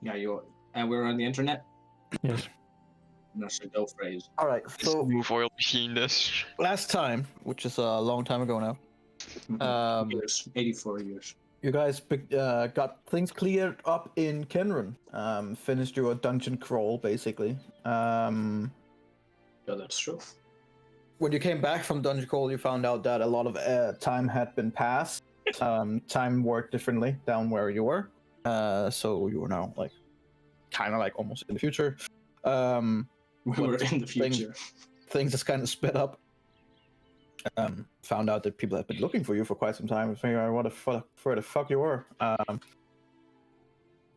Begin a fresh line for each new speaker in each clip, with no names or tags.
Yeah, and we're on the internet.
Yes.
No, should go phrase.
All right. So
Move oil machine dus.
last time, which is a long time ago now,
Years, 84 years.
you guys got things cleared up in Kenran. Finished your dungeon crawl, basically.
Yeah, that's true.
When you came back from dungeon crawl, you found out that a lot of time had been passed. Time worked differently down where you were. So you were now like, kind of like almost in the future.
We were in the future.
Things just kind of sped up. Found out that people had been looking for you for quite some time and figuring out where the fuck you were.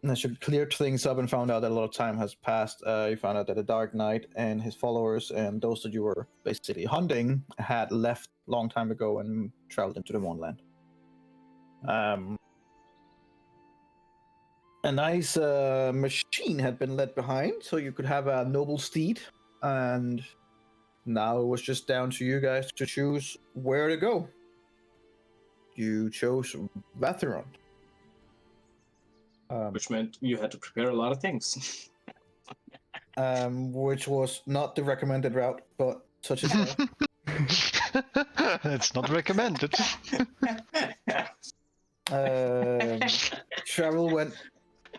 And as you cleared things up and found out that a lot of time has passed, you found out that the Dark Knight and his followers and those that you were basically hunting had left a long time ago and traveled into the Moonland. A nice machine had been left behind, so you could have a noble steed, and now it was just down to you guys to choose where to go. You chose Eberron.
Which meant you had to prepare a lot of things.
Which was not the recommended route, but such as life.
It's not recommended.
Travel went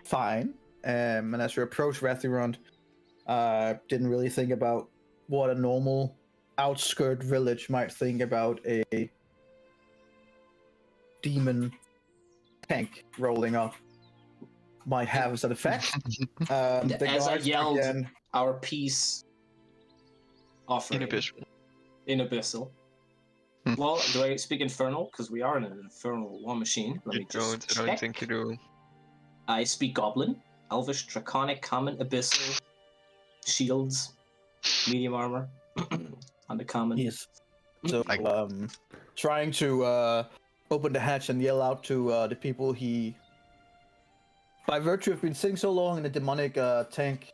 fine, and as you approached Eberron, didn't really think about what a normal outskirt village might think about a demon tank rolling up might have as an effect. The
As I
guards
yelled,
began-
our peace offering in Abyssal. Well, do I speak Infernal? Because we are in an Infernal war machine. Let me just
I don't
check.
think you do.
I speak Goblin, Elvish, Draconic, Common, Abyssal, Shields, Medium Armor, on the Common.
Yes. So, trying to open the hatch and yell out to the people he, by virtue of being sitting so long in the demonic tank,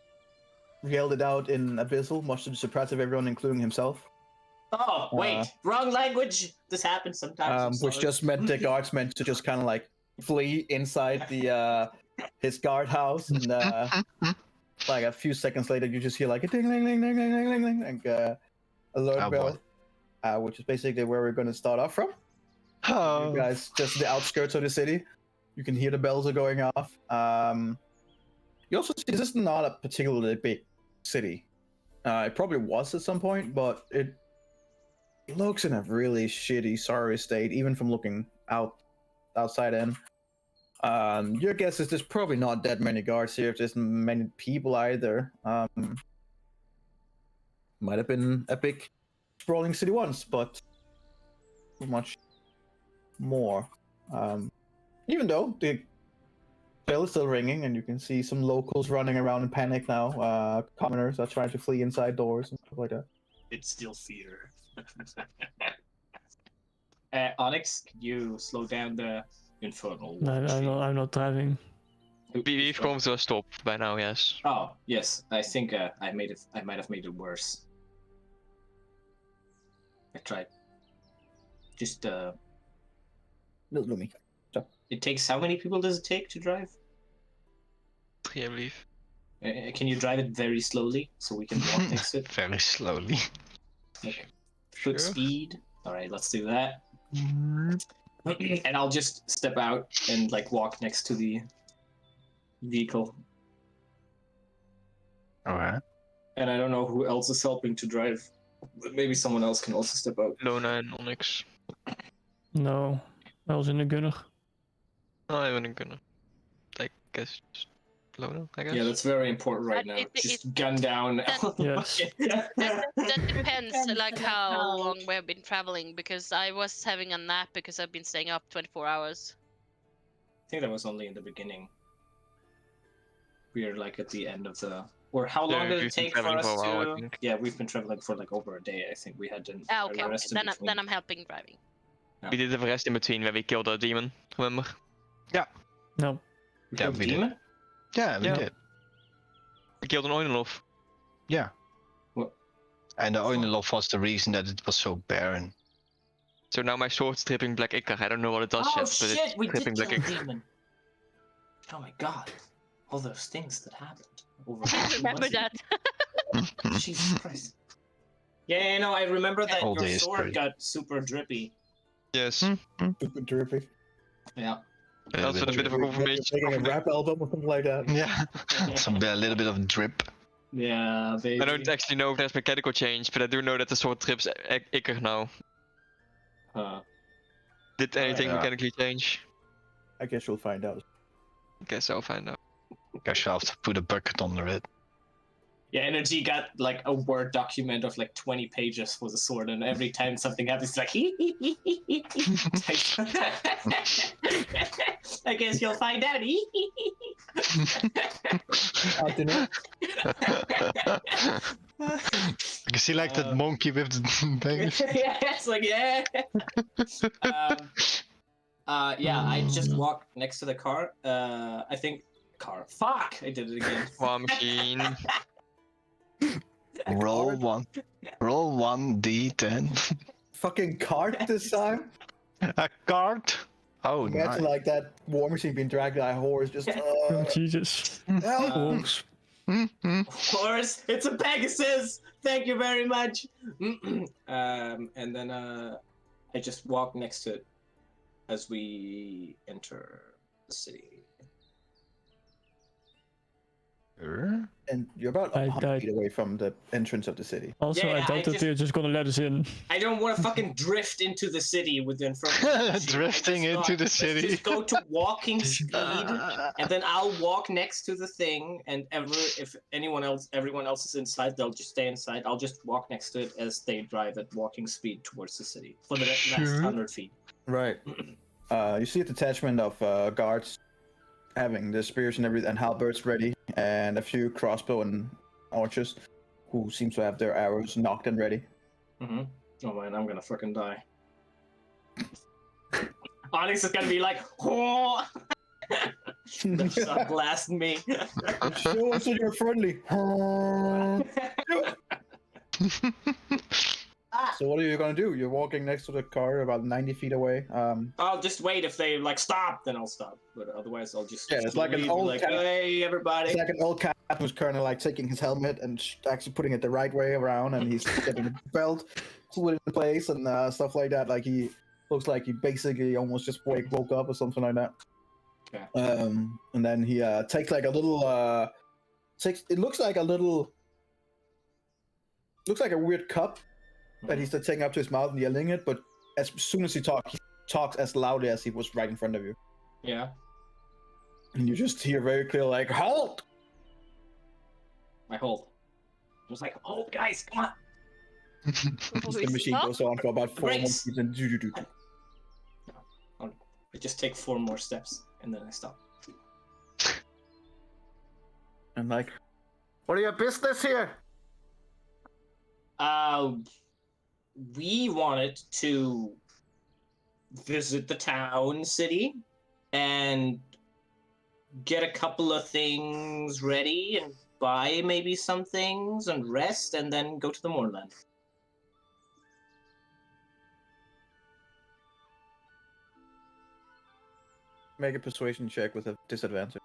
yelled it out in Abyssal, much to the surprise of everyone, including himself.
Oh, wait, wrong language! This happens sometimes.
Which just meant the guards meant to just kind of like flee inside the his guardhouse, and like a few seconds later, you just hear like a ding ding ding ding ding ding ding ding, like alert bell, which is basically where we're going to start off from.
Oh.
You guys, just the outskirts of the city, you can hear the bells are going off. You also see this is not a particularly big city. It probably was at some point, but it looks in a really shitty, sorry state, even from looking outside in. Your guess is there's probably not that many guards here, if there's many people either. Might have been a big sprawling city once, but much more. Even though the bell is still ringing and you can see some locals running around in panic now. Commoners are trying to flee inside doors and stuff like that.
It's still fear. Onyx, can you slow down the Infernal?
No, I'm not driving.
We've come to a stop by now, yes.
Oh, yes. I think I might have made it worse. I tried. Just
No, Lumi.
It takes how many people does it take to drive?
3, I believe.
Can you drive it very slowly so we can walk next to it?
Very slowly.
Like, foot
Sure.
speed. All right, let's do that. And I'll just step out and like walk next to the vehicle.
Alright.
And I don't know who else is helping to drive, but maybe someone else can also step out.
Lona and Onyx.
No, I was in the gunner.
Oh, I wouldn't gonna. I guess just Lona, I guess.
Yeah, that's very important right
But
now.
it-
Just gun down.
Yes.
That depends, like how long we've been traveling. Because I was having a nap because I've been staying up 24 hours.
I think that was only in the beginning. We are like at the end of the. Or how long
Yeah,
did it
we've been
take for
traveling
us
for a while, I
to?
think.
Yeah, we've been traveling for like over a day. I think we had
Ah, okay,
a
okay.
rest in between.
Then I'm helping driving.
We did the rest in between where we killed a demon, remember?
No.
We
Yeah,
killed
we did.
demon?
Yeah, we
Yeah.
did.
We killed an Oinolof.
Yeah.
What?
And the Oinolof was the reason that it was so barren.
So now my sword's tripping Black Ichor. I don't know what it does
Oh
yet, but
shit!
it's
We did
tripping
kill
Black
a
Ichor.
demon. Oh my god. all those things that happened over.
I remember that.
Jesus Christ. Yeah, I remember that
All
your
the
sword
history.
got super drippy.
Yes.
Super drippy.
Yeah.
Also a bit of a confirmation.
Making a
of the-
rap album or something like that.
Yeah. A little bit of drip.
Yeah, baby.
I don't actually know if there's mechanical change, but I do know that the sword trips ikker now. Did anything
Yeah.
mechanically change?
I guess you'll find out.
Guess I'll find out.
Guess I'll have to put a bucket under it.
Yeah, Energy got like a Word document of like 20 pages for the sword, and every time something happens, it's like I guess you'll find out.
How do you know?
You see, like that monkey with the thing.
Yeah, it's like yeah. Yeah, I just walked next to the car. I think car. Fuck! I did it again.
War machine.
Roll 1d10.
Fucking cart this time?
A card? Oh,
Imagine
nice.
like that war machine being dragged by a horse, just
Jesus.
help!
Wolves.
Horse, it's a Pegasus. Thank you very much. And then I just walk next to it as we enter the city.
Sure.
And you're about
I
100 feet away from the entrance of the city.
Also,
Yeah,
I doubt that they're just gonna let us in.
I don't want to fucking drift into the city with the Inferno.
Drifting into the city.
Let's just go to walking speed, and then I'll walk next to the thing. And if everyone else is inside, they'll just stay inside. I'll just walk next to it as they drive at walking speed towards the city for the last 100 feet.
Right. You see a detachment of guards having the spears and everything, and halberds ready, and a few crossbow and archers who seem to have their arrows knocked and ready.
Mm-hmm. Oh man, I'm gonna fucking die. Onyx is gonna be like, oh! Stop blasting me.
Show us that you're friendly. So what are you gonna do? You're walking next to the car about 90 feet away.
I'll just wait. If they like stop, then I'll stop. But otherwise, I'll just
Yeah, it's like an
leave,
old
like,
cat.
hey everybody.
It's like an old cat who's kind of like taking his helmet and actually putting it the right way around, and he's getting the belt put it in place and stuff like that. Like he looks like he basically almost just woke up or something like that.
Okay.
And then he takes like a little it looks like a weird cup that he's taking up to his mouth and yelling it, but as soon as he talks as loudly as he was right in front of you.
Yeah.
And you just hear very clear, like, halt!
I hold. I was like, oh guys, come on.
The machine goes on for about 4 months and do.
I just take 4 more steps and then I stop.
And like, what are your business here?
We wanted to visit the town city and get a couple of things ready and buy maybe some things and rest and then go to the moorland.
Make a persuasion check with a disadvantage.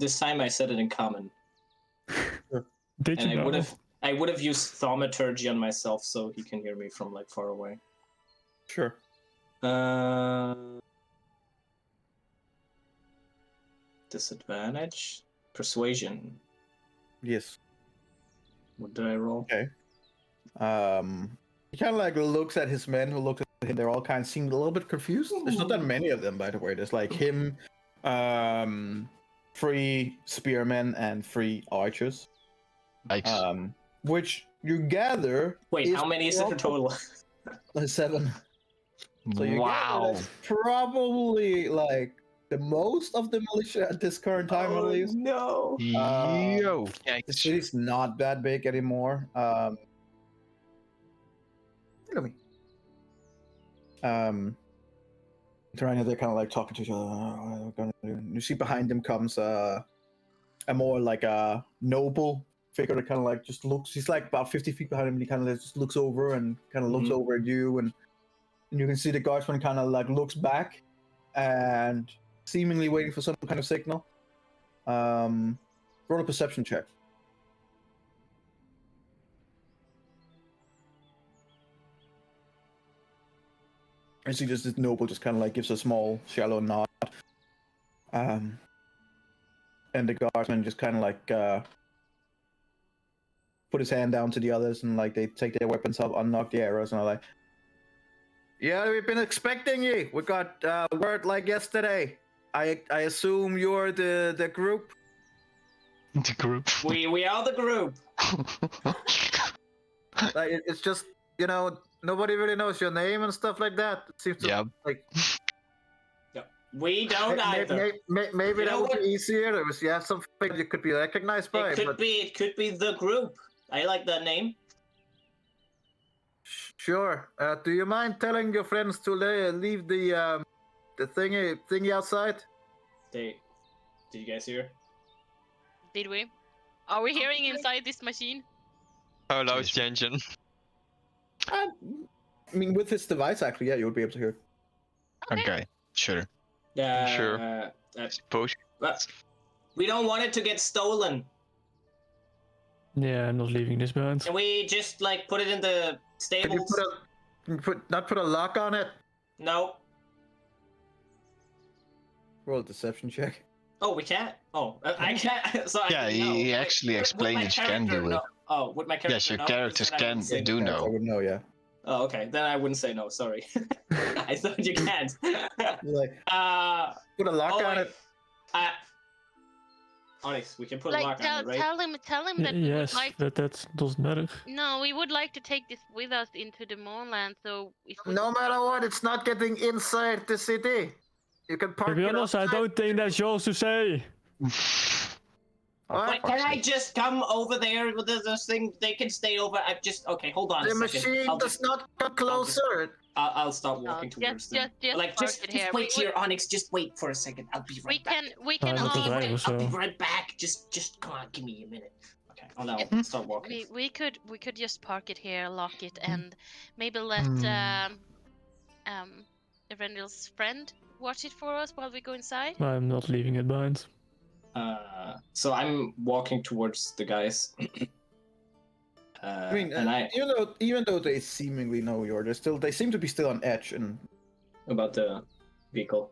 This time I said it in common.
Did you
And
know?
I would have used thaumaturgy on myself so he can hear me from like far away.
Sure.
Disadvantage? Persuasion.
Yes.
What did I roll?
Okay. He kind of like looks at his men who look at him. They're all kind of seem a little bit confused. There's not that many of them, by the way. There's like him, 3 spearmen and 3 archers.
Yikes.
Which you gather.
Wait, how many is it in total?
7. So you
Wow.
gather that's probably like the most of the militia at this current time, at least.
No.
Yo.
The city's not that big anymore. Look at me. They're kind of like talking to each other. What are we gonna do? You see behind them comes a more like a noble figure that kind of like just looks. He's like about 50 feet behind him, and he kind of just looks over and kind of looks over at you, and you can see the guardsman kind of like looks back, and seemingly waiting for some kind of signal. Roll a perception check. And see, just this noble just kind of like gives a small, shallow nod. And the guardsman just kind of like put his hand down to the others, and like they take their weapons up, unlock the arrows, and are like, "Yeah, we've been expecting you. We got word like yesterday. I assume you're the group."
The group.
We are the group.
Like it's just, you know, nobody really knows your name and stuff like that. It seems to,
Yeah.
like
We don't either.
maybe
You
that
know
would
what?
be easier. It was something you could be recognized by.
It could
but
be. It could be the group. I like that name.
Sure. Do you mind telling your friends to leave the thingy outside?
Did you guys hear?
Did we? Are we hearing inside this machine?
How loud is the engine?
I mean, with this device, actually, yeah, you would be able to hear it.
Okay, sure.
Sure. Suppose.
But we don't want it to get stolen.
Yeah, I'm not leaving this behind.
Can we just like put it in the
Can you
stables?
not put a lock on it?
No.
Roll a deception check.
Oh, we can't. Oh, I can't. So
Yeah,
I didn't know.
he
Like,
actually
would
explained
my
that you can
character
do it.
know- Oh, would my character?
Yes, your
know?
characters
Then I
can
wouldn't say
do
no.
I
know.
would know, yeah.
Oh, okay. Then I wouldn't say no. Sorry. I thought you can't.
Like,
Put
put a lock on it.
Onyx, we can put a
Like
lock on it, right?
tell him that we would
Yes,
like.
but that doesn't matter.
No, we would like to take this with us into the Moonland. So if we
No matter what, it's not getting inside the city. You can park
To be
it
honest, I
outside.
don't think that's yours to say.
What?
Wait, can I just come over there with this thing? They can stay over. I just okay. Hold on
The
a second.
machine
I'll
does
just,
not come closer.
I'll start
No,
walking
just-
towards them.
just
Like
park
just
it here.
wait
We-
here, Onyx. Just wait for a second. I'll be right back.
we can
I'm not
all
the driver,
I'll be
so
right back. Just come on. Give me a minute. Okay. I'll now
Yeah.
start walking.
we could just park it here, lock it, and maybe let Erendel's friend watch it for us while we go inside.
I'm not leaving it behind.
So I'm walking towards the guys.
I mean,
and I
even though they seemingly know you're, they seem to be still on edge, and
about the vehicle.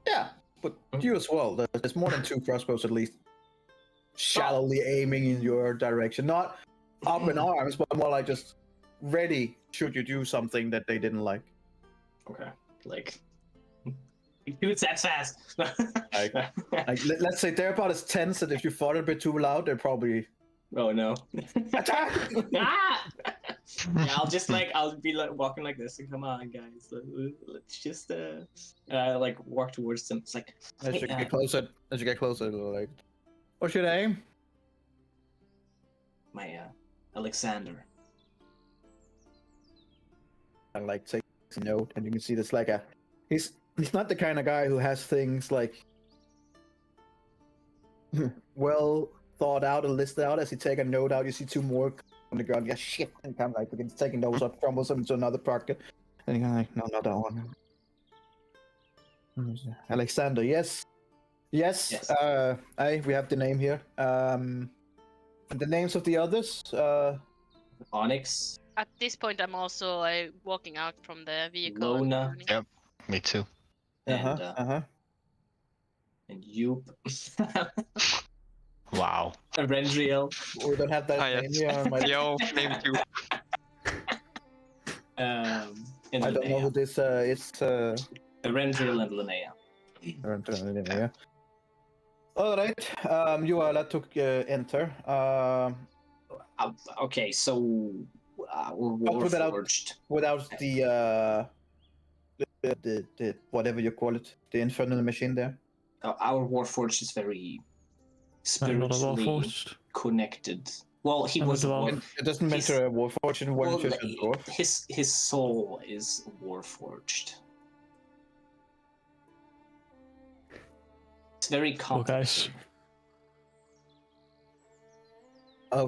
yeah, but you as well. There's more than 2 crossbows at least, shallowly aiming in your direction, not up in arms, but more like just ready should you do something that they didn't like.
Okay. Like. Dude, that's fast.
Like, let's say they're about as tense that if you fought a bit too loud, they're probably
Oh no.
attack.
Ah! Yeah, I'll be like walking like this and come on guys. Let's just like walk towards them. It's like
As you
hey,
get closer, like, what's your name?
my Alexander.
And like takes a note, and you can see this like he's not the kind of guy who has things like well thought out and listed out. As he take a note out, you see 2 more on the ground. Yeah, shit, and kind of like begins taking those up, crumbles them into another pocket, and you're like, no, not that one. Alexander, yes. We have the name here. And the names of the others.
Onyx,
At this point, I'm also walking out from the vehicle. and
Lona.
turning.
Yep. Me too.
and and Yoop.
Wow.
Rendriel.
We don't have that
Ah,
name
yes.
here on my.
Yo, name too.
And
I don't know who
Linnea.
this is.
Rendriel and Linnea.
Yeah. All right. You are allowed to enter.
Okay, so we're
put that out.
warforged.
Without the whatever you call it, the infernal machine there.
Our warforged is very
I'm not a
spiritually
Warforged.
connected. Well, he
I'm a
was
dwarf.
It doesn't
He's-
matter a warforged and
well,
one just a dwarf.
his soul is warforged. It's very
Well,
complicated.
guys,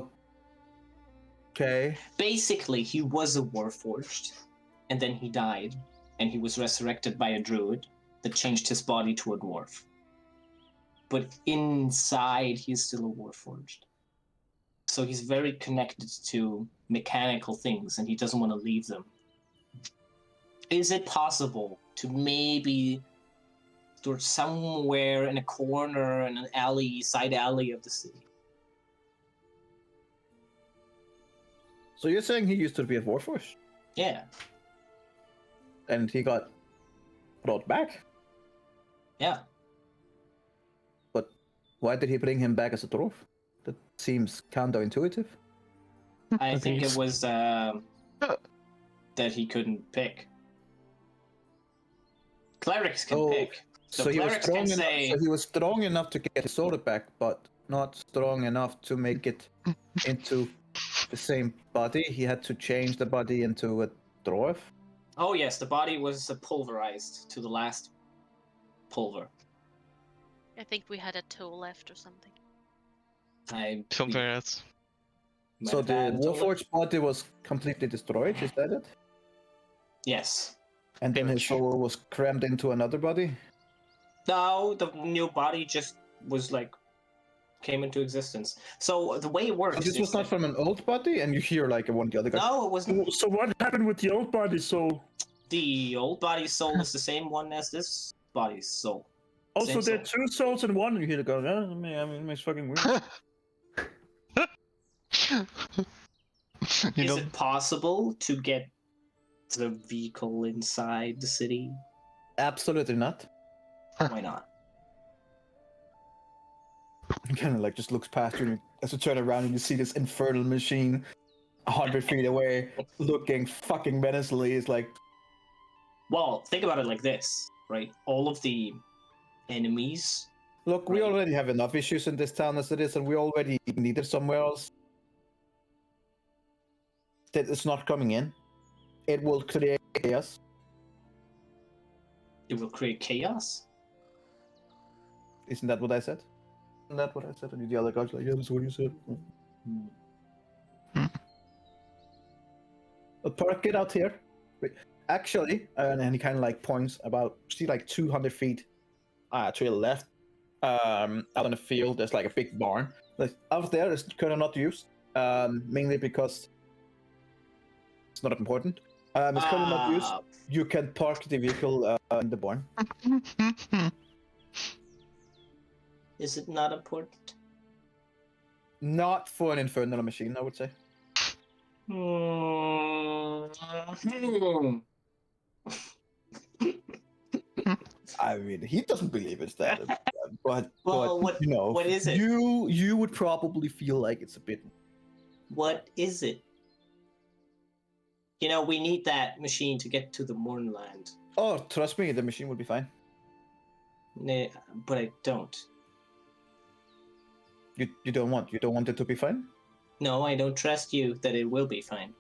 Okay.
Basically, he was a warforged, and then he died, and he was resurrected by a druid, that changed his body to a dwarf. But inside, he's still a warforged. So he's very connected to mechanical things, and he doesn't want to leave them. Is it possible to maybe store somewhere in a corner, in an alley, side alley of the city?
So you're saying he used to be a Warforged,
Yeah,
and he got brought back?
yeah.
But why did he bring him back as a dwarf? That seems counterintuitive.
I think it
he's-
was that he couldn't pick. Clerics can
Oh,
pick. So,
So he was
clerics
strong
can
enough.
say,
So he was strong enough to get his sword back, but not strong enough to make it into the same body. He had to change the body into a dwarf.
oh yes, the body was pulverized to the last pulver.
I think we had a toe left or something.
Something else.
might
So
have
the
had a total-
Warforged body was completely destroyed. Is that it?
Yes.
And then his
Pretty much.
soul was crammed into another body.
No, the new body just was like came into existence. So the way it works.
So this
is
was not
that-
from an old body, and you hear like one of the other guys.
No, it wasn't.
So what happened with the old body soul?
The old body's soul is the same one as this body's soul.
Also,
Same
there are
soul.
two souls in one, and you hear the go, I mean, it's fucking weird.
You
Is
know,
it possible to get the vehicle inside the city?
Absolutely not.
Why not?
He kind of like just looks past you and as you turn around and you see this infernal machine 100 feet away, looking fucking menacingly. It's like,
Well, think about it like this, right? All of the enemies.
look, we
Right.
already have enough issues in this town as it is, and we already need it somewhere else. That it's not coming in. It will create chaos.
It will create chaos.
Isn't that what I said? Isn't that what I said? And the other guy's like, yeah, that's what you said. Park it out here. Wait, actually, and he kind of like points about, see, like 200 feet to your left, out in the field. There's like a big barn. Like out there is kind of not used, mainly because it's not important. It's kind of not used.
Ah,
You can park the vehicle in the barn.
is it not important?
Not for an infernal machine, I would say. I mean, he doesn't believe it's that, but
Well,
but
what-
you know,
what is it?
You would probably feel like it's a bit.
What is it? You know, we need that machine to get to the Mournland.
Oh, trust me, the machine will be fine.
Nah, but I don't.
You don't want it to be fine.
No, I don't trust you that it will be fine.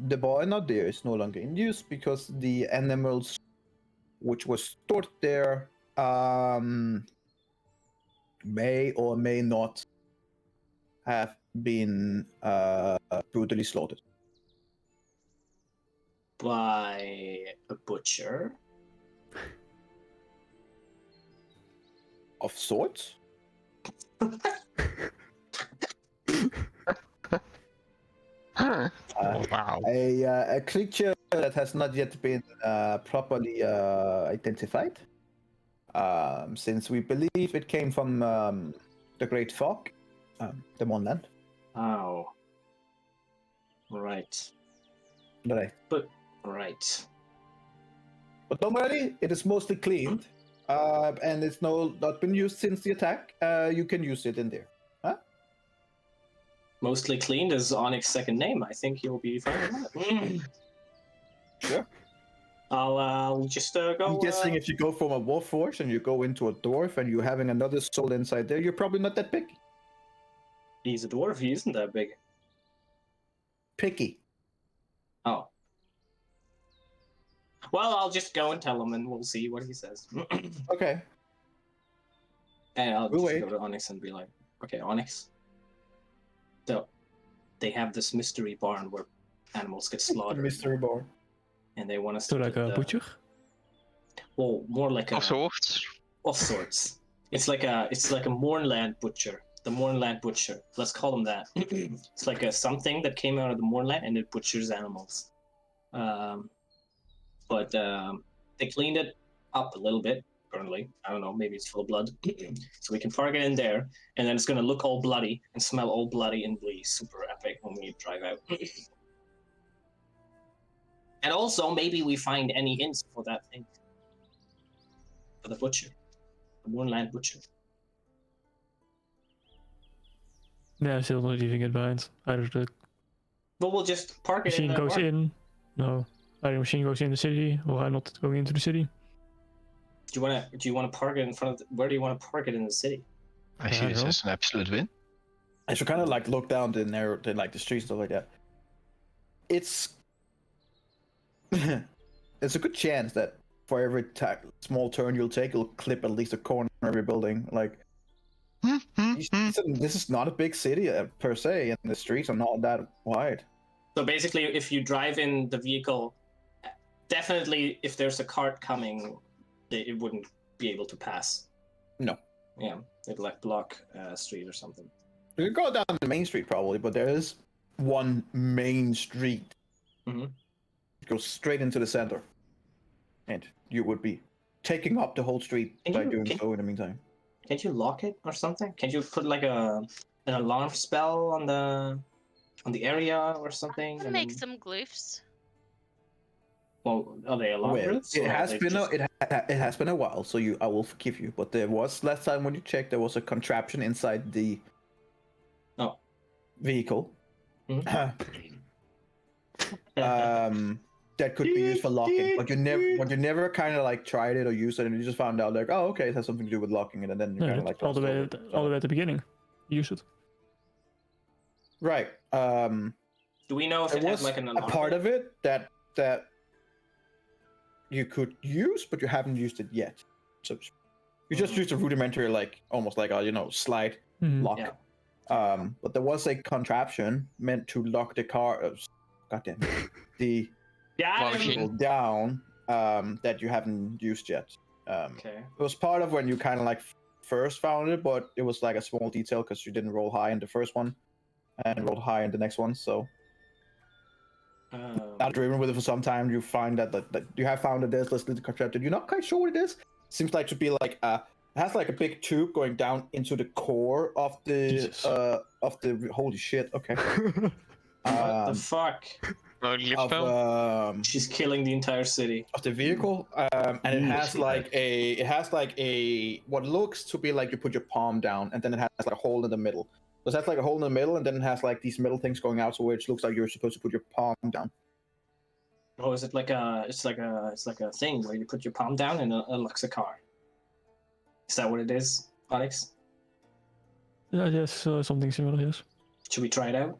The barn out there is no longer in use because the animals which was stored there may or may not have been brutally slaughtered.
By a butcher?
Of sorts.
wow.
A creature that has not yet been properly identified, since we believe it came from the Great Fog, the Mournland.
Oh. Right.
Right.
Right.
But don't worry, it is mostly cleaned, and it's not been used since the attack. You can use it in there.
Mostly cleaned is Onyx's second name. I think you'll be fine with that.
Sure.
I'll just go.
I'm guessing if you go from a Warforged and you go into a dwarf and you're having another soul inside there, you're probably not that picky.
He's a dwarf. He isn't that big.
Picky.
Oh. Well, I'll just go and tell him, and we'll see what he says.
Okay.
And I'll
We'll
just
wait.
go to Onyx and be like, "Okay, Onyx. So, they have this mystery barn where animals get slaughtered.
Mystery bar.
and they want us
So
to
like
put
a butcher?
well, more like a
Of sorts.
of sorts. It's like a Mournland butcher. The Mournland butcher. Let's call them that. It's like a something that came out of the Mournland and it butchers animals. But they cleaned it up a little bit currently. I don't know, maybe it's full of blood. So we can park it in there, and then it's gonna look all bloody and smell all bloody and be super epic when we drive out. And also, maybe we find any hints for that thing. For the butcher. The Mournland butcher.
Yeah, I'm still not leaving it behind. Either the
But we'll just park it in
machine
the
goes
park.
in. No. Either the machine goes in the city, or I'm not going into the city.
Do you wanna park it in front of where do you want to park it in the city?
I see
I
this
know.
as an absolute win.
I should kind of like look down the narrow, like the streets and stuff like that. It's it's a good chance that for every small turn you'll take, you'll clip at least a corner of your building. Like this is not a big city per se, and the streets are not that wide.
So basically, if you drive in the vehicle, definitely if there's a cart coming, it wouldn't be able to pass.
No.
Yeah, it'd like block street or something.
You can go down the main street probably, but there is one main street.
Mhm.
It goes straight into the center, and you would be taking up the whole street by doing so in the meantime.
Can't you lock it or something? Can't you put like an alarm spell on the area or something?
I'll make some glyphs.
Well, are they alarm
Well,
routes?
it
or
has
they
been
just-
it has been a while, so I will forgive you. But there was last time when you checked, there was a contraption inside the vehicle. That could be used for locking, but you never kind of like tried it or used it, and you just found out like, oh, okay, it has something to do with locking it, and then you
No,
kind of like
all the way
lost it.
all the way at the beginning. Use it.
Right.
Do we know if
There
it
was
has like an
a
alarm?
part of it that you could use, but you haven't used it yet. So you just used a rudimentary, like almost like a slide
Mhm.
lock.
Yeah.
But there was a contraption meant to lock the car. Goddamn it, the
Yeah.
Machine.
down that you haven't used yet.
Okay.
It was part of when you kind of like first found it, but it was like a small detail because you didn't roll high in the first one and rolled high in the next one. So now driven with it for some time, you find that you have found that there's this little contraption. You're not quite sure what it is. Seems like to be like it has like a big tube going down into the core of the holy shit. Okay.
What the fuck?
No glyph spell.
Of
She's killing the entire city.
the vehicle, and it has like a what looks to be like you put your palm down, and then it has like a hole in the middle. So it has like a hole in the middle, and then it has like these metal things going out, so which looks like you're supposed to put your palm down.
Oh, is it like it's like a thing where you put your palm down and it unlocks a car? Is that what it is, Alex?
Yeah, yes, something similar, yes.
Should we try it out?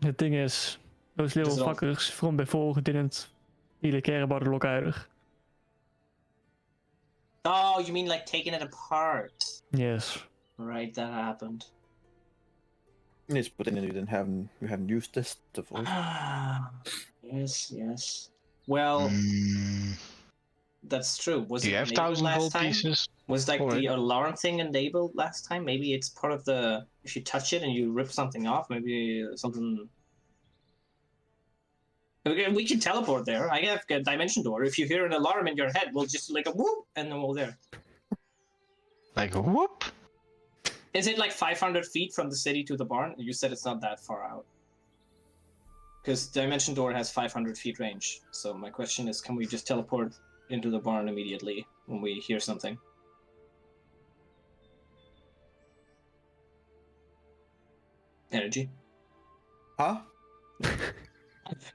The thing is, those little
Is it all-
fuckers from before didn't really care about the lock either.
Oh, you mean like taking it apart?
Yes.
Right, that happened.
Yes, but then you haven't used this before.
Yes. Well, that's true. Was
Do you
it
have
enabled
1,000
last
gold
time?
pieces?
Was like
for
the
it?
alarm thing enabled last time? Maybe it's part of the. If you touch it and you rip something off, maybe something. We can teleport there. I have a dimension door. If you hear an alarm in your head, we'll just like a whoop, and then we're there.
Like whoop.
Is it like 500 feet from the city to the barn? You said it's not that far out. Because dimension door has 500 feet range. So my question is, can we just teleport into the barn immediately when we hear something? Energy.
Huh?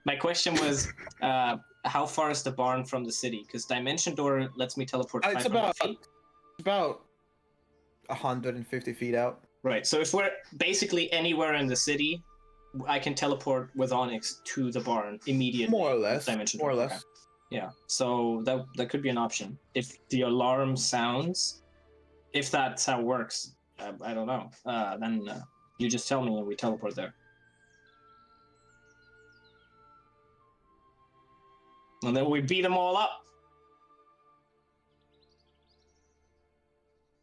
My question was, how far is the barn from the city? Because dimension door lets me teleport
It's
500
about
feet.
150 feet out.
Right. So if we're basically anywhere in the city, I can teleport with Onyx to the barn immediately.
More or
with
less.
Dimension
More or
door.
less.
Okay. Yeah. So that could be an option. If the alarm sounds, if that's how it works, I don't know. Then you just tell me and we teleport there. And then we beat them all up.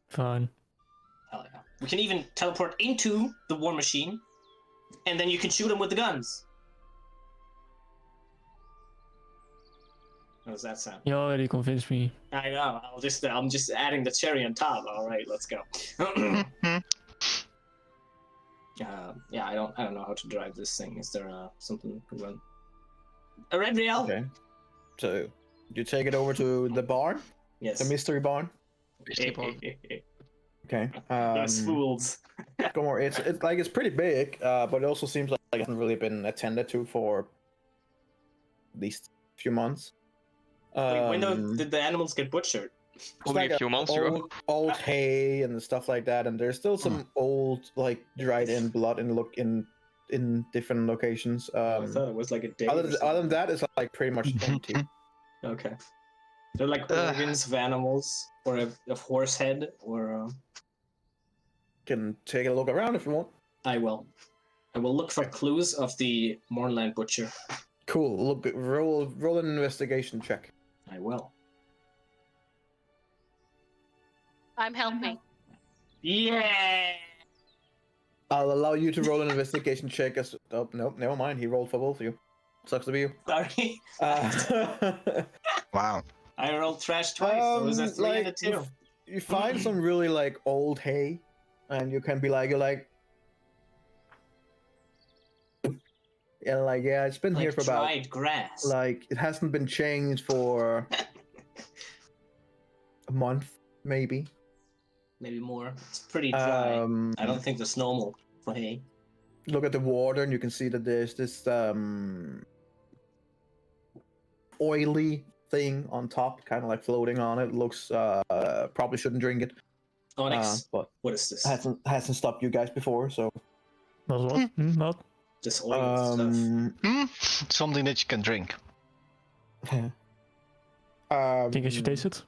Fine.
Hell yeah. We can even teleport into the war machine, and then you can shoot them with the guns. How does that sound?
You already convinced me.
I know. I'm just adding the cherry on top. All right, let's go. Yeah, I don't know how to drive this thing. Is there something to run? A red rail?
Okay. So you take it over to the barn,
Yes.
the mystery barn. Okay.
Those fools.
Go more. It's like it's pretty big, but it also seems like it hasn't really been attended to for at least a few months.
Wait, when did the animals get butchered?
It's
Only
like
a few months ago.
old hay and stuff like that, and there's still some old like dried in blood in different locations.
I thought it was like a day.
Other than that, it's like pretty much empty.
Okay. They're like organs of animals, or of horse head, or.
Can take a look around if you want.
I will. I will look for clues of the Mournland Butcher.
Cool. Look, roll an investigation check.
I will.
I'm helping.
Yeah.
I'll allow you to roll an investigation check. Oh, nope, never mind. He rolled for both of you. Sucks to be you.
Sorry.
Wow.
I rolled trash twice. It was a 3 and a 2.
You find some really like old hay, and you can be like, you're like, yeah, it's been
Like
here for about
dried grass.
like it hasn't been changed for a month, maybe.
Maybe more. It's pretty dry. I don't
Um,
think that's normal for hay.
Look at the water, and you can see that there's this oily thing on top, kind of like floating on it. Looks probably shouldn't drink it,
Onyx.
but
What is this?
hasn't stopped you guys before, so.
Was what? What?
This oil stuff.
Something that you can drink.
Think I should taste it?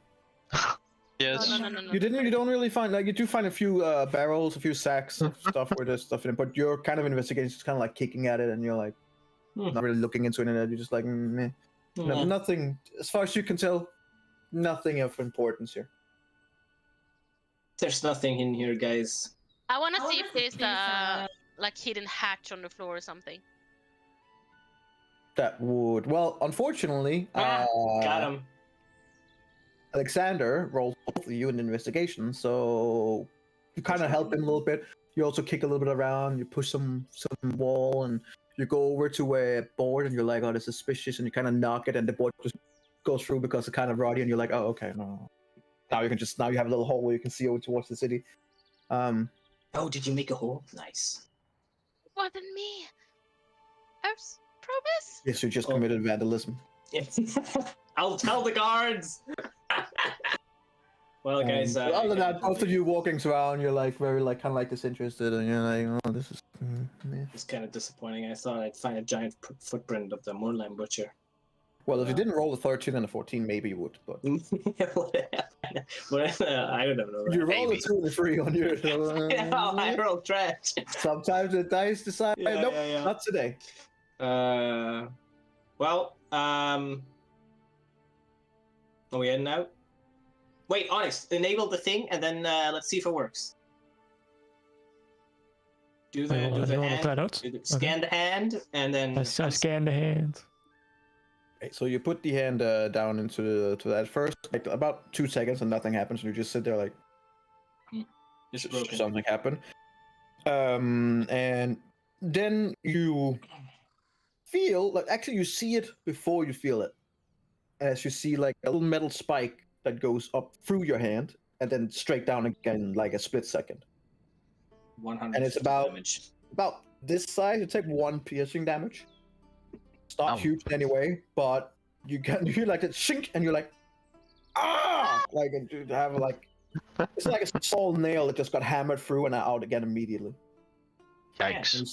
Yes.
No.
You don't really find, like, you do find a few barrels, a few sacks of stuff where there's stuff in it, but your kind of investigation is kind of like kicking at it, and you're like not really looking into it, and you're just like, meh. No,
Yeah.
nothing, as far as you can tell, nothing of importance here.
There's nothing in here, guys.
I want to see if there's a like hidden hatch on the floor or something.
That would, well, unfortunately,
Got him.
Alexander rolled both of you in investigation, so you kind of help him a little bit. You also kick a little bit around, you push some wall, and you go over to a board, and you're like, oh, that's suspicious, and you kind of knock it, and the board just goes through because it's kind of ruddy, and you're like, oh, okay, no. Now you have a little hole where you can see over towards the city.
Oh, did you make a hole? Nice.
Wasn't me. I promise.
Yes, you just
Oh.
committed vandalism.
I'll tell the guards. Well, guys.
But other than that, both of you walking around, you're like very like kind of like disinterested, and you're like, oh, this is. Meh.
It's kind of disappointing. I thought I'd find a giant footprint of the Mournland Butcher.
Well, if you didn't roll a 13 and a 14, maybe you would, but
But I don't know.
you rolled a
Maybe.
2 and a 3 on your.
I rolled trash.
Sometimes the dice decide.
Yeah,
Nope,
yeah.
not today.
Well, are we heading out? Wait, Onyx, enable the thing, and then let's see if it works. Do the,
I
do the
want to
hand,
try it out.
scan the hand, and then
I scan the hand.
Okay, so you put the hand down into to that first, like about 2 seconds, and nothing happens, and you just sit there like
it's broken.
something happened. And then you feel like actually you see it before you feel it, as you see like a little metal spike that goes up through your hand and then straight down again like a split second.
100
and it's about-
damage.
About this size, you take 1 piercing damage. It's not
Ow.
huge anyway, but you hear like a shink, and you're like, ah! Like you have like it's like a small nail that just got hammered through and out again immediately. And
Yikes.
you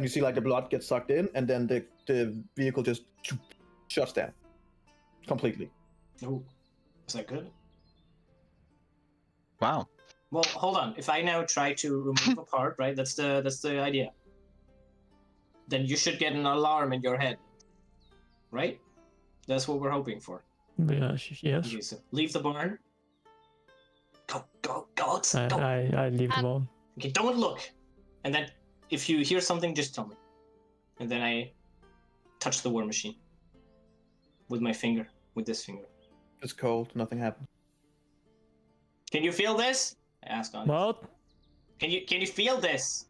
see like the blood get sucked in, and then the vehicle just shuts down completely.
Oh, is that good?
Wow.
Well, hold on. If I now try to remove a part, right? That's the idea. Then you should get an alarm in your head, right? That's what we're hoping for.
Yeah, yes.
Okay, so leave the barn. Go, go, go,
I,
go.
I leave the ball.
Okay, don't look. And then if you hear something, just tell me. And then I touch the war machine with my finger, with this finger.
It's cold. Nothing happened.
Can you feel this? I ask on.
What?
Can you feel this?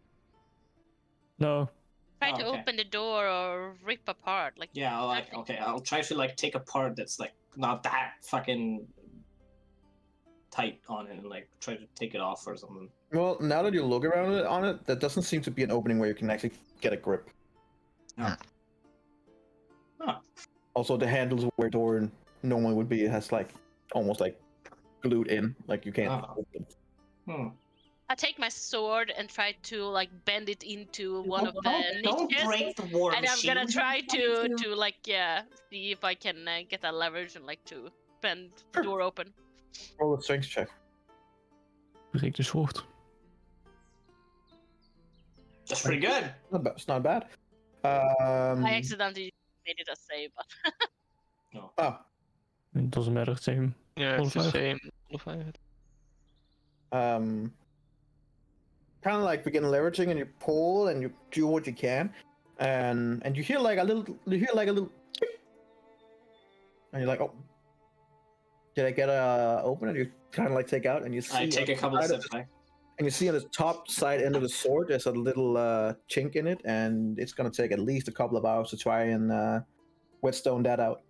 No.
Try
Oh,
to
okay.
open the door or rip apart. Like
Yeah, I'll try to like take a part that's like not that fucking tight on it and like try to take it off or something.
Well, now that you look around on it, there doesn't seem to be an opening where you can actually get a grip.
Oh. Huh.
Also, the handles where door normally would be has like almost like glued in, like you can't
Oh.
open.
Hmm.
I take my sword and try to like bend it into one of the
Don't
niches.
break the war
And I'm
machine.
gonna try to like see if I can get that leverage and like to bend the door open.
Roll a strength check.
Breek de schort.
That's pretty good.
It's not bad.
I accidentally made it a save.
Oh,
It doesn't matter, same.
Yeah, it's the
Qualifier.
same. Qualifier.
kind of like begin leveraging, and you pull and you do what you can, and you hear like a little, and you're like, oh, did I get open? And you kind of like take out, and you see.
I take a couple of steps back.
And you see on the top side end of the sword, there's a little chink in it, and it's gonna take at least a couple of hours to try and whetstone that out.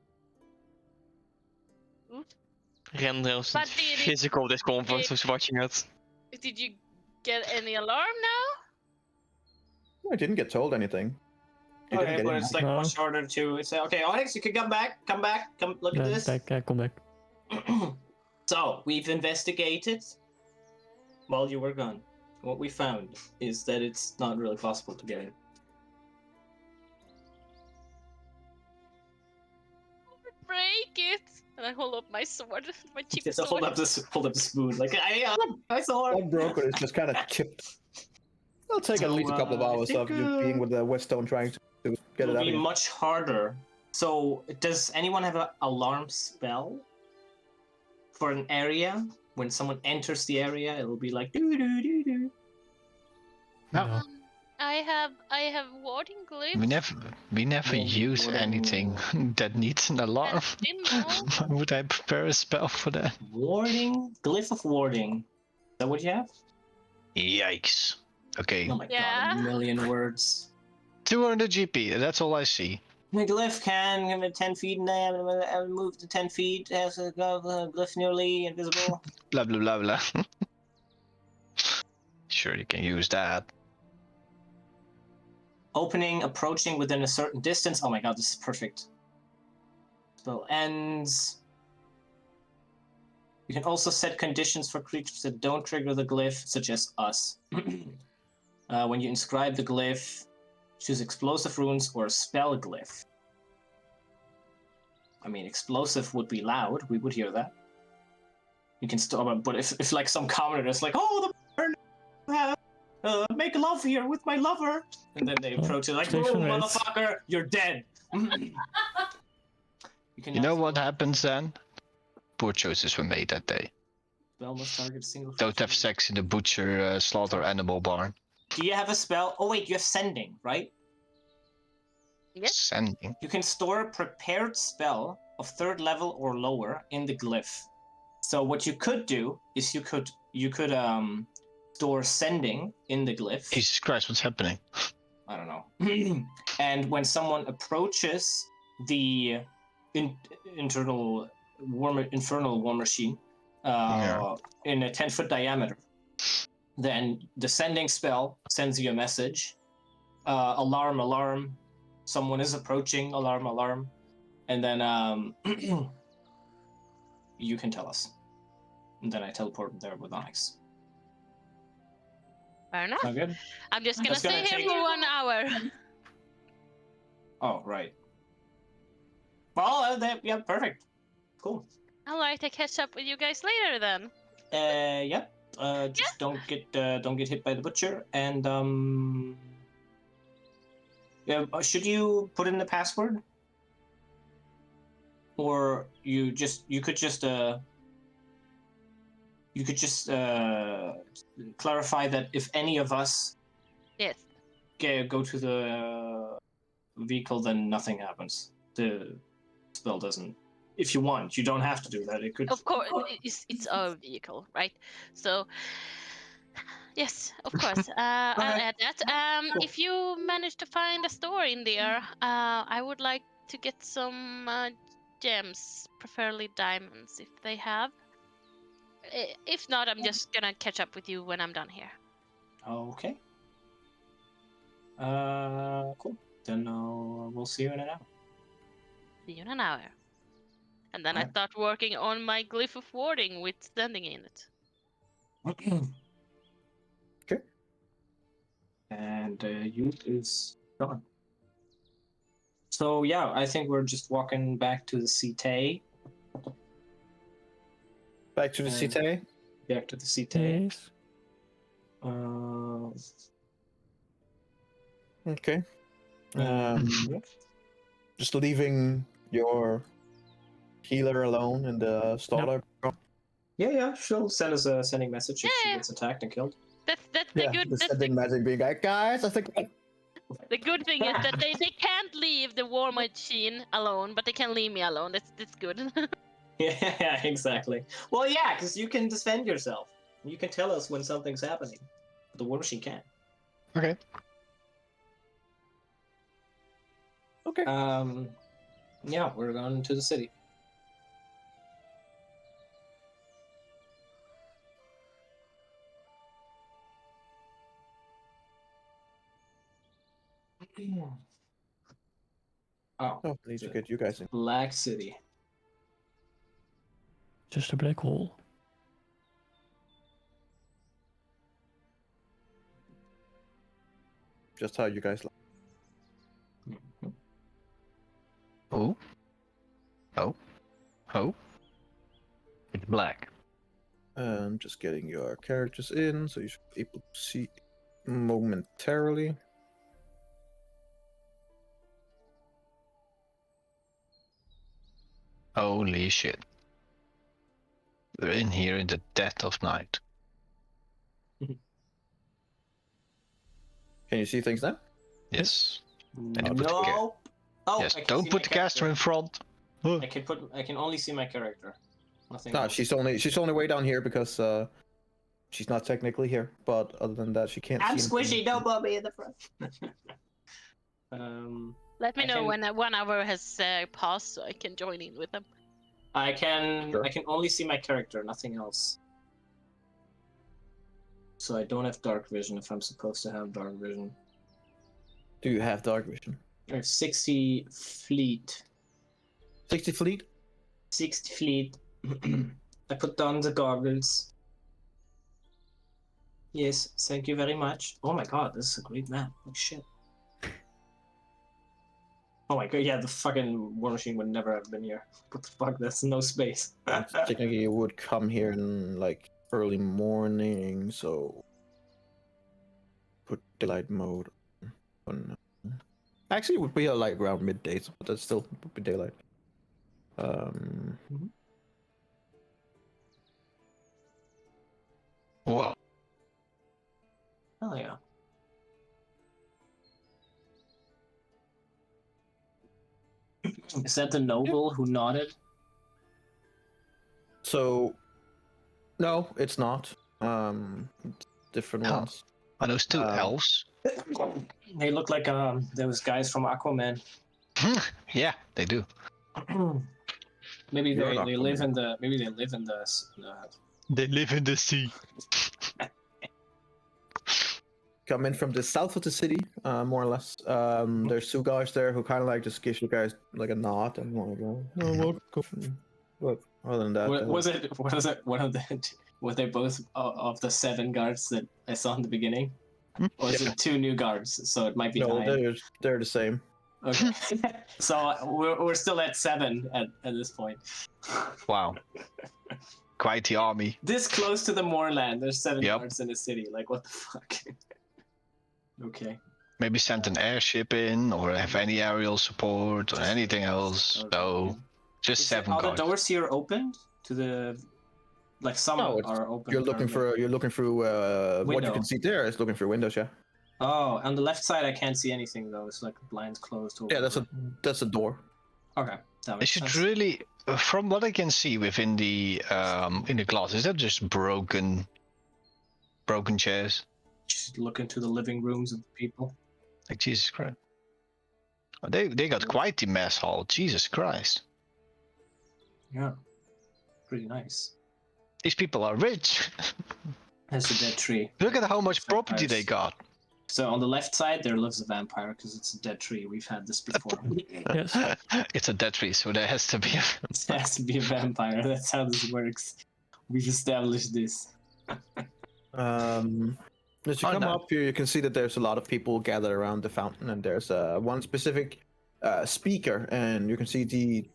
Rendels
But did it-
physical discomfort was watching it.
Did you get any alarm now?
I didn't get told anything. You didn't
Okay,
get
but
in.
it's like
No.
much harder to say, okay, Onyx, you can come back, come look at this.
Come back.
So, we've investigated while you were gone. What we found is that it's not really possible to get in.
Break it! And I hold up my sword, my cheap
Just
sword.
hold up the spoon, like I saw
Not broken, it's just kind of chipped. It'll take at
So,
least a couple of
I
hours
think,
of you being with the whetstone trying to get it
It'll
out.
be
Again.
much harder. So, does anyone have an alarm spell for an area? When someone enters the area, it'll be like doo doo doo doo.
No.
I have warding glyphs.
We never
Warding-
use
warding-
anything that needs an alarm.
And Symbol.
Why would I prepare a spell for that?
Warding, glyph of warding. Is that what you have?
Yikes. Okay,
Oh my
Yeah.
god, a million words.
200 GP, that's all I see.
The glyph can give it 10 feet and then move to 10 feet. Has a glyph nearly invisible.
Blah blah blah blah. Sure, you can use that.
Opening, approaching within a certain distance. Oh my god, this is perfect. Spell ends. You can also set conditions for creatures that don't trigger the glyph, such as us. When you inscribe the glyph, choose explosive runes or spell glyph. I mean, explosive would be loud. We would hear that. You can still, but if like some commoner is like, oh, the make love here with my lover, and then they approach it like, boom,
Station rates.
motherfucker, you're dead. You can
You know
now
what happens then? Poor choices were made that day.
spell must target a single.
Don't have
creature.
sex in the butcher slaughter animal barn.
Do you have a spell? Oh wait, you have sending, right?
Yes.
Sending.
You can store a prepared spell of 3rd level or lower in the glyph. So what you could do is you could store sending in the glyph.
Jesus Christ, what's happening?
I don't know. And when someone approaches the infernal war machine in a 10-foot diameter, then the sending spell sends you a message. Alarm, alarm. Someone is approaching. Alarm, alarm. And then you can tell us. And then I teleport there with Onyx.
Fair enough.
Sound good?
I'm just gonna
That's gonna
stay here
take-
for 1 hour.
Oh, right. Well, yeah, perfect. Cool.
Alright, I catch up with you guys later then.
Yeah. Just don't get hit by the butcher, and yeah. Should you put in the password? or you could just clarify that if any of us
Yes.
go to the vehicle, then nothing happens. The spell doesn't. If you want, you don't have to do that. It could.
Of course, it's our vehicle, right? So, yes, of course. I'll
Okay.
add that.
Cool.
If you manage to find a store in there, I would like to get some gems, preferably diamonds, if they have. If not, I'm just gonna catch up with you when I'm done here.
Okay. Cool. Then we'll see you in an hour.
See you in an hour. And then I
Alright.
start working on my glyph of warding with standing in it.
Okay.
And youth is gone. So yeah, I think we're just walking back to the cité.
Back to the cité.
Back to the cité.
Yes.
Okay.
Yeah.
Just leaving your healer alone in the stall.
Yeah. She'll send us a sending message if she
Yeah.
gets attacked and killed.
That's the
Yeah,
good.
the
That's
sending magic being like, guys, I think.
the good thing is that they can't leave the war machine alone, but they can leave me alone. That's good.
Yeah, exactly. Well, yeah, because you can defend yourself. You can tell us when something's happening. But the war machine can't.
Okay.
Okay.
Yeah, we're going to the city. Oh,
Oh, I need to get you guys in.
Black City.
Just a black hole.
Just how you guys like.
Oh. It's black.
And just getting your characters in, so you should be able to see momentarily.
Holy shit. We're in here in the dead of night.
Can you see things now?
Yes. And you put the
No. Oh,
yes.
I can
Don't
see
put
my
the caster in front.
I can only see my character. Nothing
No,
else.
she's only way down here because she's not technically here. But other than that, she can't.
I'm
see
squishy.
anything.
Don't put me in the front.
Let me
I
know
can-
when 1 hour has passed, so I can join in with them.
I can
Sure.
I can only see my character, nothing else. So I don't have dark vision if I'm supposed to have dark vision.
Do you have dark vision?
I have 60 fleet.
60 fleet.
60 fleet. I put down the goggles. Yes, thank you very much. Oh my god, this is a great map. Holy shit. Oh my god, yeah, the fucking war machine would never have been here. What the fuck, there's no space.
Technically, it would come here in like early morning, so put daylight mode on. Actually, it would be like around midday, but that still would be daylight.
Wow.
Oh yeah. Is that the noble who nodded?
So, no, it's not. Different
Oh.
ones.
Are those two
Um,
elves?
They look like those guys from Aquaman.
Yeah, they do.
Maybe
You're
they
not
live
Aquaman.
in the
They live in the sea.
Come in from the south of the city, more or less. There's two guys there who kind of like just gives you guys like a nod and want to go. Oh, welcome. But other than that,
was it one of the were they both of the 7 guards that I saw in the beginning? Or is it 2 new guards? So it might be
no,
9.
they're the same.
Okay. So we're still at 7 at this point.
Wow. Quite the army.
This close to the moorland, there's 7
Yep.
guards in the city. Like, what the fuck? Okay.
Maybe send an airship in or have any aerial support or anything else.
That
No.
would
Just 7
Are the
guards.
doors here opened to the? Like some
No, it's-
are open.
You're looking through what you
Window.
can see there is looking through windows, yeah.
Oh, on the left side I can't see anything though. It's like blinds closed. Or
Yeah,
whatever.
that's a door.
Okay. That
They
makes
should
sense.
really, from what I can see within the glass, is that just broken chairs?
Just look into the living rooms of the people.
Like Jesus Christ. Oh, they got quite the mess hall. Jesus Christ.
Yeah. Pretty nice.
These people are rich.
There's a dead tree.
Look at how much property they
Vampires.
got.
So on the left side there lives a vampire because it's a dead tree. We've had this before.
Yes.
It's a dead tree, so there has to be.
It has to be a vampire. That's how this works. We've established this.
As you
Oh,
come
no.
up here, you can see that there's a lot of people gathered around the fountain, and there's one specific speaker, and you can see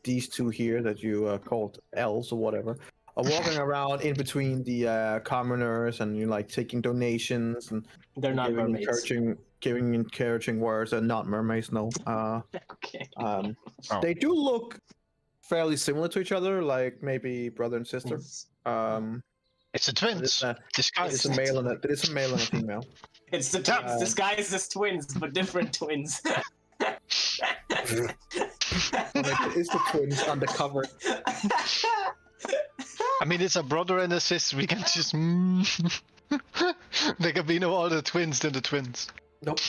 these two here that you called elves or whatever are walking around in between the commoners, and you're like taking donations and
They're not mermaids.
giving encouraging words, and not mermaids, no.
Okay.
Oh.
They do look fairly similar to each other, like maybe brother and sister.
It's a twins. Disguise.
It's a male and a female.
It's the twins disguised as twins, but different twins.
It's the twins undercover.
I mean, it's a brother and a sister. We can just. There can be no other twins than the twins.
Nope.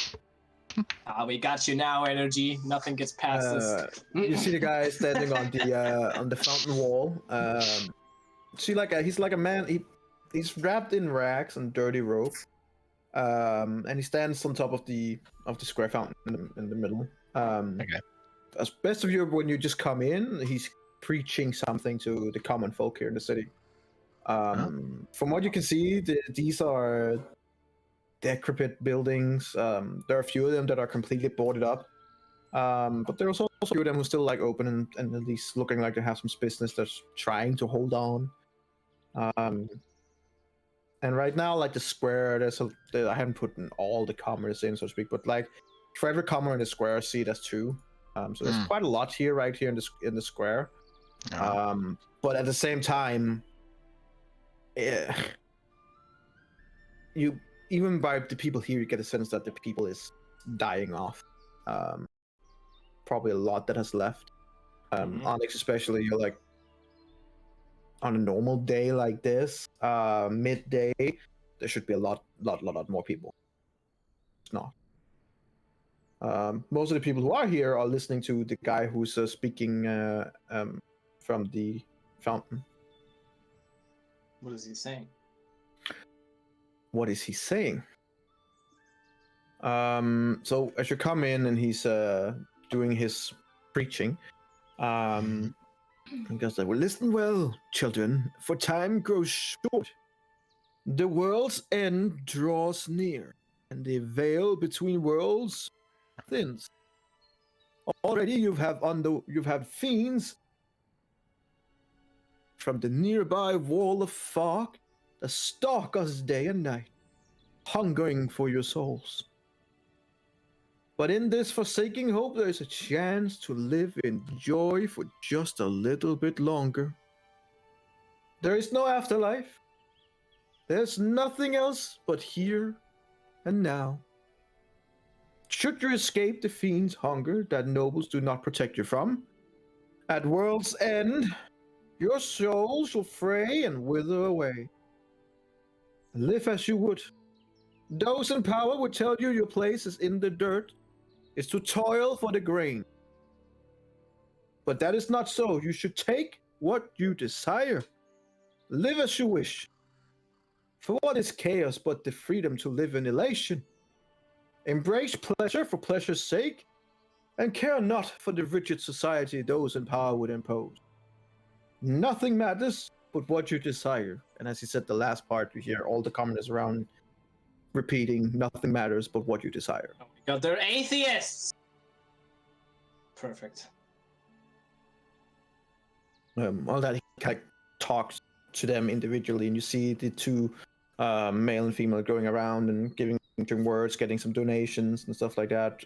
We got you now, energy. Nothing gets past us.
You see the guy standing on the fountain wall. See, he's like a man. He's wrapped in rags and dirty robe. And he stands on top of the square fountain in the middle.
Okay.
As best of you, when you just come in, he's preaching something to the common folk here in the city. From what you can see, these are decrepit buildings. There are a few of them that are completely boarded up. But there's also a few of them who still like open and at least looking like they have some business that's trying to hold on. And right now, like the square, I haven't put in all the commoners in, so to speak, but like for every commoner in the square, see that's 2. So there's quite a lot here, right here in the square. But at the same time, you even by the people here, you get a sense that the people is dying off. Probably a lot that has left. Onyx, especially, you're like on a normal day like this, midday, there should be a lot more people. It's not. Most of the people who are here are listening to the guy who's speaking from the fountain.
What is he saying?
What is he saying? So as you come in and he's doing his preaching, he goes like, well, listen well, children, for time grows short. The world's end draws near, and the veil between worlds thins. Already you've had fiends from the nearby wall of fog that stalk us day and night, hungering for your souls. But in this forsaking hope, there is a chance to live in joy for just a little bit longer. There is no afterlife. There's nothing else but here and now. Should you escape the fiend's hunger that nobles do not protect you from, at world's end, your soul shall fray and wither away. Live as you would. Those in power would tell you your place is in the dirt, is to toil for the grain. But that is not so. You should take what you desire. Live as you wish. For what is chaos but the freedom to live in elation? Embrace pleasure for pleasure's sake, and care not for the rigid society those in power would impose. Nothing matters but what you desire. And as he said the last part, you hear all the commoners around repeating, nothing matters but what you desire.
Oh my god, they're atheists! Perfect.
All that he like talks to them individually, and you see the 2 male and female going around and giving words, getting some donations and stuff like that.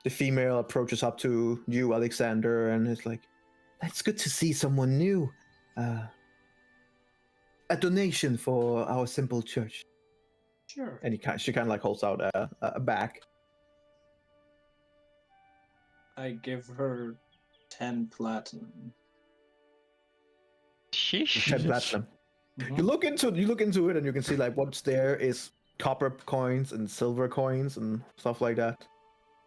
the female approaches up to you, Alexander, and is like, "That's good to see someone new. A donation for our simple church."
Sure.
And she kind of like holds out a bag.
I give her 10 platinum.
Sheesh.
10
Jesus.
platinum.
Mhm.
You look into it, and you can see like what's there is copper coins and silver coins and stuff like that.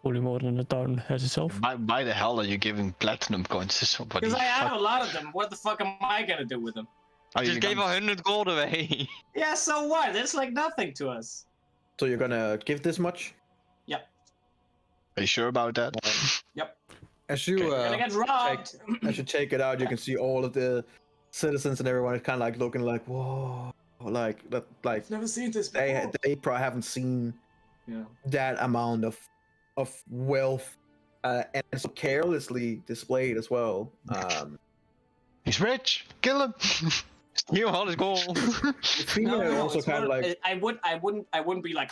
Probably more than the town has itself.
Why the hell are you giving platinum coins to somebody?
Because I have a lot of them. What the fuck am I gonna do with them?
Are you
Just gave
gonna-
100 gold away.
Yeah, so what? It's like nothing to us.
So you're gonna give this much?
Are you sure about that?
As you
We're gonna get robbed.
as you take it out, you can see all of the citizens and everyone is kind of like looking like, whoa, like that, like
I've never seen this before.
they probably haven't seen
Yeah.
that amount of wealth and so carelessly displayed as well.
He's rich. Kill him.
Steal all his gold.
The female also
it's
kind of
more-
like
I wouldn't be like.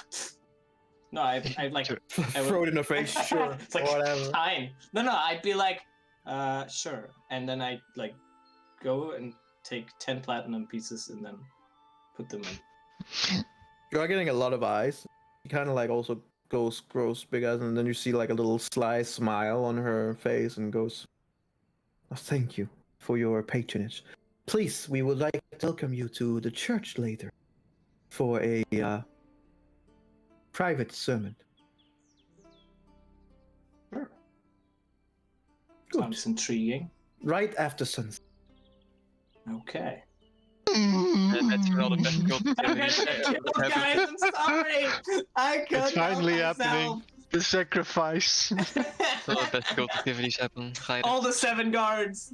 No, I'd like.
throw it in her face. Sure,
It's like
whatever.
fine. No, I'd be like, sure, and then I like go and take 10 platinum pieces and then put them in.
You're getting a lot of eyes. She kind of like also grows big eyes, and then you see like a little sly smile on her face, and goes, "Oh, thank you for your patronage. Please, we would like to welcome you to the church later for a private sermon."
Sure.
Good.
Sounds intriguing.
Right after sunset.
Okay.
That's not the best gold.
I'm gonna get killed, guys. I'm sorry. I couldn't
finally
help
happening. The sacrifice.
myself.
Not the best gold activities happen. Ga je
All the 7 guards.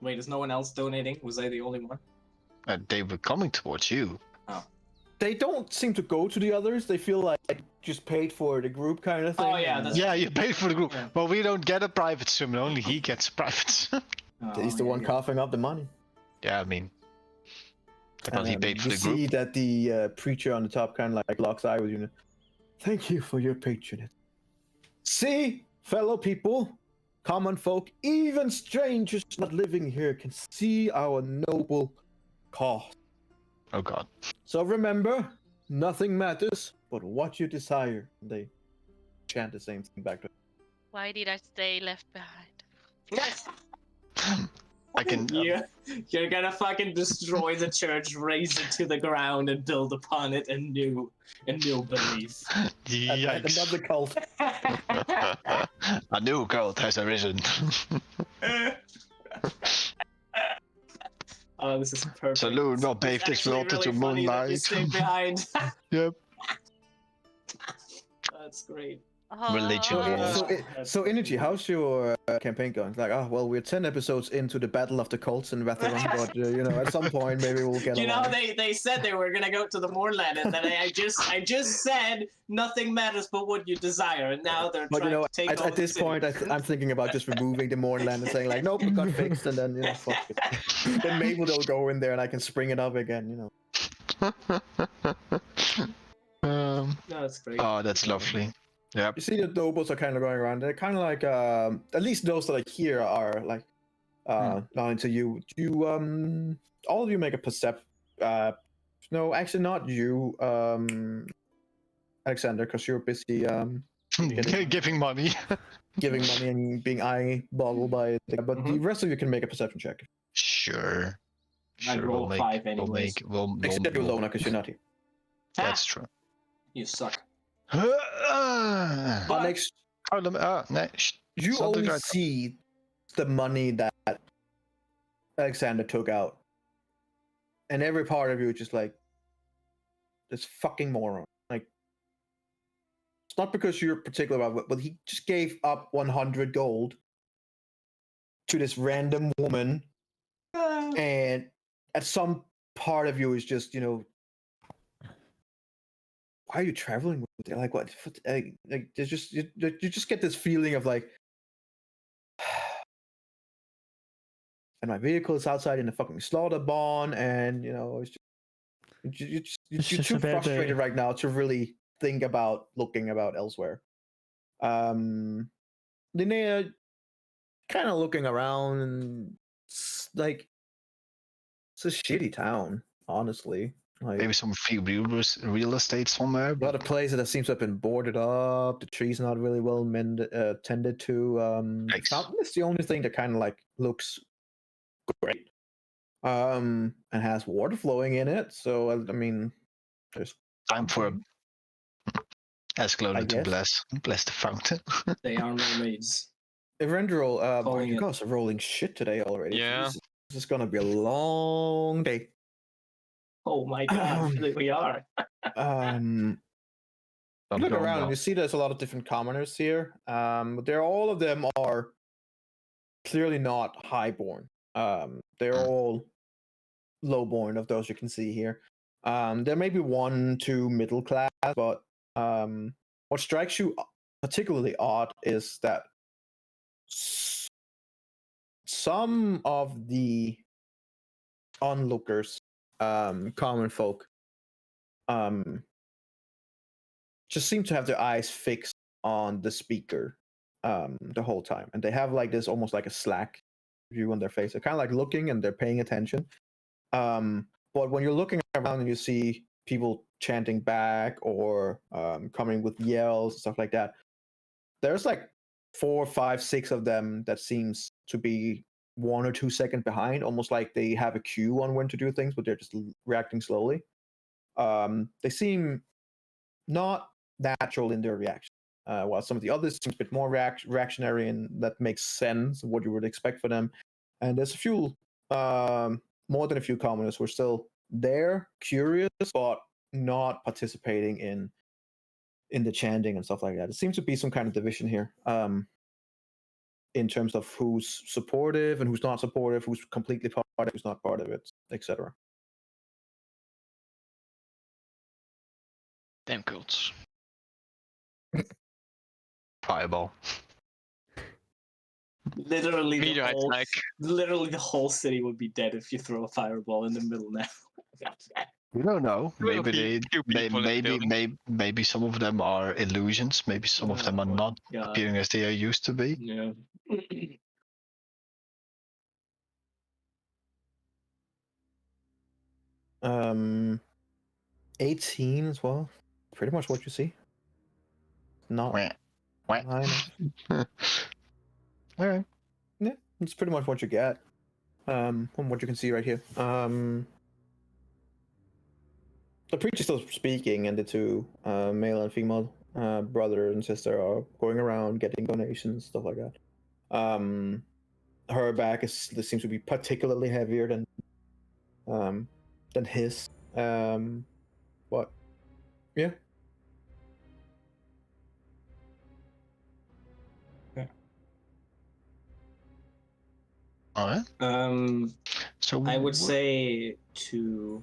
Wait, is no one else donating? Was I the only one?
They were coming towards you.
They don't seem to go to the others. They feel like just paid for the group kind of thing.
Oh, yeah,
and
that's-
Yeah, you paid for the group.
Yeah.
Well, we don't get a private summon. Only he gets a private summon.
he's the
Oh,
one
yeah.
coughing up the money.
Yeah, I mean. But he paid for
you
the group.
see that the preacher on the top kind of like locks eye with you. Thank you for your patronage. See, fellow people, common folk, even strangers not living here can see our noble cause.
Oh god.
So remember, nothing matters but what you desire. And they chant the same thing back to
Why did I stay left behind?
I can.
You're gonna fucking destroy the church, raise it to the ground, and build upon it a new belief.
Yikes.
another cult.
A new cult has arisen.
Oh, this is perfect.
Saloon will pave
It's
this
actually
world into
really funny that you
moonlight.
stayed behind.
Yep.
That's great.
Religion.
So Energy, how's your campaign going? It's like, oh well, we're 10 episodes into the Battle of the Cults in Eberron, but you know, at some point maybe we'll get
You know,
along.
they said they were gonna go to the moorland, and then I just said nothing matters but what you desire, and now they're
But you
trying
know,
to take over
at this
the city.
point, I'm thinking about just removing the Moorland and saying like, nope, it got fixed, and then you know, fuck it. Then maybe they'll go in there and I can spring it up again. You know.
No, that's great.
Oh, that's lovely. Yep.
You see the nobles are kind of going around. They're kind of like, at least those that are here are like, not into you. You, all of you make a no, actually not you, Alexander, because you're busy
Giving money.
giving money and being eyeballed by it. But the rest of you can make a perception check.
Sure.
I'd
Sure,
roll
we'll
5
make,
anyways.
we'll
Except you, Lona, because you're not here.
That's true.
You suck.
Ah,
But-
Alex,
nee,
you
something
only
like-
see the money that Alexander took out, and every part of you is just like, this fucking moron. Like, it's not because you're particular about it, but he just gave up 100 gold to this random woman, and at some part of you is just, you know, why are you traveling with it? Like, what? Like, there's just you just get this feeling of like, and my vehicle is outside in the fucking slaughter barn, and you know, it's just, You're
It's just
too
a bad
frustrated
day.
right now to really think about looking about elsewhere. Linnea, kind of looking around, and like it's a shitty town, honestly. Like
Maybe some free real estate somewhere.
a lot
But
of places that seems to have been boarded up. The trees not really well tended to. The
Yikes.
fountain is the only thing that kind of like looks great. And has water flowing in it. So I mean, there's
Time for
something, I
Escalona to
guess.
bless the fountain.
They are mermaids.
Evrendril,
Calling
you
it.
guys are rolling shit today already.
Yeah.
Jesus, this is gonna be a long day.
Oh my god, we are.
Um,
Not
look
going
around and
well.
you see there's a lot of different commoners here. But all of them are clearly not highborn. They're all lowborn of those you can see here. There may be 1, 2 middle class, but what strikes you particularly odd is that some of the onlookers, common folk, just seem to have their eyes fixed on the speaker the whole time, and they have like this almost like a slack view on their face. They're kind of like looking and they're paying attention. But when you're looking around and you see people chanting back or coming with yells and stuff like that, there's like 4, 5, 6 of them that seems to be 1 or 2 seconds behind, almost like they have a cue on when to do things, but they're just reacting slowly. They seem not natural in their reaction. While some of the others seem a bit more reactionary, and that makes sense of what you would expect for them. And there's a few, more than a few commoners who are still there, curious, but not participating in the chanting and stuff like that. It seems to be some kind of division here, in terms of who's supportive and who's not supportive, who's completely part of it, who's not part of it, etc.
Damn cults.
Fireball.
Literally the
Meteorite
whole,
snack.
literally the whole city would be dead if you throw a fireball in the middle now.
You don't know.
Will
Maybe
be few people in the building.
maybe some of them are illusions. Maybe some of them are
Oh,
not
God.
appearing as they are used to be.
Yeah.
18 as well. Pretty much what you see. Not
Wah, wah.
minus.
All right.
Yeah, it's pretty much what you get. From what you can see right here. The preacher's still speaking, and the 2 male and female brother and sister are going around getting donations, stuff like that. Her back seems to be particularly heavier than his. But yeah.
All right. So
I would say to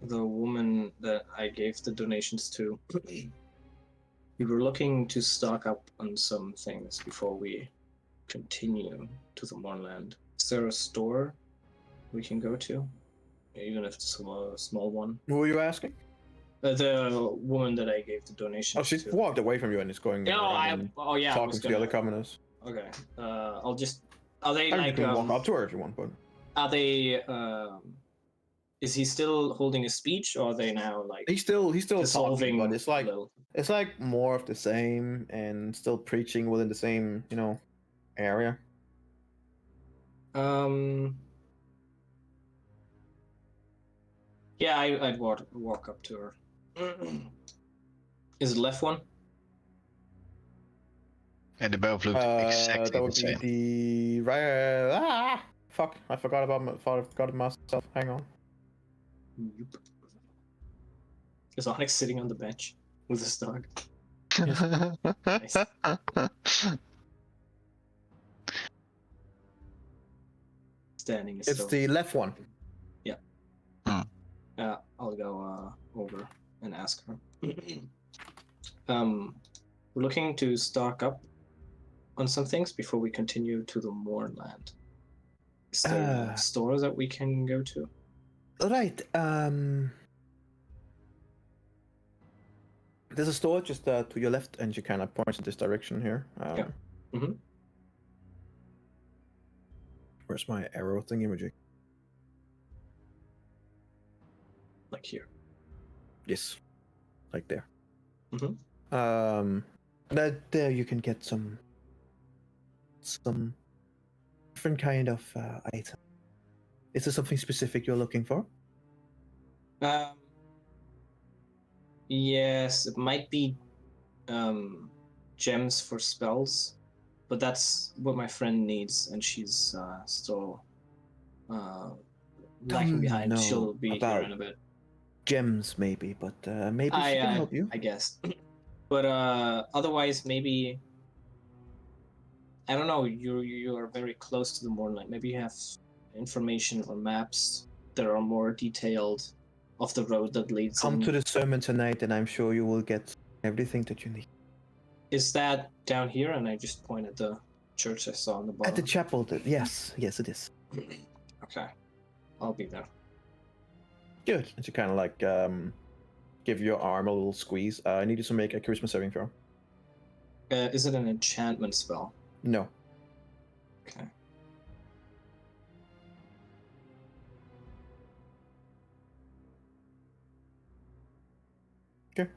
the woman that I gave the donations to, we were looking to stock up on some things before we continue to the moorland. Is there a store we can go to, even if it's a small one?
Who are you asking?
The woman that I gave the donations
Oh, she
to.
walked away from you and is going
No,
around and
yeah,
talking to the other commoners.
Okay, I'll just. Are they
I mean,
like?
you can walk up to her if you want, but
Are they? Is he still holding a speech, or are they now like?
he's still
dissolving
talking, but it's like
a little?
it's like more of the same and still preaching within the same area.
Yeah, I'd walk up to her. Is it left one?
And they both look exactly
That would
the
be
same.
the right. Fuck! I forgot it myself. Hang on.
Yep. Is Onyx sitting on the bench with his dog? Nice. Standing.
It's the left one.
Yeah.
Hmm.
I'll go over and ask her. We're looking to stock up on some things before we continue to the moorland. Is there a store that we can go to?
Right. There's a store just to your left, and she kind of points in this direction here.
Yeah. Mhm.
Where's my arrow thingy-majig?
Like here.
Yes, like there.
Mhm.
There you can get some different kind of item. Is there something specific you're looking for?
Yes, it might be gems for spells, but that's what my friend needs, and she's still lagging behind.
No,
She'll be here
about
in a bit.
gems, maybe, but maybe she can help you.
I guess. But otherwise, maybe I don't know. You are very close to the Mornlight. Maybe you have information or maps that are more detailed of the road that leads.
Come to the sermon tonight, and I'm sure you will get everything that you need.
Is that down here? And I just point at the church I saw on the bottom.
At the chapel, yes, it is.
Okay, I'll be there.
Good. And she kind of like give your arm a little squeeze. I need you to make a charisma saving throw.
Is it an enchantment spell?
No.
Okay.
Okay.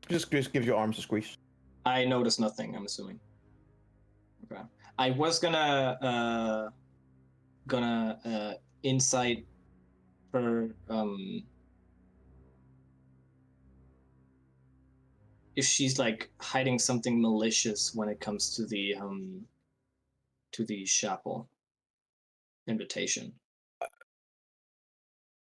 Just give your arms a squeeze.
I noticed nothing, I'm assuming. Okay. I was gonna insight her if she's like hiding something malicious when it comes to the chapel invitation.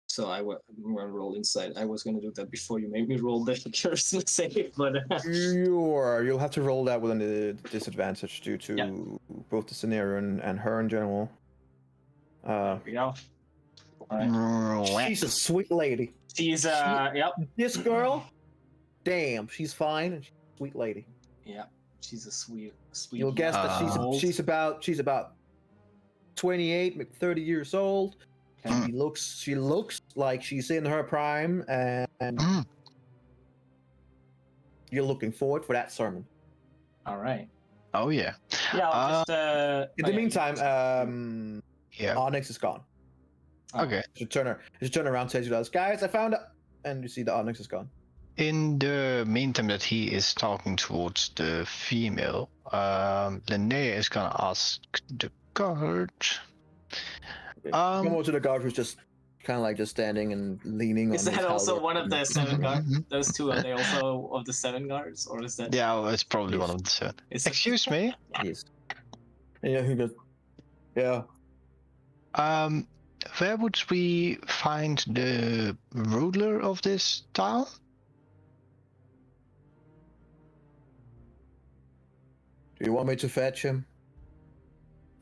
So I'm gonna roll insight. I was gonna do that before you made me roll the charisma save, but
You'll have to roll that with a disadvantage due to both the scenario and her in general.
there we go. All right.
She's a sweet lady.
She's yep.
This girl, damn, she's fine and she's a sweet lady.
Yeah, she's a sweet.
You'll guess that she's about 28, maybe 30 years old. And she looks like she's in her prime, and you're looking forward for that sermon.
All right.
Oh yeah.
Yeah. I'll just,
in the meantime, Onyx is gone.
Okay.
She turn around, says to us, "Guys, I found it," and you see the Onyx is gone.
In the meantime that he is talking towards the female, Linnea is gonna ask the guard.
Come over to the guard who's just kind of like just standing and leaning.
Is
on
that
his
also
halberd.
one of the 7 guards? Those two, are they also of the 7 guards, or is that?
Yeah, well, it's probably one of the 7. Excuse me.
Yes. Yeah, he goes. Yeah.
Where would we find the ruler of this town?
Do you want me to fetch him?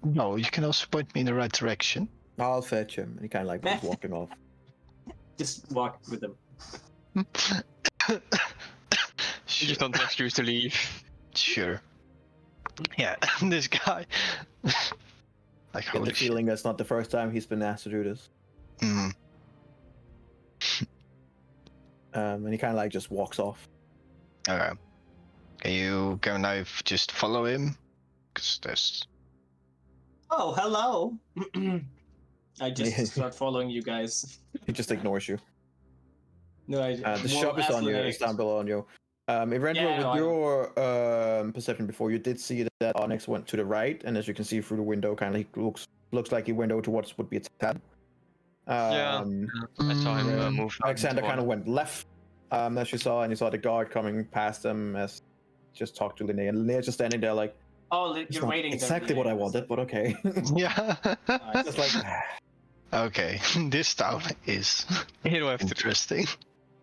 No, you can also point me in the right direction.
I'll fetch him. And he kind of like was walking off.
Just walk with him.
You just don't refuse to leave.
Sure. Yeah, this guy. Like,
Get the
holy shit.
feeling that's not the first time he's been asked to do this. And he kind of like just walks off.
Okay. Can you go now just follow him? Because there's...
Oh, hello. I just start following you guys.
He just ignores you.
No,
The shop is on you. It's down below on you. Eventually, with your perception before, you did see that Onyx went to the right, and as you can see through the window, kind of looks like he went over towards what would be a tab.
I saw him move.
Alexander kind of went left, as you saw, and you saw the guard coming past him as just talked to Linnea. And Linnea's just standing there like,
oh,
it's
you're
not
waiting.
exactly what I wanted, but okay.
Yeah.
Just like,
Okay, this town is interesting.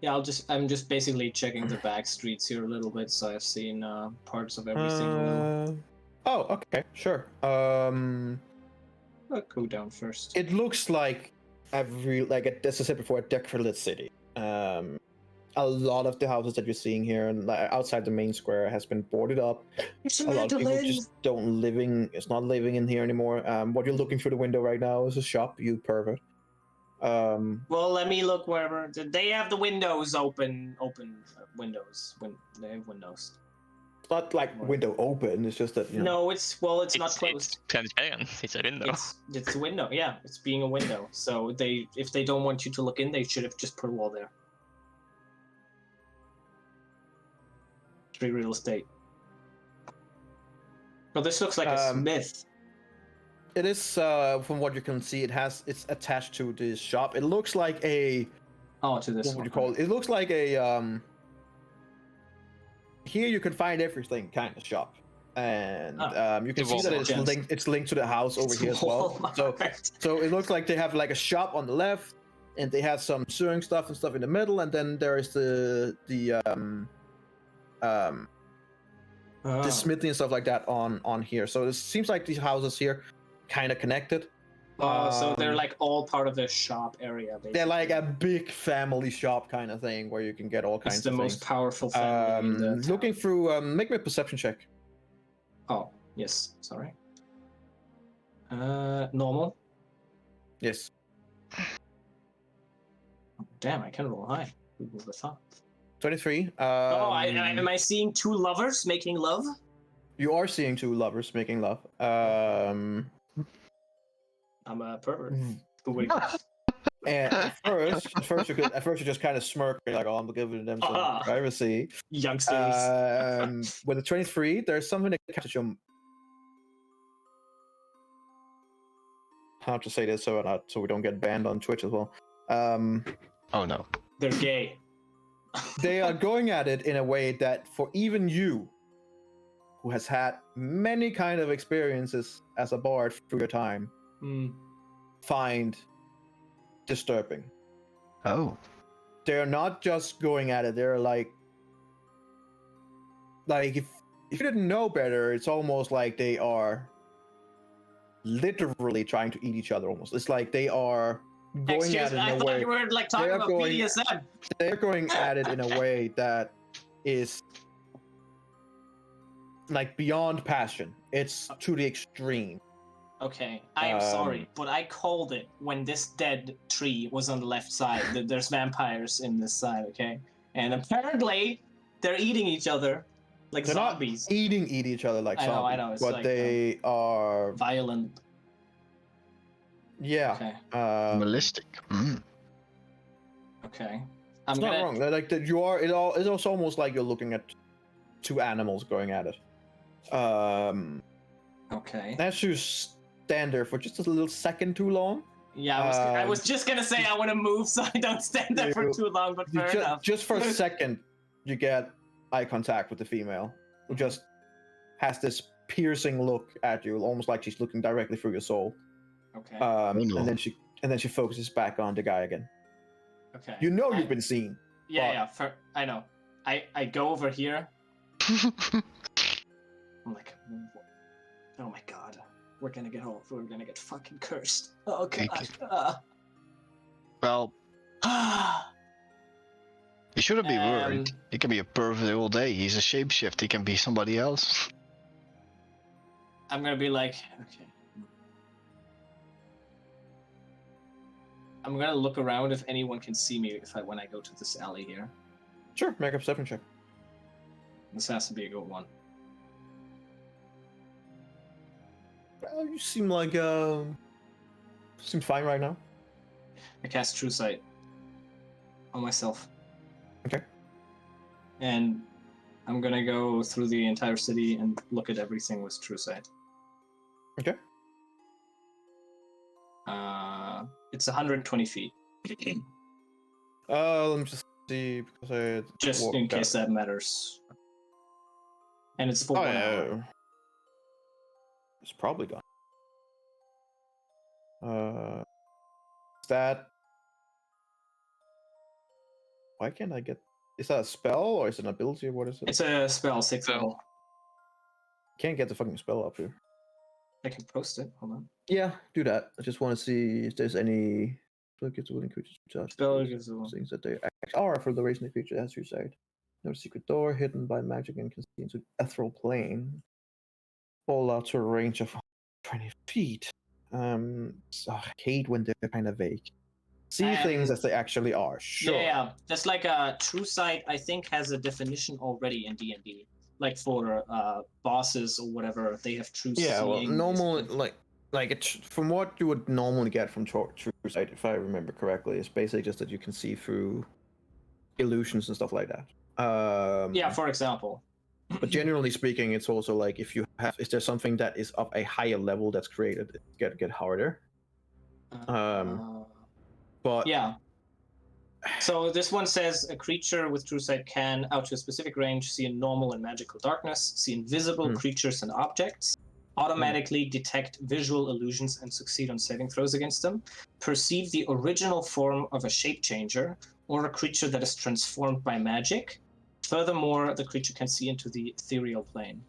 Yeah, I'm just basically checking the back streets here a little bit, so I've seen parts of every single.
Oh, okay, sure.
I'll go down first.
It looks like as I said before, a decorated city. A lot of the houses that you're seeing here and outside the main square has been boarded up.
It's
A lot of people just it's not living in here anymore. What you're looking through the window right now is a shop, you pervert.
Well, let me look wherever. They have the windows open. Windows. They have windows.
It's not like window open. It's just that
No, it's not closed.
It's a window.
It's a window. Yeah, it's being a window. So if they don't want you to look in, they should have just put a wall there. Free real estate. Well, this looks like a smith.
It is, from what you can see, it's attached to this shop. It looks like a.
To this.
What would you call it? It looks like a Here you can find everything kind of shop, and you can see that it's linked to the house over here as well. So it looks like they have like a shop on the left, and they have some sewing stuff and stuff in the middle, and then there is the smithy and stuff like that on here. So it seems like these houses here kind of connected.
So they're like all part of the shop area. Basically.
They're like a big family shop kind of thing where you can get all kinds of things.
It's the most powerful family in the town.
Looking through, make me a perception check.
Oh, yes. Sorry. Normal.
Yes.
Damn, I can roll high. Who would have thought?
23.
Am I seeing two lovers making love?
You are seeing two lovers making love.
I'm a pervert.
And at first you just kind of smirk, like, "Oh, I'm giving them some privacy."
Youngsters.
With the 23, there's something that catches your. How to say this so we don't get banned on Twitch as well.
Oh no.
They're gay.
They are going at it in a way that, for even you, who has had many kind of experiences as a bard through your time, find disturbing.
Oh.
They're not just going at it. They're like if you didn't know better, it's almost like they are literally trying to eat each other. Almost, it's like they are going at it in a way. I thought
you were like talking about BDSM.
They're going at it in a way that is like beyond passion. It's to the extreme.
Okay, I am sorry, but I called it when this dead tree was on the left side. There's vampires in this side, okay? And apparently, they're eating each other like
they're
zombies.
Not eat each other like zombies.
I know. It's
but
like,
they are
violent.
Yeah.
Okay.
Ballistic.
Okay.
It's not wrong. Like that, you are. It's also almost like you're looking at two animals going at it.
Okay.
As you stand there for just a little second too long.
Yeah, I was just gonna say I want to move so I don't stand there for too long, but fair enough.
Just for a second, you get eye contact with the female, who just has this piercing look at you, almost like she's looking directly through your soul.
Okay.
And then she focuses back on the guy again.
Okay.
You know you've been seen.
Yeah. I know. I go over here. I'm like, oh my god, we're gonna get home. We're gonna get fucking cursed. Oh god.
Well, you shouldn't be worried. He can be a pervert all day. He's a shapeshift. He can be somebody else.
I'm gonna be like, okay. I'm gonna look around if anyone can see me when I go to this alley here.
Sure, make a perception check.
This has to be a good one.
Well, you seem like seem fine right now.
I cast True Sight on myself.
Okay.
And I'm gonna go through the entire city and look at everything with True Sight.
Okay.
It's 120 feet.
Let me just see because I
just in case that matters. And it's for 1 hour.
It's probably gone. Is that? Why can't I get? Is that a spell or is it an ability or what is it?
It's a spell, 6 level.
Can't get the fucking spell up here.
I can post it. Hold on.
Yeah, do that. I just want to see if there's any. Spell gives willing creatures
spell gives
things that they are for the duration of the creature, as you said. No secret door hidden by magic and can see into ethereal plane. Fall out to a range of 20 feet. I hate when they're kind of vague. see things
And-
as they actually are. Sure.
Yeah, that's like a true sight. I think has a definition already in D&D. Like for bosses or whatever, they have true
Yeah, well,
seeing.
normal
basically.
like it's from what you would normally get from true sight, if I remember correctly, it's basically just that you can see through illusions and stuff like that.
Yeah, for example.
But generally speaking, it's also like if there's something that is of a higher level that's created, it get harder. But
Yeah. So this one says a creature with true sight can, out to a specific range, see in normal and magical darkness, see invisible creatures and objects, automatically detect visual illusions and succeed on saving throws against them, perceive the original form of a shape changer or a creature that is transformed by magic. Furthermore, the creature can see into the ethereal plane.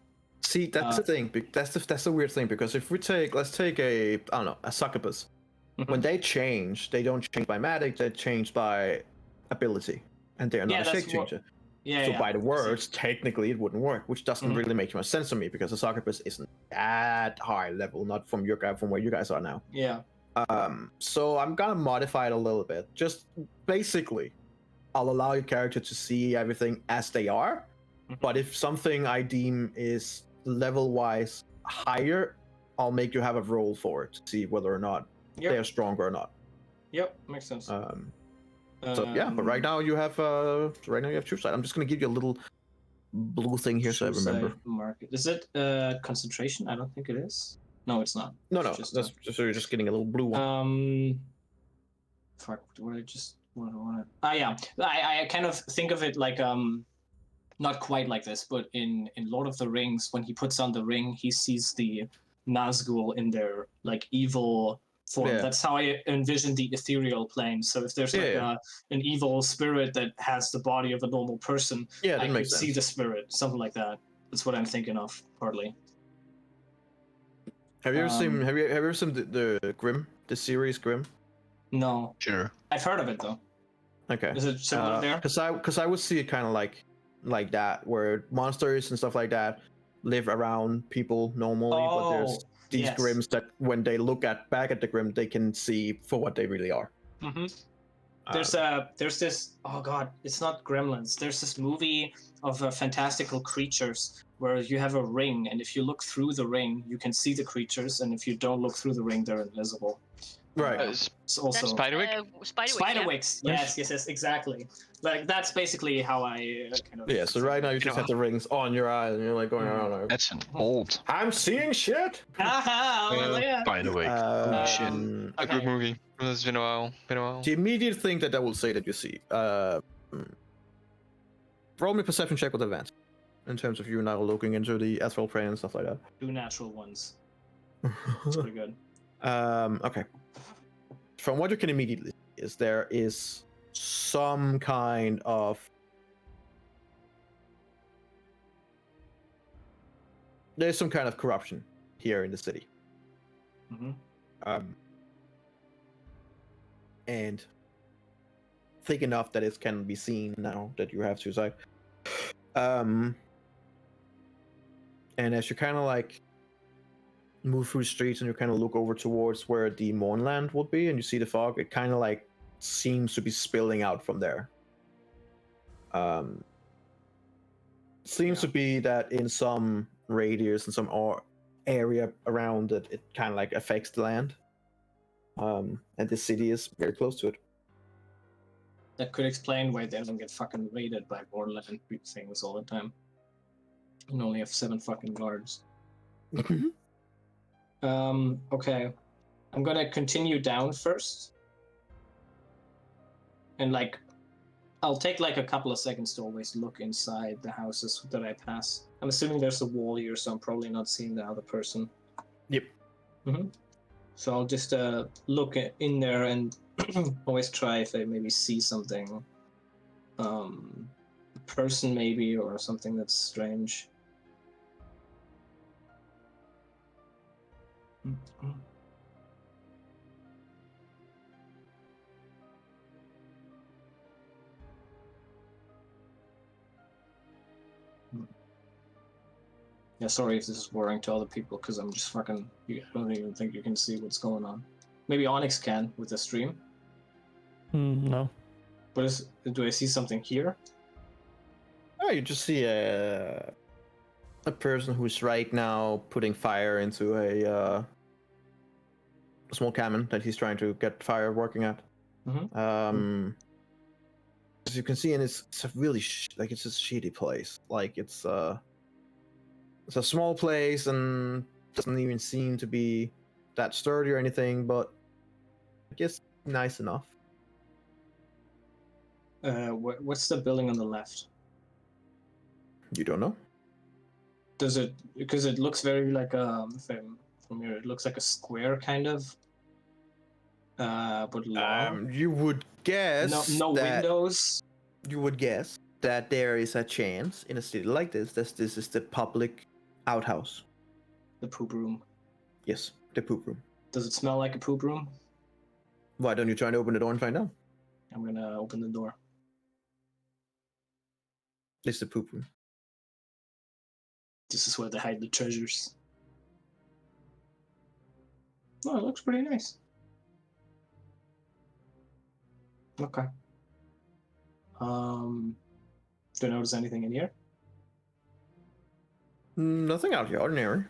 see, that's the thing. That's the weird thing, because if let's take a, I don't know, a succubus. When they change, they don't change by magic, they change by ability. And they're not a shape changer. So by the words, technically it wouldn't work, which doesn't really make much sense to me, because the succubus isn't that high level, not from from where you guys are now.
Yeah.
So I'm gonna modify it a little bit. Just basically, I'll allow your character to see everything as they are, but if something I deem is level-wise higher, I'll make you have a roll for it to see whether or not they're stronger or not.
Yep, makes sense.
So yeah, but right now you have true sight. I'm just gonna give you a little blue thing here so I remember.
Market. Is it concentration? I don't think it is. No, it's not.
No,
It's
that's just so you're just getting a little blue one.
Fuck. What I just want. Yeah. I kind of think of it like not quite like this, but in Lord of the Rings, when he puts on the ring, he sees the Nazgul in their like evil form.
Yeah.
That's how I envision the ethereal plane. So if there's like an evil spirit that has the body of a normal person, I could see the spirit, something like that. That's what I'm thinking of, partly.
Have you ever seen the Grimm, the series Grimm?
No.
Sure.
I've heard of it though.
Okay.
Is it similar there?
Because I would see it kind of like that, where monsters and stuff like that live around people normally, but there's these Grimms that when they look back at the Grimm, they can see for what they really are.
Mm-hmm. There's this, oh god, it's not Gremlins. There's this movie of fantastical creatures where you have a ring, and if you look through the ring, you can see the creatures, and if you don't look through the ring, they're invisible.
Right.
It's also
Spiderwick?
Spiderwicks. Yes, exactly. Like that's basically how I kind of.
Yeah. So right now you just have the rings on your eyes, and you're like going around.
That's an old.
I'm seeing shit.
By the way, holy shit.
A good movie. It's been a while.
The immediate thing that I will say that you see. Roll me a perception check with advantage, in terms of you now looking into the astral plane and stuff like that.
2 natural ones. That's pretty good.
Okay. From what you can immediately see is there is some kind of corruption here in the city. And thick enough that it can be seen now that you have suicide. And as you kind of like move through the streets and you kind of look over towards where the Mournland would be and you see the fog, it kind of like seems to be spilling out from there. Seems to be that in some radius and some area around it, it kind of like affects the land. And the city is very close to it.
That could explain why they don't get fucking raided by Mournland things all the time. And only have 7 fucking guards. Okay. I'm gonna continue down first. And like, I'll take like a couple of seconds to always look inside the houses that I pass. I'm assuming there's a wall here, so I'm probably not seeing the other person.
Yep.
So I'll just look in there and always try if I maybe see something. A person maybe, or something that's strange. Yeah, sorry if this is boring to other people, because I'm just fucking... I don't even think you can see what's going on. Maybe Onyx can, with the stream.
No.
What do I see something here?
Oh, you just see a person who's right now putting fire into a small cabin that he's trying to get fire working at. As you can see, and it's a really it's a shitty place. Like it's a small place and doesn't even seem to be that sturdy or anything, but I guess nice enough.
What's the building on the left?
You don't know?
Does it, because it looks very like if I'm from here, it looks like a square kind of, but long.
You would guess
No
that,
windows.
You would guess that there is a chance in a city like this that this is the public outhouse.
The poop room.
Yes, the poop room.
Does it smell like a poop room?
Why don't you try to open the door and find out?
I'm gonna open the door.
It's the poop room.
This is where they hide the treasures. Oh, it looks pretty nice. Okay. Do I notice anything in here?
Nothing out of the ordinary.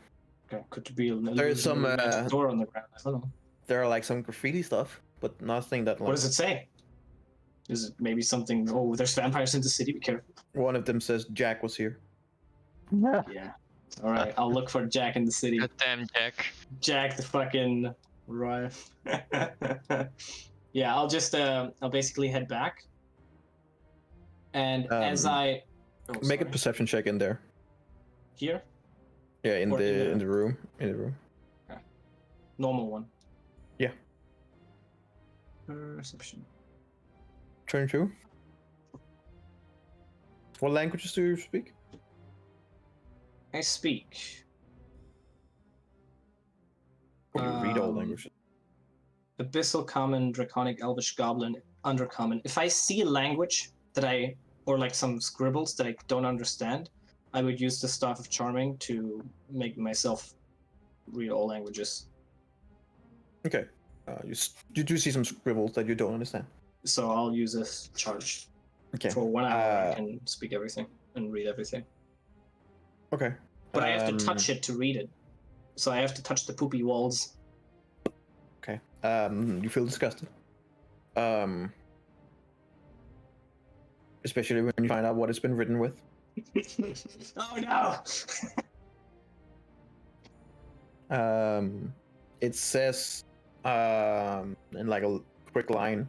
Okay, could be
There is some
door on the ground. I don't know.
There are like some graffiti stuff, but nothing that. Like,
What does it say? Is it maybe something? Oh, there's vampires in the city. Be careful.
One of them says Jack was here.
Yeah. All right. I'll look for Jack in the city.
Goddamn Jack.
Jack the fucking rife. Yeah. I'll basically head back. And as I
make a perception check in there.
Here.
Yeah, in
Or
the room. In the room.
Okay. Normal one.
Yeah.
Perception.
Turn 2. What languages do you speak?
I speak.
You read all languages.
Abyssal Common, Draconic, Elvish, Goblin, Undercommon. If I see a language that or like some scribbles that I don't understand, I would use the Staff of Charming to make myself read all languages.
Okay. You do see some scribbles that you don't understand.
So I'll use this charge.
Okay.
For 1 hour, I can speak everything and read everything.
Okay.
But I have to touch it to read it. So I have to touch the poopy walls.
Okay. You feel disgusted. Especially when you find out what it's been written with.
Oh no!
It says in like a quick line,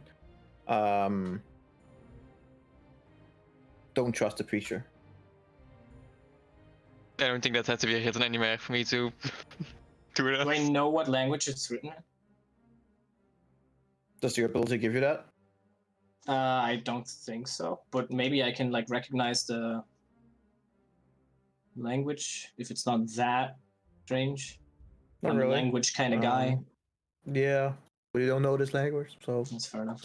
don't trust the preacher.
I don't think that has to be written anywhere for me to do that.
Do I know what language it's written in?
Does your ability give you that?
I don't think so, but maybe I can like recognize the language if it's not that strange.
Not
I'm
really.
a language kind of guy.
Yeah, we don't know this language, so
That's fair enough.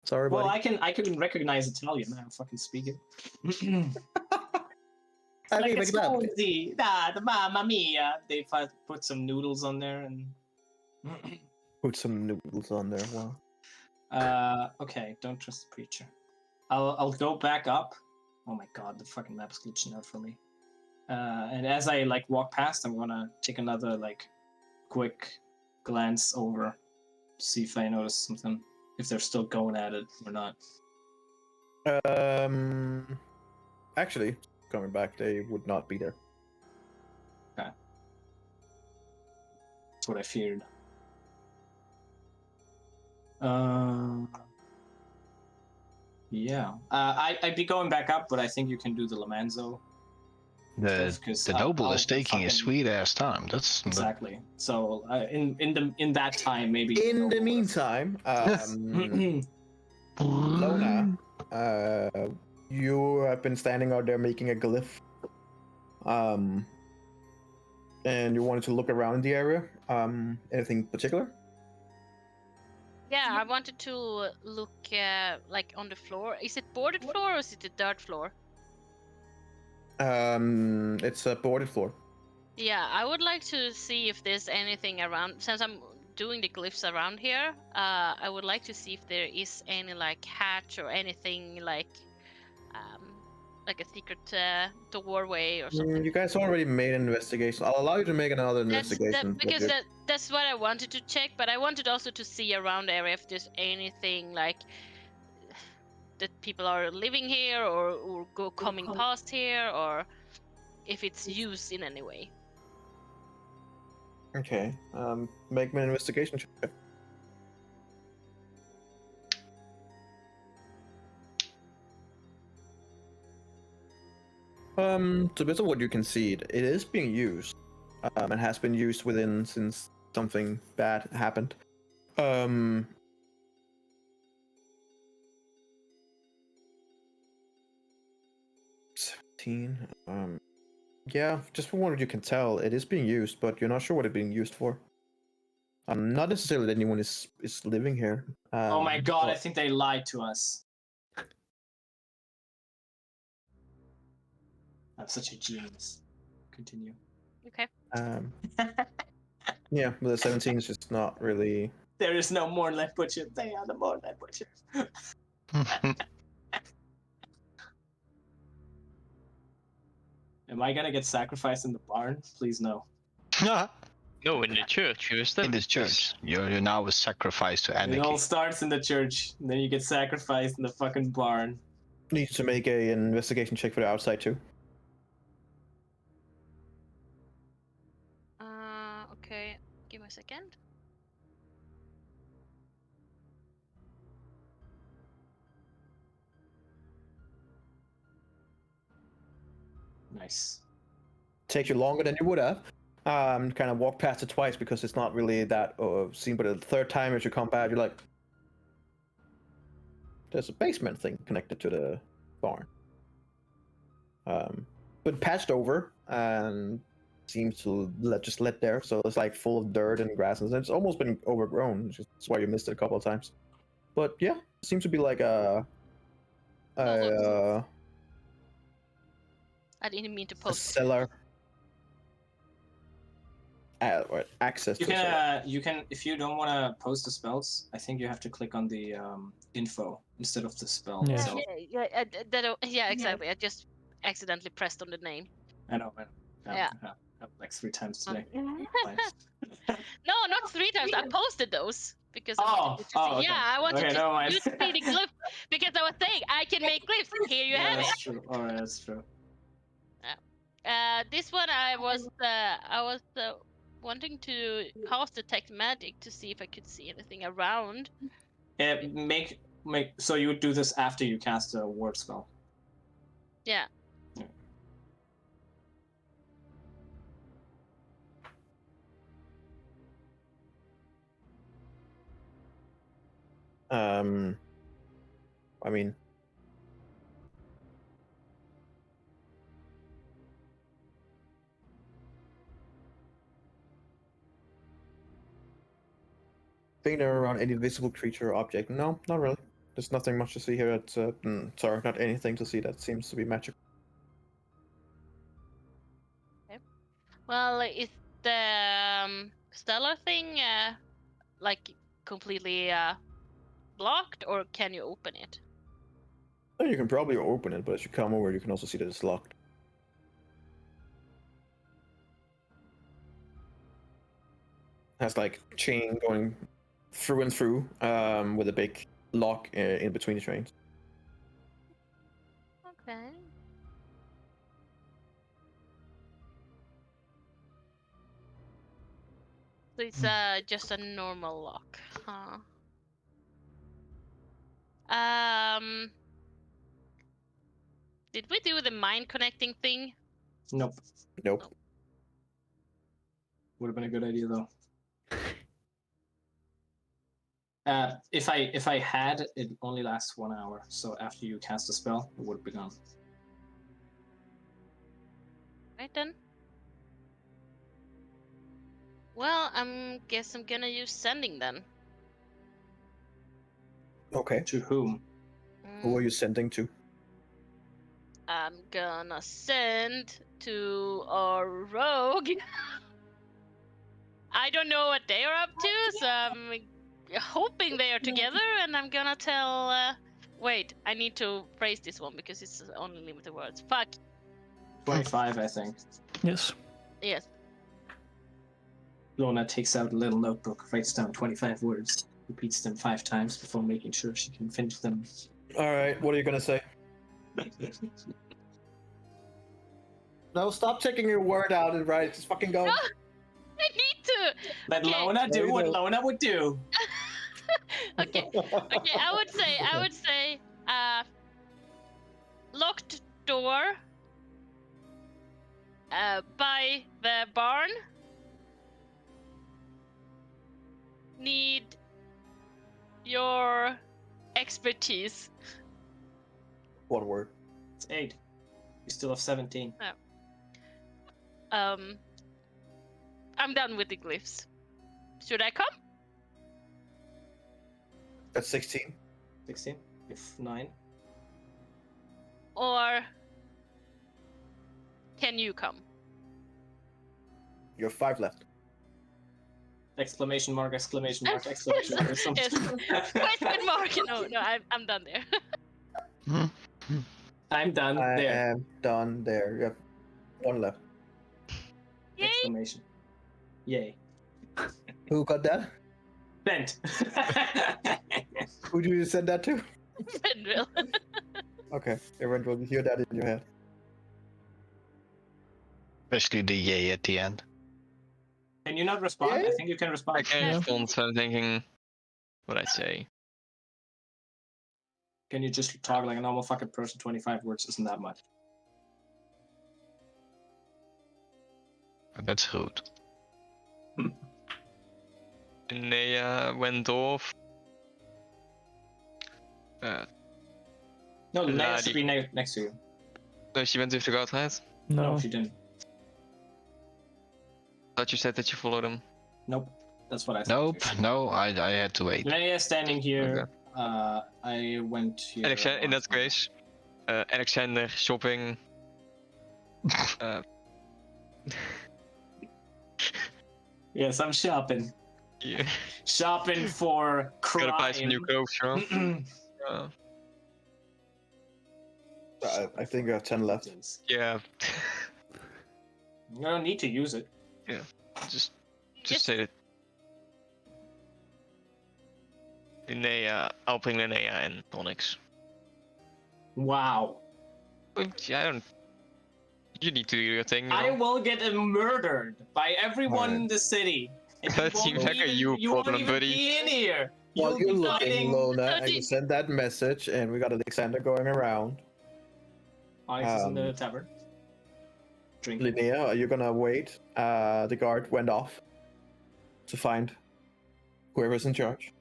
sorry,
Well,
buddy.
I can recognize Italian. I fucking speak it.
Like
it's così, the mamma mia. They put some noodles on there and.
Put some noodles on there. Wow.
Okay, don't trust the preacher. I'll go back up. Oh my god, the fucking map's glitching out for me. And as I like walk past, I'm gonna take another like quick glance over, see if I notice something, if they're still going at it or not.
Actually, coming back, they would not be there.
Okay. That's what I feared. Yeah. I'd be going back up, but I think you can do the Lamanzo.
The noble is taking his sweet ass time. That's
exactly. So in that time, maybe.
In the meantime, Lona, you have been standing out there making a glyph. And you wanted to look around the area. Anything particular?
Yeah, I wanted to look like on the floor. Is it boarded floor or is it a dirt floor?
It's a boarded floor.
Yeah, I would like to see if there's anything around. Since I'm doing the glyphs around here, I would like to see if there is any like hatch or anything like a secret doorway or something.
You guys already made an investigation. I'll allow you to make another investigation. but
Because
you-
that's what I wanted to check, but I wanted also to see around the area if there's anything like that people are living here or coming past here, or if it's used in any way.
Okay. Make me an investigation check. So based on what you can see, it is being used. And has been used within since something bad happened. 17. Yeah, just from what you can tell, it is being used, but you're not sure what it's being used for. Not necessarily that anyone is living here.
Oh my god, I
but-
think they lied to us. I'm such a genius. Continue.
Okay.
Yeah, but the 17 is just not really.
There is no more left butcher. They are the more left butchers. Am I gonna get sacrificed in the barn? Please no.
No, in the church. You're still
In this church, you're now a sacrifice to
It all
anarchy.
starts in the church, and then you get sacrificed in the fucking barn.
Need to make an investigation check for the outside too.
Okay. Give me a second.
Nice.
Take you longer than you would have. Kind of walk past it twice because it's not really that seen. But the third time as you come back, you're like, there's a basement thing connected to the barn. But patched over and seems to just let there, so it's like full of dirt and grass, and it's almost been overgrown. That's why you missed it a couple of times. But yeah, it seems to be like a
I didn't mean to
a
post.
cellar. Or access
You
to.
can, you can, if you don't want to post the spells, I think you have to click on the info instead of the spell
Yeah.
itself.
Yeah, exactly. I just accidentally pressed on the name.
I know.
Yeah.
Like 3 times today.
No,
Fine.
not 3 times. I posted those because I
Oh,
wanted you to see.
okay.
Yeah, I wanted
Okay, never mind.
you to see the glyph because I was saying I can make glyphs. Here you
Yeah,
have it.
that's true. Alright, that's true.
This one I was wanting to cast detect magic to see if I could see anything around.
Make so you would do this after you cast a ward spell.
Yeah.
I mean, being there around any visible creature or object? No, not really. There's nothing much to see here. It's sorry, not anything to see that seems to be magical.
Well, is the stellar thing like completely blocked, or can you open it?
Oh, you can probably open it, but as you come over, you can also see that it's locked. Has like chain going through and through, with a big lock in between the trains.
Okay. So it's just a normal lock, huh? Did we do the mind connecting thing?
Nope.
Nope.
Would have been a good idea though. If I had, it only lasts 1 hour. So after you cast a spell, it would have been gone.
Right then. Well, guess I'm gonna use sending then.
Okay.
To whom?
Who are you sending to?
I'm gonna send to our rogue. I don't know what they are up to, so I'm hoping they are together, and I'm gonna tell. Wait, I need to phrase this one because it's only limited words. Fuck.
25, I think.
Yes.
Yes.
Lorna takes out a little notebook, writes down 25 words, repeats them 5 times before making sure she can finish them.
All right, what are you gonna say? No, stop taking your word out and write. Just fucking go.
No, I need to.
Let
Okay.
Lona
There
do
you
what
go.
Lona would do.
Okay. Okay. I would say. Locked door. By the barn. Need your expertise.
One word.
It's 8. You still have 17.
I'm done with the glyphs. Should I come?
That's 16.
16. You have 9.
Or can you come?
You have 5 left.
Exclamation mark, exclamation mark, exclamation mark, or something.
Yes. Question mark. No, I'm done there.
I'm done
I
there.
am done there. You have 1 left.
Yay!
Exclamation. Yay.
Who got that?
Bent.
Who did you send that to?
Fenrir.
Okay, everyone will hear that in your head.
Especially the yay at the end.
Can you not respond? I
Yeah.
think you can respond.
I can't
Yeah.
respond, so I'm thinking what I say.
Can you just talk like a normal fucking person? 25 words isn't that much.
That's rude.
Linnea went off.
No, Linnea
Ladi.
should be next to you.
No, she went with the guard, right?
No,
No.
she didn't.
Thought you said that you followed him.
Nope. That's what I said.
Nope, no, I had to wait.
Linnea standing here. I went here.
In that case, Alexander shopping.
Yes, I'm shopping.
Yeah.
Shopping for crime.
Gotta buy some new clothes, bro.
I think I have 10 left.
Yeah.
You don't need to use it.
Just say that. Linnea, helping Linnea and Onyx.
Wow.
Yeah, I don't. You need to do your thing. You
I
know?
will get murdered by everyone
Alright.
in the city. And
That seems like a you
won't
problem,
even
buddy.
be in here.
While
You'll
you're
be
looking,
fighting.
Lona,
So
and you
did-
send that message, and we got Alexander going around.
Onyx is in the
Um,
tavern. Drink.
Linnea, are you gonna wait? The guard went off to find whoever's in charge.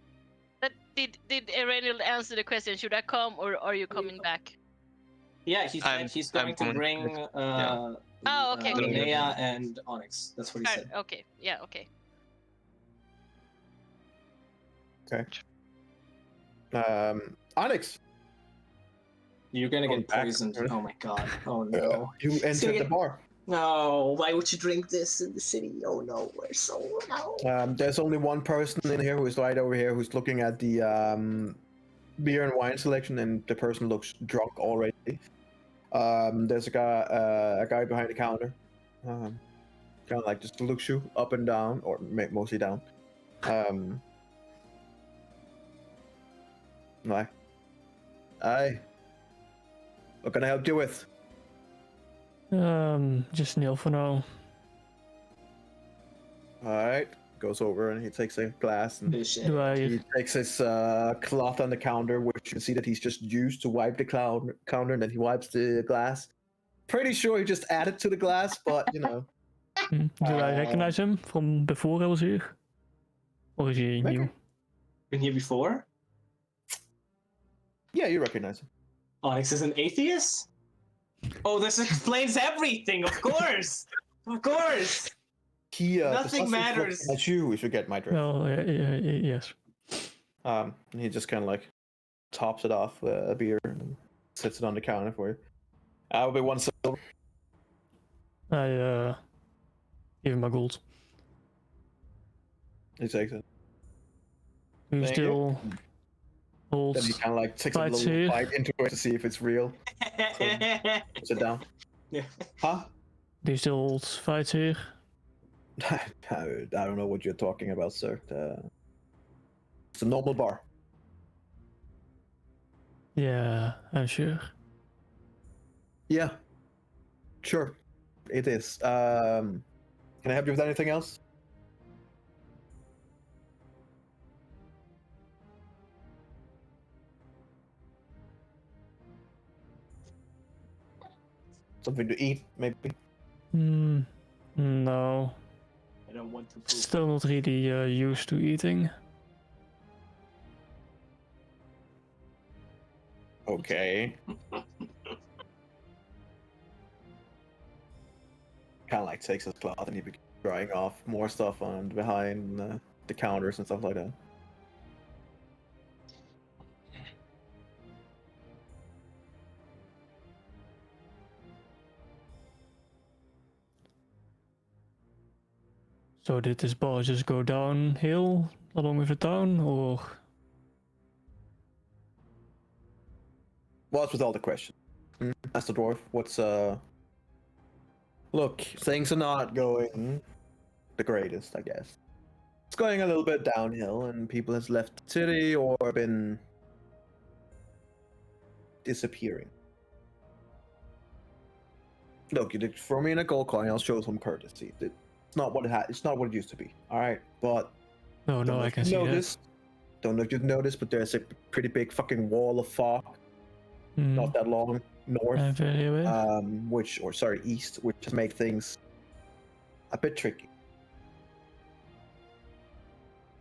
But did Erenil answer the question? Should I come or are you coming back?
Yeah, he said he's going to
coming
bring
Yeah.
Oh, okay,
okay.
Linnea and Onyx. That's what he said.
Okay. Yeah. Okay.
Onyx,
You're gonna
Going
get
back.
poisoned. Oh my god. Oh no.
you entered the bar.
No, why would you drink this in the city? Oh no, we're so no.
There's only one person in here who is right over here who's looking at the beer and wine selection, and the person looks drunk already. There's a guy behind the counter, kind of like just looks you up and down, or mostly down. Like, hi. What can I help you with?
Just Neil for now.
All right. Goes over and he takes a glass and
This shit.
Do I?
he takes his cloth on the counter, which you can see that he's just used to wipe the counter, and then he wipes the glass. Pretty sure he just added to the glass, but you know.
Do I recognize him from before I was here? Or is he
Maybe.
new?
Been here before?
Yeah, you recognize him.
Onyx is an atheist? Oh, this explains everything, of course! Of course!
He
Nothing
does not
matters.
look at you if you get my drift.
No, yes.
And he just kind of like tops it off with a beer and sits it on the counter for you. I'll be 1 silver.
I give him my gold.
He takes it.
You
Thank you.
still hold
Then he kind of like takes a
fights
little
here?
bite into it to see if it's real. Sit down.
Yeah.
Huh?
Do you still hold fights here?
I don't know what you're talking about, sir. It's a normal bar.
Yeah, I'm sure.
Yeah. Sure. It is. Can I help you with anything else? Something to eat, maybe?
No.
I don't want to poop.
Still not really used to eating.
Okay. Kind of like takes his cloth and he begins drying off more stuff on behind the counters and stuff like that.
So did this bar just go downhill along with the town, or?
What's with all the questions? Asked the dwarf. What's Look, things are not going the greatest, I guess. It's going a little bit downhill, and people has left the city or been disappearing. Look, you did throw me in a gold coin. I'll show some courtesy. It's not what it had. It's not what it used to be. All right, but
No, no, I can see that.
Don't know if you've noticed, but there's a pretty big fucking wall of fog, not that long north,
I'm very aware.
east, which just make things a bit tricky.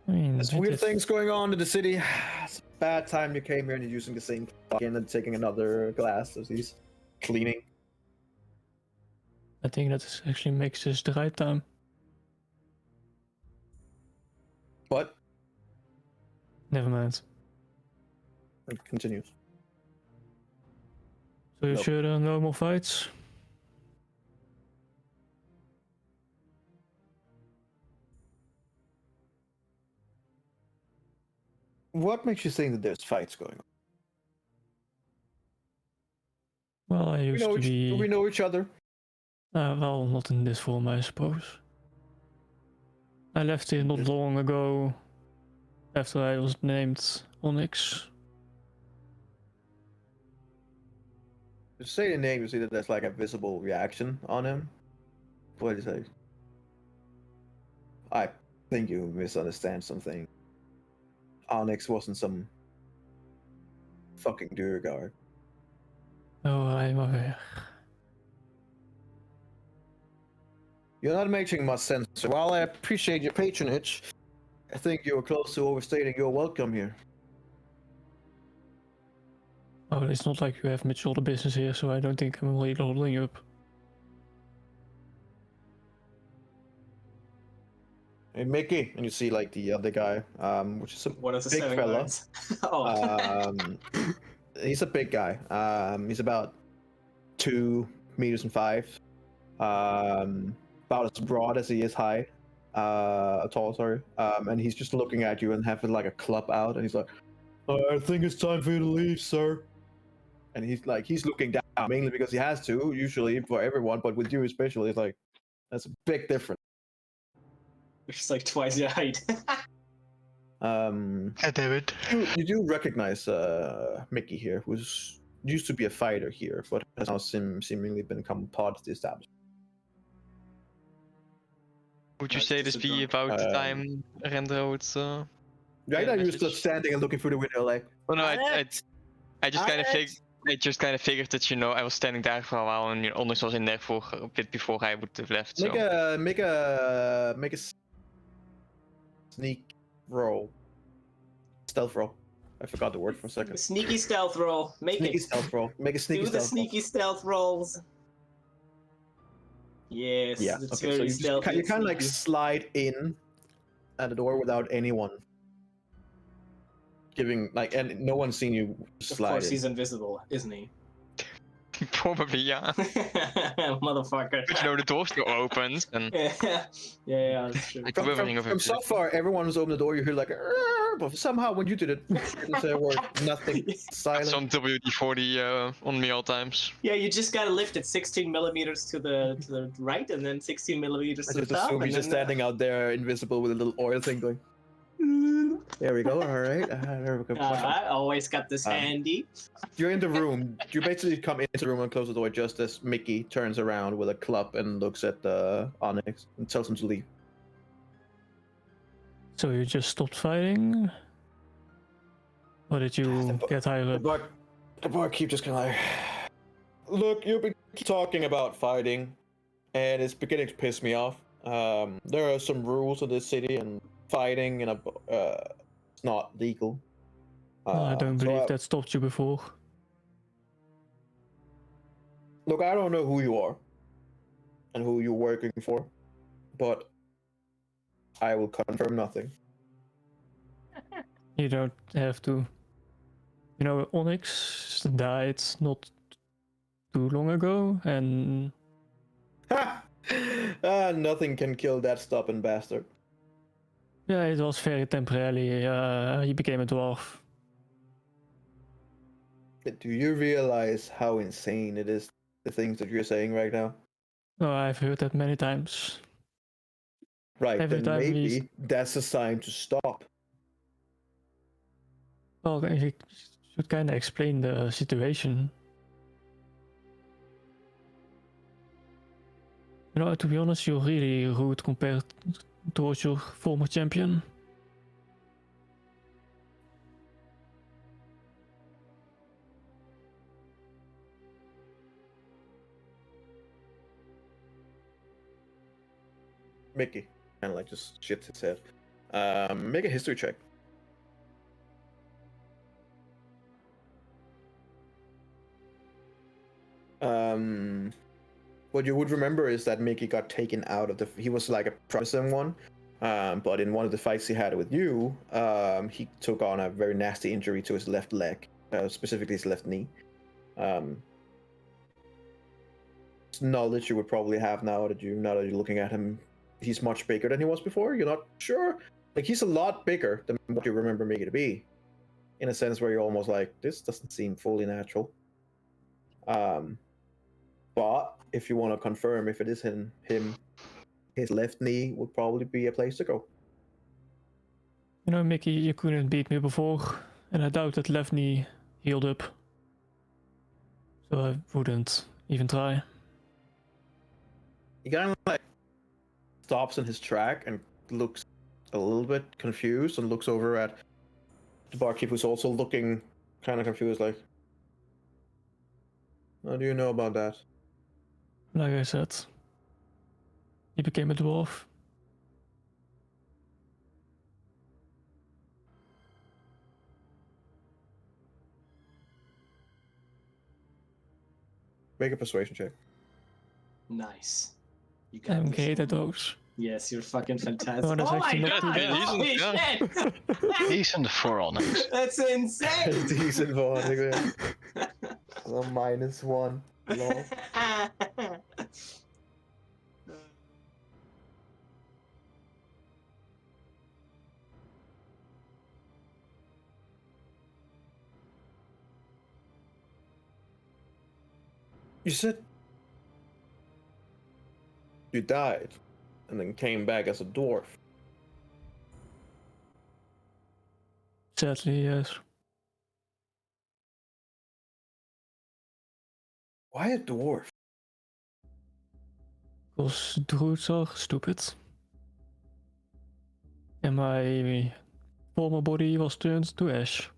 I mean,
There's weird things going on in the city. It's a bad time you came here and you're using the same clock and then taking another glass as he's cleaning.
I think that actually makes this the right time.
What?
Never mind.
It continues.
So you
Nope.
sure there are no more fights?
What makes you think that there's fights going on?
Well, I used to be...
We know each other.
well, not in this form, I suppose. I left here not long ago, after I was named Onyx.
To say the name, you see that there's like a visible reaction on him. What do you say? I think you misunderstand something. Onyx wasn't some fucking Durgard.
Oh, I'm aware.
You're not making much sense. While I appreciate your patronage, I think you're close to overstating your welcome here.
Oh, it's not like you have much other business here, so I don't think I'm really holding you up.
Hey, Mickey, and you see like the other guy, which is a
What is the
big
seven
fella.
lines? Oh.
He's a big guy. He's about 2 meters and 5. About as broad as he is high. Tall, sorry. And he's just looking at you and having like a club out, and he's like, I think it's time for you to leave, sir. And he's looking down mainly because he has to, usually for everyone, but with you especially, it's like that's a big difference.
It's like twice your height.
David.
You do recognize Mickey here, who's used to be a fighter here, but has now seemingly become part of the establishment.
Would you
That's
say
just
this
a
be
drunk.
about the time Rendro would
Right now, you're
message.
just standing and looking through the window, like.
Oh no, I just kind of
Alex!
I just kind of figured that I was standing there for a while and Onnes was in there for a bit before I would have left. So
Make a sneak roll, stealth roll. I forgot the word for a second.
Sneaky stealth roll. Make
Sneaky
it.
stealth roll. Make a sneaky
Do the
stealth roll.
sneaky stealth rolls. Yes.
Yeah.
It's
Okay. So
very
you
stealthy.
you kind of like
sneaky.
slide in at the door without anyone giving and no one's seen you
Of
slide
course,
in.
he's invisible, isn't he?
Probably, yeah.
Motherfucker.
But the door still opens, and
Yeah, that's true.
I
From,
do everything
from,
over
from so far, everyone's opened the door. You hear like, "Arr!" But somehow when you did it, didn't say a word. Nothing. Silent.
some WD-40 on me all times.
Yeah, you just gotta lift it 16 millimeters to the right, and then 16 millimeters
I
to the
just
top.
assume
and
he's just
then,
standing out there, invisible, with a little oil thing going. There we go. All right. There we go.
I always got this handy.
You're in the room. You basically come into the room and close the door just as Mickey turns around with a club and looks at Onyx and tells him to leave.
So you just stopped fighting? Or did you get higher up?
The barkeep just kind of like, look, you've been talking about fighting, and it's beginning to piss me off. There are some rules in this city, and fighting it's not legal.
Well, I don't believe that stopped you before.
Look, I don't know who you are and who you're working for, but I will confirm nothing.
You don't have to. You know, Onyx died not too long ago, and
Nothing can kill that stubborn bastard.
yeah, it was very temporarily. He became a dwarf.
Do you realize how insane it is, the things that you're saying right now?
Oh, I've heard that many times.
Right,
Every
then
time
maybe that's a sign to stop.
Well, you should kind of explain the situation. You know, to be honest, you're really rude compared towards your former champion.
Mickey kind of like just shits his head. Make a history check. What you would remember is that Mickey got taken out of he was like a promising one, but in one of the fights he had with you, he took on a very nasty injury to his left leg, specifically his left knee. It's knowledge you would probably have now that you're looking at him. He's much bigger than he was before. You're not sure. Like, he's a lot bigger than what you remember Mickey to be, in a sense where you're almost like, this doesn't seem fully natural. But if you want to confirm if it is him, his left knee would probably be a place to go.
You know, Mickey, you couldn't beat me before, and I doubt that left knee healed up. So I wouldn't even try.
He kind of like stops in his track and looks a little bit confused and looks over at the barkeep, who's also looking kind of confused, like, how do you know about that?
Like I said, he became a dwarf.
Make a persuasion check.
Nice. You got
I'm
this.
great at those.
Yes, you're fucking fantastic.
Oh, that's
oh my
actually not
god!
too bad.
Holy shit!
Decent for Onyx.
That's insane!
Decent for Onyx. A -1. Lol. You said you died and then came back as a dwarf.
Sadly, yes.
Why a dwarf?
Because druids are stupid. And my former body was turned to ash.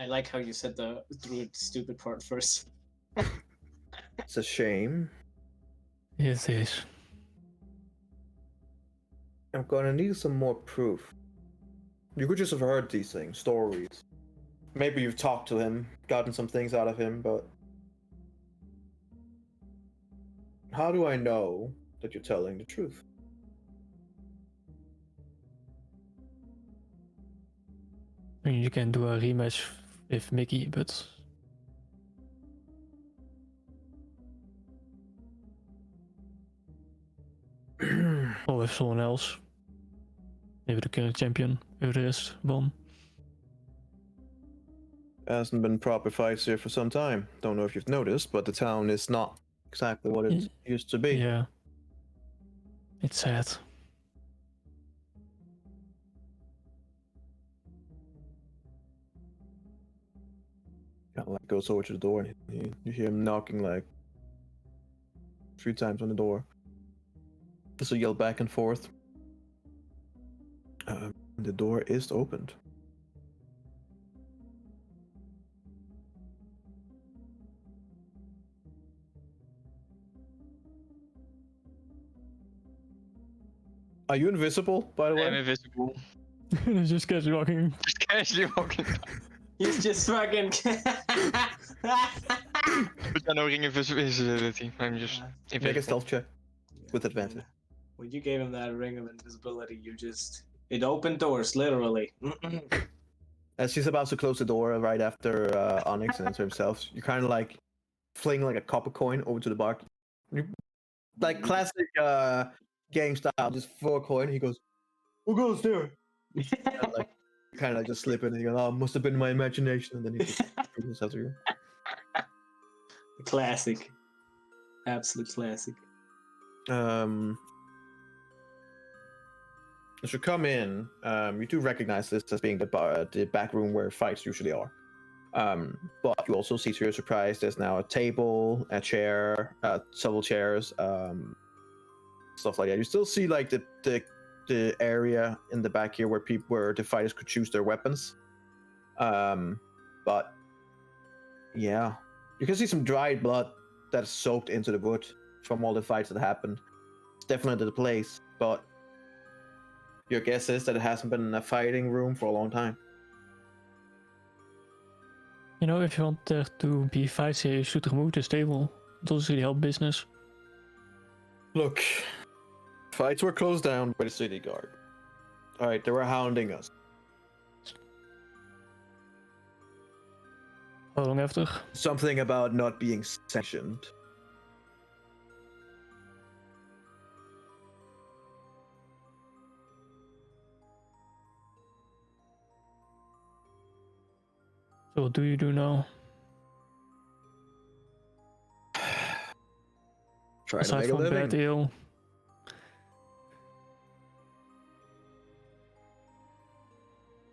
I like how you said the druid stupid part first.
It's a shame.
Yes, it is.
I'm gonna need some more proof. You could just have heard these things, stories. Maybe you've talked to him, gotten some things out of him, but how do I know that you're telling the truth?
I mean, you can do a rematch with Mickey, but or with someone else. Maybe the current champion, if it is one.
Hasn't been proper fights here for some time. Don't know if you've noticed, but the town is not exactly what it used to be.
Yeah. It's sad.
Kind of like goes over to the door and you hear him knocking like 3 times on the door. There's a yell back and forth. The door is opened. Are you invisible, by the way?
I'm invisible.
Just casually walking.
Just casually walking.
He's just fucking.
But I know ring invisibility. I'm just
Make a
invisible.
stealth check with advantage.
When you gave him that ring of invisibility, it opened doors, literally.
As he's about to close the door right after Onyx and enter himself, you kind of like fling like a copper coin over to the bar. Like classic gang style, just throw a coin. He goes, "Who goes there?" And, like, kind of like just slip it, and he goes, "Oh, must have been my imagination." And then he just throws himself through.
Classic. Absolute classic.
As you come in, you do recognize this as being the back room where fights usually are. But you also see to your surprise, there's now a table, a chair, several chairs, stuff like that. You still see like the area in the back here where the fighters could choose their weapons. But yeah, you can see some dried blood that's soaked into the wood from all the fights that happened. It's definitely the place, but your guess is that it hasn't been in a fighting room for a long time.
You know, if you want there to be fights here, you should remove this table. It doesn't really help business.
Look, fights were closed down by the city guard. Alright, they were hounding us.
How long after?
Something about not being sanctioned.
So what do you do now?
Try to
Aside
make a
from bad
living.
ale.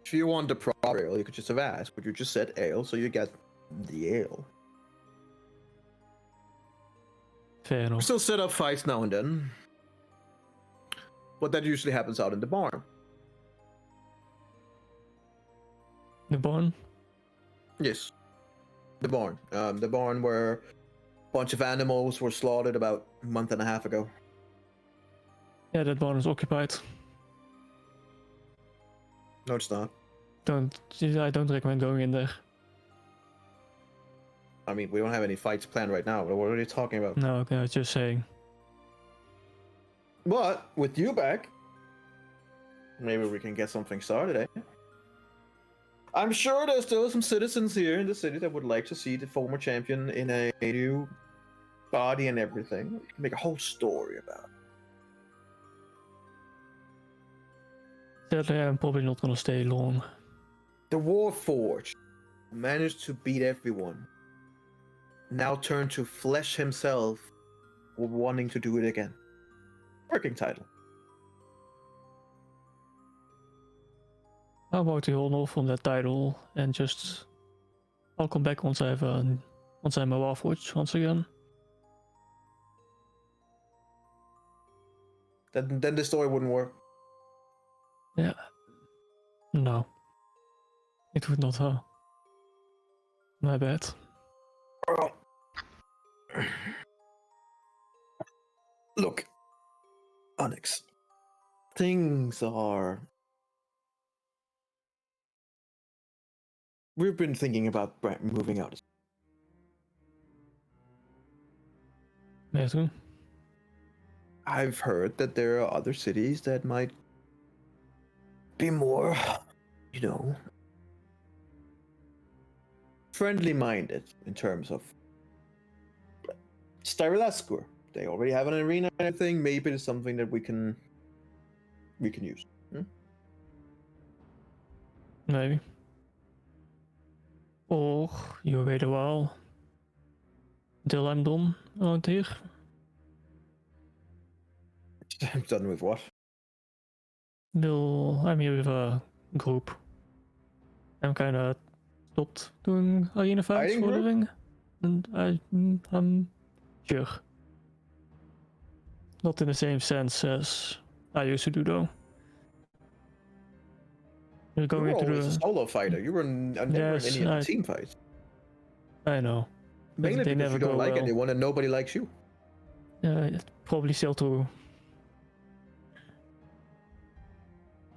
If you want the proper ale, you could just have asked, but you just said ale, so you get the ale.
Fair
We
enough.
still set up fights now and then, but that usually happens out in the barn.
The barn?
Yes, the barn. The barn where a bunch of animals were slaughtered about a month and a half ago.
Yeah, that barn is occupied.
No, it's not.
I don't recommend going in there.
I mean, we don't have any fights planned right now. What are you talking about?
No, okay, I was just saying.
But with you back, maybe we can get something started, eh? I'm sure there's still some citizens here in the city that would like to see the former champion in a new body and everything. We can make a whole story about it.
Sadly, I'm probably not gonna stay long.
The Warforged managed to beat everyone. Now turned to Flesh himself, wanting to do it again. Working title.
How about you hold off on that title and just... I'll come back once I'm a Warforged once again.
Then the story wouldn't work.
Yeah. No. It would not, huh? My bad.
Well, look, Onyx, things are... We've been thinking about moving out.
Me too.
I've heard that there are other cities that might be more, friendly-minded in terms of Styrileskur. They already have an arena and everything. Maybe it's something that we can use.
Maybe. Or you wait a while until I'm done around here.
I'm done with what?
I'm here with a group. I'm kind of stopped doing arena fights
Fighting
for a
group?
living, and I'm sure. Not in the same sense as I used to do, though. We're
You
going
were
into
always a
the.
solo fighter. You were never
Yes,
in any of the team fights.
I know. But
Mainly
they
because
never
you don't
go
like
well.
anyone and nobody likes you.
Probably still true.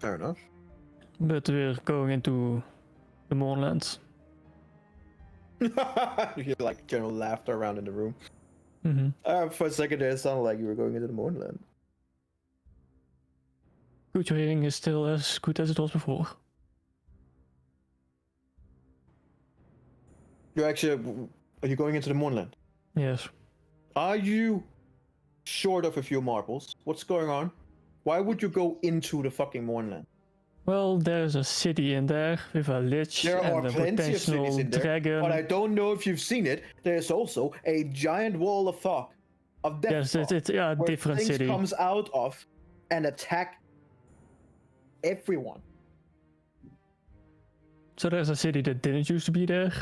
Fair enough.
But we're going into the Moorlands.
You hear like general laughter around in the room.
Mm-hmm.
For a second there, it sounded like you were going into the Moonland.
Good hearing is still as good as it was before.
You're actually, are you going into the Moonland?
Yes.
Are you short of a few marbles? What's going on? Why would you go into the fucking Moonland?
Well, there's a city in there with a lich
There are
and a
plenty of cities
potential
in there,
dragon.
but I don't know if you've seen it. There's also a giant wall of fog, of death
Yes,
fog,
it's a
where
different
things
city.
comes out of and attack everyone.
So there's a city that didn't used to be there.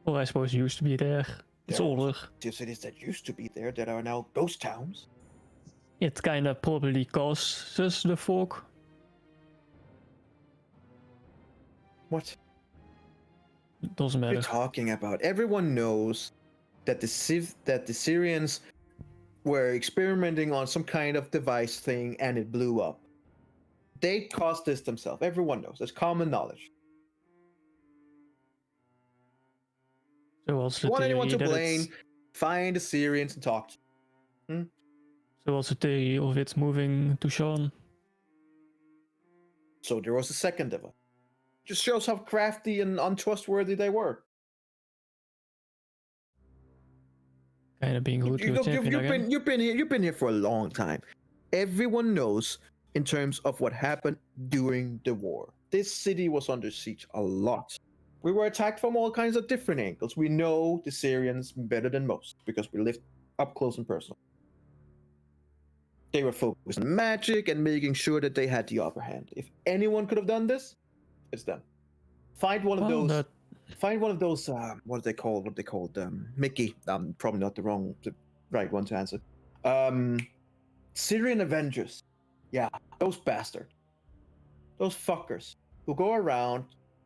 Or I suppose used to be there. It's
There are
older.
Two cities that used to be there that are now ghost towns.
It kinda probably causes the fog.
What?
It doesn't
What are
matter.
you talking about? Everyone knows that the Syrians were experimenting on some kind of device thing and it blew up. They caused this themselves. Everyone knows. It's common knowledge.
So what's the
You want
theory
anyone to
that
blame?
it's...
Find the Syrians and talk.
So what's the theory of it moving to Sean?
So there was a second device. Just shows how crafty and untrustworthy they were.
Kinda being rude to a champion again.
You've been here for a long time. Everyone knows in terms of what happened during the war. This city was under siege a lot. We were attacked from all kinds of different angles. We know the Syrians better than most because we lived up close and personal. They were focused on magic and making sure that they had the upper hand. If anyone could have done this, it's them. Find one of those. Find one of those. What are they called? What are they called? Mickey. Probably not the right one to answer. Syrian Avengers. Yeah, those bastards. Those fuckers who go around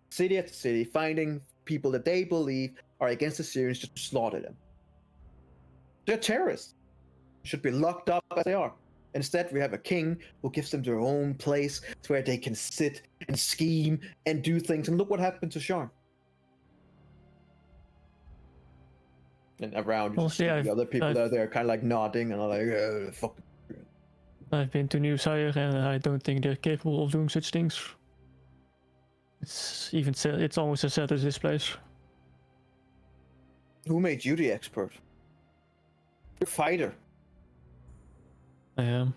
city after city finding people that they believe are against the Syrians just to slaughter them. They're terrorists. Should be locked up as they are. Instead, we have a king who gives them their own place where they can sit and scheme and do things. And look what happened to Sean. And around you see the other people that are there kind of like nodding and are like, fuck.
I've been to New Sire and I don't think they're capable of doing such things. It's almost as sad as this place.
Who made you the expert? You're a fighter.
I am.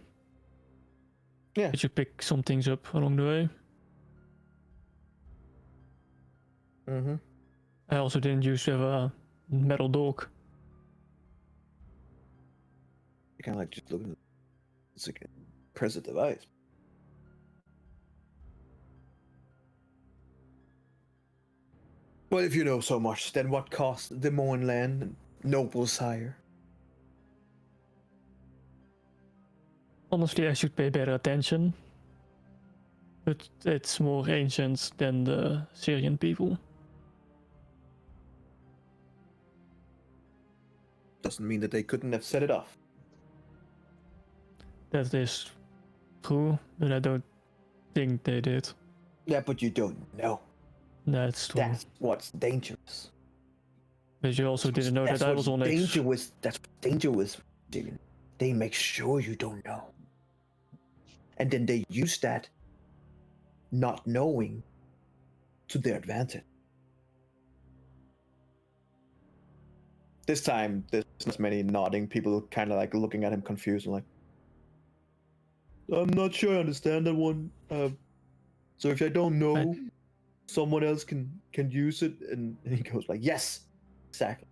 Yeah.
Did you pick some things up along the way?
Mm-hmm.
I also didn't use to have a metal dog.
You kind of like just looking. It's like a press a device. Well, if you know so much, then what cost the Mournland and noble sire?
Honestly, I should pay better attention. But it's more ancient than the Syrian people.
Doesn't mean that they couldn't have set it off.
That is true, but I don't think they did.
Yeah, but you don't know.
That's true.
That's what's dangerous.
But you also didn't know that I was on X.
Dangerous. That's what's dangerous. They make sure you don't know. And then they use that not knowing to their advantage. this time there's not many nodding. People kind of like looking at him confused and like, I'm not sure I understand that one. So if I don't know, someone else can use it. And he goes like, yes, exactly.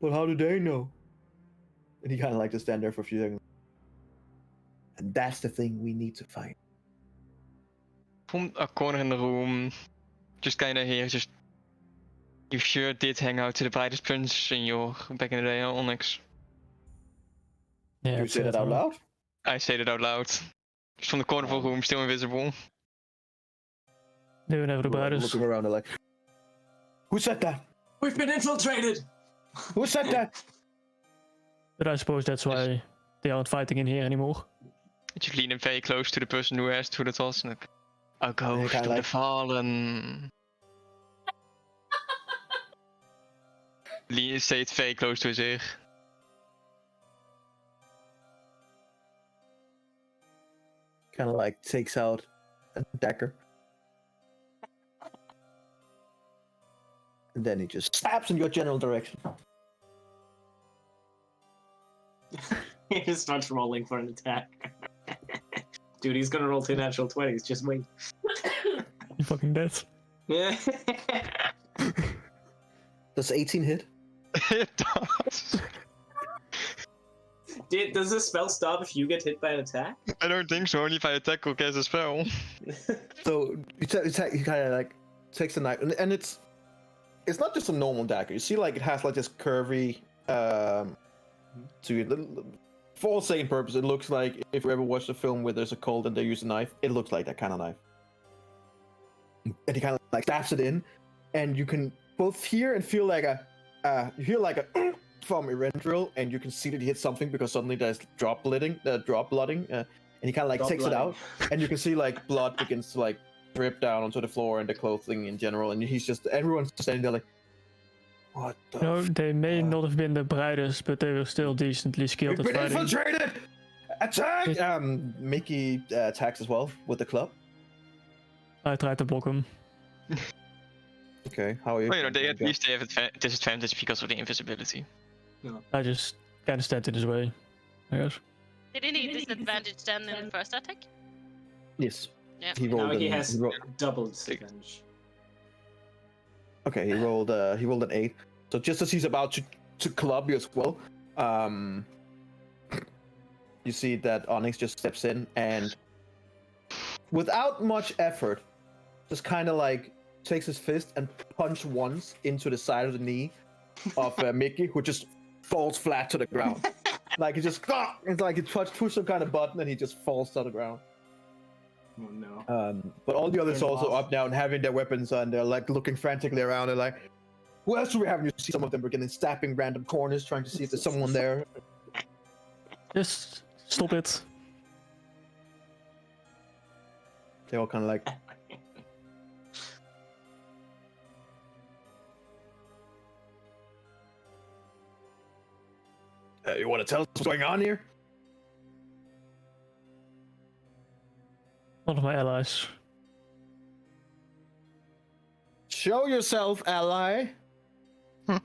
But how do they know? And he kind of like to stand there for a few seconds. And that's the thing we need to find.
From a corner in the room, just kind of here, just you sure did hang out to the brightest prince in your back in the day, Onyx?
Yeah,
Do you say that out loud?
I say it out loud. Just from the corner of the room, still invisible.
They were never the brightest.
Looking around, they're like, who said that?
We've been infiltrated!
Who said that?
But I suppose that's why they aren't fighting in here anymore.
You lean in very close to the person who asked who that was, and like, a ghost of the fallen. Say it very close to his ear.
Kind of like takes out a dagger. And then he just stabs in your general direction.
He just starts rolling for an attack. Dude, he's gonna roll 2 natural 20s, just wait.
You fucking dead.
Yeah.
Does 18 hit?
It does.
Does this spell stop if you get hit by an attack?
I don't think so, only if I attack or cast a spell.
So he kind of like takes the knife, and it's not just a normal dagger. You see, like it has like this curvy to it. For all saying purpose, it looks like if you ever watched a film where there's a cold and they use a knife, it looks like that kind of knife. And he kind of like stabs it in, and you can both hear and feel like you hear like a from Erendril, and you can see that he hit something because suddenly there's drop blooding, and he kind of like takes it out, and you can see like blood begins to like drip down onto the floor and the clothing in general, and everyone's standing there like, what the
No, they may not have been the brightest, but they were still decently skilled
We've
at
been
fighting.
infiltrated! Attack! Mickey attacks as well with the club.
I tried to block him.
Okay, how are you?
Well, they at least have disadvantage because of the invisibility.
I just kind of stepped in his way, I guess.
Did he need disadvantage then in the first attack?
Yes.
Yeah.
Now he has double disadvantage.
Okay, he rolled an 8. So just as he's about to club you as well, you see that Onyx just steps in and without much effort, just kind of like takes his fist and punch once into the side of the knee of Mickey, who just falls flat to the ground. Like he just, it's like he pushed some kind of button and he just falls to the ground.
Oh no.
But all the others also up now and having their weapons and they're like looking frantically around. They're like, who else do we have? And you see some of them beginning stabbing random corners, trying to see if there's someone there.
Just stop it.
They all kind of like. You want to tell us what's going on here?
One of my allies.
Show yourself, ally.
Right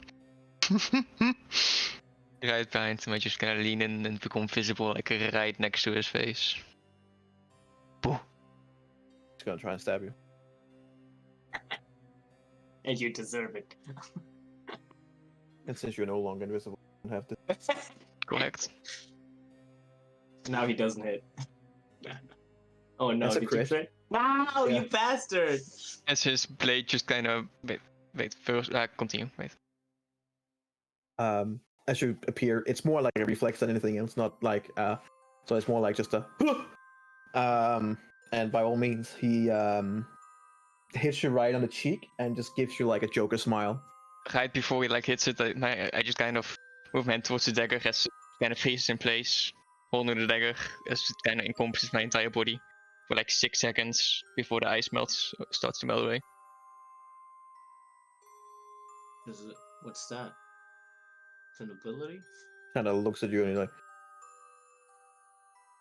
behind him, I just kind of lean in and become visible, like right next to his face.
He's gonna try and stab you.
And you deserve it.
And since you're no longer invisible, you don't have to.
Correct.
Now he doesn't hit. Oh no,
That's a
did
crit.
you crit? Wow,
Yeah.
you bastard!
As his blade just kind of wait first. Continue. Wait.
As you appear, it's more like a reflex than anything else. Not like so it's more like just a. And by all means, he hits you right on the cheek and just gives you like a Joker smile.
Right before he like hits it, I just kind of move my hand towards the dagger as kind of faces in place, holding the dagger as it kind of encompasses my entire body for like 6 seconds before the ice starts to melt away.
What's that? It's an ability?
Kind of looks at you and he's like,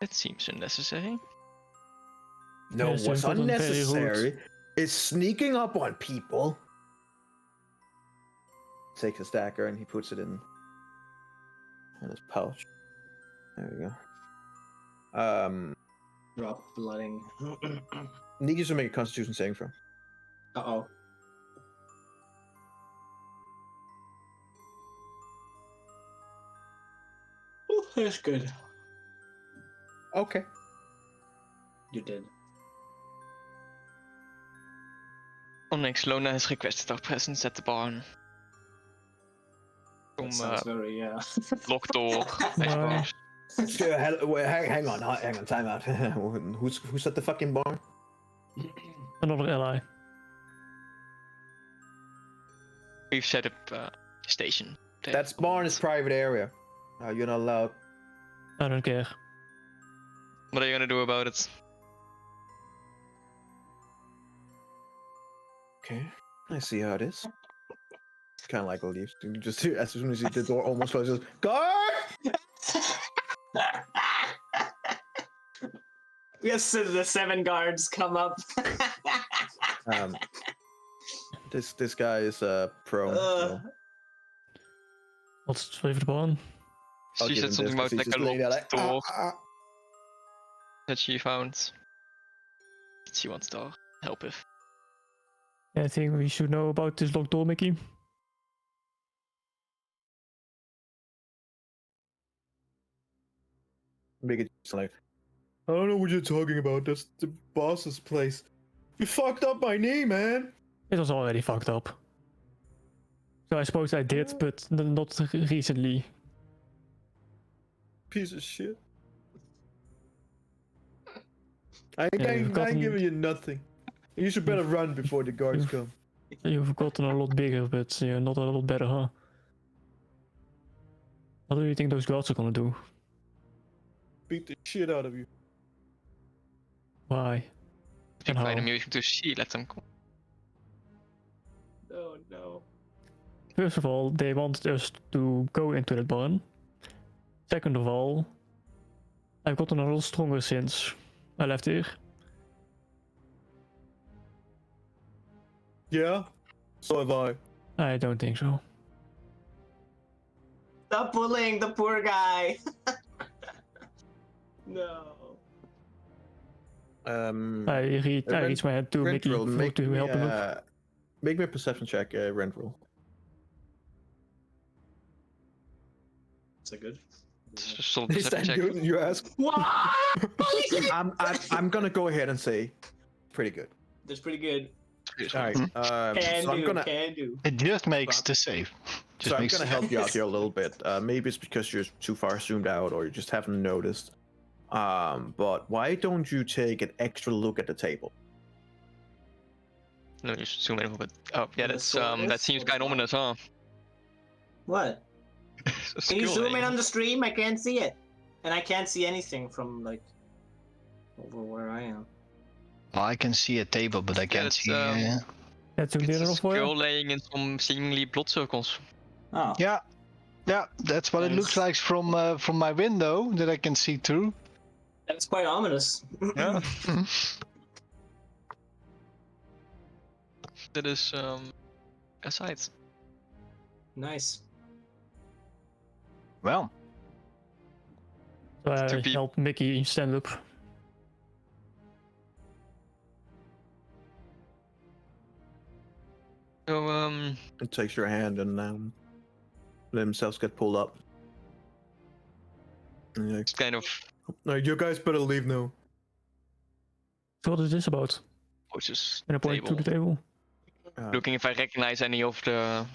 That seems unnecessary.
"No,
Yes,
what's
it wasn't very
unnecessary is sneaking up on people, takes his dagger and he puts it in his pouch. There we go.
Drop blooding.
Need you to make a Constitution saving throw.
Uh-oh. Ooh, that's good.
Okay.
You did.
Onyx, Lona has requested our presence at the barn.
That sounds very,
Locked door, I
Wow.
suppose.
Hang on, time out. Who's at the fucking barn?
Another ally.
We've set up a station. there.
That's barn is private area. You're not allowed.
I don't care.
What are you gonna do about it?
Okay, I see how it is. Kind of like leaves. You just as soon as the door almost closes, guard!
Yes, so the 7 guards come up.
This guy is prone. So
Let's leave the barn.
I'll
She
give
said
him
something
this, 'cause
about
he's
like
just
a
laying there
locked door that she found. That she wants to help with.
I think we should know about this locked door, Mickey.
Make it like, I don't know what you're talking about. That's the boss's place. You fucked up my knee, man.
It was already fucked up. So I suppose I did, but not recently.
Piece of shit. I
Yeah,
ain't
you've gotten-
giving you nothing. You should better run before the guards come.
You've gotten a lot bigger, but you're not a lot better, huh? What do you think those guards are gonna do?
Beat the shit out of you.
Why?
If you
And
find
how?
amusing to see, let them come.
Oh no.
First of all, they wanted us to go into that barn. Second of all, I've gotten a lot stronger since I left here.
Yeah? So have I.
I don't think so.
Stop bullying the poor guy. No.
I reached my hand to Mickey
Rentroll,
to help him up.
make me a perception check, Rentroll.
Is that good?
So
Is that
check.
good? You ask.
What?
I'm gonna go ahead and say, pretty good.
That's pretty good.
All right.
Can
So I'm
do,
gonna.
can do.
It just makes the save. Just
So I'm
makes
gonna help you out here a little bit. Maybe it's because you're too far zoomed out, or you just haven't noticed. But why don't you take an extra look at the table?
No, you should zoom in a little bit. Oh, yeah,
The
that's
sword
that
is-
seems kind of ominous, huh?
What? Can you
Skill
zoom in
name.
on the stream? I can't see it. And I can't see anything from, like, over where I am.
I can see a table, but I can't
it's,
see.
That's a
It's a
little for
skill
you.
laying in some seemingly blood circles.
Oh.
Yeah, that's what it looks like from my window that I can see through.
That's quite ominous.
Yeah. That is a sight.
Nice.
Well,
So I
To be-
help Mickey stand up.
So
It takes your hand and let themselves get pulled up. And you're like,
it's kind of
no, you guys better leave now.
So what is this about?
pushes
And I point to
table.
the table.
Looking if I recognize any of the.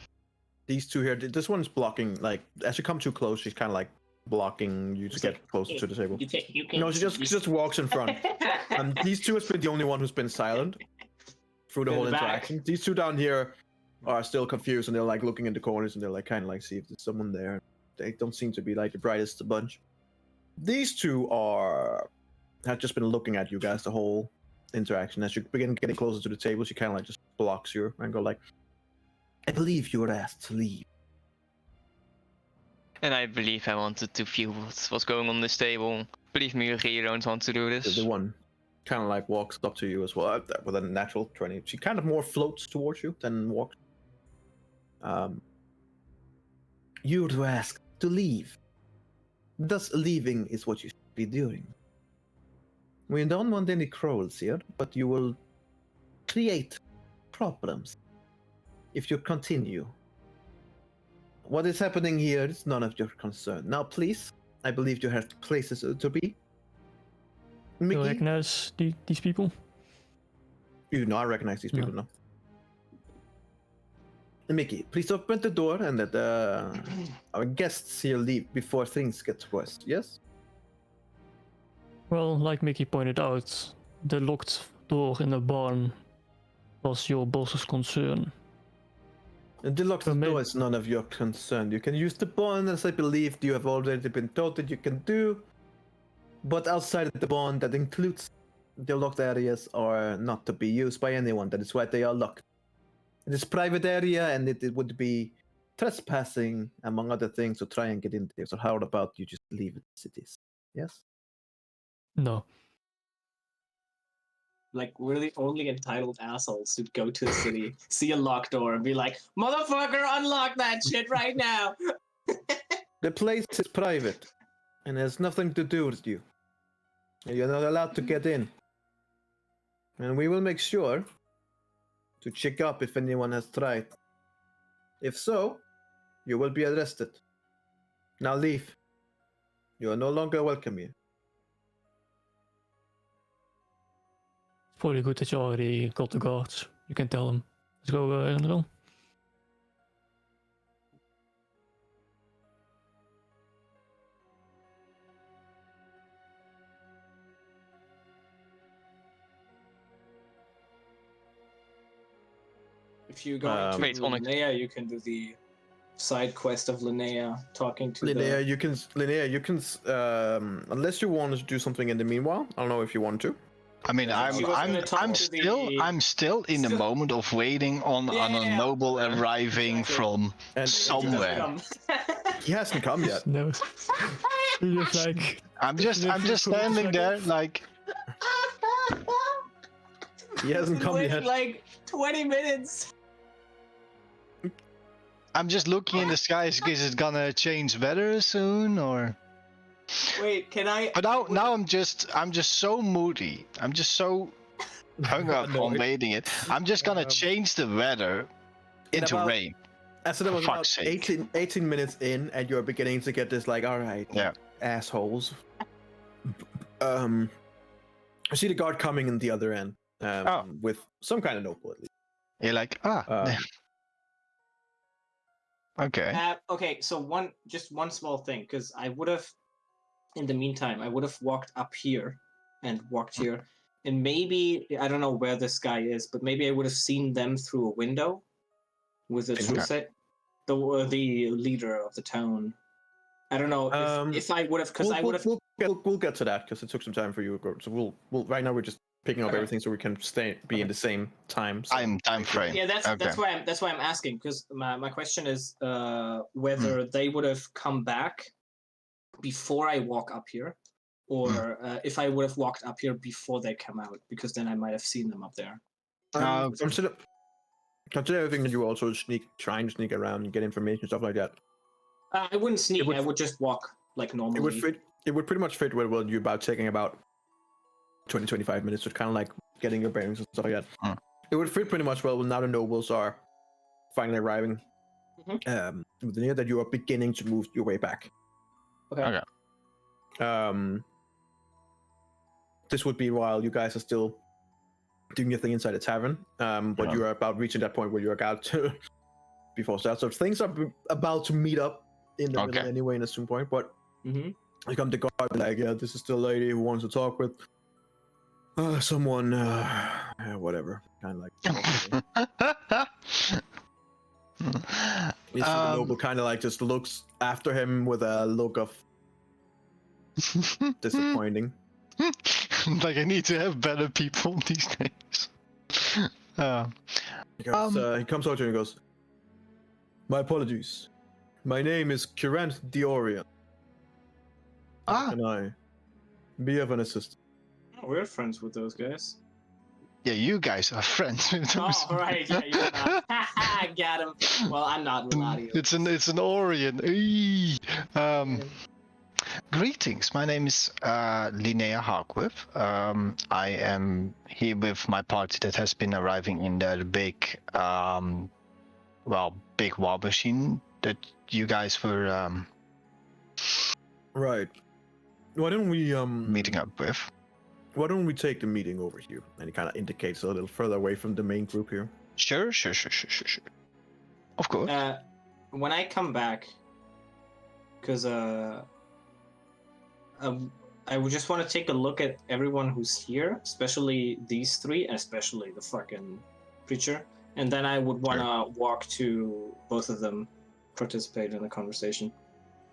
These two here, this one's blocking. Like as you come too close, she's kind of like blocking you to
It's
get
like,
closer
hey,
to the table.
You can
No, she just walks in front. And these two has been the only one who's been silent through the
In
whole
the back.
interaction. These two down here are still confused and they're like looking in the corners and they're like kind of like see if there's someone there. They don't seem to be like the brightest of the bunch. These two have just been looking at you guys the whole interaction. As you begin getting closer to the table, she kind of like just blocks you and go like, "I believe you were asked to leave."
And I believe I wanted to feel what's going on this table. Believe me, you really don't want to do this.
The one kind of like walks up to you as well with a natural 20. She kind of more floats towards you than walks. you were asked to leave. Thus, leaving is what you should be doing. We don't want any quarrels here, but you will create problems if you continue. What is happening here is none of your concern. Now, please, I believe you have places to be.
Do you
Mickey,
recognize these people?
you do not recognize these people, no? Mickey, please open the door and let our guests here leave before things get worse, yes?
Well, like Mickey pointed out, the locked door in the barn was your boss's concern.
And the locked door is none of your concern. You can use the bond, as I believe you have already been told that you can do. But outside of the bond, that includes the locked areas, are not to be used by anyone. That is why they are locked. It is private area, and it would be trespassing, among other things, to try and get in there. So how about you just leave the cities? Yes?
No.
Like, we're the only entitled assholes who go to the city, see a locked door, and be like, motherfucker, unlock that shit right now!
The place is private, and has nothing to do with you. You're not allowed to get in. And we will make sure to check up if anyone has tried. If so, you will be arrested. Now leave. You are no longer welcome here.
It's probably good that you already got the guards. You can tell them. Let's go, Eberron.
If you go to
Wait, Onyx.
Linnea, you can do the side quest of Linnea talking to
Linnea, you can, unless you want to do something in the meanwhile. I don't know if you want to.
I mean,
She was gonna talk
I'm
to
still in the moment of waiting on a noble arriving
Exactly.
from
And
somewhere.
he hasn't come yet.
No. You're just like...
I'm just standing there like.
He hasn't come
Wait
yet.
like 20 minutes.
I'm just looking in the skies. Is it gonna change weather soon or?
Wait, can I?
But now I'm just so moody. I'm just so hung up on
Annoyed.
waiting it. I'm just gonna change the weather into
about-
rain.
As it was
For
about
fuck's sake.
18 minutes in, and you're beginning to get this, like, all right,
Yeah.
assholes. I see the guard coming in the other end, with some kind of noble at least.
You're like, okay.
Okay, so one small thing, because I would have, in the meantime, I would have walked up here and walked here, and maybe I don't know where this guy is, but maybe I would have seen them through a window with a true set. The leader of the town. I don't know if I would have, because I would have.
We'll get to that because it took some time for you. So we'll right now we're just picking up everything so we can be in the same time. So.
Time frame.
Yeah, that's
okay.
that's why I'm asking, because my question is whether they would have come back before I walk up here, or if I would have walked up here before they come out, because then I might have seen them up there.
Consider everything that you also trying to sneak around and get information, stuff like that.
I wouldn't sneak. I would just walk like normally.
It would pretty much fit with what you're taking about 20-25 minutes, just kind of like getting your bearings and stuff like that. It would fit pretty much well when now the nobles are finally arriving. With the near that you are beginning to move your way back.
Okay.
This would be while you guys are still doing your thing inside the tavern, but you are about reaching that point where you're about to before that. So things are about to meet up in the middle anyway in a certain point, but you come to guard like, yeah, this is the lady who wants to talk with someone, whatever, kind of like. The noble kind of like just looks after him with a look of disappointing.
Like I need to have better people these days.
He comes over to you and goes, "My apologies. My name is Curant Diorian. Can I be of an assistance?"
Oh, we're friends with those guys.
Yeah, you guys are friends with those.
Oh, right. Yeah, you're not. I got him. Well, I'm not Reladio.
It's an Orion. Eee. Greetings. My name is Linnea Harkwiff. I am here with my party that has been arriving in the big, big war machine that you guys were
Right. Why don't we
meeting up with.
Why don't we take the meeting over here? And he kind of indicates a little further away from the main group here.
Sure. Of course.
When I come back, because I would just want to take a look at everyone who's here, especially these three, and especially the fucking preacher, and then I would want to walk to both of them, participate in the conversation.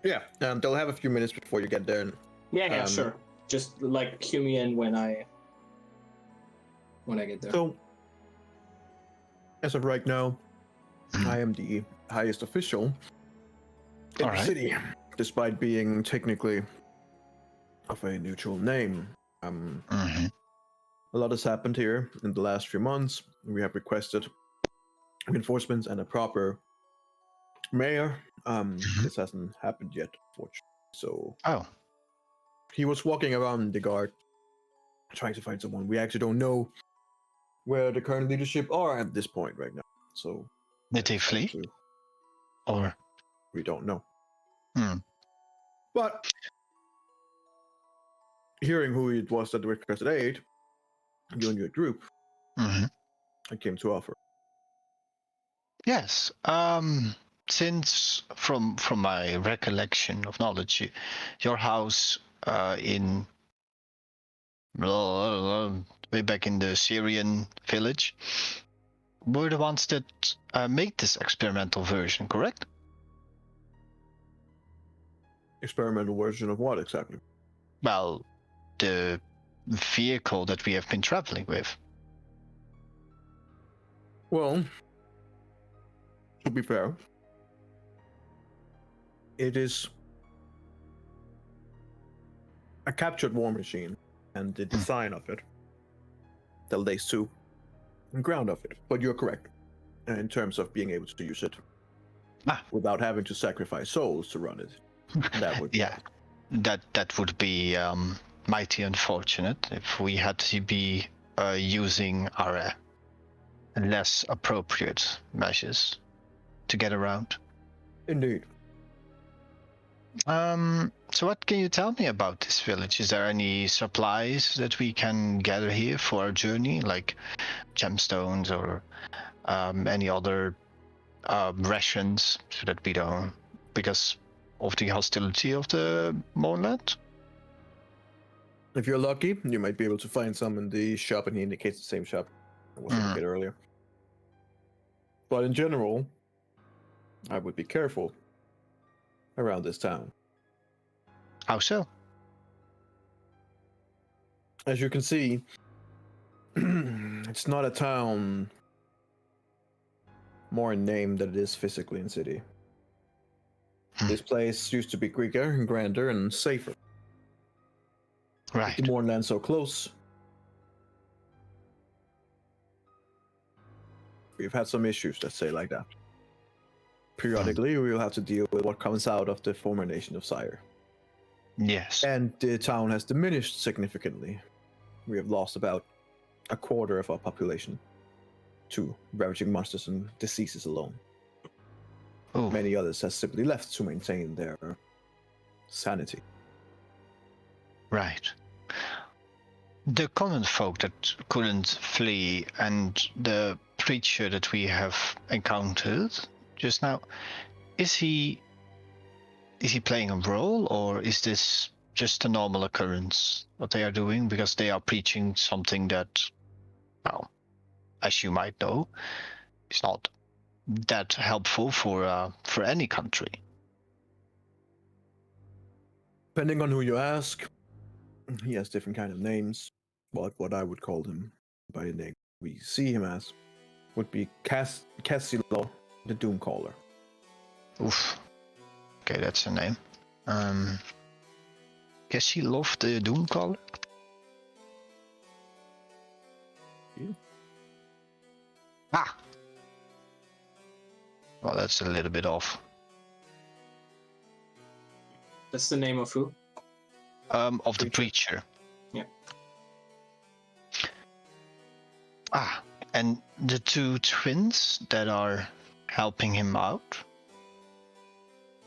Yeah, they'll have a few minutes before you get there. And,
Yeah, sure. Just like cue me in when I get there.
So, as of right now, I am the highest official in the city, despite being technically of a neutral name. A lot has happened here in the last few months. We have requested reinforcements and a proper mayor. This hasn't happened yet, unfortunately. So, he was walking around the guard, trying to find someone. We actually don't know where the current leadership are at this point right now. So,
did they flee? Or
we don't know. But hearing who it was that requested aid, you and your group, I came to offer.
Yes. Since from my recollection of knowledge, your house in way back in the Syrian village were the ones that made this experimental version, correct?
Experimental version of what exactly?
Well, the vehicle that we have been traveling with.
Well, to be fair, it is a captured war machine, and the design of it, the lace to the ground of it. But you're correct in terms of being able to use it without having to sacrifice souls to run it. That would
that would be mighty unfortunate if we had to be using our less appropriate measures to get around.
Indeed.
So what can you tell me about this village? Is there any supplies that we can gather here for our journey, like gemstones or any other rations, so that we don't, because of the hostility of the Moonland?
If you're lucky, you might be able to find some in the shop, and he indicates the same shop I was looking at earlier. But in general, I would be careful around this town.
How so?
As you can see, it's not a town more in name than it is physically in city. This place used to be bigger and grander and safer.
Right.
The Moorland so close. We've had some issues, let's say like that. Periodically, we will have to deal with what comes out of the former nation of Sire.
Yes.
And the town has diminished significantly. We have lost about a quarter of our population to ravaging monsters and diseases alone.
Oh.
Many others have simply left to maintain their sanity.
Right. The common folk that couldn't flee and the preacher that we have encountered just now, is he playing a role, or is this just a normal occurrence what they are doing, because they are preaching something that, well, as you might know, is not that helpful for any country?
Depending on who you ask, he has different kind of names. But what I would call him by the name we see him as would be Cassilo, the Doomcaller.
Oof. Okay, that's a name. Cassilo, the Doomcaller?
Yeah.
Ah! Well, that's a little bit off.
That's the name of who?
Of the preacher.
Yeah.
Ah, and the two twins that are helping him out?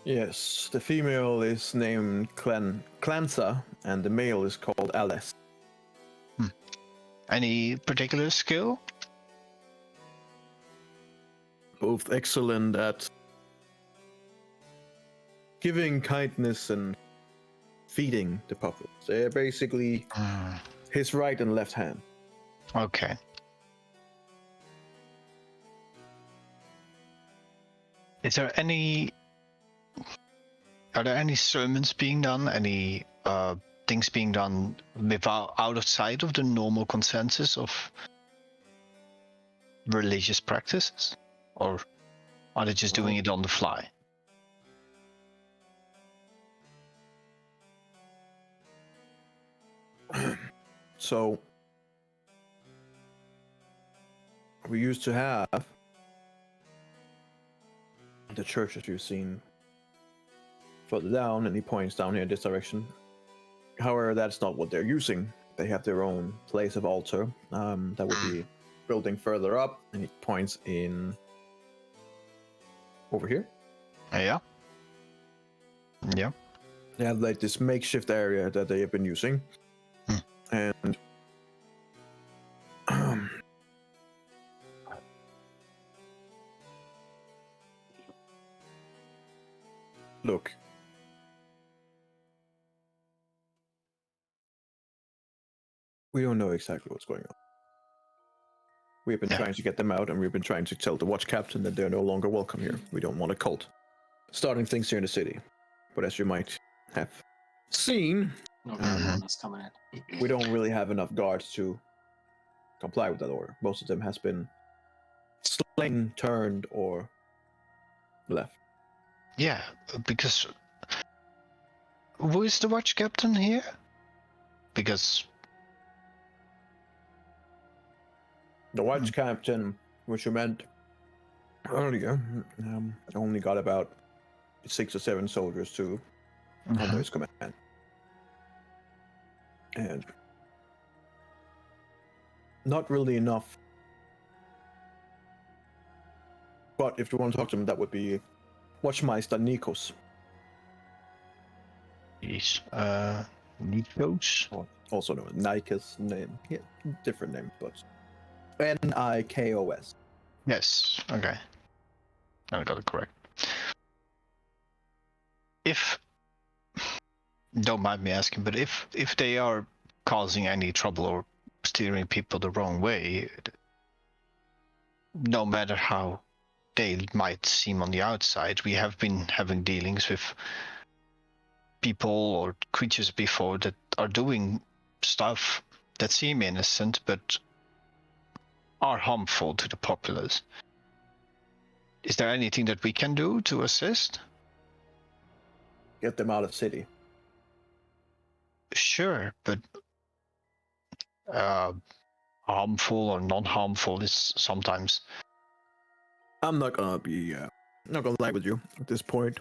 Yes, the female is named Clansa, and the male is called Alice.
Any particular skill?
Both excellent at giving kindness and feeding the populace. They're basically his right and left hand.
Okay. Are there any sermons being done? Any things being done out of sight of the normal consensus of religious practices? Or are they just doing it on the fly?
So we used to have the churches you've seen further down, and he points down here in this direction. However, that's not what they're using. They have their own place of altar. That would be building further up, and he points in over here.
Yeah. Yeah.
They have like this makeshift area that they have been using, and look, we don't know exactly what's going on. We've been trying to get them out, and we've been trying to tell the watch captain that they're no longer welcome here. We don't want a cult starting things here in the city. But as you might have seen,
That's coming in.
we don't really have enough guards to comply with that order. Most of them has been slain, turned, or left.
Yeah, because who is the watch captain here? Because
the watch captain, which you meant earlier, only got about 6 or 7 soldiers to under his command. And not really enough. But if you want to talk to him, that would be Watchmeister Nikos.
he's Nikos.
Also known as Nikos. Name, yeah, different name, but Nikos.
Yes. Okay. I got it correct. If don't mind me asking, but if they are causing any trouble or steering people the wrong way, no matter how they might seem on the outside, we have been having dealings with people or creatures before that are doing stuff that seem innocent but are harmful to the populace. Is there anything that we can do to assist?
Get them out of the city.
Sure, but harmful or non-harmful is sometimes.
I'm not gonna be not gonna lie with you at this point.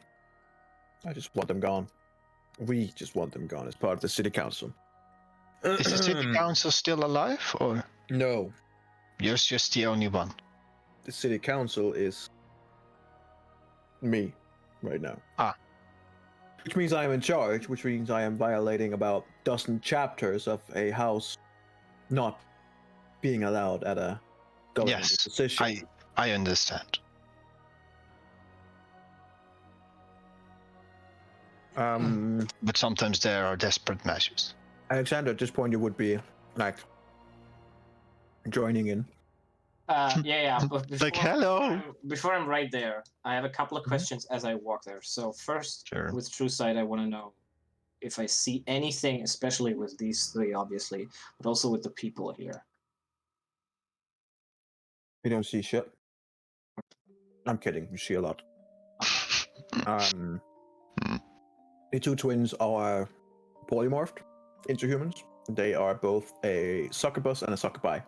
I just want them gone. We just want them gone as part of the city council.
Is the city council still alive, or
No,
you're just the only one?
the city council is me right now. Which means I am in charge, which means I am violating about a dozen chapters of a house not being allowed at a government position.
I understand. But sometimes there are desperate measures.
Alexander, at this point you would be like joining in.
Yeah. But
Like, hello.
Before I'm right there, I have a couple of questions as I walk there. So first,
Sure.
with True Sight, I want to know if I see anything, especially with these 3, obviously, but also with the people here.
You don't see shit. I'm kidding. You see a lot. The 2 twins are polymorphed into humans. They are both a succubus and a succubi.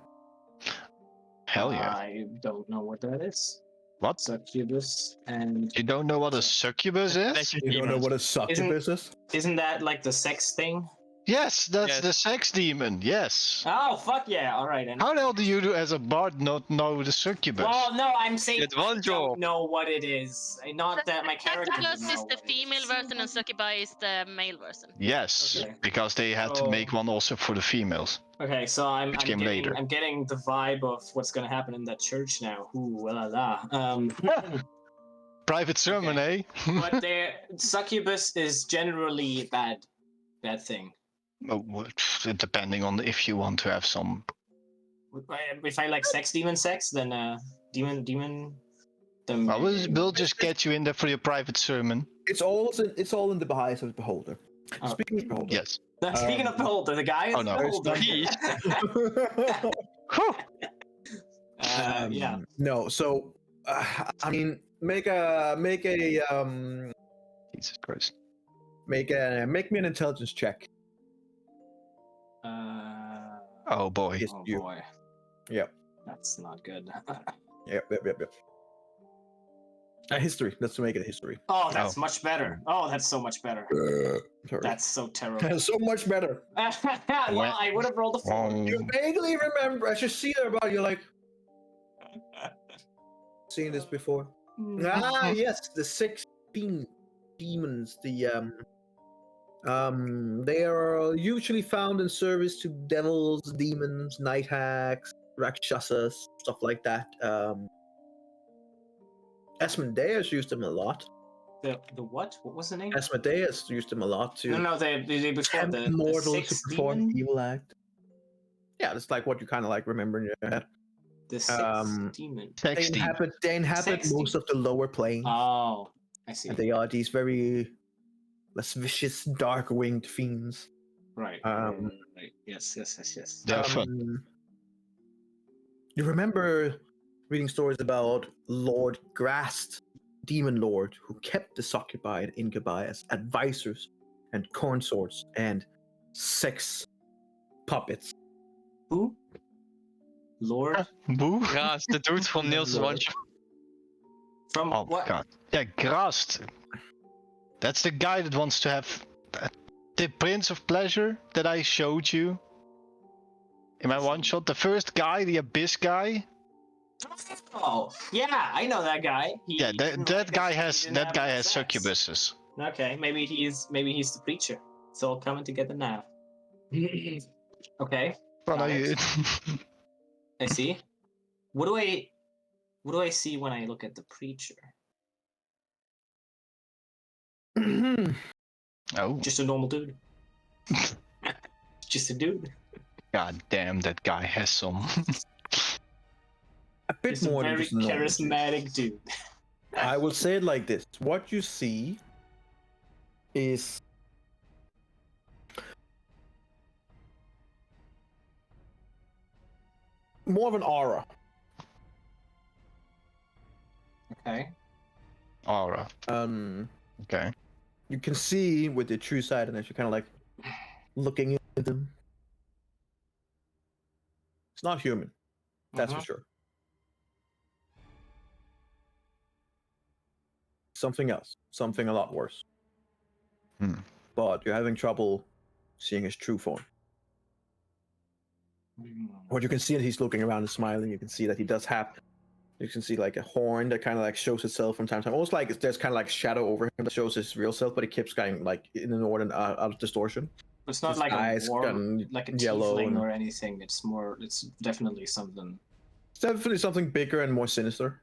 Hell yeah.
I don't know what that is.
What?
Succubus and
You don't know what a succubus is?
Pleasure
You don't know
demons.
what a succubus is?
isn't that like the sex thing?
Yes, that's
Yes.
the sex demon. Yes.
Oh fuck yeah! All right.
How the hell do you, as a bard, not know the succubus?
Well, no, I'm saying
It's
I
one
don't
job.
know what it is. Not that my character
Succubus
doesn't know
is the
what it
female
is.
version and succubi is the male version.
Yes,
Okay.
because they had to
So-
make one also for the females.
Okay, so I'm
Which came later.
getting the vibe of what's gonna happen in that church now. Ooh, la la.
Private sermon, eh?
But their succubus is generally bad thing.
Oh, well, depending on if you want to have some.
If I like sex, then demon. Then
Well, we'll just get you in there for your private sermon.
It's all in the eyes of the beholder.
Oh.
Speaking of beholder.
Yes.
Speaking of beholder, the guy is
Oh, no.
beholder.
Please.
Whew.
Yeah.
No, so I mean, make
Jesus Christ.
me an intelligence check.
Oh boy.
Yes,
Oh
you.
boy.
Yep.
That's not good.
Yep. History. Let's make it a history.
Oh, that's much better. Oh, that's so much better.
Sorry.
That's so terrible.
so much better.
Well, I would have rolled a 4.
You vaguely remember. I just see it about you, like seen this before. Yes, the 16 demons. They are usually found in service to devils, demons, night hags, rakshasas, stuff like that. Asmodeus used them a lot.
The what? What was the name?
Asmodeus used them a lot to
No, they before
tempt
the
mortals to
sixth
perform
demon.
evil act. Yeah, that's like what you kind of like remember in your head.
The sixth demon.
They
60.
inhabit
Sexty.
most of the lower planes,
Oh, I see.
and they are these very less vicious, dark-winged fiends.
Right.
Um,
right. Yes.
They're fun.
You remember reading stories about Lord Grast, demon lord, who kept the succubi and incubi as advisors and consorts and sex puppets.
Who? Lord
Boo.
Ja, it's the dude from Niels'
Lord.
one shot.
from
Oh
what?
god. Yeah, Grast. That's the guy that wants to have the Prince of Pleasure that I showed you in my one shot. The first guy, the Abyss guy.
Oh, yeah, I know that guy.
Yeah, that guy has
he didn't have sex.
succubuses.
Okay, maybe he's the preacher. It's all coming together now. Okay,
Well, no,
Got
you,
I see. What do I see when I look at the preacher?
oh,
Just a normal dude. Just a dude.
god damn, that guy has some.
A bit
Just a
more than
very
just normal.
charismatic dude.
I will say it like this: what you see is more of an aura.
Okay.
Aura. Okay.
You can see with the true sight, and as you're kind of like looking at them, it's not human. That's for sure. Something else. Something a lot worse. But you're having trouble seeing his true form. What you can see is he's looking around and smiling. You can see that he does have. You can see like a horn that kind of like shows itself from time to time. Almost like there's kind of like shadow over him that shows his real self, but it keeps going like in and out of distortion.
It's not
His
like a
eyes
warm,
gone
like a
yellow
tiefling
and-
or anything. It's more. It's definitely something.
It's definitely something bigger and more sinister.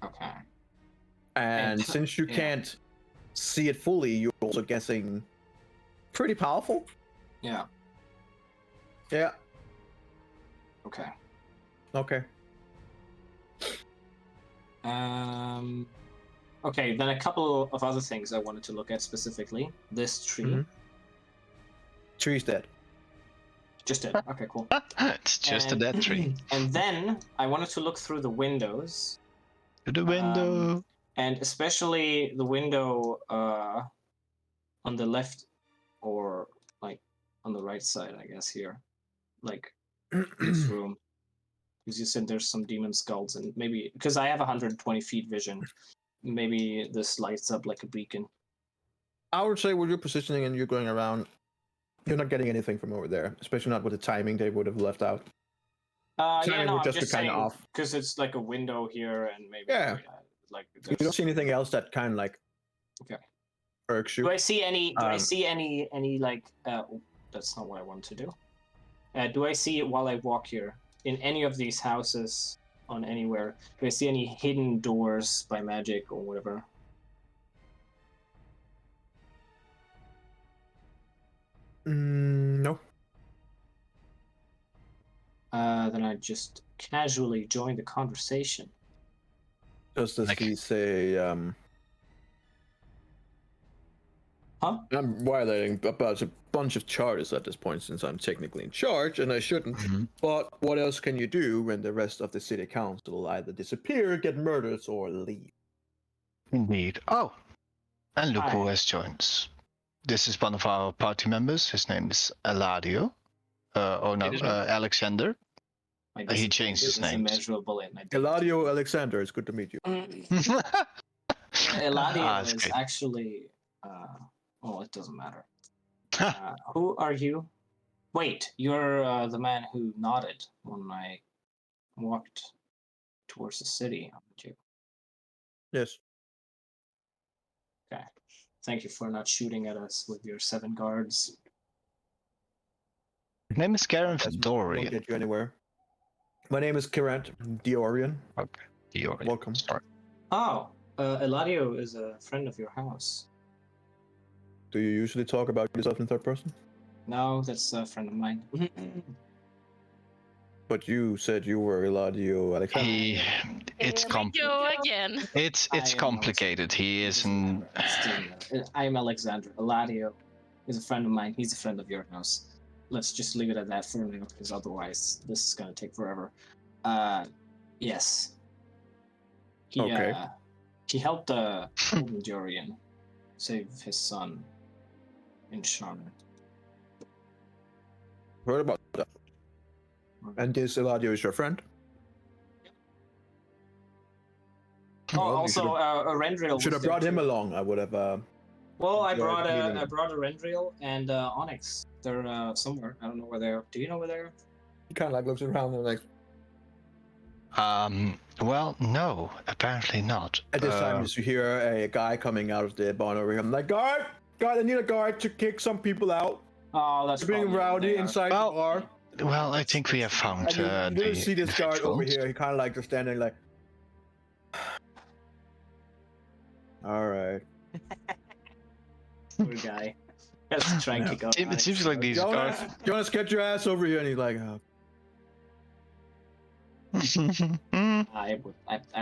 Okay.
And
And-
since you
yeah.
can't see it fully, you're also guessing pretty powerful.
Yeah.
Yeah.
Okay.
Okay.
Okay, then a couple of other things I wanted to look at specifically. This tree.
Mhm. Tree's dead.
Just it. Okay, cool.
It's just a dead tree.
And then I wanted to look through the windows,
To the window.
and especially the window on the left, or like on the right side, I guess here, like this room. Because you said there's some demon skulls, and maybe because I have 120 feet vision, maybe this lights up like a beacon.
I would say with your positioning and you going around, you're not getting anything from over there, especially not with the timing they would have left out.
Yeah,
Timing
no,
would
I'm
just be
just
kinda
saying
off.
because it's like a window here, and maybe
Yeah.
like
You don't
there's-
see anything else that kind of like
Okay.
irks you.
Do I see any? Do I
Um,
see any like? Oh, that's not what I want to do. Do I see while I walk here in any of these houses on anywhere? Do I see any hidden doors by magic or whatever?
No.
Then I just casually join the conversation.
Just as
Like-
he say,
Huh?
I'm violating about a bunch of charters at this point since I'm technically in charge and I shouldn't.
Mhm.
But what else can you do when the rest of the city council either disappear, get murdered, or leave?
Indeed. Oh, and look who
Hi.
has joined us. This is one of our party members. His name is Eladio.
It is me.
Alexander.
My
He
discipline
changed his
is
names.
immeasurable, and I don't-
Eladio Alexander, it's good to meet you.
Eladio
Ah, that's
is
great.
actually. Well, it doesn't matter. Who are you? Wait, you're the man who nodded when I walked towards the city, aren't you?
Yes.
Okay. Thank you for not shooting at us with your 7 guards.
His name is Garen
That's- Won't
Dorian.
get you anywhere. My name is Kirant Diorian.
Dorian.
Welcome.
Sorry.
Oh, Eladio is a friend of your house.
Do you usually talk about yourself in third person?
No, that's a friend of mine.
But you said you were Eladio Alexander.
It's
Here we go again.
It's
I am
complicated. He is an.
I'm Alexander. Eladio is a friend of mine. He's a friend of your house. Let's just leave it at that for now, because otherwise this is gonna take forever. Yes.
Okay.
He helped Golden Dorian save his son in Charlotte.
Heard about that. And this Eladio is your friend?
Oh,
Well, you
also Arendril.
Should have
was there
brought him
too.
along. I would have.
Well, I
Yeah,
brought
meeting.
Arendril and Onyx. They're somewhere. I don't know where they are. Do you know where they are?
He kind of like looks around and like.
Well, no, apparently not.
At this time, you hear a guy coming out of the barn over here. I'm like, guard, I need a guard to kick some people out.
Oh, that's
They're being
probably where
rowdy
they are.
inside
Well,
the bar.
Well, I think we have found
And you
the
didn't see this guard over
individuals.
here. He kind of like just standing like. All right.
Poor guy. Has to try and kick out.
It seems like these guards.
Jonas, get your ass over here. And he's like, oh.
I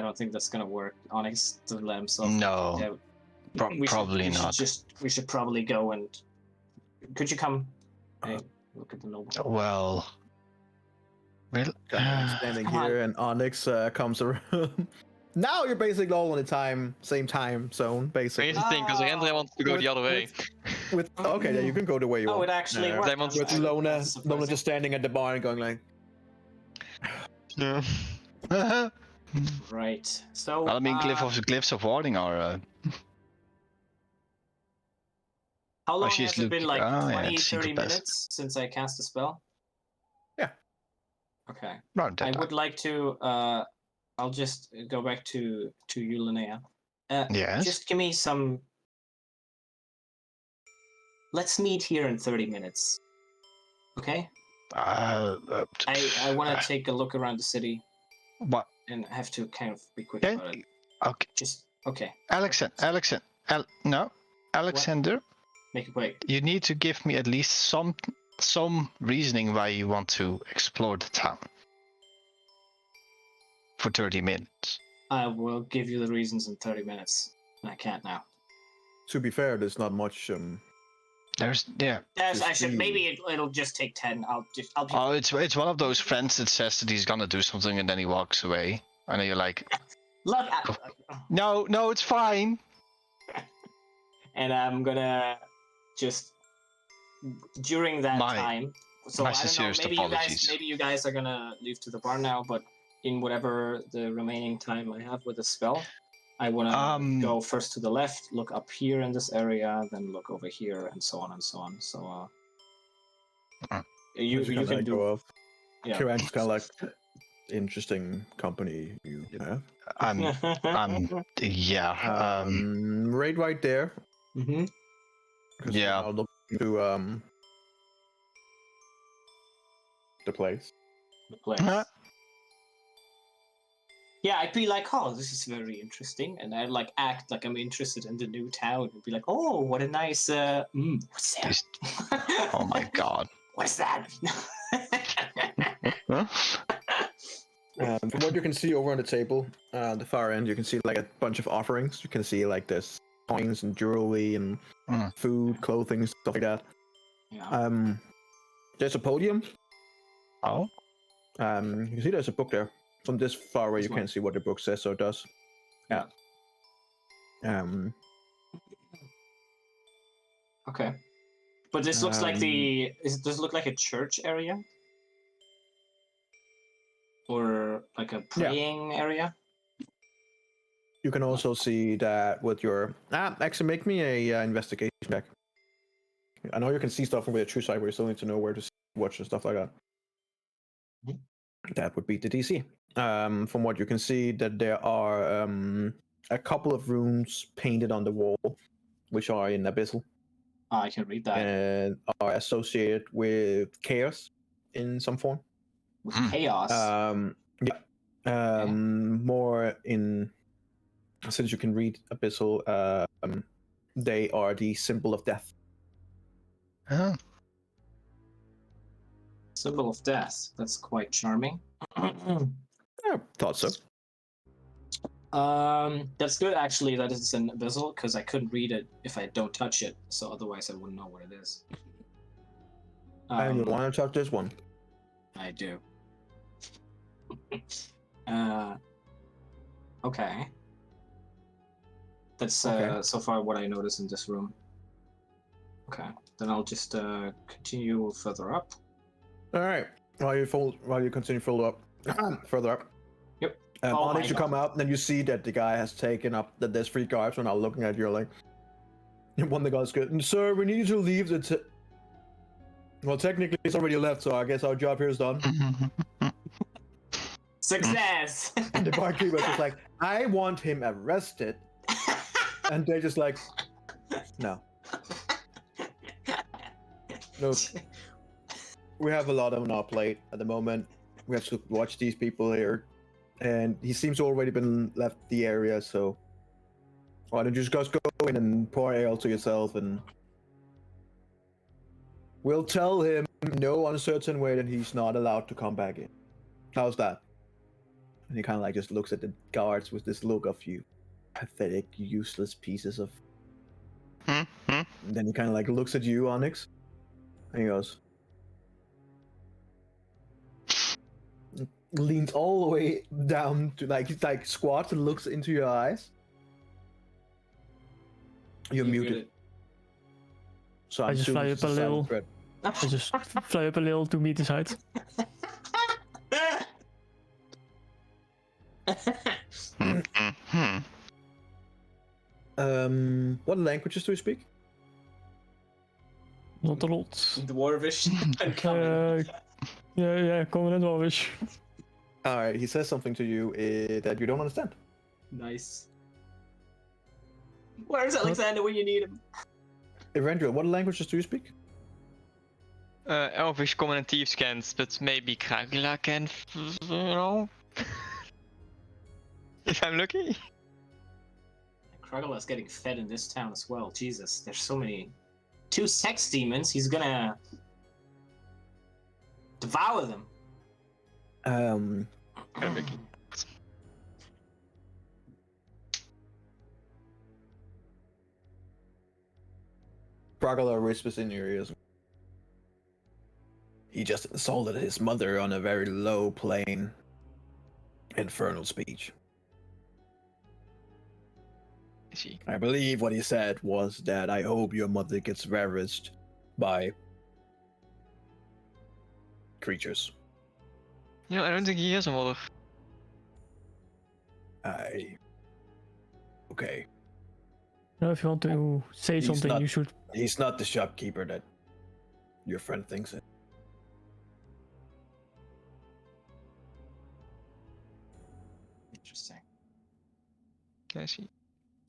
don't think that's gonna work. Onyx doesn't let himself.
No,
out.
probably
we should
not.
we should probably go and. Could you come? Hey, look at the noble.
Well,
Standing
Come on.
here, and Onyx comes around. Now you're basically all in the same time zone, basically.
Crazy thing, because Arendril wants to go the other way.
Okay, yeah, you can go the way you
Oh,
want.
it actually
Yeah.
worked.
They want-
With
That's
Lona
surprising.
just standing at the bar and going like,
Yeah.
Right. So.
well, I mean, glyphs of warding are.
How long
she's
has it been?
looking-
Like
oh, yeah,
20,
it's
30
super fast.
minutes since I cast a spell?
Yeah.
Okay.
Around that
I
time.
would like to. I'll just go back to you, Linnea.
Yes.
Just give me some. Let's meet here in 30 minutes. Okay. I want to take a look around the city
What?
and have to kind of be quick
Can-
about it.
Okay,
Just okay.
No, Alexander.
Make it quick.
You need to give me at least some reasoning why you want to explore the town for 30 minutes.
I will give you the reasons in 30 minutes. I can't now.
to be fair, there's not much.
Yes,
Yes, I
Just
should.
the-
Maybe it'll just take 10. I'll.
Oh, it's one of those friends that says that he's gonna do something and then he walks away, and then you're like,
Look.
no, it's fine.
And I'm gonna just during that
My-
time So
My
I don't know.
sincerest apologies.
Maybe you guys are gonna leave to the bar now, but in whatever the remaining time I have with the spell, I wanna go first to the left, look up here in this area, then look over here, and so on and so on. So you can do.
Go off.
Yeah.
Kiran's kind of like interesting company you have.
Yeah.
Right, right there.
Mm-hmm.
Yeah.
I'll look into the place.
The place. Yeah, I'd be like, oh, this is very interesting, and I'd like act like I'm interested in the new town, and be like, oh, what a nice, what's that?
Oh my god.
What's that?
From what you can see over on the table, the far end, you can see like a bunch of offerings. You can see like this coins and jewelry and food, clothing, stuff like that.
Yeah.
There's a podium.
Oh.
You can see there's a book there. From this far away, you
This
can't see what the book says, so it does. Yeah.
Okay. But this looks like does it look like a church area? Or like a praying area?
You can also see that with your actually make me a investigation check. I know you can see stuff from your true sight, but you still need to know where to watch and stuff like that. That would be the DC. From what you can see, that there are a couple of runes painted on the wall, which are in Abyssal.
I can read that.
And are associated with chaos in some form.
With chaos?
More in, since you can read Abyssal, they are the symbol of death.
Oh.
Symbol of death. That's quite charming.
I thought so.
That's good actually that it's an abyssal, because I couldn't read it if I don't touch it, so otherwise I wouldn't know what it is.
And you want to touch this one?
I do. Okay. That's so far what I notice in this room. Okay, then I'll just continue further up.
All right. While you continue further up.
Yep.
Onyx, you come out, and then you see that the guy has taken up that there's 3 guards are now looking at you like. One of the guys goes, "Sir, we need you to leave the." Well, technically, it's already left, so I guess our job here is done.
Success.
And the barkeeper's just like, "I want him arrested," and they're just like, "No, no. We have a lot on our plate at the moment. We have to watch these people here." And he seems to already been left the area, so why don't you just go in and pour ale to yourself, and we'll tell him in no uncertain way that he's not allowed to come back in. How's that? And he kind of like just looks at the guards with this look of, you pathetic, useless pieces of. And then he kind of like looks at you, Onyx, and he goes. Leans all the way down to like squats and looks into your eyes. You're muted. So
I just fly up a little. I just fly up a little to meet his height.
What languages do you speak?
Not a lot.
Dwarvish and common.
Yeah, common and Dwarvish.
Alright, he says something to you that you don't understand.
Nice. Where's Alexander when you need him?
Eventually, what languages do you speak?
Elvish, Common, and Thieves can't, but maybe Kragla can, if I'm lucky.
Kragla's getting fed in this town as well. Jesus, there's so many. 2 sex demons, he's gonna devour them.
Kragla whispers in your ears. He just insulted his mother on a very low plane. Infernal speech. I believe what he said was that I hope your mother gets ravished by creatures.
You know, I don't think he has a mother.
Okay.
If you want to say
He's
something,
not-
you should.
He's not the shopkeeper that your friend thinks it.
Interesting.
I see.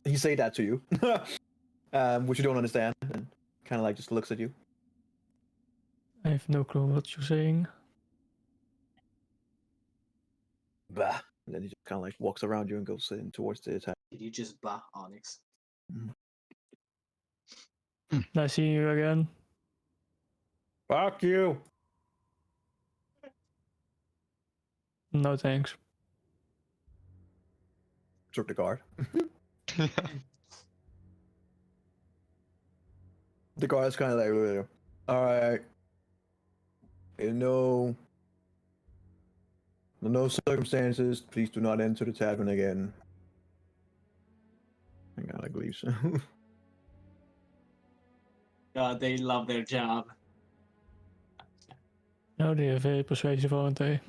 He say that to you, which you don't understand, and kind of like just looks at you.
I have no clue what you're saying.
Bah. And then he just kind of like walks around you and goes in towards the attack.
Did you just bah, Onyx?
Nice seeing you again.
Fuck you!
No thanks.
Took the guard. The guard's kind of like, all right. In no circumstances, please do not enter the tavern again. And kind of like leaves.
God, they love their job.
No, they're very persuasive, aren't they?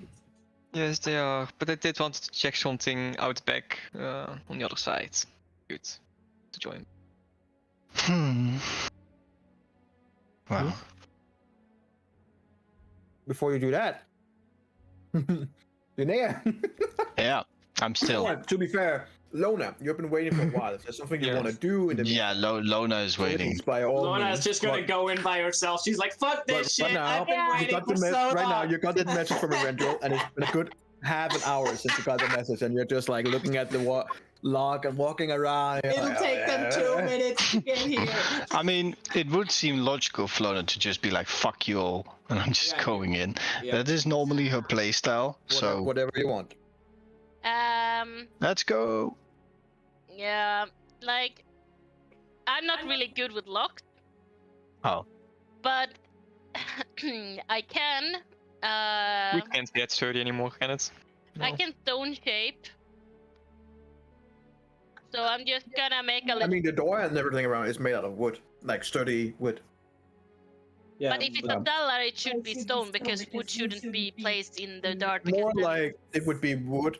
Yes, they are. But I did want to check something out back on the other side. Good to join.
Well,
Before you do that, Linnea.
yeah, I'm still.
Well, to be fair, Lona, you've been waiting for a while. Is there something you
Yes.
want to do in the
Yeah, Lona is waiting.
meantime? By all
Lona's
means,
just gonna
but-
go in by herself. She's like, fuck
but
this shit.
now,
I've been
you
waiting
got
for
the
so long.
right now, you got that message from Erendril, and it's been a good half an hour since you got the message, and you're just like looking at the log and walking around. and you're
It'll
like,
take them 2 minutes to get here.
I mean, it would seem logical for Lona to just be like, fuck you all, and I'm just
Yeah,
going in.
Yeah.
That is normally her playstyle, so
whatever you want.
let's go.
Yeah, like I'm not really good with locks.
Oh.
But I can.
We can't be that sturdy anymore, can it?
I
No.
can stone shape. So I'm just gonna make a
I
little.
mean, the door and everything around is made out of wood, like sturdy wood.
Yeah,
But if it's a cellar, it should be stone because wood shouldn't be placed in the dirt.
More
because then-
like it would be wood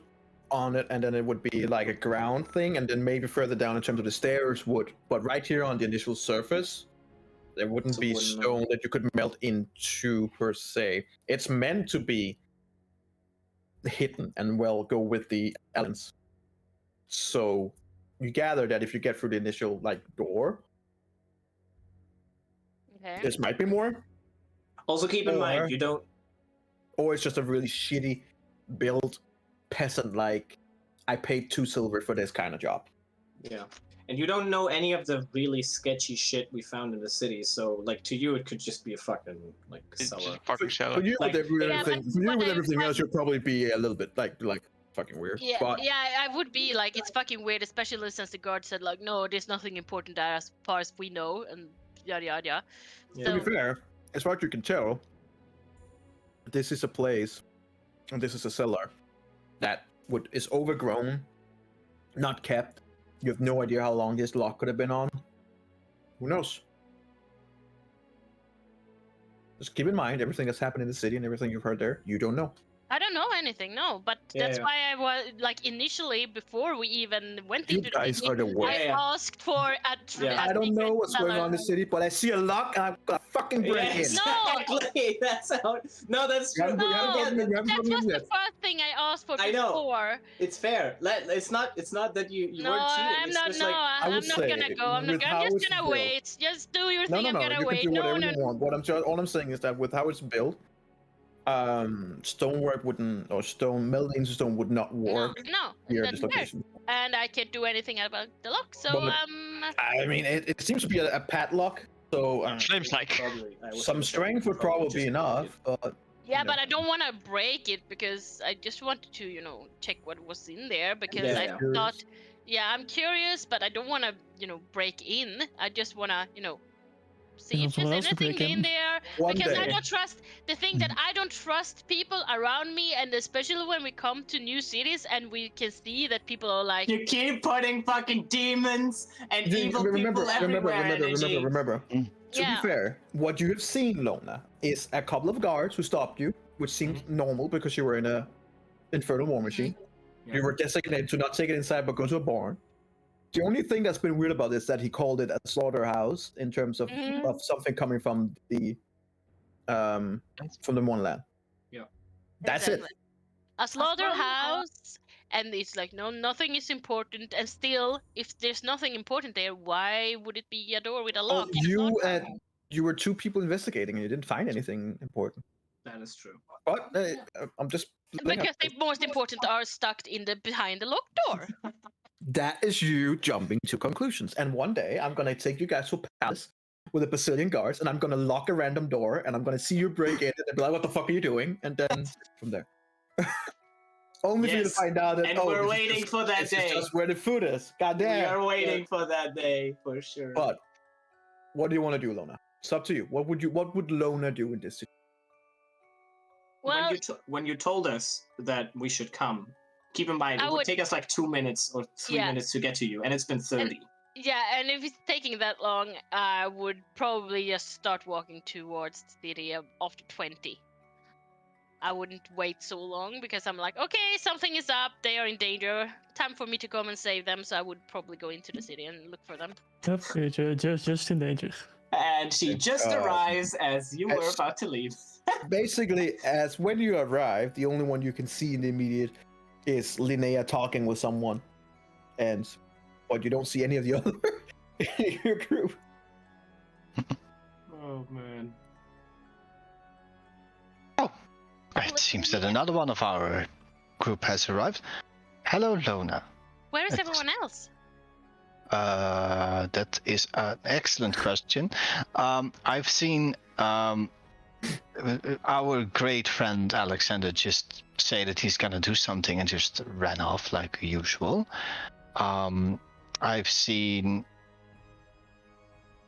on it, and then it would be like a ground thing, and then maybe further down in terms of the stairs, wood. But right here on the initial surface, there wouldn't
It's a
be
wooden-
stone that you could melt into per se. It's meant to be hidden and well go with the elements. So you gather that if you get through the initial like door,
Okay.
this might be more,
Also, keep in
Or-
mind, you don't.
or it's just a really shitty build peasant like I paid 2 silver for this kind of job.
Yeah. And you don't know any of the really sketchy shit we found in the city, so, like, to you, it could just be a fucking, like,
It's
cellar.
just a fucking
For
cellar.
you,
Like-
with everything,
Yeah, but
for you
what
with
I
everything
find-
else, you'd probably be a little bit like fucking weird.
Yeah,
But
yeah, I would be like, it's fucking weird, especially since the guard said like, no, there's nothing important there as far as we know, and yada yada yada.
Yeah.
to be
So-
fair, as far as you can tell, this is a place, and this is a cellar that is overgrown, not kept. You have no idea how long this lock could have been on. Who knows? Just keep in mind everything that's happened in the city and everything you've heard there. You don't know.
I don't know anything, no, but
Yeah,
that's
yeah.
why I was like initially before we even went
You
into
guys
the
are the
city,
worst.
I
Yeah, yeah.
asked for a.
Yeah.
a
I don't know
secret
what's going
cellar.
on in the city, but I see a lock and I'm gonna fucking break
Yeah,
in.
exactly. That's how. No, that's
You
true.
haven't- you haven't
No,
gotten it- you haven't
That
gotten it
was the
yet.
first thing I asked for
I know.
before.
It's fair. It's not that you
No,
weren't cheating.
I'm
it's
not.
just
No,
like,
I
I'm
would
not
say,
gonna go. I'm
with how
just
it's
gonna
built-
wait. Just do your
No,
thing.
no,
I'm
no.
gonna
You can
wait.
do
No,
whatever
no,
you want. All I'm saying is that with how it's built, stonework wouldn't, or stone melting into stone would not work
no.
here at
That's
this
fair.
location.
And I can't do anything about the lock. So
But- I mean, it seems to be a padlock, so
Seems like.
probably, I was
some
gonna say,
strength would
probably
probably
just
be
break
enough. But
yeah,
you
but
know.
I don't want to break it because I just wanted to, check what was in there because
Yeah,
I
yeah.
thought, yeah, I'm curious, but I don't want to, break in. I just want to, see
You
if
want
there's
someone else to
anything
break
in
in?
there.
One
Because I
day,
don't trust the thing that I don't trust people around me, and especially when we come to new cities and we can see that people are like,
You keep putting fucking demons and evil people everywhere.
remember. To
Yeah.
be fair, what you have seen, Lona, is a couple of guards who stopped you which seemed normal because you were in a infernal war machine.
Yeah.
You were designated to not take it inside but go to a barn. The only thing that's been weird about this is that he called it a slaughterhouse in terms of something coming from the Mournland.
Yeah.
That's
Exactly.
it.
A slaughterhouse, and it's like no, nothing is important. And still, if there's nothing important there, why would it be a door with a
Oh,
lock? in a slaughterhouse?
you were two people investigating and you didn't find anything important.
That is true.
But I'm just
Because the most important are stuck in the behind the locked door.
that is you jumping to conclusions. And one day I'm gonna take you guys to a palace with a bazillion guards, and I'm gonna lock a random door, and I'm gonna see you break in, and be like, "What the fuck are you doing?" And then from there, only for you to
Yes,
find out that
and we're waiting for that
this is
day.
just where the food is. God
We
damn.
are waiting for that day for sure.
But what do you want to do, Lona? It's up to you. What would Lona do in this situation?
Well,
when you told us that we should come, keep in mind it would take us like 2 minutes or 3 minutes to get to you, and it's been 30.
and if it's taking that long, I would probably just start walking towards the city after 20. I wouldn't wait so long because I'm like, okay, something is up. They are in danger. Time for me to come and save them. So I would probably go into the city and look for them.
Yep, just in danger.
And she just arrives as you were about to leave.
Basically, as when you arrive, the only one you can see in the immediate is Linnea talking with someone, but you don't see any of the other in your group.
Oh man.
It seems that another one of our group has arrived. Hello, Lona.
Where is everyone else?
That is an excellent question. I've seen our great friend Alexander just say that he's gonna do something and just ran off like usual. I've seen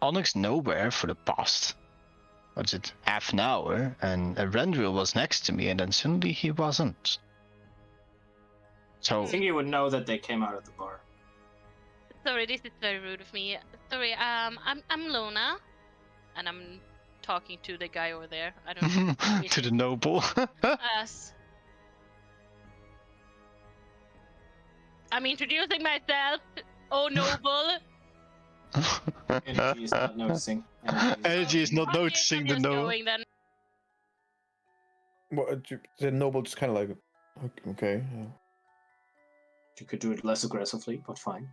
Onyx nowhere for the past, what's it, half an hour, and Rendril was next to me, and then suddenly he wasn't. So
I think you would know that they came out of the bar.
Sorry, this is very rude of me. Sorry, I'm Lona, and I'm talking to the guy over there. I don't know.
to the noble.
Yes. I'm introducing myself. Oh, noble.
Energy is not noticing.
Energy is not
Okay,
noticing
I'm
the
just
no.
going then.
The noble just kind of like, okay.
You could do it less aggressively, but fine.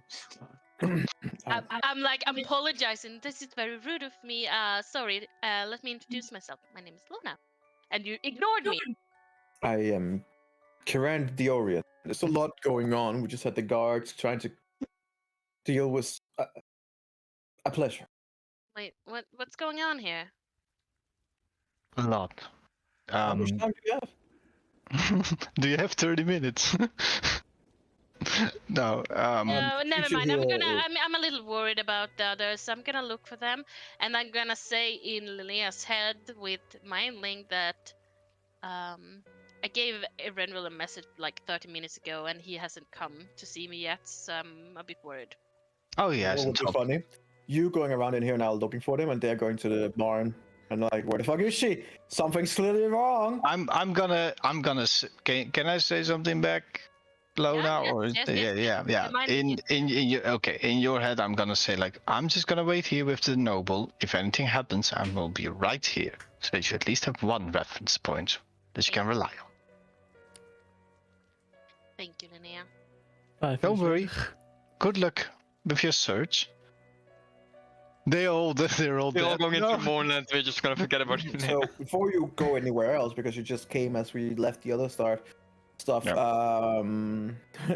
I'm like, I'm apologizing. This is very rude of me. Sorry. Let me introduce myself. My name is Luna. And you ignored me.
I am Kiran Diorian. There's a lot going on. We just had the guards trying to deal with a pleasure.
Wait, what's going on here?
A lot.
How much time do you have?
Do you have 30 minutes? No.
No, never
should
mind.
hear-
I'm a little worried about the others. I'm gonna look for them, and I'm gonna say in Linnea's head with Mindling that I gave Renville a message like 30 minutes ago, and he hasn't come to see me yet, so I'm a bit worried.
Oh yeah,
What would be funny? You going around in here now looking for them, and they're going to the barn and like, where the fuck is she? Something's clearly wrong.
I'm gonna. Can I say something back, Lona?
Yeah,
or
yes.
yeah. In your head, I'm gonna say like, I'm just gonna wait here with the noble. If anything happens, I will be right here, so that you at least have one reference point that you can rely on.
Thank you, Linnea.
Don't worry. Good luck with your search. They're all dead.
We're all going into Mournland. We're just gonna forget about it.
So before you go anywhere else, because you just came as we left the other stuff.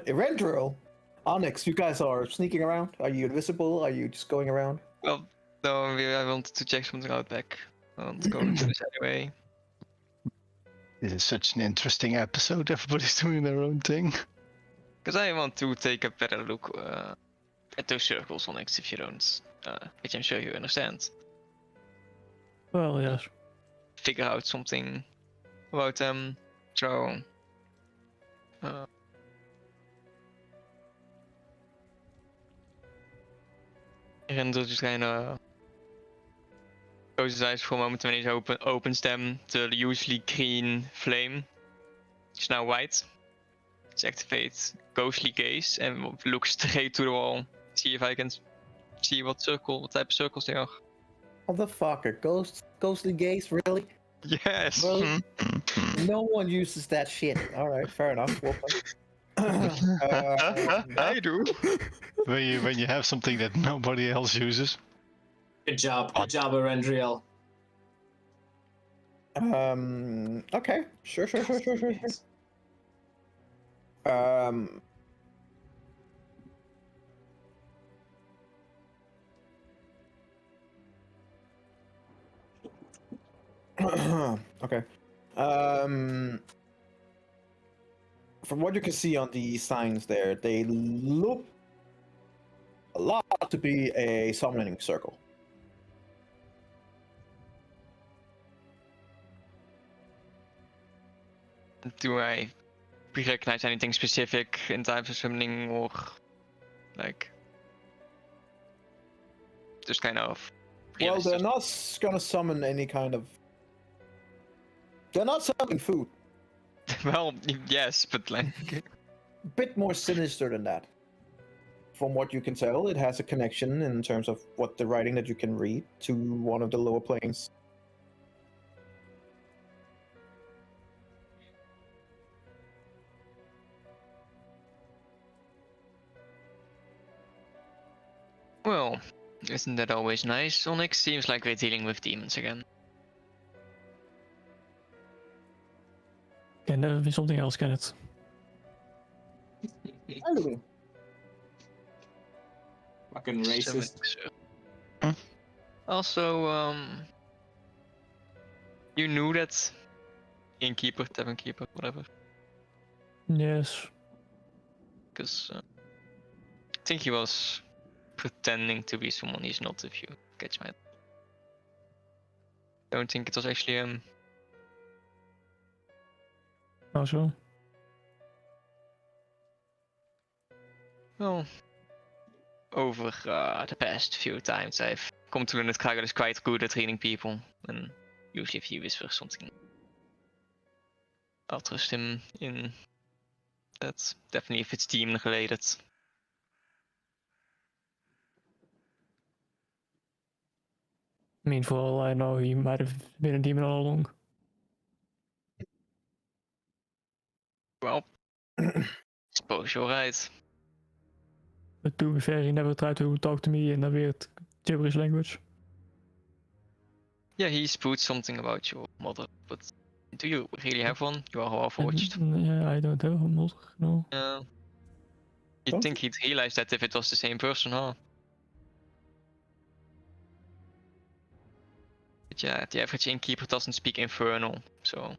Erendril, Onyx, you guys are sneaking around. Are you invisible? Are you just going around?
Well, no, I wanted to check something out back. I want to go into this anyway.
This is such an interesting episode. Everybody's doing their own thing.
Because I want to take a better look at those circles, Onyx, if you don't. Which I'm sure you understand.
Well, yes.
Figure out something about them. So. Rendel just kind of Closes his eyes for a moment when he opens them. The usually green flame is now white. Let's activate Ghostly Gaze and look straight to the wall. See if I can see what type of circles they are.
Motherfucker, ghostly gaze, really?
Yes.
Really? No one uses that shit. All right, fair enough. Well,
I do.
When you have something that nobody else uses.
Good job, Arendriel.
Okay, sure. Okay. From what you can see on the signs there, they look a lot to be a summoning circle.
Do I recognize anything specific in types of summoning or like just kind of?
Well, they're not gonna summon any kind of. They're not summoning food.
Well, yes, but like.
A bit more sinister than that. From what you can tell, it has a connection in terms of what the writing that you can read to one of the lower planes.
Well, isn't that always nice? Onyx seems like we're dealing with demons again.
Can never be something else, can it?
Halloween.
Fucking racist.
Also, you knew that Innkeeper, Tavern Keeper, whatever.
Yes.
Because I think he was pretending to be someone he's not, if you catch my. Don't think it was actually him.
Also.
Well, over the past few times I've come to learn that Kragar is quite good at reading people, and usually if he whispers something, I'll trust him in that. Definitely if it's demon related.
I mean, for all I know, he might have been a demon all along.
Well, suppose you're right.
But to be fair, he never tried to talk to me in a weird gibberish language.
Yeah, he spewed something about your mother, but do you really have one? You are Warforged.
Yeah, I don't have a mother, no.
You'd think he'd realize that if it was the same person, huh? But yeah, the average innkeeper doesn't speak Infernal, so.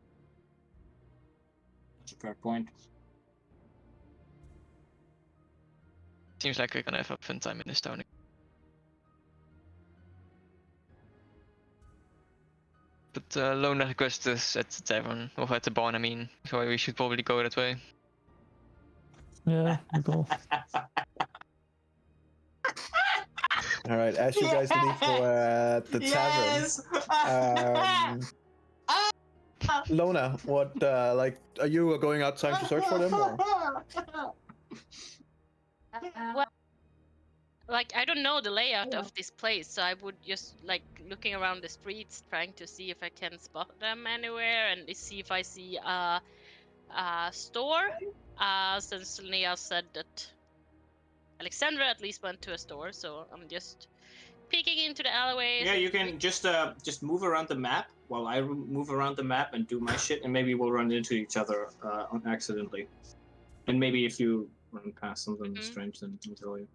That's a fair point.
Seems like we're gonna have a fun time in this town. But Lona request is at the tavern, or at the barn, I mean, so we should probably go that way.
Yeah, we go.
All right, as you guys leave for the tavern, Lona, what like are you going outside to search for them? Or?
Well, like I don't know the layout of this place, so I would just like looking around the streets, trying to see if I can spot them anywhere, and see if I see a store. Since Linnea said that Alexandra at least went to a store, so I'm just peeking into the alleyways.
Yeah, you can just move around the map while I move around the map and do my shit, and maybe we'll run into each other accidentally. And maybe if you run past something strange, then I'll tell you.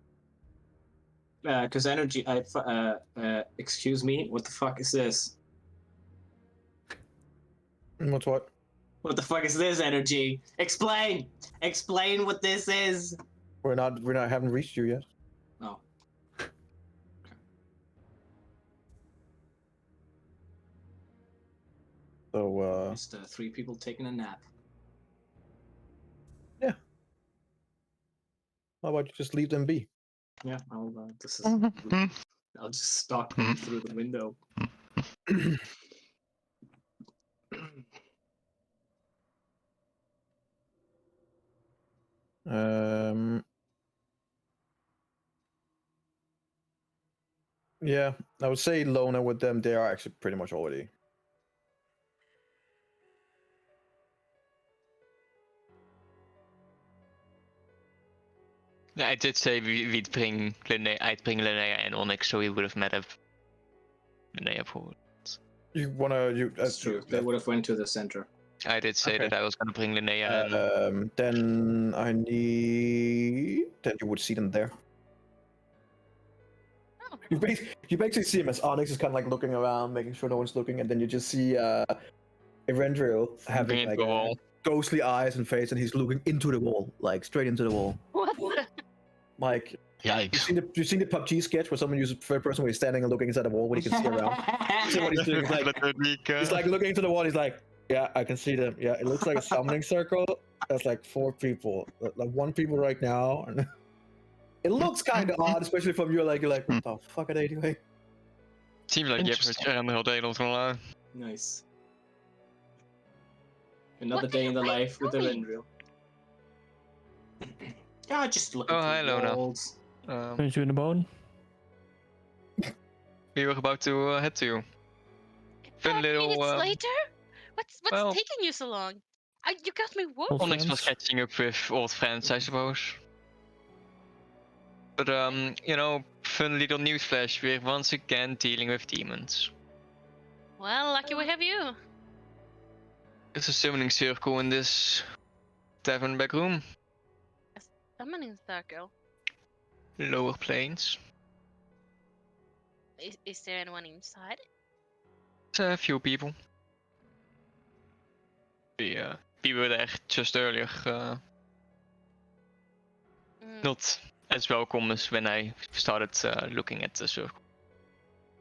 Because energy, excuse me, what the fuck is this?
What's what?
What the fuck is this energy? Explain what this is.
We're not haven't reached you yet.
Oh.
So
Just 3 people taking a nap.
Yeah. How about you just leave them be?
Yeah, I'll just stalk them through the window.
Yeah, I would say Lona with them. They are actually pretty much already.
Yeah, I did say we'd bring Linnea. I'd bring Linnea and Onyx, so we would have met up Linnea forward.
You wanna
That's true. They would have went to the center.
I did say
Okay.
that I was gonna bring Linnea and
Then I need that you would see them there.
Oh.
You basically see him as Onyx is kind of like looking around, making sure no one's looking, and then you just see Erendril having like ghostly eyes and face, and he's looking into the wall, like straight into the wall.
What?
Like
Yikes.
you've seen the PUBG sketch where someone uses third person where he's standing and looking inside the wall when he can see around. See what he's doing? He's like looking into the wall. He's like, yeah, I can see them. Yeah, it looks like a summoning circle. That's like 4 people, like 1 people right now. And it looks kind of odd, especially from you. Like you're like, what the fuck are they doing?
Seems like you have around the whole day, not gonna lie.
Nice. Another
What
day in the
are you
life with
doing?
Erendril. Yeah, just looking
Oh,
through
hi,
the
Lona.
walls.
Finish you in the bone.
We were about to head to you.
5
little,
minutes later? What's
well-
taking you so long? You got me
Old
worried.
Onyx was
friends.
catching up with old friends, I suppose. But you know, fun little newsflash, we're once again dealing with demons.
Well, lucky we have you.
There's a summoning circle in this tavern back room.
Summoning circle.
Lower planes.
Is there anyone inside?
A few people. We were there just earlier. Not as welcome as when I started looking at the circle.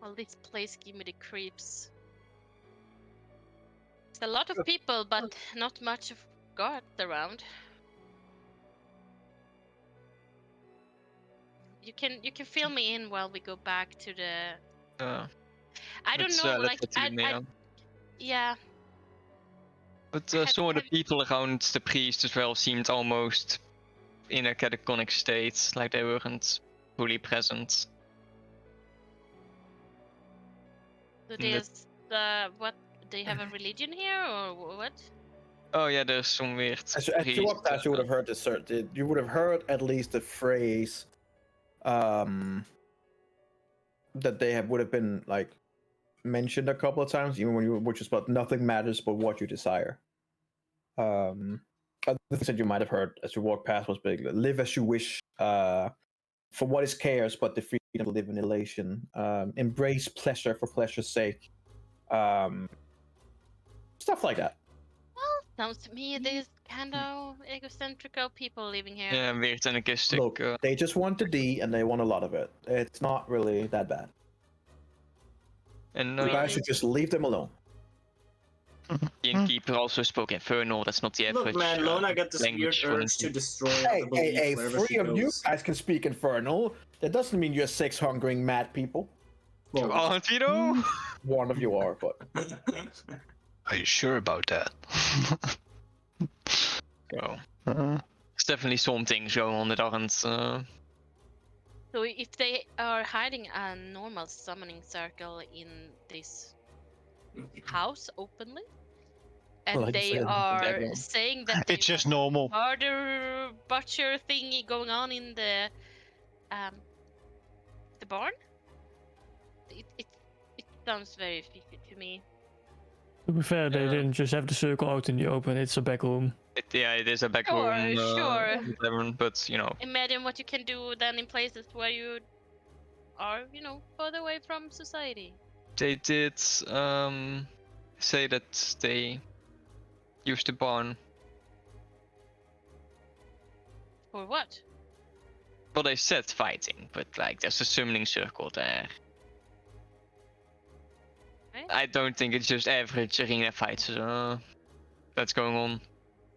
Well, this place gives me the creeps. It's a lot of people, but not much of guards around. You can fill me in while we go back to the. I don't know,
let's
like
get to Linnea.
yeah.
But
Have-
some of the
have-
people around the priest as well seemed almost in a catatonic state, like they weren't fully present.
So
Mm,
there's what? They have a religion here or what?
Oh yeah, there's some weird
As you walk past, you would have heard you would have heard at least the phrase, that they would have been like mentioned a couple of times, even when you, which is about nothing matters but what you desire. Other things that you might have heard as you walk past was big: live as you wish, for what is cares, but the freedom to live in elation. Embrace pleasure for pleasure's sake. Stuff like that.
Well, sounds to me there's kind of egocentrical people living here.
Yeah, weird anarchistic.
Look, they just want the D and they want a lot of it. It's not really that bad.
And
You guys should just leave them alone.
the innkeeper also spoke Infernal. That's not the average.
Look, man, Lona got this weird
language for
urge to
an-
destroy
Hey,
other beliefs wherever
3
she
of you
goes.
guys can speak Infernal. That doesn't mean you're 6 hungering mad people.
Well,
Aren't we though?
One of you are, but
Are you sure about that?
Well, there's definitely some things going on that aren't.
So if they are hiding a normal summoning circle in this house openly, and
Like you
they
said,
are
background.
saying that
It's just normal.
murder butcher thingy going on in the barn, it sounds very fishy to me.
To be fair, they
Yeah.
didn't just have the circle out in the open, it's a back room.
It is a back
Sure,
room.
sure.
Tavern, but you know,
Imagine what you can do then in places where you are, further away from society.
they did say that they used the barn.
For what?
Well, they said fighting, but like there's a summoning circle there.
Right?
I don't think it's just average arena fights that's going on.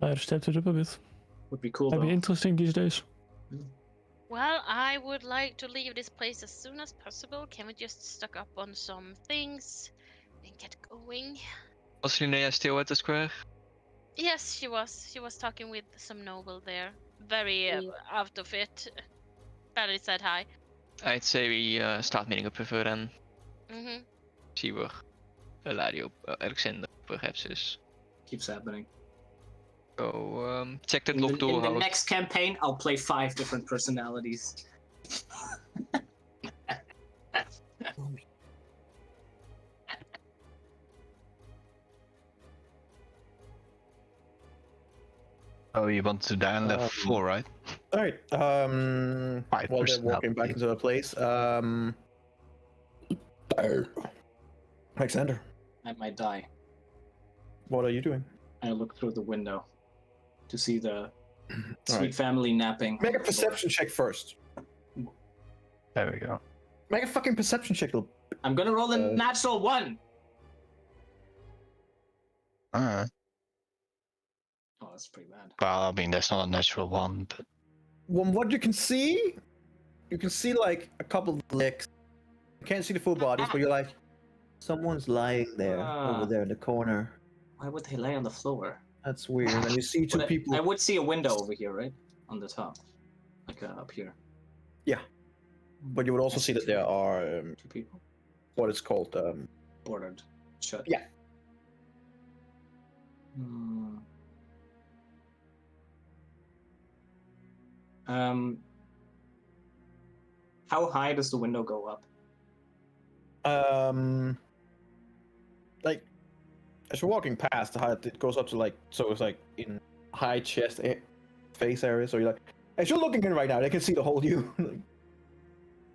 I stepped it up a bit.
would be cool
Might be
though.
interesting these days.
Well, I would like to leave this place as soon as possible. Can we just stock up on some things? and get going.
Was Linnea still at the square?
Yes, she was. She was talking with some noble there. Very out of it. Barely said hi.
I'd say we start meeting up with her then.
Mm-hmm.
See where Eladio, Alexander perhaps is.
Keeps happening.
So check that
In
locked
the,
door
in the
out.
next campaign, I'll play 5 different personalities.
Oh, you want to down level 4, right?
All right.
Five
While they're walking back
personality.
into the place, Alexander,
I might die.
what are you doing?
I look through the window to see the sweet
right.
family napping.
Make a
on the floor.
perception check first.
There we go.
Make a fucking perception check.
I'm gonna roll a natural 1.
Uh,
Oh, that's pretty bad.
well, I mean, that's not a natural one, but
From what you can see like a couple of legs. You can't see the full bodies, but you're like, someone's lying there over there in the corner.
Why would they lay on the floor?
That's weird. And you see two
But
people.
I would see a window over here, right? On the top. Like up here.
Yeah. But you would also
I
see that there are
2 people.
what is called
Bordered shut.
Yeah.
Hmm. How high does the window go up?
like as you're walking past the height, it goes up to like, so it's like in high chest face area. So you're like, as you're looking in right now, they can see the whole you.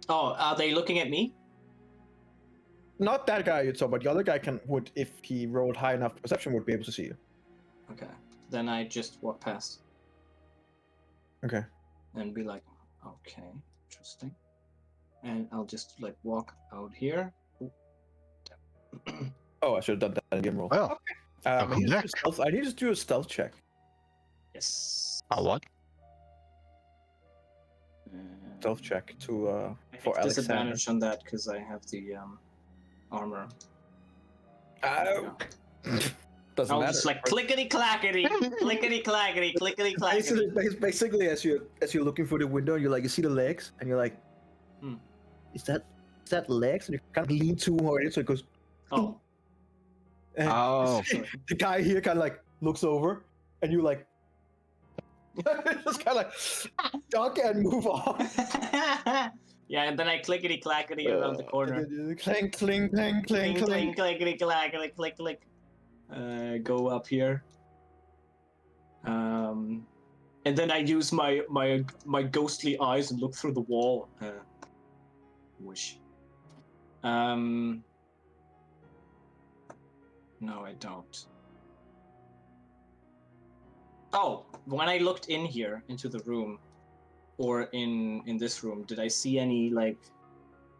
Oh, are they looking at me?
Not that guy you saw, but the other guy would, if he rolled high enough perception, would be able to see you.
Okay. Then I just walk past
Okay.
and be like, okay, interesting. And I'll just like walk out here.
Oh, I should have done that in game roll.
well,
I
welcome
need,
back.
I need to do a stealth check.
Yes.
What?
Stealth check to
I
for
have
Alexander.
disadvantage on that because I have the armor.
Oh. Doesn't
I'll
matter.
just like clickety clackety, clickety clackety, clickety clackety.
Basically, as you're looking for the window, you see the legs, and you're like, is that legs? And you kind of lean toward it, so it goes.
Oh,
And
Oh,
the guy here kind of like looks over, and you like just kind of like duck and move on.
yeah, and then I clickety clackety around the corner.
Clink, clink, clink, clink,
Cling,
clink.
clickety clackety, click, click. Go up here. And then I use my ghostly eyes and look through the wall. Wish. No, I don't. Oh, when I looked in here into the room, or in this room, did I see any like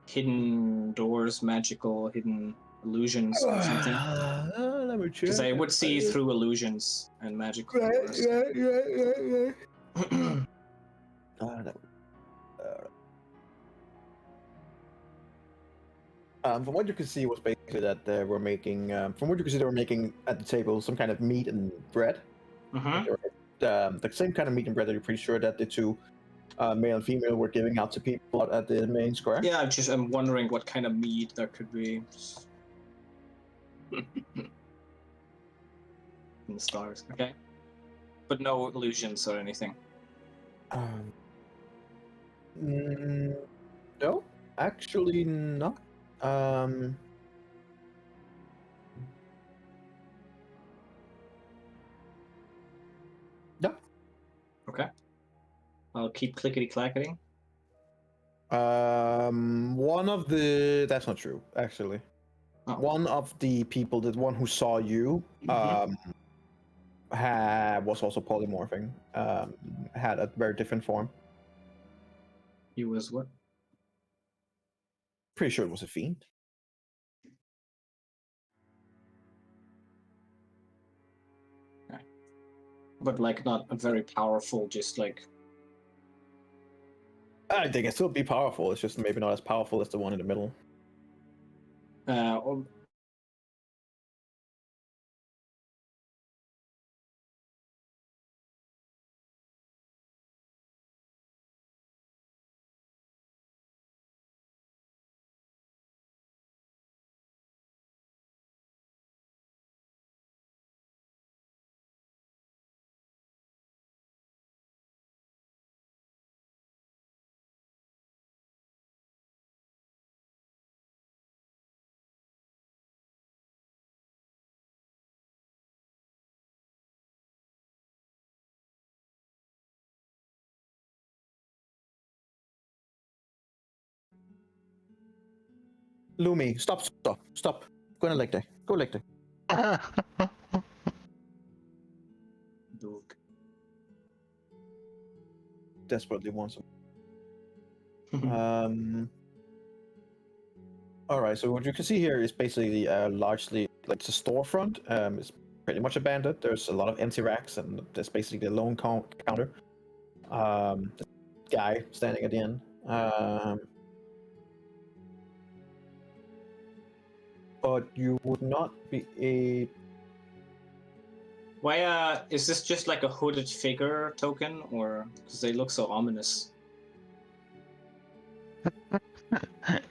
hidden doors, magical hidden illusions or something?
Let me check.
Because I would see through illusions and magical doors.
Yeah. From what you can see, was basically that they were making. From what you can see, they were making at the table some kind of meat and bread.
Mm-hmm.
The same kind of meat and bread that you're pretty sure that the two, male and female, were giving out to people at the main square.
Yeah, I'm wondering what kind of meat there could be. In the stars, okay. But no illusions or anything.
No, actually not. No.
Okay. I'll keep clickety clacketing.
One of the that's not true, actually.
Oh.
One of the people, the one who saw you, was also polymorphing. Had a very different form.
He was what?
Pretty sure it was a fiend.
Okay. But like not a very powerful, just like.
I think it still be powerful. It's just maybe not as powerful as the one in the middle. Lumi, stop. Go in a leg day. Go leg day.
Look.
Desperately want some. All right. So what you can see here is basically largely like it's a storefront. It's pretty much abandoned. There's a lot of empty racks, and there's basically the lone counter. The guy standing at the end. But you would not be a.
Why is this just like a hooded figure token, or because they look so ominous?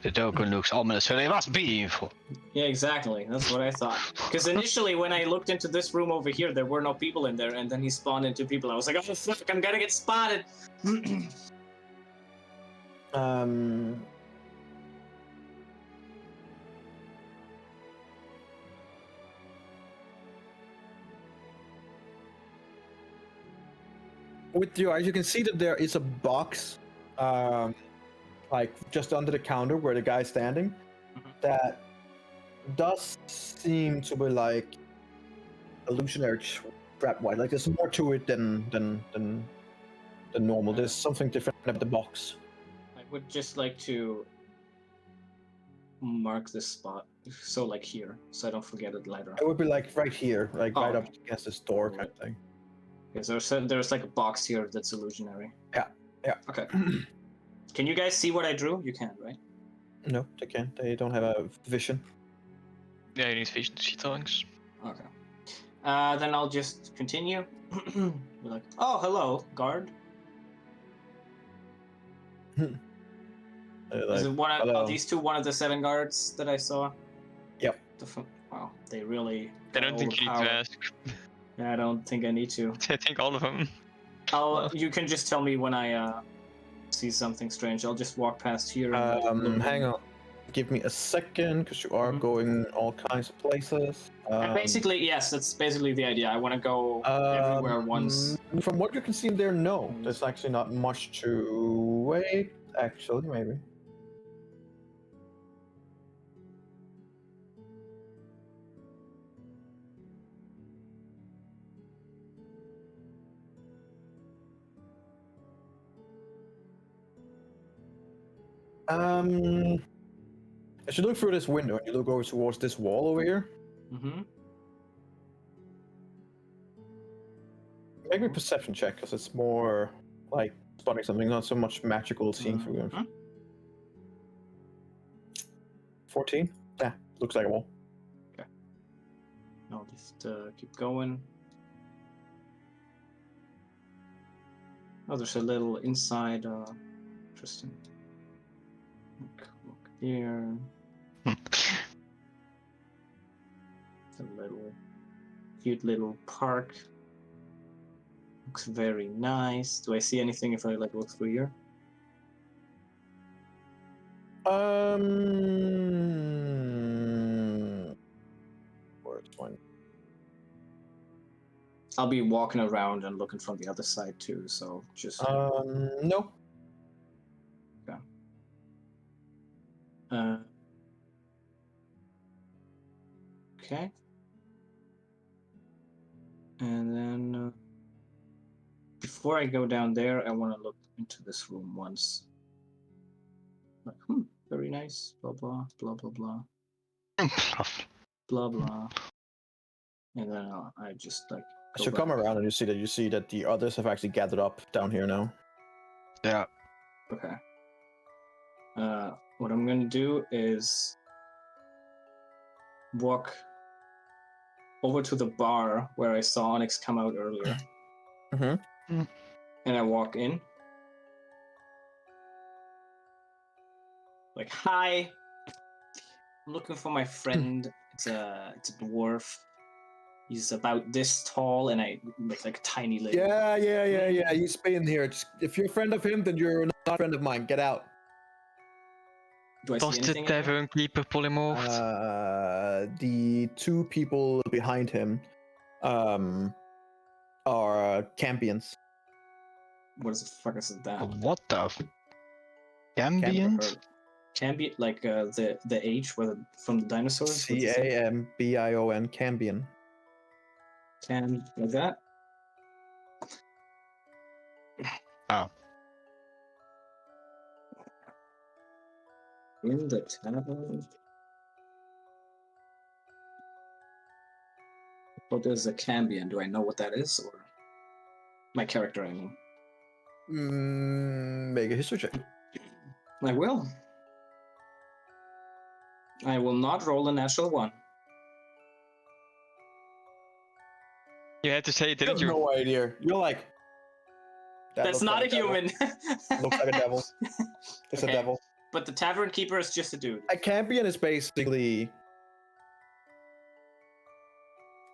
The token looks ominous, so they must be evil.
Yeah, exactly. That's what I thought. Because initially, when I looked into this room over here, there were no people in there, and then he spawned into people. I was like, oh fuck, I'm gonna get spotted.
With your eyes, you can see that there is a box, like just under the counter where the guy's standing, that does seem to be like illusionary trap white. Like there's more to it than normal. There's something different about the box.
I would just like to mark this spot, so like here, so I don't forget it later.
It would be like right here, like right
okay.
up against this door kind of thing.
Okay, so there's like a box here that's illusionary.
Yeah.
Okay. Can you guys see what I drew? You can, right?
No, they can't. They don't have a vision.
Yeah, you need vision to see things.
Okay. Then I'll just continue. Be like, oh, hello, guard. Is it are these two one of the 7 guards that I saw?
Yep.
Wow, they really.
I don't think you need to ask.
Yeah, I don't think I need to.
I think all of them.
You can just tell me when I see something strange. I'll just walk past here.
Hang on. Give me a second, because you are going all kinds of places.
Basically, yes, that's basically the idea. I want to go everywhere once.
From what you can see there, no. There's actually not much to wait. Actually, maybe. As you look through this window and you look over towards this wall over here, make me a perception check, because it's more like spotting something, not so much magical seeing through them. 14? Yeah, looks like a wall.
Okay. I'll just keep going. Oh, there's a little inside. Interesting. Look here. It's a little cute little park. Looks very nice. Do I see anything if I like look through here?
Where's one?
I'll be walking around and looking from the other side too, so just
no.
Okay. And then before I go down there, I want to look into this room once. Like, very nice. Blah blah blah blah blah. Blah blah. And then I just like.
As you come around and you see that the others have actually gathered up down here now.
Yeah.
Okay. What I'm gonna do is walk over to the bar where I saw Onyx come out earlier. And I walk in. Like, hi. I'm looking for my friend. It's a dwarf. He's about this tall, and I look like a tiny little.
Yeah. He's been here. If you're a friend of him, then you're not a friend of mine. Get out.
Do I
Was
see
the
anything?
Tavern Keeper polymorphed?
The 2 people behind him are Cambions.
What the fuck is that?
What the? Ambient?
Cambion, like the H from the dinosaurs. What's it say?
Cambion, Cambion.
Cam, like that.
Oh.
In the tavern. What is a Cambion? Do I know what that is, or my character? I mean,
Make a history check.
I will. I will not roll a natural one.
You had to say it,
You
didn't
have
you?
no idea. You're like. "That
That's
looks
not
like
a
devil.
human.
Looks like a devil. It's
Okay.
a devil.
But the tavern keeper is just a dude.
A Cambion is basically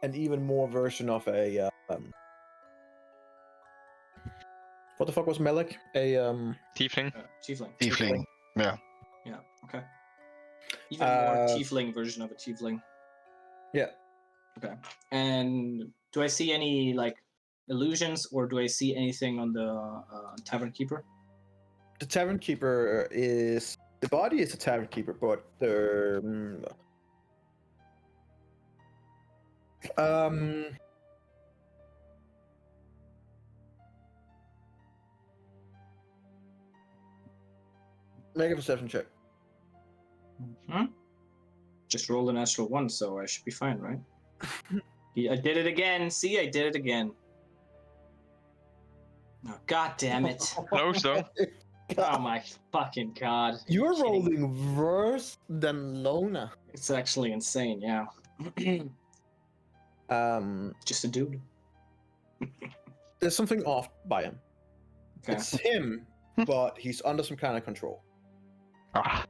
an even more version of a. What the fuck was Melik? A
Tiefling.
Tiefling.
Tiefling. Yeah.
Yeah. Okay. Even more tiefling version of a tiefling.
Yeah.
Okay. And do I see any like illusions, or do I see anything on the tavern keeper?
The tavern keeper is the body is the tavern keeper, but the make a perception check.
Hmm? Just roll a natural one, so I should be fine, right? I did it again. See, I did it again. Oh, God damn it.
Close though.
Oh my fucking god.
You're
Kidding.
rolling worse than Lona.
It's actually insane, yeah. Just a dude.
There's something off by him.
Okay.
It's him, but he's under some kind of control.
Ah.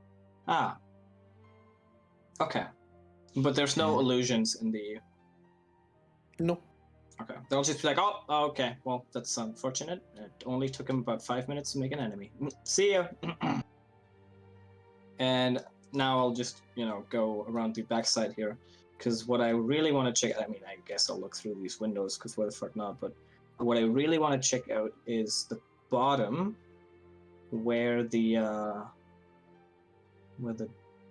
Ah. Okay. But there's no illusions in the...
No.
Okay. They'll just be like, oh, okay. Well, that's unfortunate. It only took him about 5 minutes to make an enemy. See ya. And now I'll just, go around the backside here. Because what I really want to check... I mean, I guess I'll look through these windows, because why the fuck not? But what I really want to check out is the bottom, where the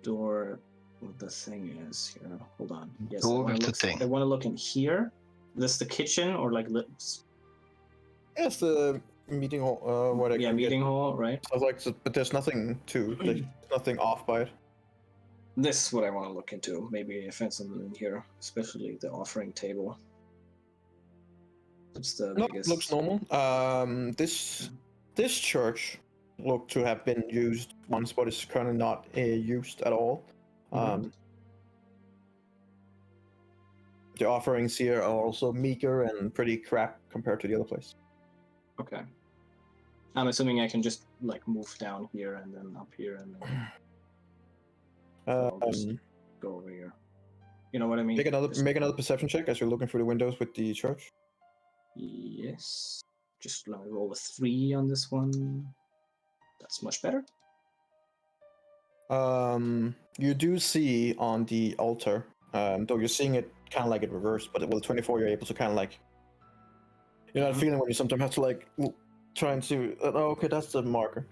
door... What the thing is here. Hold on. Yes,
Door with the thing.
I want to look in here. This the kitchen or like lips?
It's the meeting hall. What I
Yeah,
can
meeting
get.
hall, right?
I was like, but there's nothing there's nothing off by it.
This is what I want to look into. Maybe I find something in here, especially the offering table. It's the
No,
biggest.
looks normal. This church looked to have been used once, but it's currently not used at all. The offerings here are also meager and pretty crap compared to the other place.
Okay. I'm assuming I can just like move down here and then up here and then I'll just go over here. You know what I mean?
Make another perception check as you're looking through the windows with the church.
Yes. Just let me roll a 3 on this one. That's much better.
You do see on the altar, though you're seeing it kind of like in reverse, but with 24 you're able to kind of like, you know that feeling when you sometimes have to like try and see, oh, okay, that's the marker.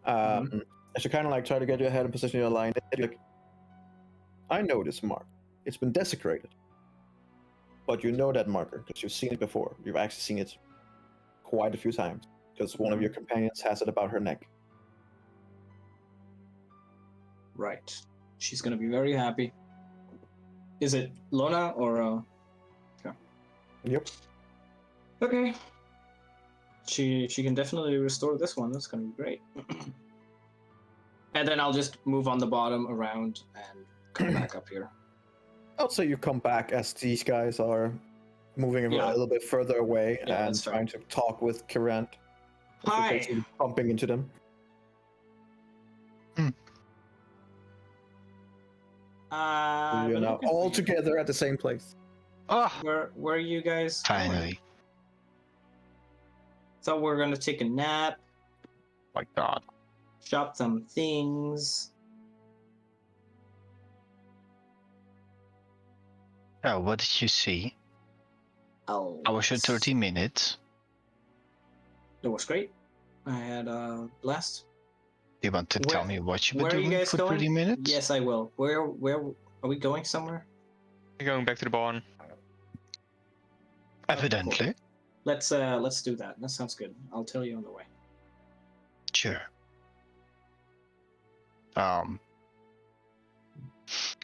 As you kind of like try to get your head in position, you're aligned, like, I know this mark. It's been desecrated. But you know that marker because you've seen it before. You've actually seen it quite a few times because one of your companions has it about her neck.
Right. She's gonna be very happy. Is it Lona or Okay.
Yep.
Okay. She can definitely restore this one. That's gonna be great. And then I'll just move on the bottom around and come back up here.
I'll say you come back as these guys are moving a little bit further away and trying to talk with Kirant.
Hi.
Bumping into them. You're now all together at the same place.
Oh,
Where are you guys?
finally.
Thought we were gonna take a nap,
My God.
shop some things.
Oh, what did you see?
Oh,
I was at 30 minutes.
It was great. I had a blast.
You want to tell me what you were
where are you
doing
guys
for
going?
30 minutes?
Yes, I will. Where are we going somewhere?
We're going back to the barn.
Evidently.
Cool. Let's do that. That sounds good. I'll tell you on the way.
Sure.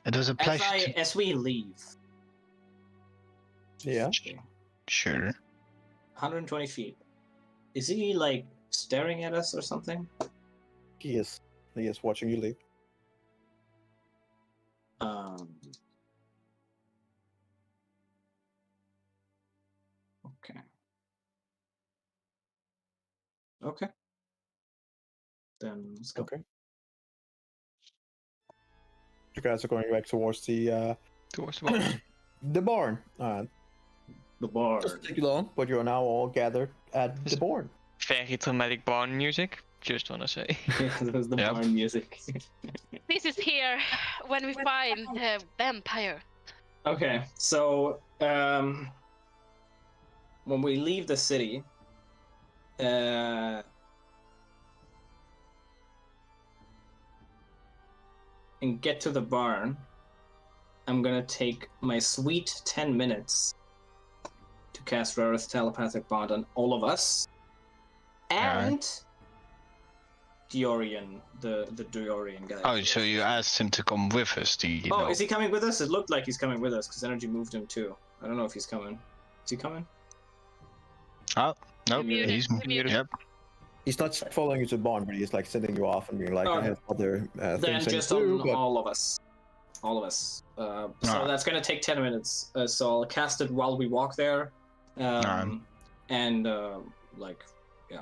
It was a pleasure.
As we leave.
Yeah.
Sure.
120 feet. Is he like staring at us or something?
He is watching you leave. Okay. Then let's go. Okay. You guys are going back towards the
barn.
the barn.
The barn.
Doesn't take you long, but you are now all gathered at the barn.
Very dramatic barn music. Just wanna say.
Yeah, that was the barn music.
This is here when we find the vampire.
Okay, so when we leave the city, and get to the barn, I'm gonna take my sweet 10 minutes to cast Rarith's telepathic bond on all of us, and Diorian, the Diorian guy.
Oh, so you asked him to come with us?
Is he coming with us? It looked like he's coming with us because energy moved him too. I don't know if he's coming. Is he coming?
Oh, no,
Muted.
he's
Muted.
yep.
He's not following you to the barn, but he's like sending you off and being like, I have other
Then
things I
just
need to
on
do, but...
all of us. All of us. So that's gonna take 10 minutes. So I'll cast it while we walk there. And like, yeah,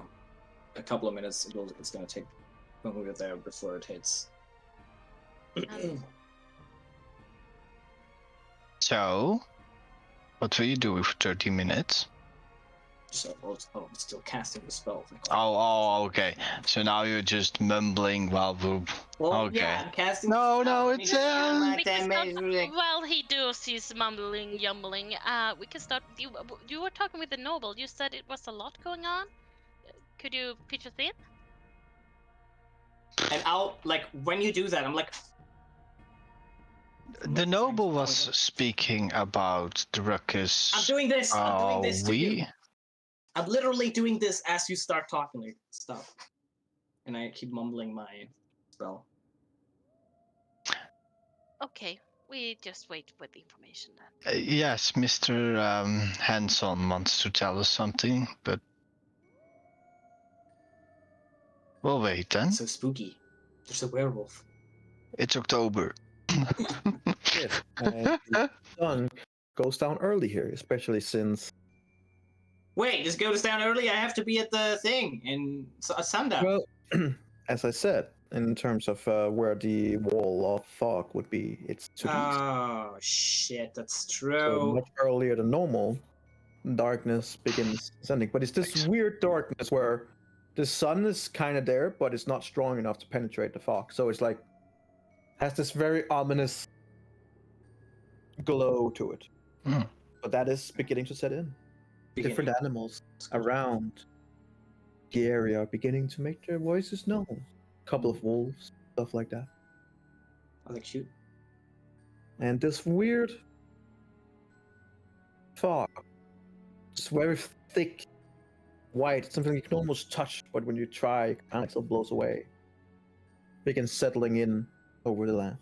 a couple of minutes. It's gonna take when we get there before it hits.
So, what will you do with 30 minutes?
So I'm still casting the spell.
Oh, okay. So now you're just mumbling while we're... Okay.
Yeah, I'm casting.
No,
the spell.
no,
We
it's
can start
While he does his mumbling, yumbling, we can start. You were talking with the noble. You said it was a lot going on. Could you pitch us in?
And I'll like when you do that, I'm like.
The noble was speaking about the ruckus.
I'm doing this. I'm doing this to you.
We...
I'm literally doing this as you start talking like stuff, and I keep mumbling my spell.
Okay, we just wait with the information then.
Yes, Mr. Hanson wants to tell us something, but we'll wait then.
So spooky. There's a werewolf.
It's October.
Yes, and the sun goes down early here, especially since...
Wait, this goes down early? I have to be at the thing in sundown.
Well, as I said, in terms of where the wall of fog would be, it's to the east.
Oh, shit, that's
So
true.
much earlier than normal, darkness begins descending. But it's this weird darkness where the sun is kind of there, but it's not strong enough to penetrate the fog. So it's like, has this very ominous glow to it.
Mm.
But that is beginning to set in. Different animals around the area are beginning to make their voices known. A couple of wolves, stuff like that.
Are they cute?
And this weird fog, it's very thick, white, something you can almost touch, but when you try, it kind of still blows away. Begins settling in over the land.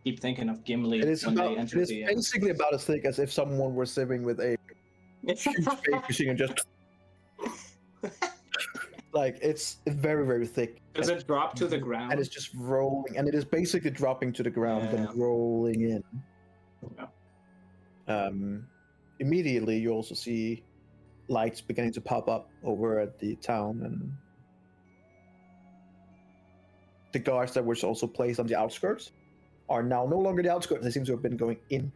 Keep thinking of Gimli
It is,
when
about,
they
it
enter
is
the.
basically about as thick as if someone were sitting with a huge fake machine and just like it's very, very thick.
Does it drop to the ground?
And it's just rolling, and it is basically dropping to the ground and rolling in.
Yeah.
Immediately, you also see lights beginning to pop up over at the town, and the guards that were also placed on the outskirts are now no longer the outskirts. They seem to have been going in.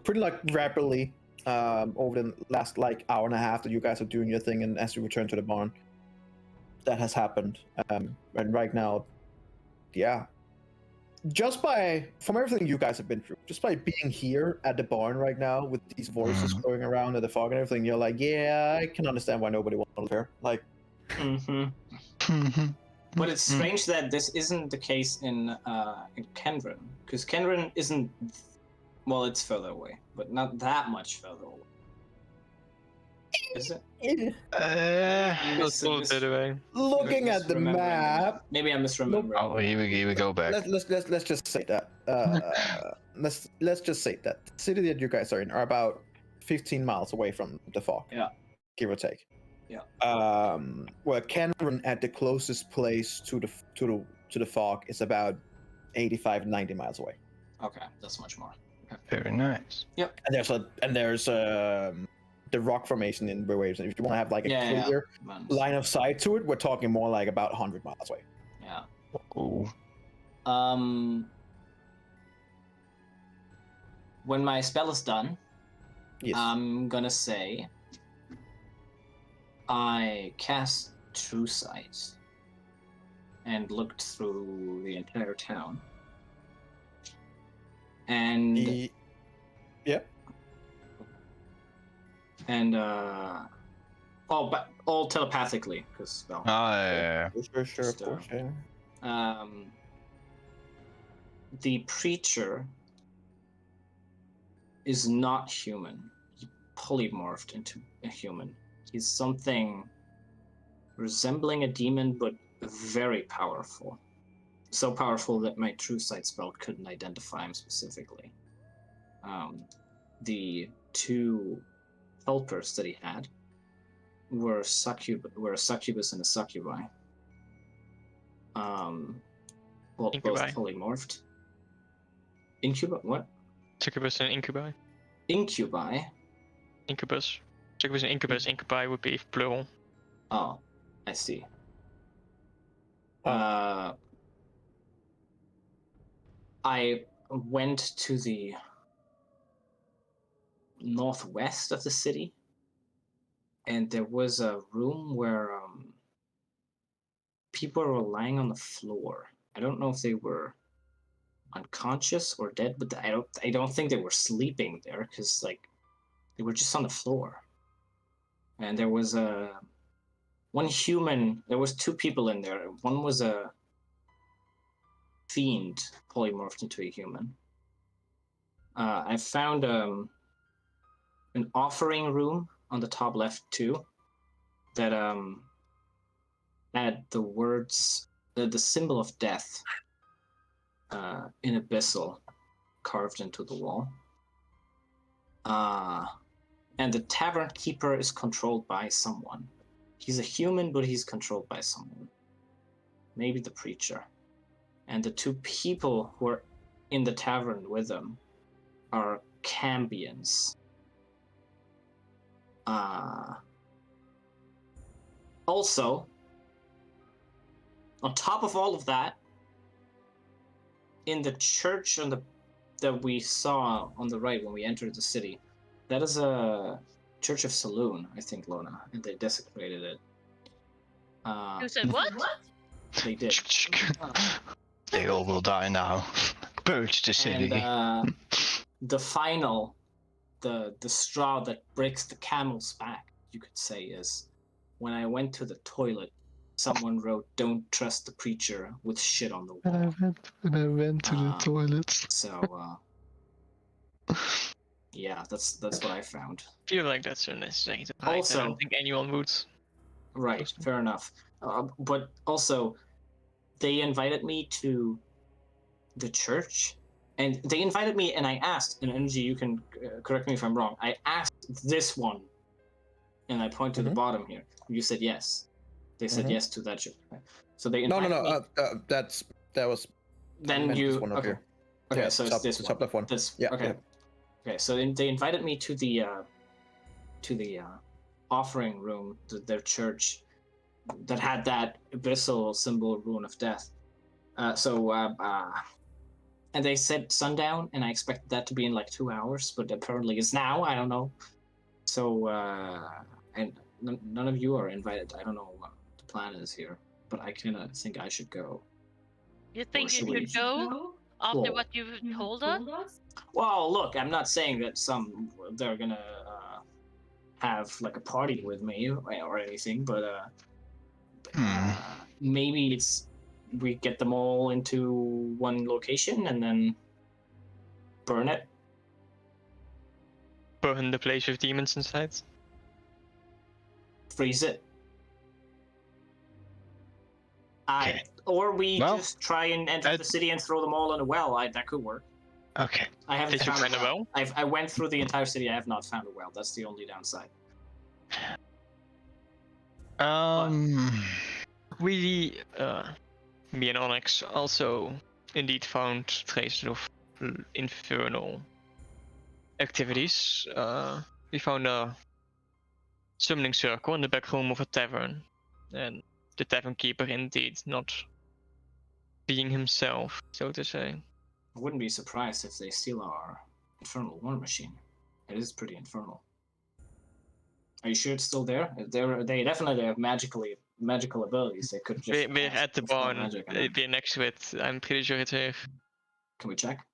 Pretty like rapidly over the last like hour and a half that you guys are doing your thing, and as you return to the barn, that has happened. And right now, just from everything you guys have been through, just by being here at the barn right now with these voices going around in the fog and everything, you're like, yeah, I can understand why nobody wants to live here. Like,
But it's strange that this isn't the case in Kendron, because Kendron isn't. Well, it's further away, but not that much further away. Is it?
That's a little bit away.
Looking at the map,
Maybe I'm misremembering.
Oh, here we go back.
let's just say that. Let's just say that the city that you guys are in are about 15 miles away from the fog.
Yeah.
Give or take.
Yeah.
Where Cameron at the closest place to the fog is about 85, 90 miles away.
Okay, that's much more.
Very nice.
Yep.
And there's the rock formation in the waves. And if you want to have like a clear line of sight to it, we're talking more like about 100 miles away.
Yeah.
Ooh.
When my spell is done,
Yes.
I'm gonna say I cast True Sight and looked through the entire town. And
Yep.
And but all telepathically, because well.
Yeah.
Sure, of course. Yeah.
The preacher is not human. He polymorphed into a human. He's something resembling a demon, but very powerful. So powerful that my True Sight spell couldn't identify him specifically. The two helpers that he had were a succubus and a succubi. Both polymorphed. Incubi? What?
Succubus and incubi.
Incubi?
Incubus. Succubus and incubus. Incubi would be plural.
Oh, I see. I went to the northwest of the city, and there was a room where people were lying on the floor. I don't know if they were unconscious or dead, but I don't think they were sleeping there, because like they were just on the floor. And there was one human. There was two people in there. One was a fiend polymorphed into a human. I found an offering room on the top left too, that had the words, the symbol of death, in abyssal, carved into the wall. And the tavern keeper is controlled by someone. He's a human, but he's controlled by someone. Maybe the preacher. And the two people who are in the tavern with him are Cambions. Also, on top of all of that, in the church that we saw on the right when we entered the city, that is a Church of Saloon, I think, Lona, and they desecrated it.
You said what?
They did.
They all will die now. Purge the city.
And the final, the straw that breaks the camel's back, you could say, is when I went to the toilet, someone wrote, "Don't trust the preacher," with shit on the wall.
When I went to the toilet.
So, yeah, that's what I found.
I feel like that's unnecessary to hide.
Also,
I don't think anyone would.
Right, fair enough. But also, they invited me to the church, and they invited me, and I asked, and Energy, you can correct me if I'm wrong, I asked this one, and I point to the bottom here. You said yes. They said yes to that church. So they invited me.
That was.
Then you.
One
okay.
Here.
Okay,
Yeah,
so it's this one.
Top left one.
This,
yeah.
Okay.
Yeah.
Okay, so they invited me to the offering room, their church, that had that abyssal symbol, rune of death. And they said sundown, and I expected that to be in like 2 hours, but apparently it's now. I don't know. So, and none of you are invited. I don't know what the plan is here, but I kind of think I should go.
You think you should go after what you've told us?
Well, look, I'm not saying that they're gonna have like a party with me or anything, but Maybe we get them all into one location and then burn it.
Burn the place with demons inside.
Freeze it.
Okay.
Or we
Well,
just try and enter the city and throw them all in a well. That could work.
Okay.
I haven't
Did you
found
find a well?
I went through the entire city. I have not found a well. That's the only downside.
We, me and Onyx also indeed found traces of infernal activities. We found a summoning circle in the back room of a tavern, and the tavern keeper indeed not being himself, so to say.
I wouldn't be surprised if they steal our infernal war machine. It is pretty infernal. Are you sure it's still there? They definitely have magical abilities. They could just.
We're at the barn.
Magic on it.
We're next to it. I'm pretty sure it's here.
Can we check?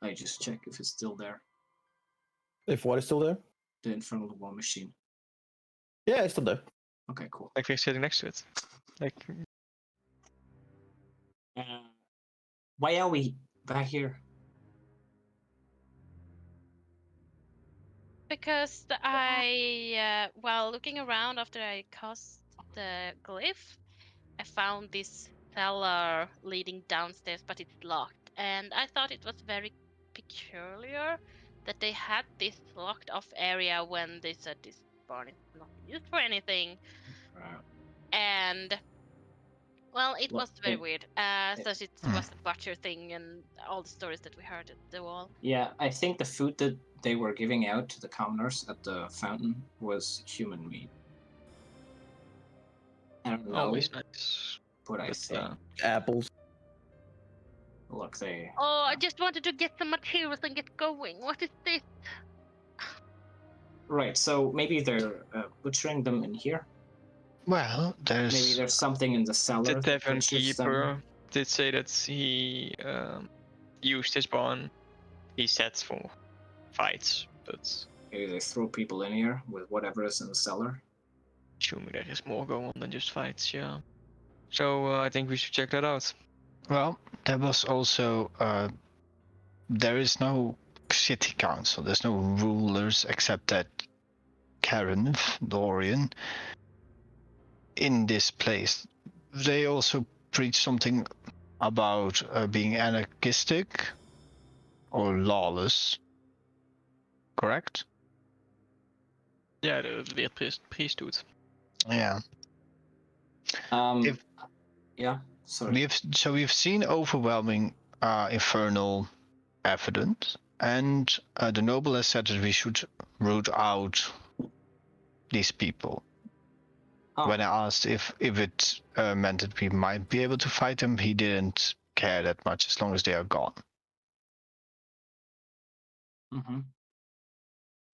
I just check if it's still there.
If what is still there?
The infernal war machine.
Yeah, it's still there.
Okay, cool.
Like we're sitting next to it. Like.
Why are we back here?
Because while looking around after I cast the glyph, I found this cellar leading downstairs, but it's locked. And I thought it was very peculiar that they had this locked off area when they said this barn is not used for anything. And well, it was very weird. Such it was the butcher thing and all the stories that we heard at the wall.
Yeah, I think the food that they were giving out to the commoners at the fountain was human meat. I don't know.
Always nice.
But I think.
Apples.
Look, they.
Oh, I just wanted to get some materials and get going. What is this?
Right, so maybe they're butchering them in here.
Well,
Maybe there's something in the cellar.
The tavern keeper did say that he used his barn. He said for fights, but
maybe they throw people in here with whatever is in the cellar.
Assuming there is more going on than just fights, yeah. So I think we should check that out.
Well, there was also there is no city council. There's no rulers except that Karen, Dorian, in this place. They also preach something about being anarchistic or lawless. Correct?
Yeah, the weird priesthood.
Yeah.
Yeah. Sorry.
We've seen overwhelming infernal evidence, and the noble has said that we should root out these people.
Oh.
When I asked if it meant that we might be able to fight them, he didn't care that much as long as they are gone.
Mm-hmm.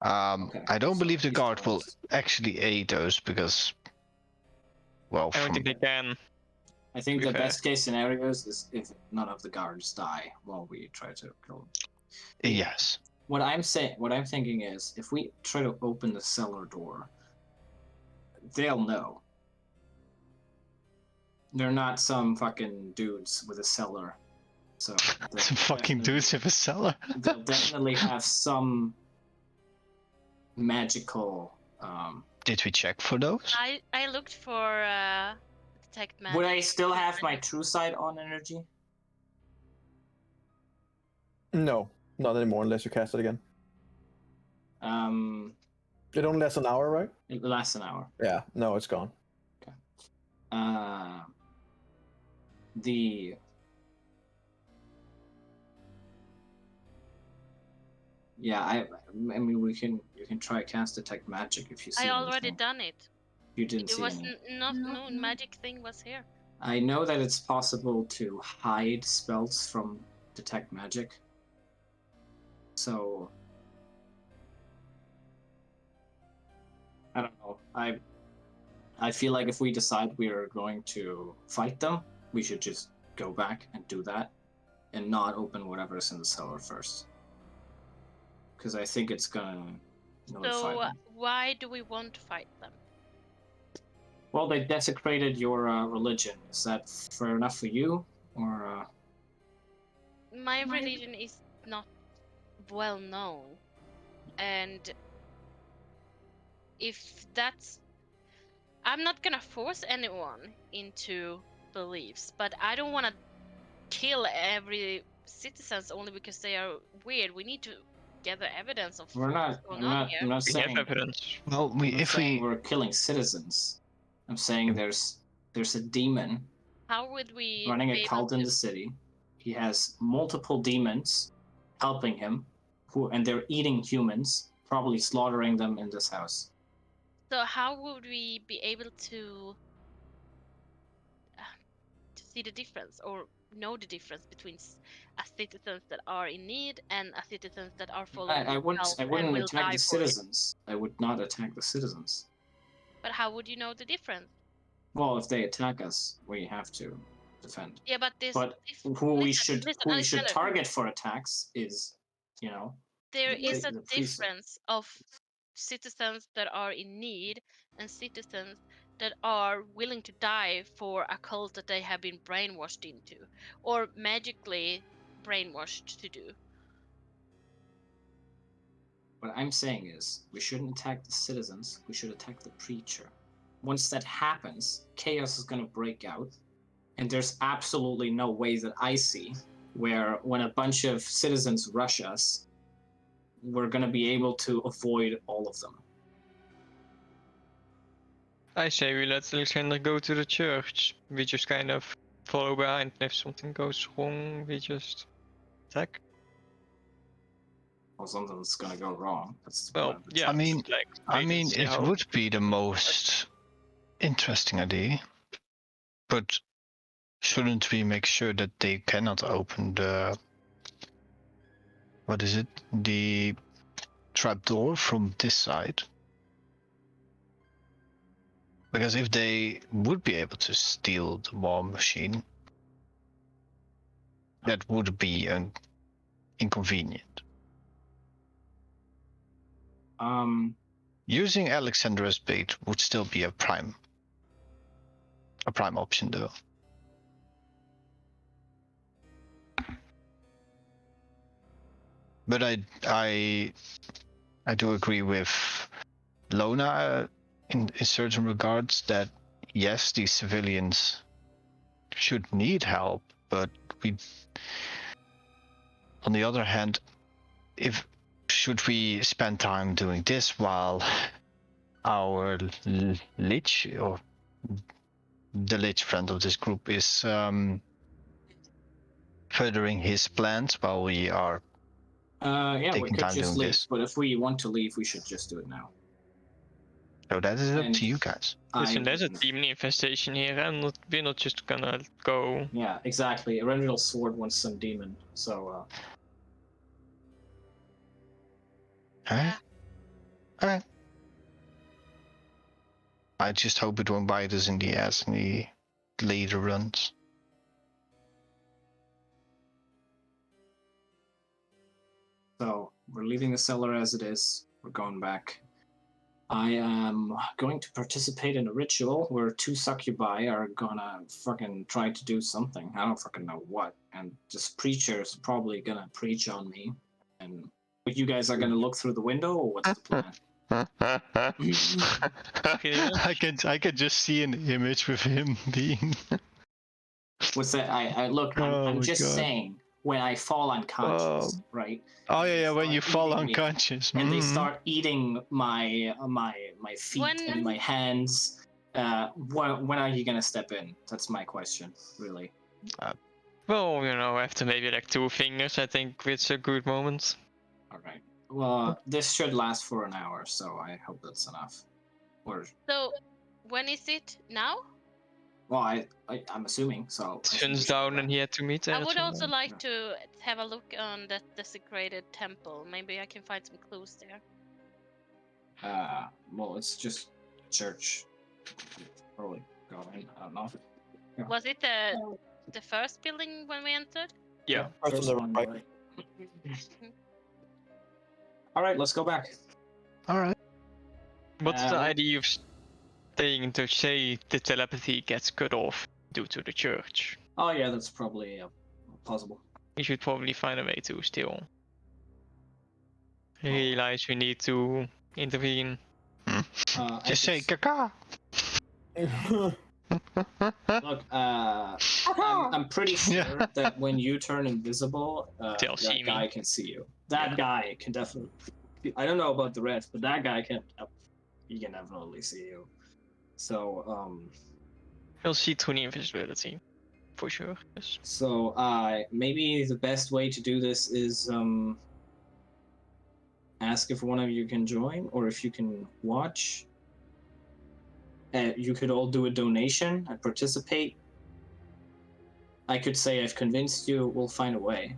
Okay. I don't believe the guard will actually aid those because, well,
I don't think they can.
I think the best case scenario is if none of the guards die while we try to kill them.
Yes.
What I'm thinking is, if we try to open the cellar door, they'll know. They're not some fucking dudes with a cellar. So
some fucking dudes with a cellar.
They'll definitely have some magical.
Did we check for those?
I looked for detect magic.
Would I still have my true sight on energy?
No, not anymore unless you cast it again. It only lasts an hour, right?
It lasts an hour.
Yeah, no, it's gone.
Okay. Yeah, I mean, you can try cast detect magic if you see.
I already
anything.
done it.
You didn't
it
see
was
any.
no magic thing was here.
I know that it's possible to hide spells from detect magic. So I don't know. I feel like if we decide we are going to fight them, we should just go back and do that and not open whatever's in the cellar first. Because I think it's gonna notify
So
them.
why do we want to fight them?
Well, they desecrated your religion. Is that fair enough for you, or?
My religion is not well known, and if that's, I'm not gonna force anyone into beliefs, but I don't want to kill every citizens only because they are weird. We need to gather evidence of
We're
what's
not.
going
I'm
on
not.
here.
I'm not
We
saying.
have evidence.
Well,
I'm not saying we're killing citizens. I'm saying there's a demon
How would we
running
be
a
able
cult in
to-
the city. He has multiple demons helping him, and they're eating humans, probably slaughtering them in this house.
So how would we be able to see the difference or know the difference between citizens that are in need and citizens that are following
I
the
wouldn't.
cult
I
and
wouldn't
will
attack
die
the
for it?
citizens. I would not attack the citizens.
But how would you know the difference?
Well, if they attack us, we have to defend.
Yeah, but this.
But who we should target for attacks is,
There is a
the priest.
difference of citizens that are in need and citizens that are willing to die for a cult that they have been brainwashed into or magically brainwashed to do.
What I'm saying is, we shouldn't attack the citizens. We should attack the preacher. Once that happens, chaos is going to break out, and there's absolutely no way that I see where when a bunch of citizens rush us, we're going to be able to avoid all of them.
I say we let Alexander go to the church. We just kind of follow behind, and if something goes wrong, we just attack.
Or something's going to go wrong. That's the
Well,
point of the
yeah.
I mean,
like,
I
wait and
mean,
see
it
how-
would be the most interesting idea, but shouldn't we make sure that they cannot open the, what is it, the trapdoor from this side? Because if they would be able to steal the war machine, that would be an inconvenient. Using Alexander as bait would still be a prime option, though. But I do agree with Lona in certain regards that yes, these civilians should need help, but on the other hand, should we spend time doing this while our lich or the lich friend of this group is furthering his plans while we are
yeah, we
taking
could
time
just
doing
leave,
this?
but if we want to leave, we should just do it now.
So that is up
And
to you guys.
Listen, there's a demon infestation here, and we're not just gonna go.
Yeah, exactly. Erendiel's sword wants some demon, so
Alright. I just hope it won't bite us in the ass in the later runs.
So we're leaving the cellar as it is. We're going back. I am going to participate in a ritual where 2 succubi are gonna fucking try to do something. I don't fucking know what. And this preacher is probably gonna preach on me. And you guys are gonna look through the window, or what's the plan?
I can just see an image with him being.
What's that? I look. I'm just saying. When I fall unconscious, right?
Oh yeah, when
start
you fall
eating me,
unconscious.
and they start eating my feet and my hands. When are you gonna step in? That's my question, really.
Well, after maybe like 2 fingers, I think it's a good moment.
All right. Well, this should last for an hour, so I hope that's enough.
So, when is it now?
Well, I'm assuming so.
Sun's down and he had to meet there.
I would also like
Yeah.
to have a look on that desecrated temple. Maybe I can find some clues there.
Well, it's just church. Probably go in. I don't know. Yeah.
Was it the first building when we entered?
Yeah.
First on the
one,
right.
All right, let's go back.
All right.
What's the
Um,
idea of staying to say the telepathy gets cut off due to the church?
Oh yeah, that's probably possible.
We should probably find a way to still realize we need to intervene.
I
Just say
could
caca.
look. I'm pretty sure
Yeah.
that when you turn invisible,
They'll see
that
me.
guy can see you. That guy can definitely. I don't know about the rest, but that guy can. He can definitely see you. So
He'll see through the invisibility, for sure. Yes.
So maybe the best way to do this is ask if one of you can join or if you can watch. You could all do a donation and participate. I could say I've convinced you, we'll find a way.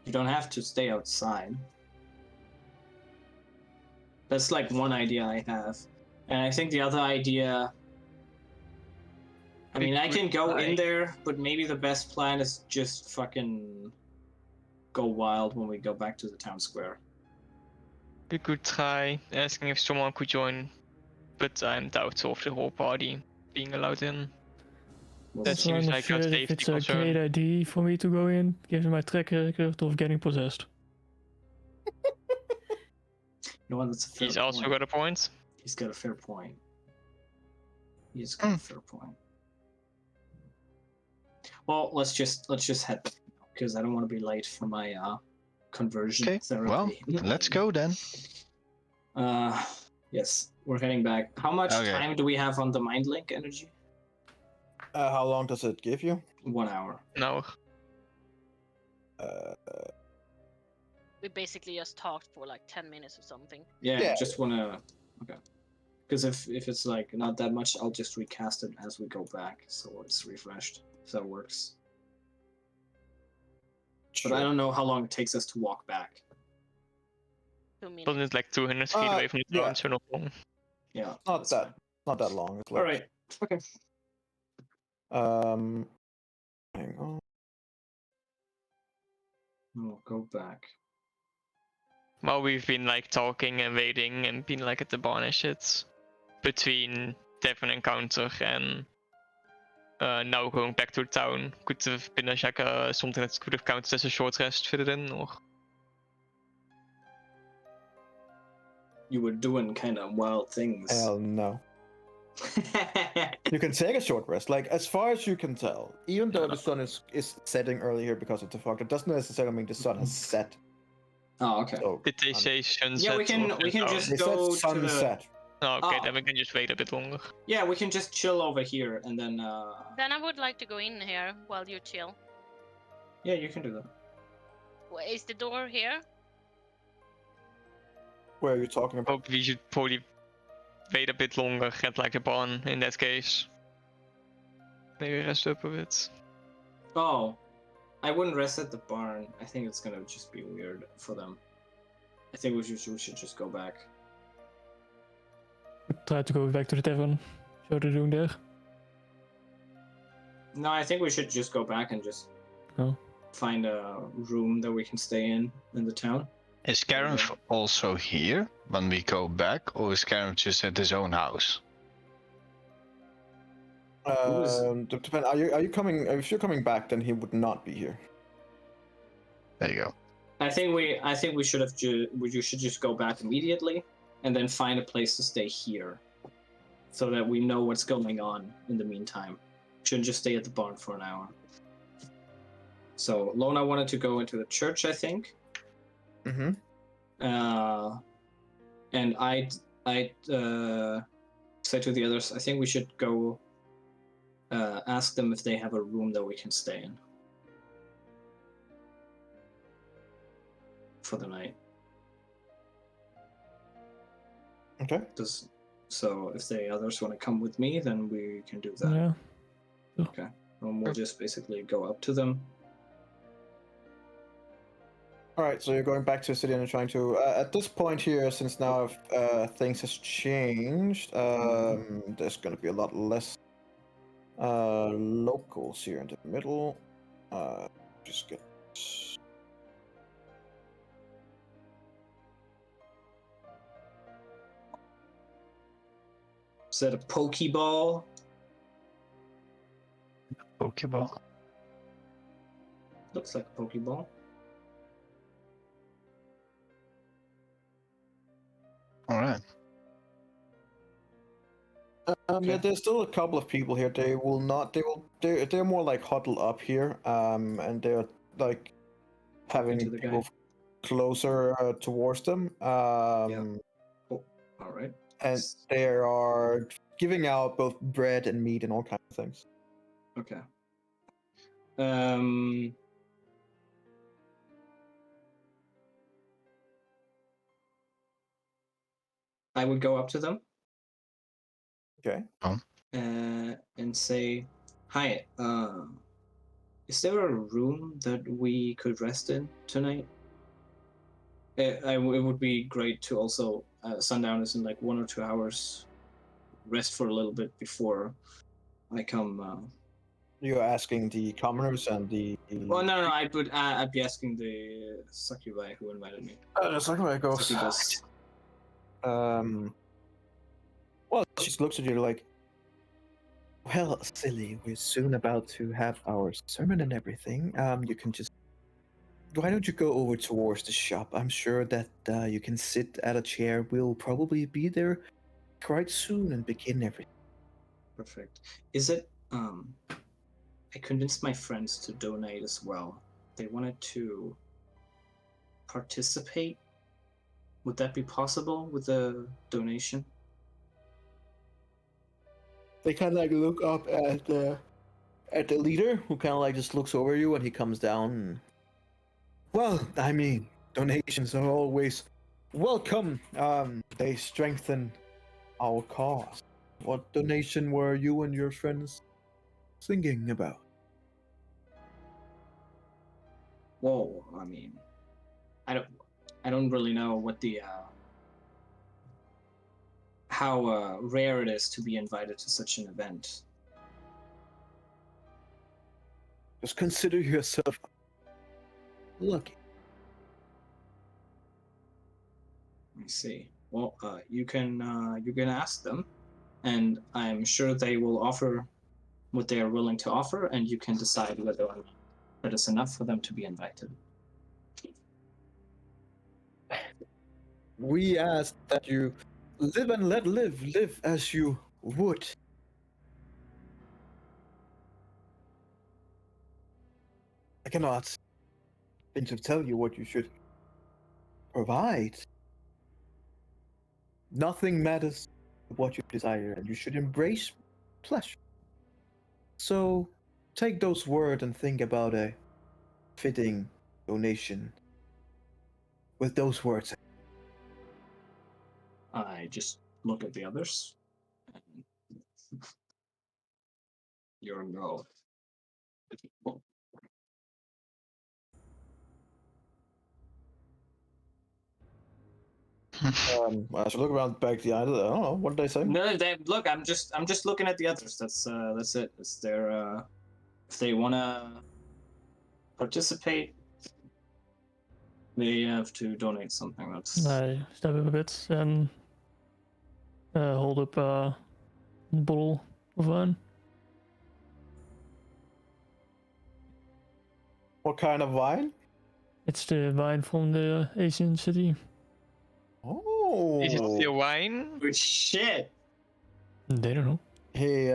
You don't have to stay outside. That's like one idea I have. And I think the other idea, I mean, I can go in there, but maybe the best plan is just fucking go wild when we go back to the town square.
We could try asking if someone could join, but I'm doubtful of the whole party being allowed in. That
So I'm
seems
not
like
sure
a
if
safety
it's a
concern.
great idea for me to go in, given my track record of getting possessed.
You know what? That's a fair
He's
point.
also got a point.
He's got a fair point. He's got a fair point. Well, let's just head back because I don't want to be late for my conversion
Okay. Well,
therapy.
let's go then.
Yes, we're heading back. How much
Okay.
time do we have on the mind link energy?
How long does it give you?
1 hour.
No.
We basically just talked for like 10 minutes or something.
Yeah,
Yeah.
just wanna. Okay. Because if it's like not that much, I'll just recast it as we go back, so it's refreshed. If that works. But I don't know how long it takes us to walk back.
2 minutes.
Wasn't it like 200 feet away from the
yeah.
town, so not long.
Yeah.
Not
that's
that.
fine.
Not that long. It's
All
like,
right. Okay.
Hang on.
We'll go back.
While we've been like talking and waiting and been like at the barn and shit, between Devon encounter and now going back to the town, could have been like something that could have counted as a short rest fitted in, or
You were doing kind of wild things.
Hell no. You can take a short rest. Like, as far as you can tell, even though the sun is setting early here because of the fog, it doesn't necessarily mean the sun has set.
Oh, okay.
So,
did they say sunset?
Yeah, we can
or
just
they
go
said
to the.
sunset.
Oh, okay,
Oh.
then we can just wait a bit longer.
Yeah, we can just chill over here and then.
Then I would like to go in here while you chill.
Yeah, you can do that.
Is the door here?
Where are you talking about?
But we should probably wait a bit longer at like a barn in that case. Maybe rest up a bit.
Oh, I wouldn't rest at the barn. I think it's gonna just be weird for them. I think we should just go back.
Try to go back to the tavern. See what they're doing there.
No, I think we should just go back and just
Oh.
find a room that we can stay in the town.
Is Karen also here when we go back, or is Karen just at his own house?
Depend. Are you coming? If you're coming back, then he would not be here.
There you go.
I think we should have you should just go back immediately and then find a place to stay here, so that we know what's going on in the meantime. Shouldn't just stay at the barn for an hour. So Lona wanted to go into the church, I think.
Mm-hmm.
And I said to the others, I think we should go ask them if they have a room that we can stay in for the night.
Okay.
So if the others want to come with me, then we can do that.
Yeah.
Okay. And we'll just basically go up to them.
All right. So you're going back to the city and trying to. At this point here, since now things has changed, there's going to be a lot less locals here in the middle. Just get.
Is that a Pokeball?
Pokeball.
Looks like a Pokeball.
All right.
Yeah, there's still a couple of people here. They will not. They will. They're more like huddled up here. And they're like having
Into the guy.
people closer towards them.
Oh, all right.
And they are giving out both bread and meat and all kinds of things.
Okay. I would go up to them.
Okay.
And say, "Hi. Is there a room that we could rest in tonight? It would be great to also sundown is in like 1 or 2 hours. Rest for a little bit before I come."
You're asking the commoners and the.
Well, no. I'd be asking the succubi who invited me.
That's not where it goes.
Succubus.
Well, she just looks at you like, well, silly, we're soon about to have our sermon and everything. You can just. Why don't you go over towards the shop? I'm sure that you can sit at a chair. We'll probably be there quite soon and begin everything.
Perfect. Is it? I convinced my friends to donate as well. They wanted to participate. Would that be possible with the donation?
They kind of like look up at the leader, who kind of like just looks over you, and he comes down. And, well, I mean, donations are always welcome. They strengthen our cause. What donation were you and your friends thinking about?
Well, I mean, I don't really know what the how rare it is to be invited to such an event.
Just consider yourself lucky.
I see. Well, you can ask them, and I'm sure they will offer what they are willing to offer, and you can decide whether or not that is enough for them to be invited.
We ask that you live and let live as you would. I cannot think to tell you what you should provide. Nothing matters but what you desire, and you should embrace pleasure. So, take those words and think about a fitting donation with those words.
I just look at the others. You're a no.
I should look around back the island. I don't know. What did I say?
No, look. I'm just looking at the others. That's it. It's their if they wanna participate, they have to donate something. That's
I step up a bit and hold up a bottle of wine.
What kind of wine?
It's the wine from the Asian city.
Oh.
Is it still wine?
good shit.
They don't know.
He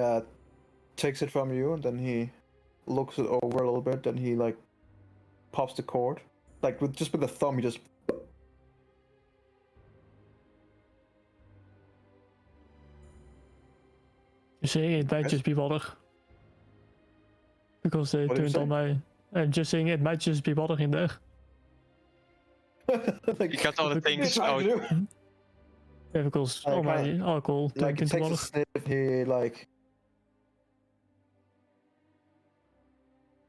takes it from you, and then he looks it over a little bit. Then he like pops the cord, like with the thumb. He just.
You're saying it might
Yes.
just be water. Because they
What did you
turned on my... I'm just saying it might just be water in there.
Like,
You got all the
what are you
things
trying to
out.
do?
Yeah, because
Like,
all my alcohol
Like
turned
he
into
takes a
water.
sniff. He like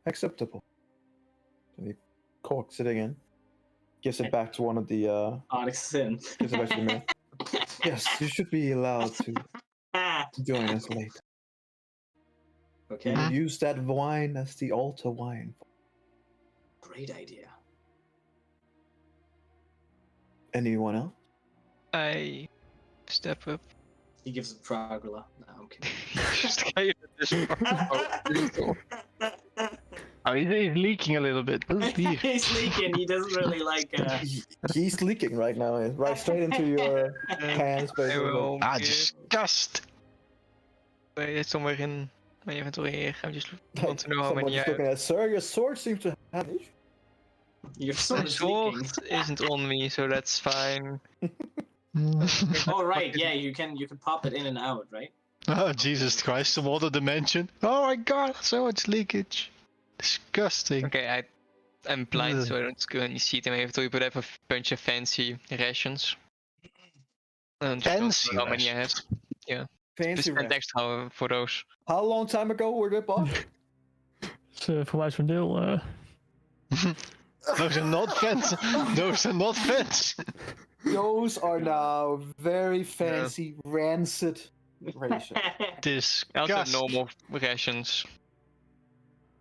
acceptable. So he corks it again. Gives it back to one of the.
Onyx sin.
Gives it back to the man. Yes, you should be allowed to join us later.
Okay.
We'll use that wine as the altar wine.
Great idea.
Anyone else?
I step up.
He gives him Frogula. No, I'm kidding.
Just ga je er dus
Oh, he's leaking a little bit. Oh, dear.
He's leaking. He doesn't really like.
He's leaking right now. Right straight into your hands, basically.
Disgust.
Wait, it's somewhere in my inventory. I just want to know how
Someone
many I
just
have.
looking at, sir, your sword seems to have an issue.
Your sword
My
is
sword
leaking.
isn't on me, so that's fine.
Oh right, yeah, you can pop it in and out, right?
Oh, Jesus Christ, some other dimension. Oh my god, so much leakage. Disgusting.
Okay, I'm blind,
Ugh.
so I don't go and see them inventory, but I have a bunch of fancy rations. And
Fancy
how many I have.
Fancy
Spend
rest.
extra for those.
How long time ago were they bought?
Dus voor mij zo'n deel.
Those are not fancy. Those are not fancy.
Those are now very fancy, rancid rations.
I also have
Disgusting.
normal rations.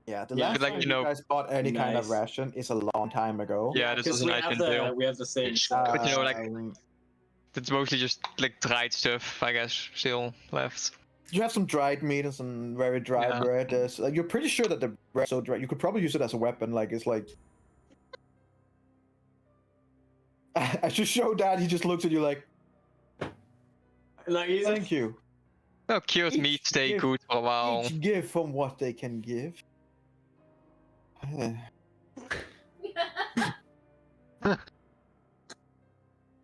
Yeah, the
Yeah,
last
like,
time
you
you
know,
guys bought any kind of
nice.
ration is a long time ago.
Yeah, this
because
was a nice deal.
we have the same.
It's-
stuff.
but you know, like-
Um,
It's mostly just like dried stuff, I guess, still left.
you have some dried meat and some very dry
Yeah.
bread. You're pretty sure that the bread so dry. You could probably use it as a weapon. Like it's like. As you show that, he just looks at you like,
Like, he's
"Thank you."
No, cured
Each
meat stay
give-
good for a while.
Each give from what they can give.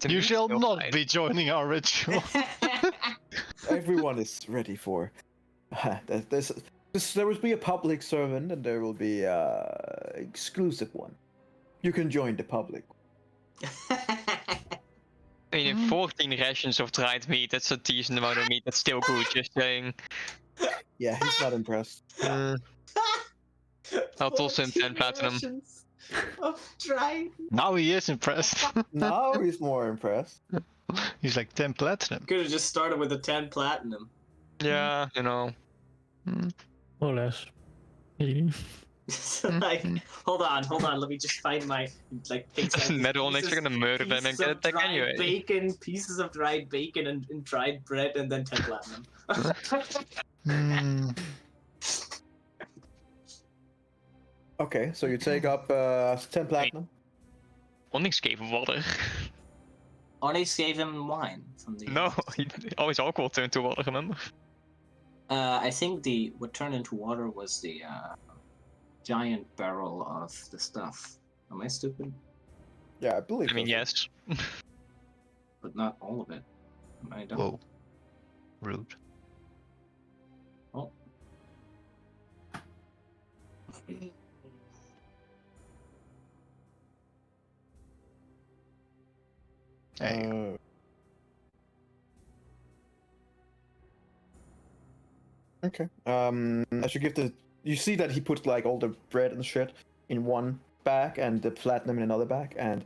To
You
me,
shall
still
not
fine.
be joining our ritual.
Everyone is ready for. There will be a public servant, and there will be a exclusive one. You can join the public.
I mean, 14 rations of dried meat, that's a decent amount of meat, that's still good, just saying.
Yeah, he's not impressed.
I'll toss him 10 platinum.
Of dried.
Now he is impressed.
Now he's more impressed.
He's like 10 platinum.
Could have just started with a 10 platinum.
Yeah, you know.
Hmm.
More or less. Really.
Like, hold on, let me just find my like things.
Doesn't
like
matter, next you're gonna murder them and
pieces
get
of
it back
dried
anyway.
Bacon, pieces of dried bacon, and dried bread, and then 10 platinum.
Hmm.
Okay, so you take up 10 platinum.
Onyx gave water.
Onyx gave him wine from the.
No, always alcohol turned to water, remember?
I think what turned into water was the giant barrel of the stuff. Am I stupid?
Yeah, I believe.
I mean,
so.
yes.
But not all of it. Am I dumb?
Whoa. Rude.
Oh.
Hey.
Okay. As you give you see that he put like all the bread and shit in one bag and the platinum in another bag, and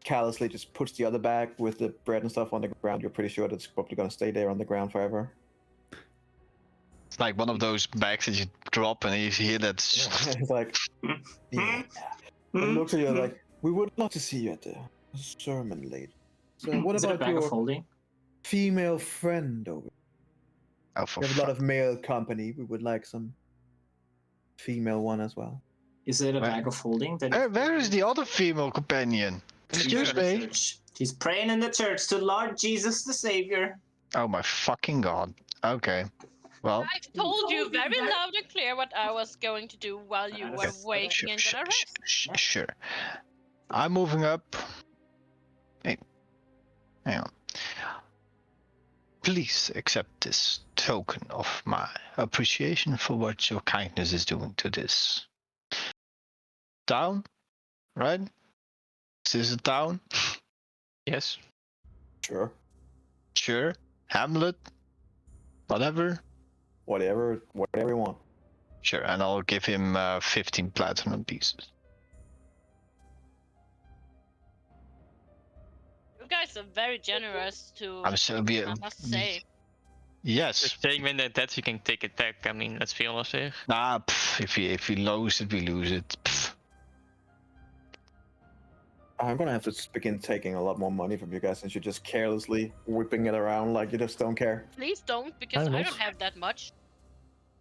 callously just puts the other bag with the bread and stuff on the ground. You're pretty sure that's probably gonna stay there on the ground forever.
It's like one of those bags that you drop and you hear that.
It's like, yeah. He looks at you like, we would love to see you at the sermon later. So what
Is it a
about
bag of
your
holding?
female friend over?
Oh, for
We have a lot
fuck.
of male company. We would like some female one as well.
Is it a
Where-
bag of holding? That
Where is the other female companion? Excuse
in the
me.
church. He's praying in the church to Lord Jesus the Savior.
Oh my fucking god. Okay. Well,
I told you very loud and clear what I was going to do while you were
Yes.
waiting and gonna rest.
sure. I'm moving up. Hey, hang on. Please accept this token of my appreciation for what your kindness is doing to this town, right? Is this a town?
Yes.
Sure.
Sure. Hamlet. Whatever.
Whatever you want.
Sure, and I'll give him 15 platinum pieces.
You guys are very generous to.
I'm so be
I must say.
Yes.
Just saying when they're dead, you can take it back. I mean, let's be honest here.
Nah, if we lose it, we lose it.
I'm gonna have to begin taking a lot more money from you guys since you're just carelessly whipping it around like you just don't care.
Please don't, because
I'm
I
not.
don't have that much.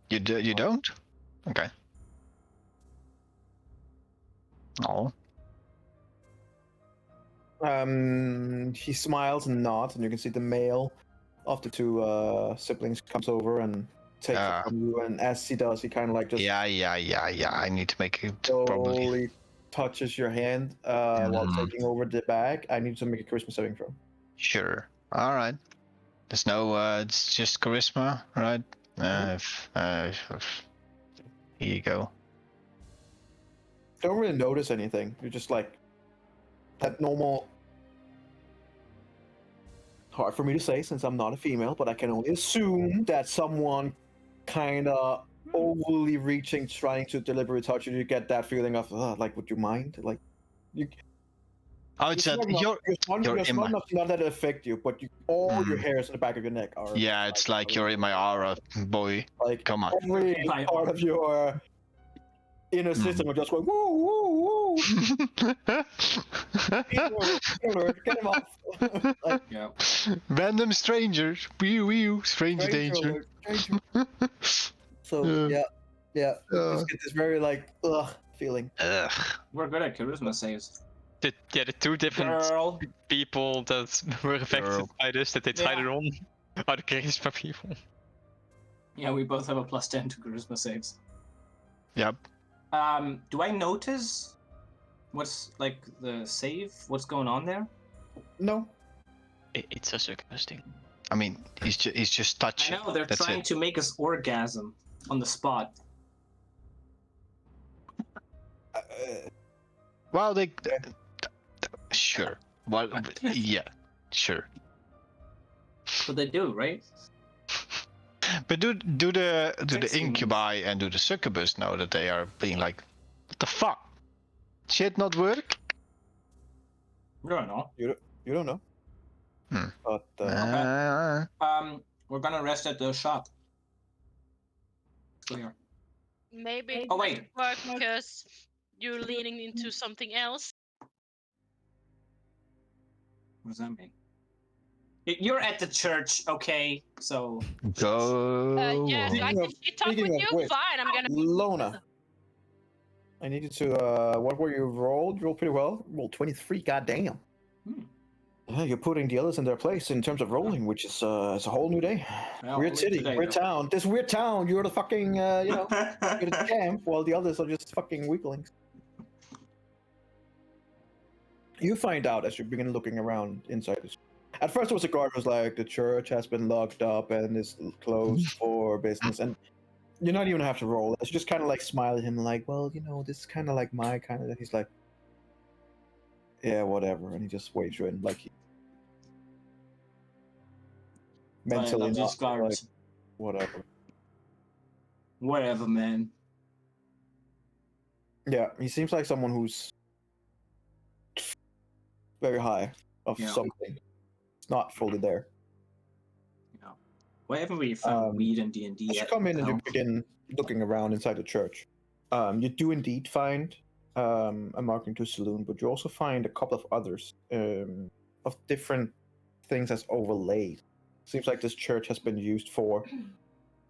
You don't? Okay. Oh.
He smiles and nods, and you can see the male of the two siblings comes over and takes it from you. And as he does, he kind of like just
Yeah. I need to make it probably.
slowly touches your hand while taking over the bag. I need to make a charisma saving throw.
Sure. All right. There's no. It's just charisma, right? Here you go.
Don't really notice anything. You're just like that normal. Hard for me to say since I'm not a female, but I can only assume that someone kind of overly reaching, trying to deliberately touch you. You get that feeling of like, would you mind? Like, you.
Oh, it's that you're in my.
Not that it affect you, but all your hairs in the back of your neck are.
Yeah, it's like you're in my aura, boy.
Like,
Come on.
every part of your inner system are just going woo woo woo. Get him off. Like,
Yeah.
Random strangers. Wee stranger danger.
stranger. So yeah. Just get this very like feeling.
Ugh.
We're good at charisma saves.
The two different
Girl.
people that were affected by this, that they tried it on, are the charisma people.
Yeah, we both have a +10 to charisma saves.
Yep.
Do I notice what's like the save? What's going on there?
No.
It's a succubus thing.
I mean, he's just touching.
I know they're
That's
trying
it.
to make us orgasm on the spot.
Well, they. Sure. Well, yeah. Sure.
But they do, right?
But do the
Sexy.
incubi and do the succubus know that they are being like, what the fuck? Shit not work?
We don't know.
You don't know.
Hmm.
But
We're gonna rest at the shop. Clear.
Maybe it
Oh, wait.
doesn't work because you're leaning into something else.
What does that mean? You're at the church, okay? So.
Go.
Yeah, so I
Speaking
can
of-
talk with
speaking of
you.
which,
Fine, I'm gonna.
Lona, I need you to what were you rolled? You rolled pretty well. Rolled 23. Goddamn. You're putting the others in their place in terms of rolling, which is it's a whole new day.
Well,
Weird
only
city,
today,
weird
though.
town. This weird town. You're the fucking you're the champ, while the others are just fucking weaklings. You find out as you begin looking around inside this. At first, it was a guard who was like, the church has been locked up and is closed for business, and you're not even have to roll. It's just kind of like smile at him, like, well, this is kind of like my kind of. He's like, yeah, whatever, and he just waves you in, like, mentally,
these
not, like,
guards.
whatever.
Whatever, man.
Yeah, he seems like someone who's very high of
Yeah.
something. It's not fully there.
Why haven't we found weed in D&D
As you
yet?
come in and you
No.
begin looking around inside the church, you do indeed find a marking to saloon, but you also find a couple of others of different things as overlaid. Seems like this church has been used for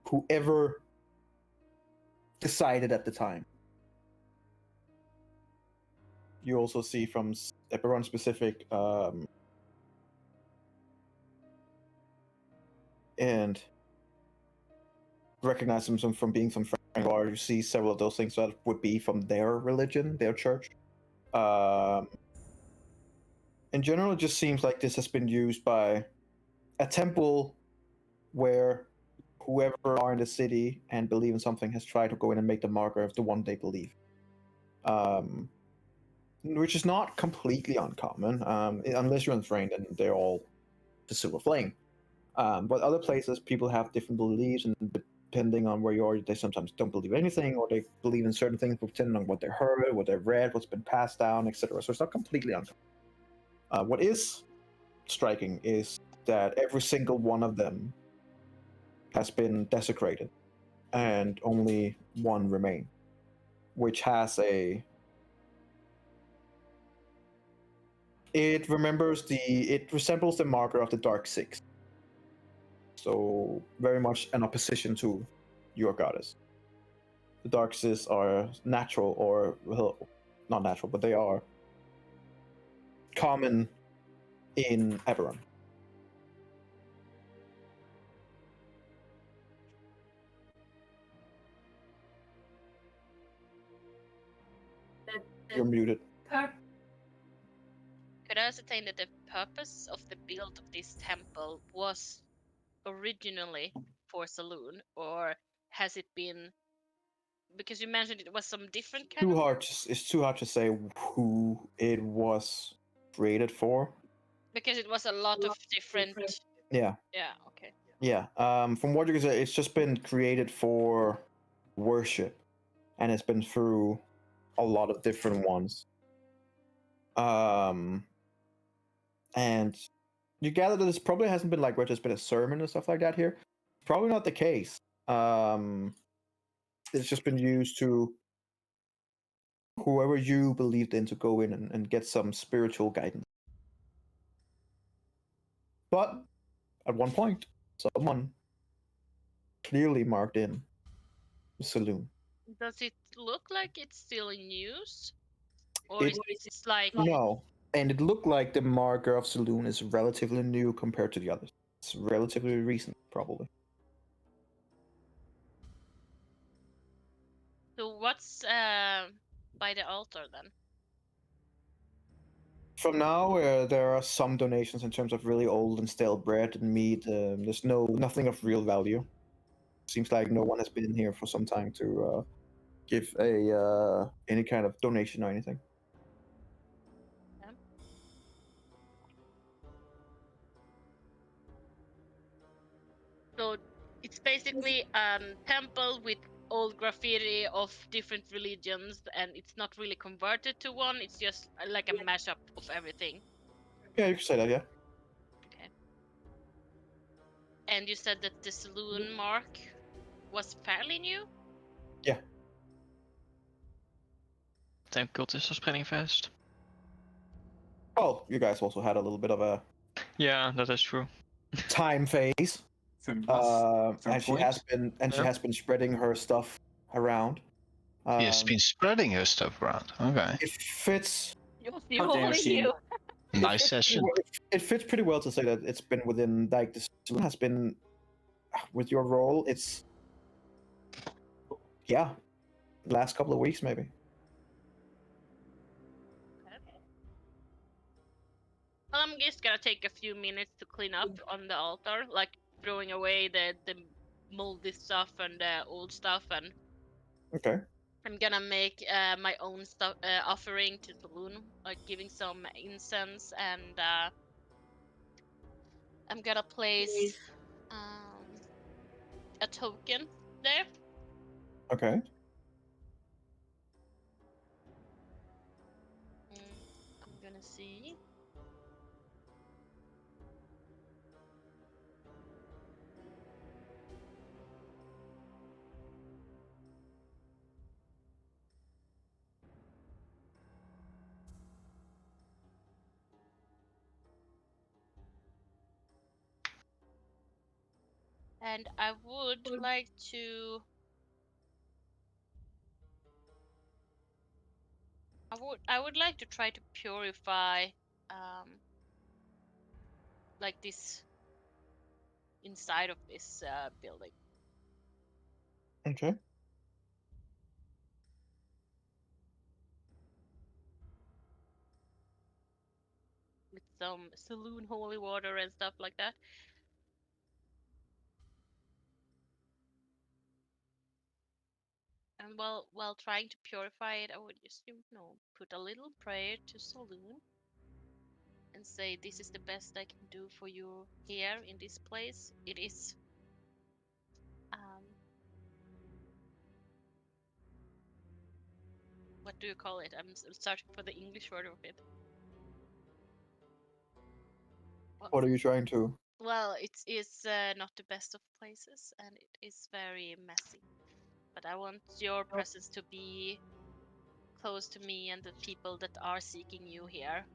whoever decided at the time. You also see from Eberron specific and recognize them from being from Frank, or you see several of those things that would be from their religion, their church. In general, it just seems like this has been used by a temple where whoever are in the city and believe in something has tried to go in and make the marker of the one they believe. Which is not completely uncommon, unless you're enthroned and they're all the silver flame. But other places, people have different beliefs, and depending on where you are, they sometimes don't believe anything, or they believe in certain things depending on what they heard, what they read, what's been passed down, etc. So it's not completely uncommon. What is striking is that every single one of them has been desecrated, and only one remains, which has a It resembles the marker of the Dark Six. So very much an opposition to your goddess. The Dark Six are natural, or well, not natural, but they are common in Eberron. You're muted.
Could I ascertain that the purpose of the build of this temple was originally for saloon, or has it been? Because you mentioned it was some different kind
Too
of.
hard. It's too hard to say who it was created for.
Because it was a lot of different.
Yeah.
Yeah. Okay.
Yeah. From what you can say, it's just been created for worship, and it's been through a lot of different ones. And you gather that this probably hasn't been like where there's been a sermon and stuff like that here. Probably not the case. It's just been used to whoever you believed in to go in and get some spiritual guidance. But at one point, someone clearly marked in the saloon.
Does it look like it's still in use, or
It-
is it like?
No, and it looked like the marker of saloon is relatively new compared to the others. It's relatively recent, probably.
So what's by the altar then?
From now, there are some donations in terms of really old and stale bread and meat. There's nothing of real value. Seems like no one has been in here for some time to give a any kind of donation or anything.
So it's basically temple with old graffiti of different religions, and it's not really converted to one. It's just like a mashup of everything.
Yeah, you could say that. Yeah.
Okay. And you said that the saloon mark was fairly new.
Yeah.
Time cultists are spreading fast.
Oh, you guys also had a little bit of a
Yeah, that is true.
time phase. And she has been spreading her stuff around.
He has been spreading her stuff around. Okay.
It fits.
How dare she?
Nice session.
It fits pretty well to say that it's been within like this has been with your role. It's last couple of weeks maybe.
Well, I'm just gonna take a few minutes to clean up on the altar, like throwing away the moldy stuff and the old stuff, and
Okay.
I'm gonna make my own stuff offering to the saloon, like giving some incense, and I'm gonna place a token there.
Okay.
I'm gonna see. And I would like to. I would like to try to purify, like this inside of this building.
Okay.
With some saloon holy water and stuff like that. And while trying to purify it, I would just put a little prayer to saloon and say, this is the best I can do for you here in this place. It is what do you call it? I'm searching for the English word of it.
What are you trying to?
Well, it is not the best of places, and it is very messy. But I want your presence to be close to me and the people that are seeking you here.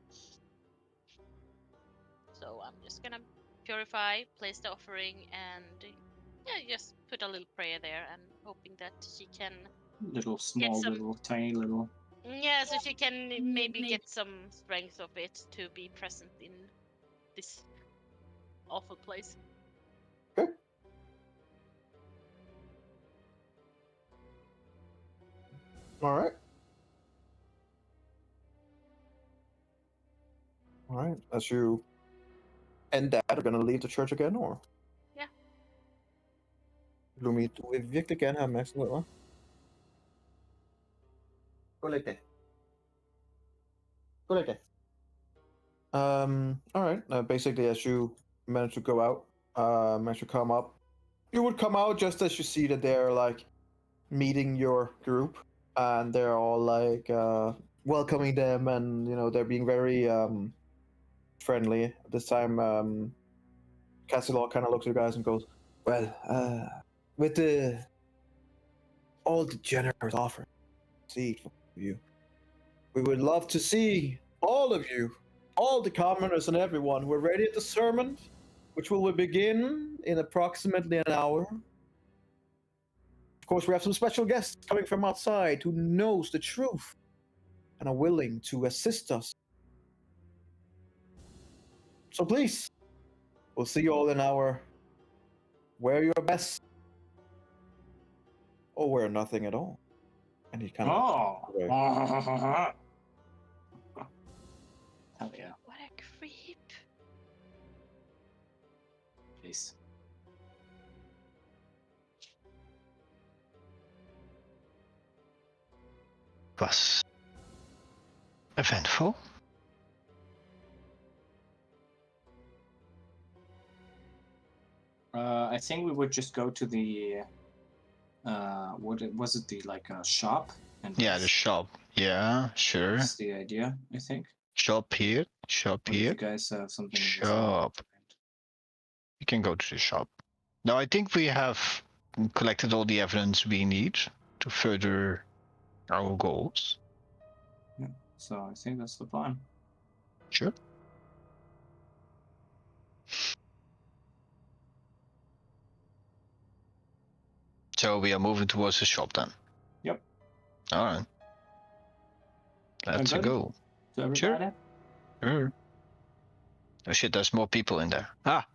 So I'm just gonna purify, place the offering, and yeah, just put a little prayer there, and hoping that she can
Little small,
some-
little tiny little.
yeah, so she can maybe get some strength of it to be present in this awful place.
All right. All right. As you end that, are gonna leave the church again, or?
Ja.
Lumi, du vil virkelig gerne have opmærksomhed, hva'? Gå læg det. Gå læg det. All right. Basically, as you manage to go out, as you come up, you would come out just as you see that they're like meeting your group, and they're all like welcoming them, and they're being very friendly. At this time, Cassilor kind of looks at you guys and goes, "Well, with all the generous offer received from you, we would love to see all of you, all the commoners and everyone who are ready at the sermon, which will begin in approximately an hour. Of course, we have some special guests coming from outside who knows the truth and are willing to assist us. So please, we'll see you all in an hour. Wear your best, or wear nothing at all." And he kind of
Oh. Hell yeah.
What a creep.
Peace.
Was eventful.
I think we would just go to the what was it, the like shop, and
Yeah, the shop. Yeah, sure.
that's the idea, I think.
Shop here. Shop
Or if
here.
you guys have something
Shop. You can go to the shop. Now, I think we have collected all the evidence we need to further our goals.
Yeah, so I think that's the plan.
Sure. So we are moving towards the shop then.
Yep.
All right. Let's
good?
go.
To everybody.
Sure. Sure. Oh shit, there's more people in there. Ah.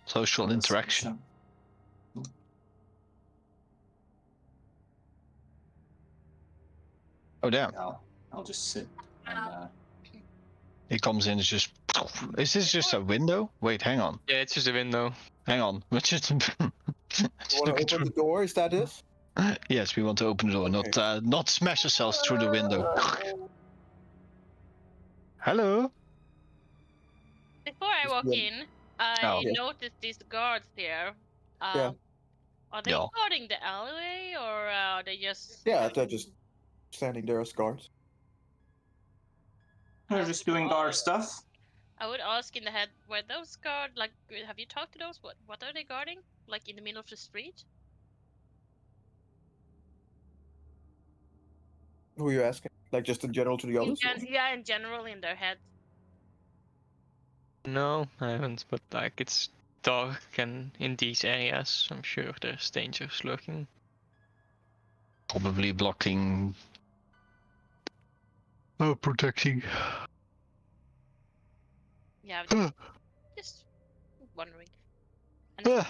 Social
Let's
interaction.
shop.
Oh damn.
I'll just sit and
He comes in, it's just. Is this just a window? Wait, hang on.
Yeah, it's just a window.
Hang on. Let's just.
You want to open the door? Is that it?
Yes, we want to open the door,
Okay.
not smash ourselves through the window. Hello.
Before I walk
Yeah.
in, I
Oh.
Yeah.
noticed these guards here.
Yeah.
Are they
Yeah.
guarding the alleyway, or are they just?
Yeah, they're just standing there as guards.
they're just doing guard stuff.
I would ask in the head, were those guard like? Have you talked to those? What are they guarding? Like in the middle of the street?
Who are you asking? Like just in general to the others? or-
Yeah, in general, in their head.
No, I haven't, but like it's dark and in these areas, I'm sure there's dangers lurking.
Probably blocking. Oh, protecting.
Yeah, just wondering. And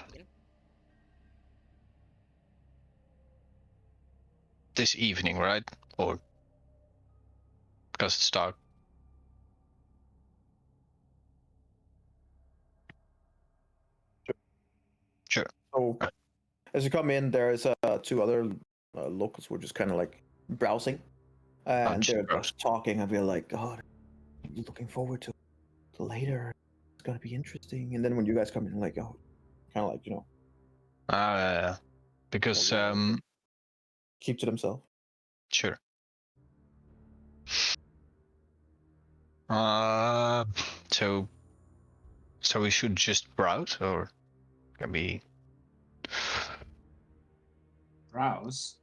This evening, right? Or because it's dark. Sure.
So, as you come in, there's two other locals who are just kind of like browsing, and
just
they're
browsing.
talking. And we're like, "God, looking forward to later. It's gonna be interesting." And then when you guys come in, like, oh, kind of like
Because
keep to themselves.
sure. So we should just browse, or can we?
Browse.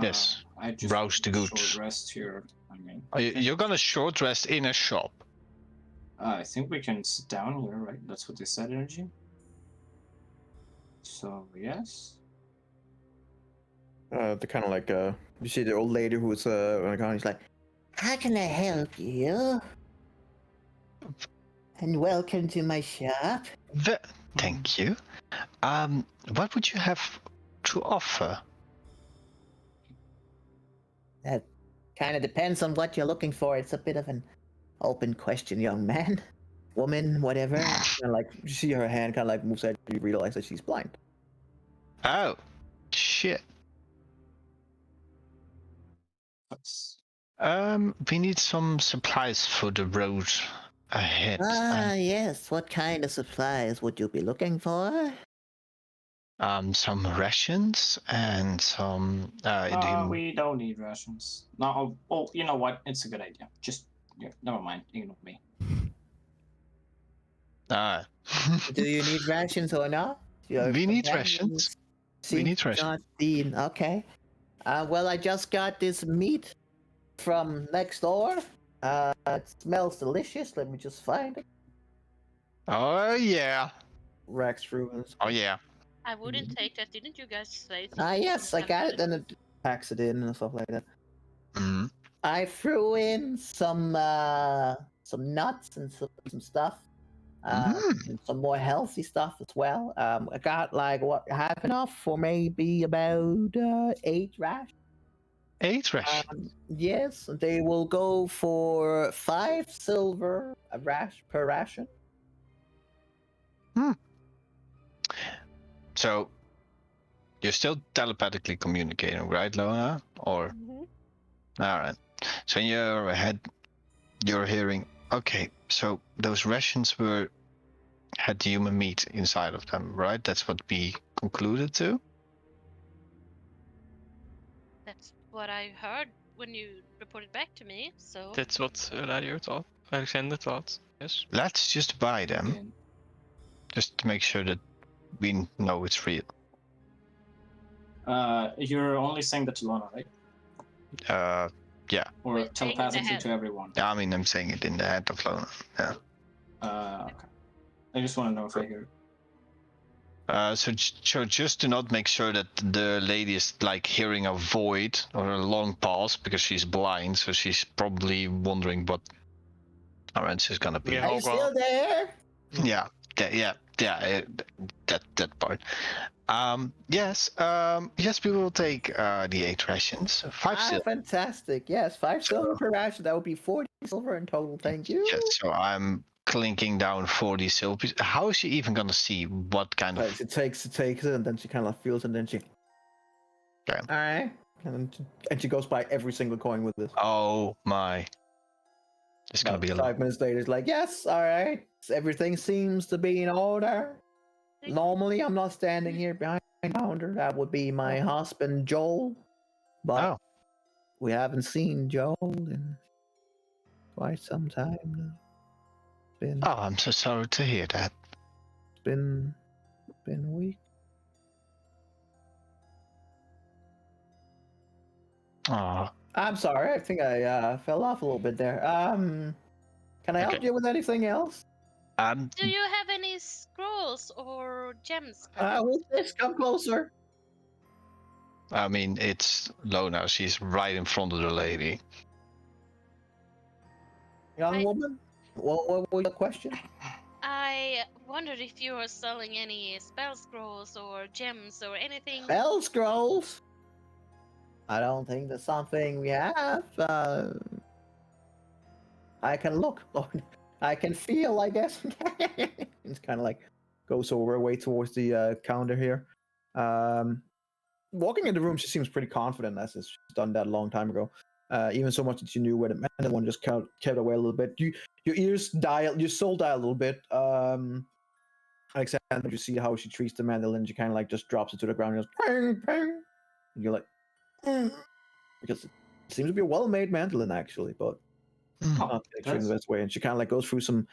Yes.
I just
Browse the goods.
short rest here. I mean,
You're gonna short rest in a shop.
I think we can sit down here, right? That's what they said, energy. So yes.
The kind of like you see the old lady who's he's like,
How can I help you? And welcome to my shop.
Thank you. What would you have to offer?
That kind of depends on what you're looking for. It's a bit of an open question, young man, woman, whatever.
and like you see her hand kind of like moves out. You realize that she's blind.
Oh, shit. We need some supplies for the road ahead.
Yes. What kind of supplies would you be looking for?
Some rations and some.
We don't need rations. No. Oh, you know what? It's a good idea. Just never mind. Ignore me.
Do you need rations or not?
We need rations. We need rations.
Okay. Well, I just got this meat from next door. It smells delicious. Let me just find it.
Oh yeah.
Racks through. And
Oh yeah.
I wouldn't take that. Didn't you guys say?
Yes, I got it. Then it packs it in and stuff like that.
Mm-hmm.
I threw in some nuts and some stuff. And some more healthy stuff as well. I got like half enough for maybe about 8 rations.
8 rations.
Yes, they will go for 5 silver per ration.
So you're still telepathically communicating, right, Lona? Or all right. So in your head, you're hearing. Okay, so those rations had human meat inside of them, right? That's what we concluded to.
That's what I heard when you reported back to me. So
That's what Alexander thought. Yes.
Let's just buy them, just to make sure that we know it's real.
You're only saying that to Lana, right?
Yeah.
Or
We're saying in the
telepathically
head.
to everyone.
I mean, I'm saying it in the head of Lona. Yeah.
Okay. I just want to know if I hear it.
So just to not make sure that the lady is like hearing a void or a long pause because she's blind, so she's probably wondering what our answer is gonna be.
Yeah.
Are you still there?
Yeah, that part. Yes, we will take the 8 rations. 5 silver.
Fantastic. Yes, 5 silver per ration. That would be 40 silver in total. Thank you.
Yes, so I'm clinking down 40 silver. How is she even gonna see what kind of?
She takes it, and then she kind of feels, and then she.
Okay.
All right, and she goes by every single coin with this.
Oh my! It's gonna be a
5 minutes later. It's like, yes, all right. Everything seems to be in order. Normally, I'm not standing here behind the counter. That would be my husband, Joel. But we haven't seen Joel in quite some time now.
Oh, I'm so sorry to hear that.
It's been a week.
Oh.
I'm sorry. I think I fell off a little bit there. Can I help you with anything else?
Do you have any scrolls or gems?
Who's this? Come closer.
I mean, it's Lona. She's right in front of the lady.
Young woman? What was your question?
I wondered if you were selling any spell scrolls or gems or anything.
Spell scrolls? I don't think that's something we have. I can look. I can feel, I guess. It's kind of like goes over way towards the counter here. Walking in the room, she seems pretty confident as she's done that a long time ago. Even so much that you knew where the mandolin just kept away a little bit. Your ears dial, your soul dial a little bit. Alexander, you see how she treats the mandolin. She kind of like just drops it to the ground and goes ping, ping. And you're like, because it seems to be a well-made mandolin actually, but not the best way. And she kind of like goes through some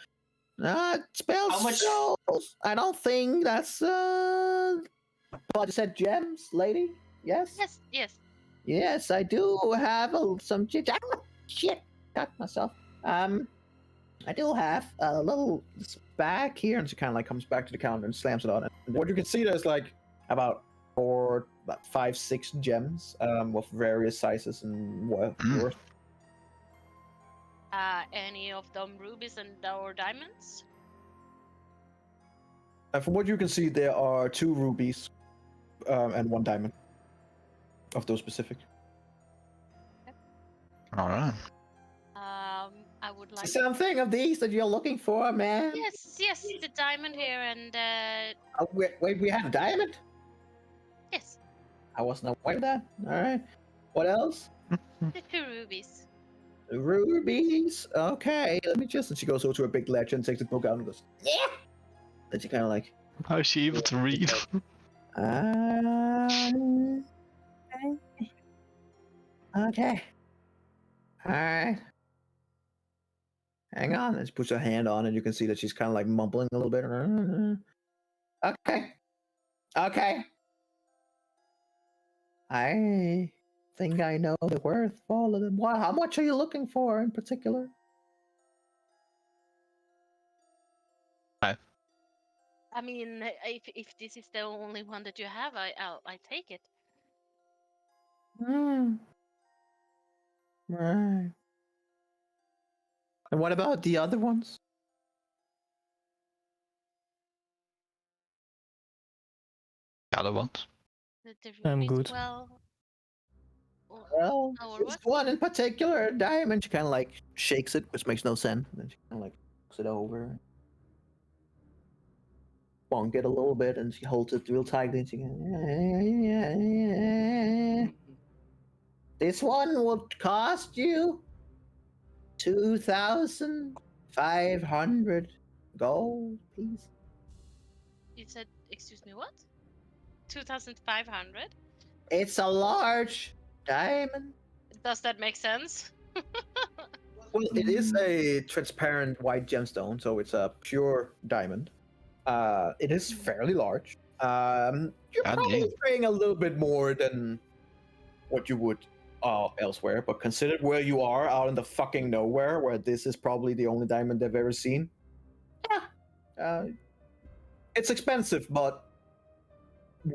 spells.
How much?
Scrolls. I don't think that's what you said, gems, lady. Yes.
Yes.
Yes, I do have some shit. Got myself. I do have a little bag here, and she kind of like comes back to the counter and slams it on it. And what you can see, there's like about 5, 6 gems of various sizes and worth.
Any of them rubies and or diamonds?
From what you can see, there are 2 rubies and 1 diamond of those specific.
All right.
I would like.
Something of these that you're looking for, man.
Yes, the diamond here and
Oh, wait, we had a diamond?
yes,
I wasn't aware of that. All right. What else?
the 2 rubies.
Rubies. Okay, let me just. And she goes over to a big ledger and takes the book out and goes, yeah. Then she kind of like,
How is she able to read?
okay. All right. Hang on. And she puts her hand on, and you can see that she's kind of like mumbling a little bit. Okay. Okay. I think I know the worth of all of them. How much are you looking for in particular?
I mean, if this is the only one that you have, I take it.
Right. And what about the other ones?
The other ones?
The
I'm
rubies,
good.
well,
Well,
or
this
what?
one in particular, a diamond. She kind of like shakes it, which makes no sense. And then she kind of like looks it over, bonk it a little bit, and she holds it real tightly. And she goes, this one will cost you 2,500 gold piece.
You said, excuse me, what? 2,500?
It's a large diamond.
Does that make sense?
Well, it is a transparent white gemstone, so it's a pure diamond. It is fairly large. You're probably paying a little bit more than what you would elsewhere, but consider where you are out in the fucking nowhere, where this is probably the only diamond they've ever seen. Yeah, it's expensive, but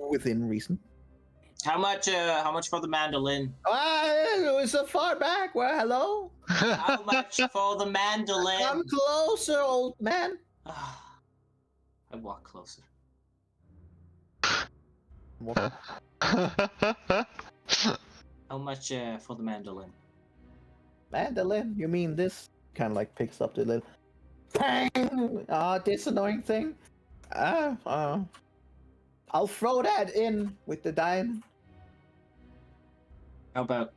within reason.
How much for the mandolin?
It was so far back. Well, hello.
How much for the mandolin?
Come closer, old man.
I walk closer. How much for the mandolin?
Mandolin? You mean this? Kind of like picks up the little. This annoying thing. I'll throw that in with the diamond.
How about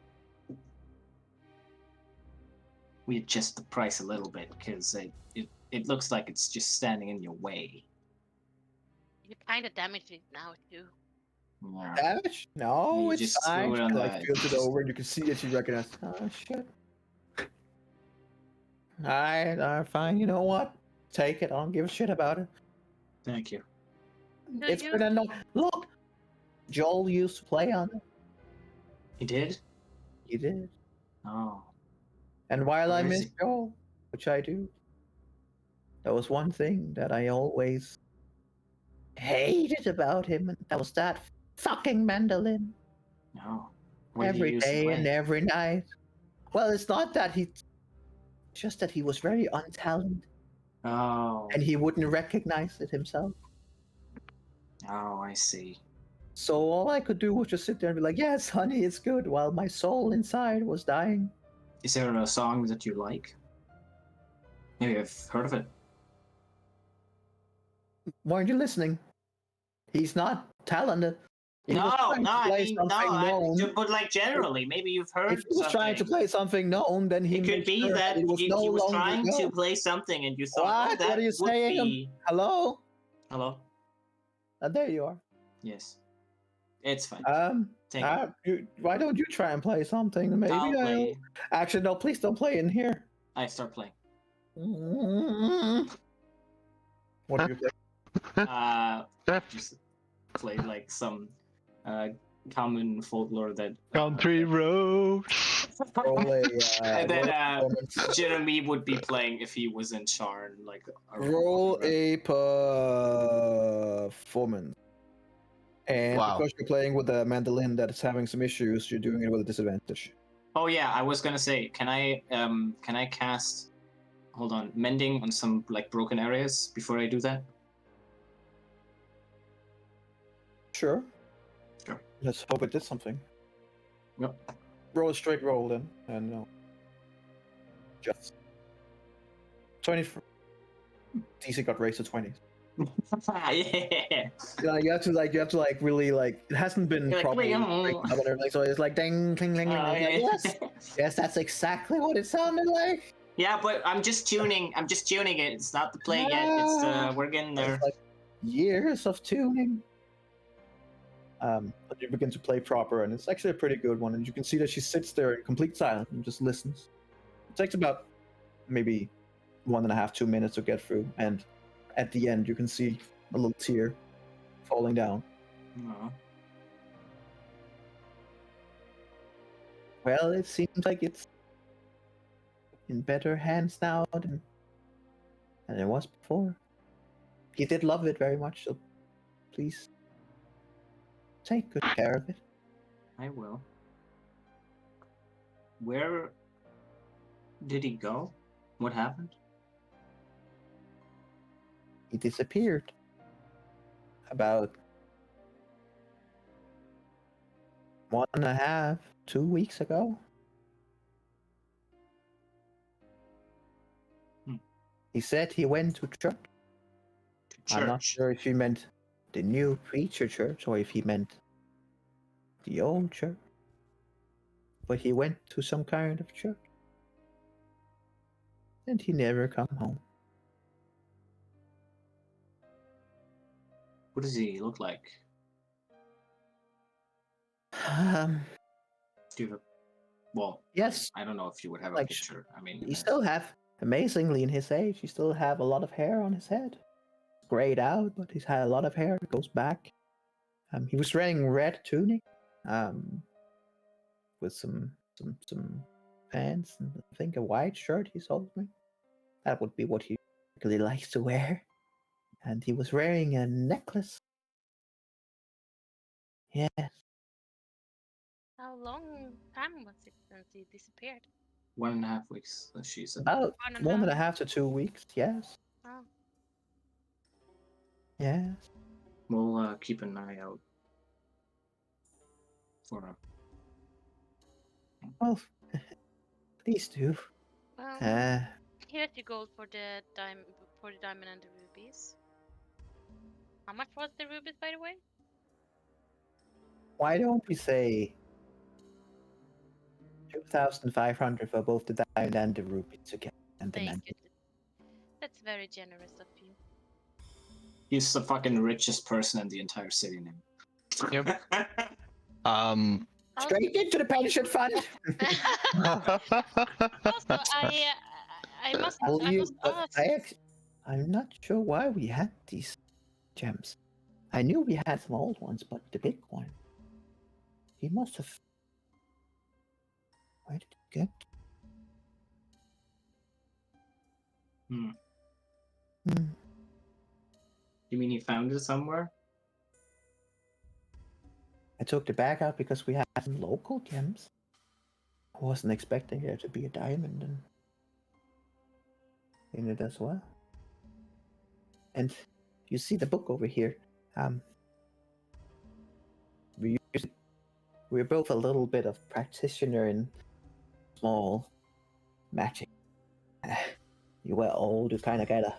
we adjust the price a little bit, because it looks like it's just standing in your way.
You kind of damaged it now too.
Yeah.
Damage? No,
You
it's
just
fine.
threw it on
She,
the-
like feels it over, and you can see that she recognizes. Oh shit. Alright, fine. You know what? Take it. I don't give a shit about it.
Thank you.
It's been annoying. Look, Joel used to play on it.
He did?
He did.
Oh.
And while I
Where is
miss
he?
Joel, which I do, there was one thing that I always hated about him, and that was that fucking mandolin.
No. What did he
Every
use to
day
play?
and every night. Well, it's not that just that he was very untalented,
Oh.
and he wouldn't recognize it himself.
Oh, I see.
So all I could do was just sit there and be like, yes, honey, it's good, while my soul inside was dying.
Is there a song that you like? Maybe I've heard of it.
Weren't you listening? He's not talented. He was trying to play something known.
But like generally, maybe you've heard
If he was trying to play something known, then he
It could
made
be
sure
that
it was
he
no
was
longer
trying to
known.
play something and you thought,
What?
oh, that
What are you
would
saying?
be...
Hello?
Hello?
There you are.
Yes. It's fine. Thank
Why don't you try and play something? Maybe
I'll play.
Actually, no, please don't play in here.
I start playing.
What do you play?
Just play like some common folklore that...
Country road.
Roll a
And then
performance.
Jeremy would be playing if he was in Charn, like
Roll a performance. And
Wow.
because you're playing with a mandolin that is having some issues, you're doing it with a disadvantage.
Oh yeah, I was gonna say, can I cast? Hold on, mending on some like broken areas before I do that.
Sure.
Sure.
Let's hope it did something.
Yep.
Roll a straight roll then, and just 20. DC got raised to 20.
Yeah.
You have to really like. It hasn't been
You're like,
properly
"Wait,
breaking up and everything, so it's like ding, cling, cling, cling.
Oh,
Like,
yeah.
yes, yes, that's exactly what it sounded like.
Yeah, but I'm just tuning it. It's not the play yet. It's we're getting there.
It's like years of tuning. But you begin to play proper, and it's actually a pretty good one. And you can see that she sits there in complete silence and just listens. It takes about maybe 1.5, 2 minutes to get through, and at the end you can see a little tear falling down.
Aw.
Well, it seems like it's in better hands now than it was before. He did love it very much, so please take good care of it.
I will. Where did he go? What happened?
He disappeared about 1.5, 2 weeks ago. He said he went to church.
To
I'm not
church.
sure if he meant the new preacher church or if he meant the old church. But he went to some kind of church. And he never come home.
What does he look like? Do you have a... Well,
Yes,
I don't know if you would have a
Like,
picture. I mean,
he still have, amazingly in his age, he still have a lot of hair on his head. It's grayed out, but he's had a lot of hair that goes back. He was wearing red tunic, with some pants and I think a white shirt. He told me that would be what he really likes to wear. And he was wearing a necklace. Yes,
How long time was it since he disappeared?
1.5 weeks, she said.
about
1.5.
1.5 to 2 weeks. Yes,
Oh.
yes.
We'll keep an eye out for him.
Well, please do.
Well, here's your gold for the diamond and the rubies. How much was the rubies, by the way?
Why don't we say 2,500 for both the diamond and the ruby together, and the
Thank
mantle?
you. That's very generous of you.
He's the fucking richest person in the entire city now.
Yep.
Straight into the pension fund.
Also, I must ask.
I'm not sure why we had these gems. I knew we had some old ones, but the big one, he must have. Where did it get?
Hmm.
Hmm.
You mean he found it somewhere?
I took the bag out because we had some local gems. I wasn't expecting there to be a diamond in it as well. And you see the book over here. We're both a little bit of practitioner in small magic. You were old, you kind of got a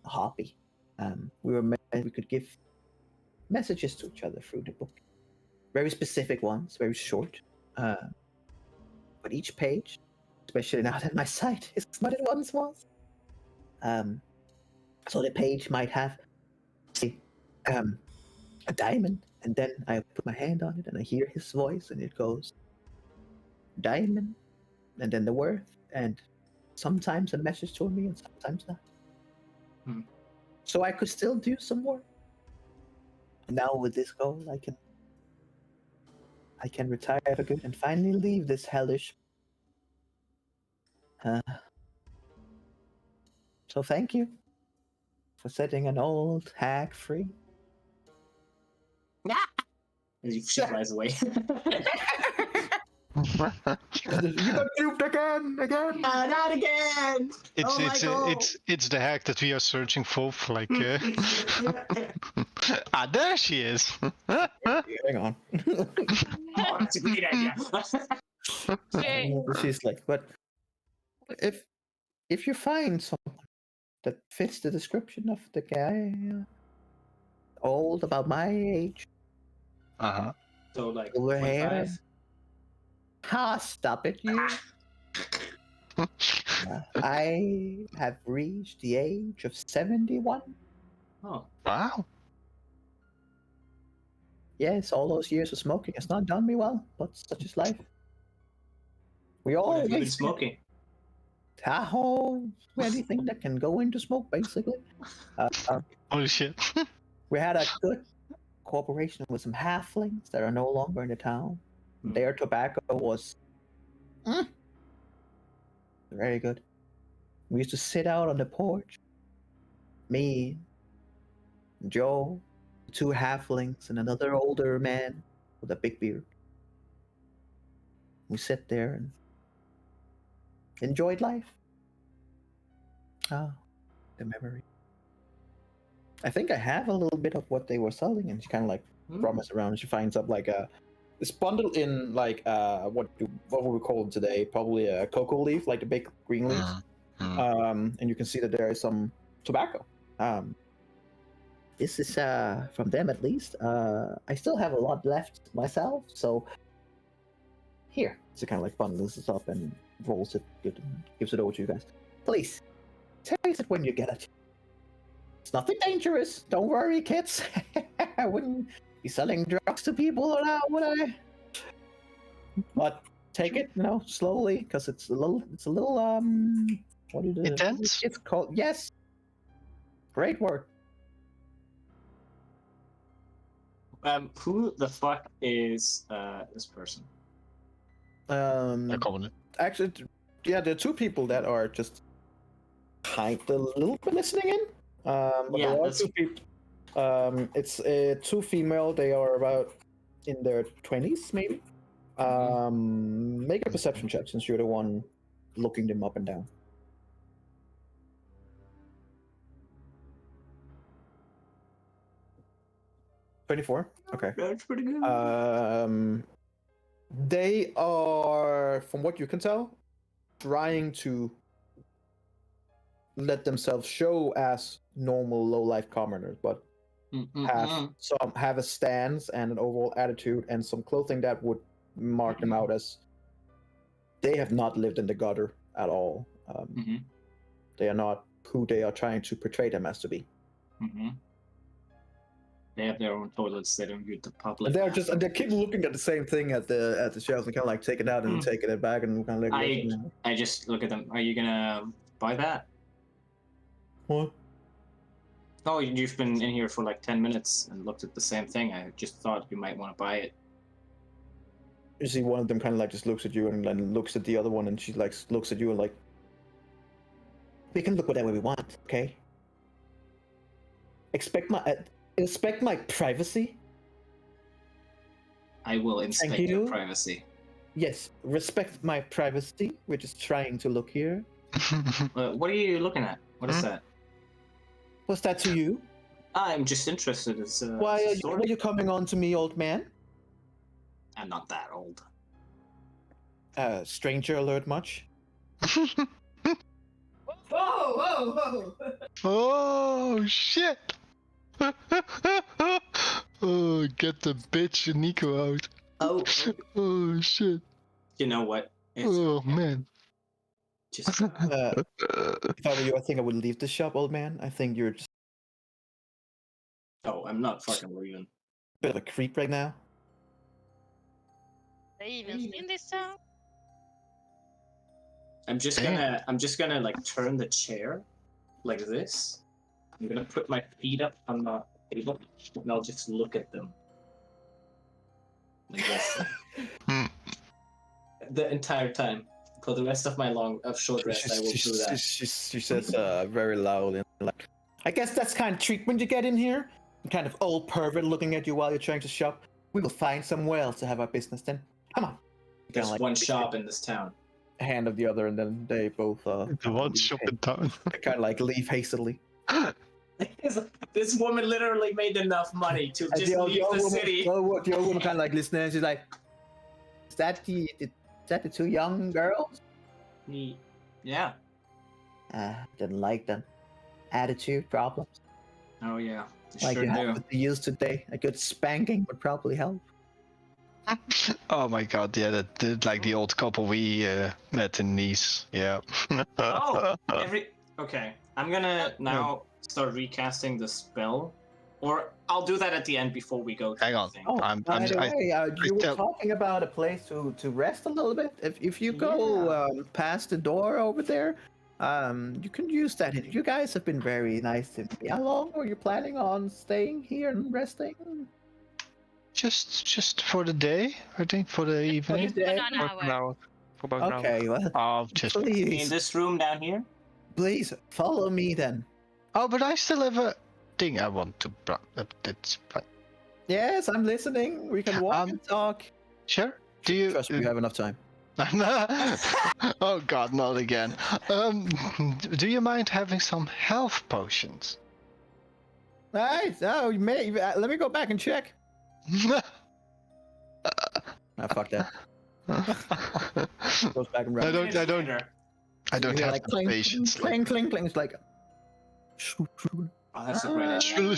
hobby. We could give messages to each other through the book. Very specific ones, very short. But each page, especially now that my sight is what it once was. So the page might have, say, a diamond, and then I put my hand on it and I hear his voice and it goes, diamond, and then the word, and sometimes a message to me and sometimes not.
Hmm.
So I could still do some work. And now with this goal, I can retire for good and finally leave this hellish So thank you for setting an old hag free.
As she flies away.
You got duped again.
Not again!
It's
Oh my God.
it's the hack that we are searching for. Like, there she is.
Hang on.
Oh, that's a great idea.
Okay.
She's like, but if you find someone that fits the description of the guy,
Old, about my age,
So like
silver hair.
25?
Ha! Stop it, you. I have reached the age of 71.
Oh,
Wow.
Yes, all those years of smoking has not done me well, but such is life. We all
what have you been
waste
smoking?
Tahoe, anything that can go into smoke, basically.
Holy shit.
We had a good cooperation with some halflings that are no longer in the town. Their tobacco was very good. We used to sit out on the porch. Me, Joe, two halflings, and another older man with a big beard. We sit there and enjoyed life. Ah, the memory. I think I have a little bit of what they were selling, and she kind of like rummaged around. She finds up like this bundle in like what would we call it today? Probably a cocoa leaf, like the big green leaves. And you can see that there is some tobacco. This is from them at least. I still have a lot left myself, so here. So kind of like bundles this up and rolls it, gives it over to you guys. Please taste it when you get it. It's nothing dangerous. Don't worry, kids. I wouldn't be selling drugs to people now, would I? But take it, slowly, because it's a little what do you do?
Intense?
It's called, yes. Great word.
Who the fuck is this person?
A covenant.
Actually, yeah, there are two people that are just kind of a little bit listening in. But
Yeah,
there are
that's-
two people. It's two female. They are about in their 20s, maybe. Make a perception check since you're the one looking them up and down. 24. Okay.
That's pretty good.
They are, from what you can tell, trying to let themselves show as normal low-life commoners, but have a stance and an overall attitude and some clothing that would mark them out as they have not lived in the gutter at all. They are not who they are trying to portray them as to be.
They have their own toilets. They don't use the public.
They keep looking at the same thing at the shelves and kind of like taking it out and taking it back and kind of like.
I just look at them. Are you gonna buy that?
What?
Oh, you've been in here for like 10 minutes and looked at the same thing. I just thought you might want to buy it.
You see one of them kind of like just looks at you and then looks at the other one and she like looks at you and like, we can look whatever we want, okay? Respect my privacy.
I will inspect your privacy.
Yes, respect my privacy. We're just trying to look here.
What are you looking at? What is that?
What's that to you?
I'm just interested.
Why are you coming on to me, old man?
I'm not that old.
Stranger alert much?
Whoa!
Oh shit! Oh, get the bitch Nico out.
Oh.
Oh shit.
You know what?
Oh man.
Just
if I were you, I think I would leave the shop, old man. I think you're just
Oh, I'm not fucking leaving.
a bit of a creep right now.
They even in this town?
I'm just gonna like turn the chair like this. I'm gonna put my feet up on the table and I'll just look at them. Like this. The entire time. For the rest of my short rest, I will do that.
She says very loudly, like, I guess that's kind of treatment you get in here. Kind of old pervert looking at you while you're trying to shop. We will find somewhere else to have our business then. Come on.
There's one shop in this town.
Hand of the other, and then they both
The one shop in town.
kind of like leave hastily.
This woman literally made enough money to just leave the city.
The old woman kind of like listening, and she's like, "Is that the two young girls?"
Yeah.
Didn't like them. Attitude problems.
Oh yeah.
Like
Sure
you have
do.
to use today. A good spanking would probably help.
Oh my god, yeah, that like the old couple we met in Nice. Yeah.
Oh, okay. I'm gonna now start recasting the spell, or I'll do that at the end before we go. To
Hang
the
on.
thing.
Oh, by the way, you were
tell-
talking about a place to rest a little bit. If you go past the door over there, you can use that. You guys have been very nice to me. How long were you planning on staying here and resting?
Just for the day, I think, for the evening.
For an
For an
hour.
hour. For about an hour.
Okay, well,
Oh, just.
In
please,
this room down here.
please follow me then.
Oh, but I still have a thing I want to. That's fine.
Yes, I'm listening. We can walk and talk.
Sure. Do you?
Trust me, we have enough time.
Oh God, not again. Do you mind having some health potions?
Nice. Oh, you may. Let me go back and check. Fuck that. Goes back and
I
runs.
don't
You hear,
have
like
the
clink,
patience.
clink, clink, clink. It's like.
Oh, that's a great idea.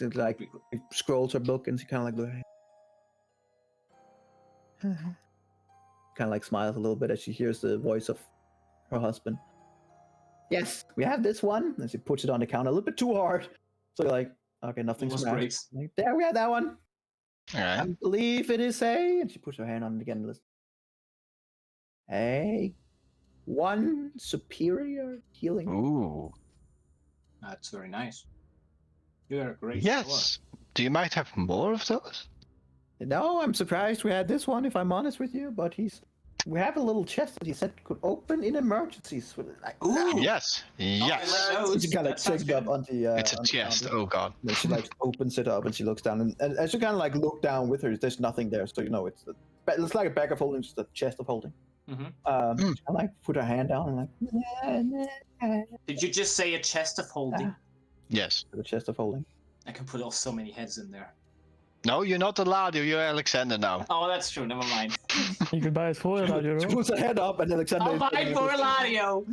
It's like it scrolls her book and she kind of like kind of like smiles a little bit as she hears the voice of her husband. Yes, we have this one, and she puts it on the counter a little bit too hard. So you're like, okay, nothing's
Almost
smashed.
breaks.
Like, there we have that one.
All
I
right.
believe it is and she puts her hand on it again and listens. One superior healing.
Ooh.
That's very nice. You're a great
Yes. Do you might have more of those?
No, I'm surprised we had this one, if I'm honest with you, but we have a little chest that he said could open in emergencies. Like,
Ooh.
Yes. Yes.
those.
she kind of
That sounds
takes it up
good.
onto the.
It's a
on the
chest.
counter.
Oh God.
And then she like opens it up and she looks down, and as you kind of like look down with her, there's nothing there, so you know it's like a bag of holding, just a chest of holding.
Mhm.
She like put her hand down and like.
Did you just say a chest of holding?
Yes.
The chest of holding.
I can put so many heads in there.
No, you're not allowed. You're Alexander now.
Oh, that's true. Never mind.
You could buy it for it,
She
Euro.
puts her head up, and Alexander.
I'll buy it for Eladio.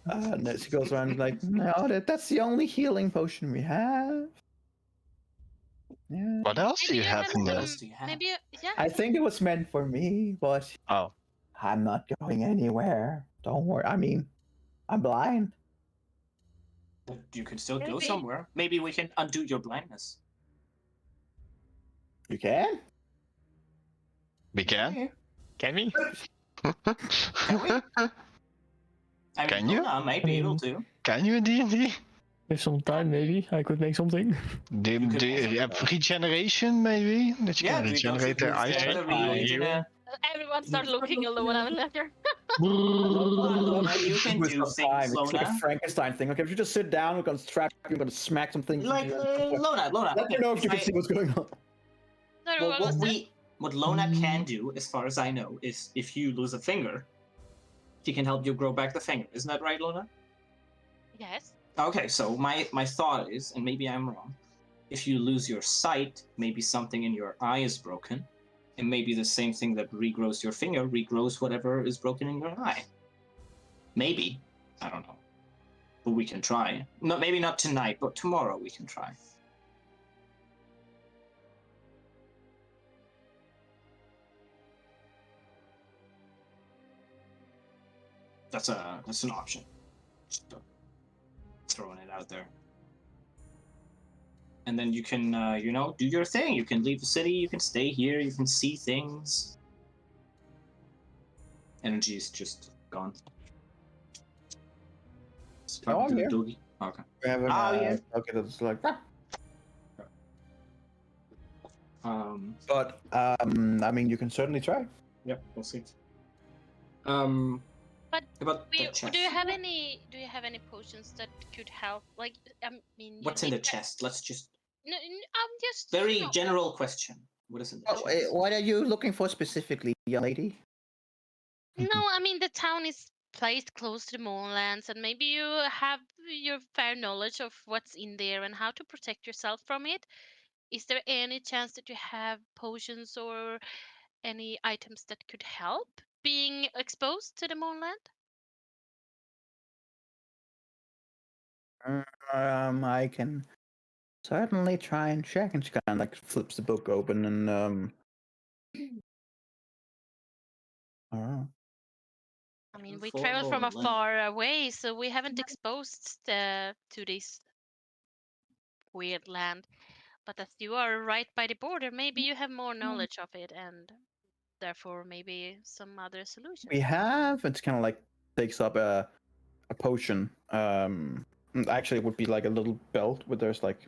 And then she goes around and like, no, that's the only healing potion we have. Yeah.
What else do
Maybe
you
you
have
have
in there?
What else do you have?
Maybe, yeah.
I think it was meant for me, but
Oh.
I'm not going anywhere. Don't worry. I mean, I'm blind.
You can still go
Maybe.
somewhere. Maybe we can undo your blindness.
You can?
We can.
Can we?
Can we? I mean,
Can you?
Luna might be able to.
Can you in D&D?
With some time, maybe I could make something.
Do
You could
you
also-
have regeneration, maybe? That you
Yeah,
can
we go to
regenerate their
boost
eyesight?
the regen-
Everyone start looking at one another.
Luna, you can
With
do
some
things,
time. It's like a
Lona.
Frankenstein thing. Okay, if you just sit down, we're gonna strap you, we're gonna smack some things.
Like Lona.
Let me know if you can see what's going on.
Sorry,
Well,
what was that?
what Lona can do, as far as I know, is if you lose a finger, she can help you grow back the finger. Isn't that right, Lona?
Yes.
Okay, so my thought is, and maybe I'm wrong, if you lose your sight, maybe something in your eye is broken, and maybe the same thing that regrows your finger regrows whatever is broken in your eye. Maybe. I don't know. But we can try. No, maybe not tonight, but tomorrow we can try. That's an option. Just throwing it out there. And then you can, do your thing. You can leave the city. You can stay here. You can see things. Energy is just gone. It's
Oh,
probably
yeah.
Doogie. Okay.
We have
yeah.
Okay, that's like.
Um.
But I mean, you can certainly try.
Yep. We'll see.
But
about
do
the
you
chest.
have any potions that could help? Like, I mean, you
What's in the
need that-
chest? Let's just
No, I'm just
very general question. What is in the chest?
What are you looking for specifically, young lady?
No, I mean the town is placed close to the moorlands, and maybe you have your fair knowledge of what's in there and how to protect yourself from it. Is there any chance that you have potions or any items that could help being exposed to the moorland?
I can certainly try and check. And she kind of like flips the book open and
I mean, we
For
travel from
moorland.
afar away, so we haven't exposed to this weird land. But as you are right by the border, maybe you have more knowledge of it, and therefore maybe some other solution.
We have. It's kind of like takes up a potion. Actually, it would be like a little belt where there's like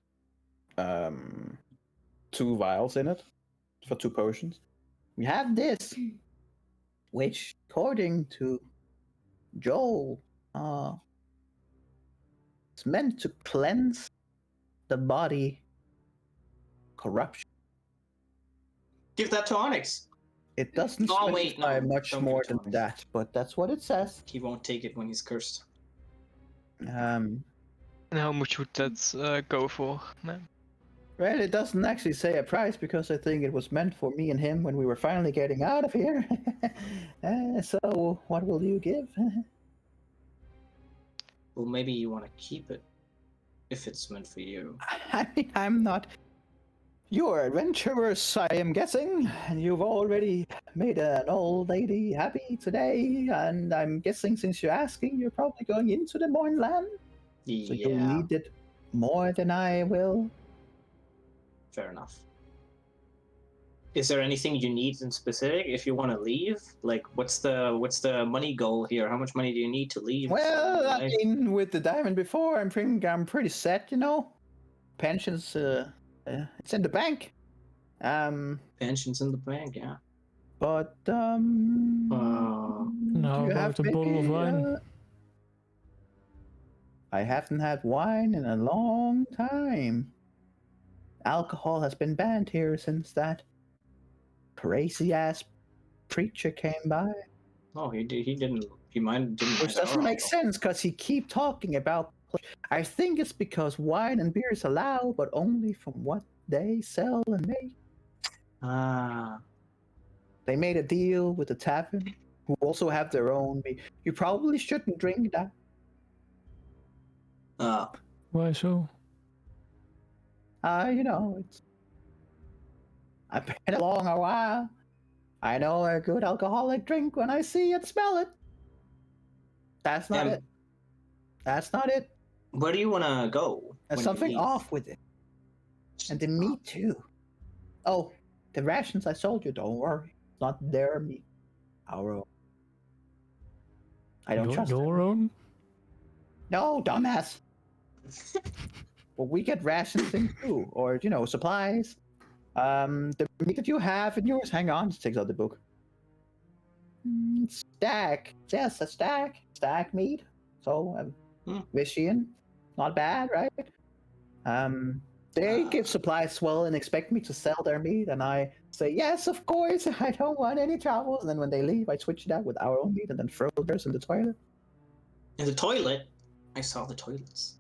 2 vials in it for 2 potions.
we have this, which, according to Joel, it's meant to cleanse the body corruption.
Give that to Onyx.
It doesn't
Oh, wait,
specify
no,
much
don't
more
give
than
it to
that, but that's what it says.
He won't take it when he's cursed.
And how much would that go for, man?
Well, it doesn't actually say a price because I think it was meant for me and him when we were finally getting out of here. So, what will you give?
Well, maybe you want to keep it if it's meant for you.
I mean, I'm not. You're adventurous, I am guessing, and you've already made an old lady happy today, and I'm guessing since you're asking, you're probably going into the Mournland, so you'll
Yeah,
need it more than I will.
fair enough. Is there anything you need in specific if you want to leave? Like, what's the money goal here? How much money do you need to leave?
Well, I mean, with the diamond before, I'm pretty set, you know. Pensions, it's in the bank.
Pensions in the bank, yeah.
But
Now
do you
about
have
a bottle of
maybe,
wine.
I haven't had wine in a long time. Alcohol has been banned here since that crazy ass preacher came by.
Oh, he didn't. Didn't
Which
mind
doesn't
our
make
alcohol.
sense because he keep talking about. I think it's because wine and beer is allowed, but only from what they sell and make.
Ah,
They made a deal with the tavern, who also have their own. You probably shouldn't drink that.
Why so?
You know, it's. I've been along a while. I know a good alcoholic drink when I see it, smell it. That's not it. That's not it.
where do you want to go?
There's
when you
something
leave?
off with it. And the meat too. Oh, the rations I sold you, don't worry. It's not their meat. Our own. I don't trust
your
them.
own?
No, dumbass. Well, we get rations in too, or you know, supplies. The meat that you have in yours. Hang on, just takes out the book. Stack. Yes, a stack. Stack meat. So, Vishian. Not bad, right? They give supplies well and expect me to sell their meat, and I say, yes, of course, I don't want any trouble. And then when they leave, I switch it out with our own meat and then throw theirs in the toilet.
In the toilet? I saw the toilets.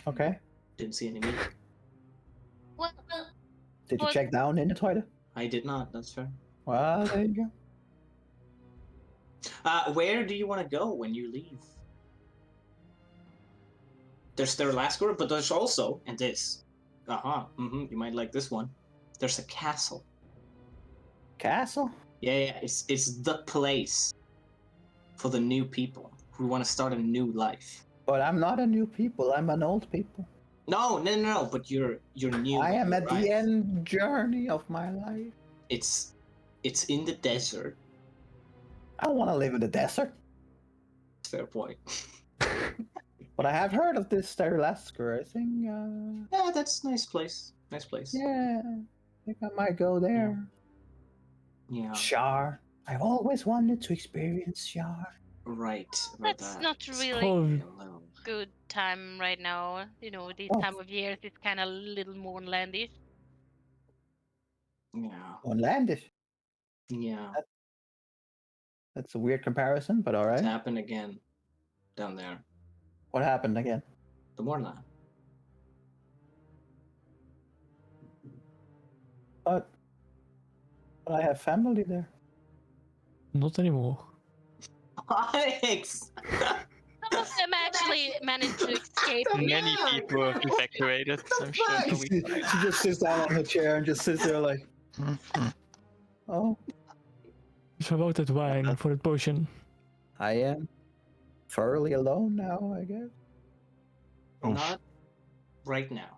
Okay.
Didn't see any meat.
Well,
Did you
What-
check down in the toilet?
I did not. That's fair.
Well, there you go.
Where do you want to go when you leave? There's their last group, but there's also, and this. You might like this one. There's a castle.
Castle?
Yeah, it's the place for the new people who want to start a new life.
But I'm not a new people. I'm an old people.
No, but you're new.
I am
in
at
your life.
the end journey of my life.
It's in the desert.
I don't want to live in the desert.
Fair point.
But I have heard of this Sterlasker. I think,
Yeah, that's a nice place. Nice place.
yeah, I think I might go there.
Yeah.
Shar. I've always wanted to experience Yar.
Right. About
That's
that.
not
It's
really
Oh,
leave me alone.
good time right now. You know, this
Oh.
time of year it's kind of little moonlandish.
Yeah.
Unlandish.
Yeah.
That's a weird comparison, but all
It
right.
happened again down there.
What happened again?
The Morna.
But I have family there.
not anymore.
Alex!
Some of them actually managed to escape.
Many
Yeah.
people have evacuated. I'm sure
fuck?
they'll be fine.
She just sits down on her chair and just sits there like,
Oh,
So about that wine for the potion.
I am thoroughly alone now, I guess.
Oof.
Not right now.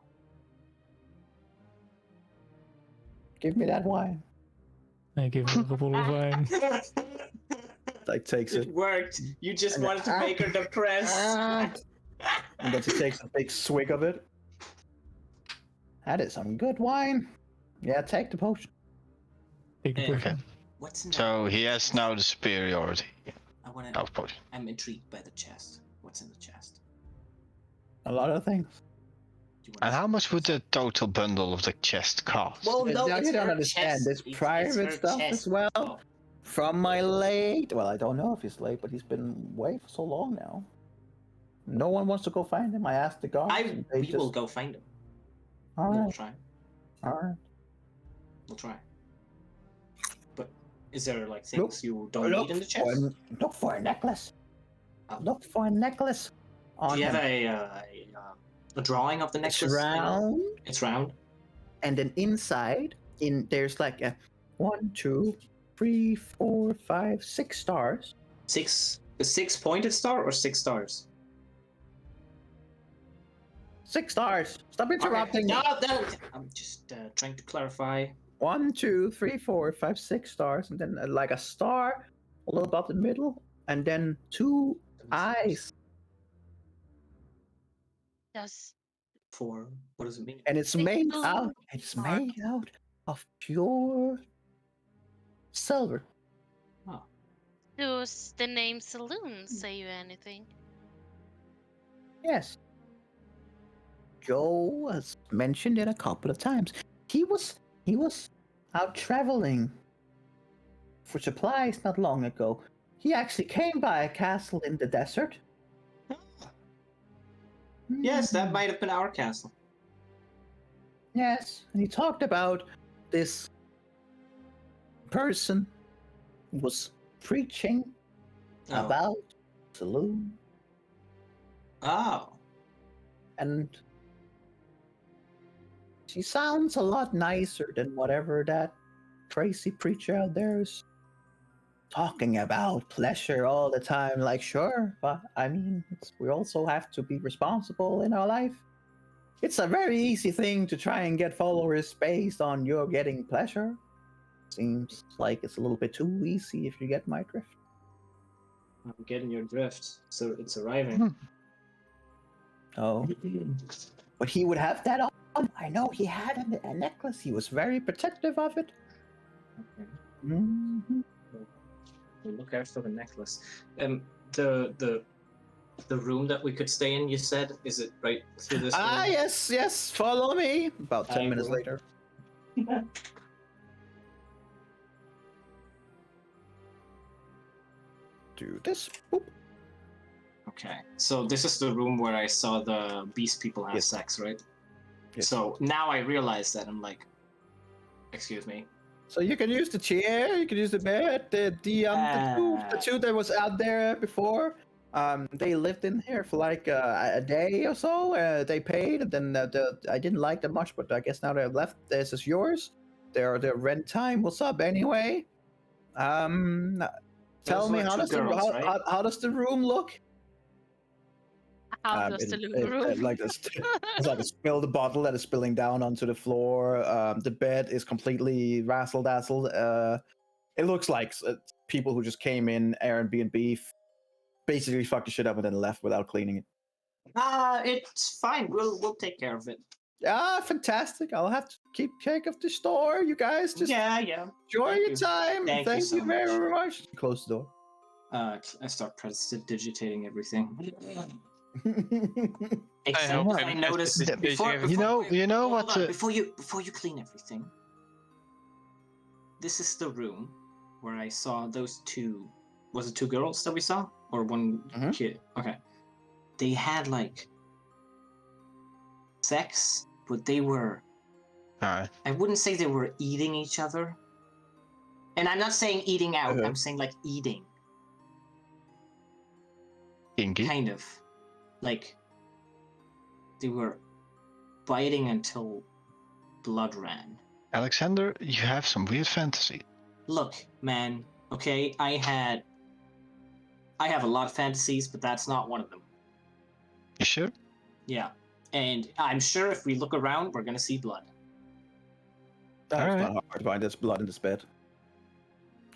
Give me that wine.
I give her a bottle of wine.
like takes
It
it.
worked. You just
And-
wanted to make her depressed.
And then she takes a big swig of it.
That is some good wine. Yeah, take the potion.
Take the
Okay.
potion.
What's in
So
that?
he has now the superiority
I want to.
of potion.
I'm intrigued by the chest. What's in the chest?
A lot of things.
Do you wanna
And how
see
much would
what's
the total bundle of the chest cost?
Well, no,
Now
it's
you don't
her
understand.
chest.
There's
It's
private
her
stuff
chest.
as well.
Oh.
From my late. Well, I don't know if he's late, but he's been away for so long now. No one wants to go find him. I asked the guards. and they
We
just...
will go find him.
All
We'll
right.
try.
All right.
We'll try. But is there like
Look-
things you don't need in the chest?
Look for a necklace.
Oh.
Look for a necklace. On
Do you have
him.
a drawing of the
It's
necklace?
round,
It's round.
and then inside, there's like a 1, 2, 3, 4, 5, 6 stars.
A 6-pointed star or 6 stars?
6 stars. Stop interrupting me.
No, no. I'm just trying to clarify.
1, 2, 3, 4, 5, 6 stars, and then like a star a little above the middle, and then 2 eyes,
Does
For what does it mean?
and it's
They
made
glow
out.
in
It's
the dark.
made out of pure silver.
does the name Saloon say you anything?
Yes. Joe has mentioned it a couple of times. He was out traveling for supplies not long ago. He actually came by a castle in the desert.
Yes, that
Mhm.
might have been our castle.
Yes, and he talked about this person who was preaching
Oh.
about saloon,
Oh.
and she sounds a lot nicer than whatever that crazy preacher out there is talking about. Pleasure all the time. Like, sure, but I mean, we also have to be responsible in our life. It's a very easy thing to try and get followers based on your getting pleasure. Seems like it's a little bit too easy, if you get my drift.
I'm getting your drift. So it's arriving.
Oh, but he would have that on. I know he had a necklace. He was very protective of it.
Okay.
Mhm.
We'll look out for the necklace. The room that we could stay in, you said, is it right through this
Ah,
room?
yes, follow me. About 10
I
minutes
will.
later. Do this. Boop.
Okay. So this is the room where I saw the beast people have
Yes.
sex, right?
Yes.
So now I realize that I'm like, excuse me.
So you can use the chair, you can use the bed. The two that was out there before, they lived in here for like a day or so. They paid, and then I didn't like them much, but I guess now they've left. This is yours. Their rent time was up anyway. Tell
Those
me
were
how
two
does
girls,
the
right?
how does the room look?
How does the room?
Like this, it's like a spilled bottle that is spilling down onto the floor. The bed is completely razzle dazzled. It looks like people who just came in Airbnb, basically fucked the shit up and then left without cleaning it.
It's fine. We'll take care of it.
Ah, fantastic! I'll have to keep care of the store. You guys just
Yeah.
enjoy
Thank
your
you.
time.
Thank you so
very much. Close the door.
I start digitating everything.
I
Except
help
I
him
noticed
prestidigitate
before,
everything.
You know
hold
what?
on, before you clean everything. This is the room where I saw those two. Was it two girls that we saw, or one
Mhm.
kid? Okay, they had like sex, but they were.
Alright.
I wouldn't say they were eating each other. And I'm not saying eating out.
Okay.
I'm saying like eating,
Kinky.
kind of, like they were biting until blood ran.
Alexander, you have some weird fantasy.
Look, man. Okay, I have a lot of fantasies, but that's not one of them.
You sure?
Yeah, and I'm sure if we look around, we're gonna see blood.
That's
Alright.
not hard to find. There's blood in this bed,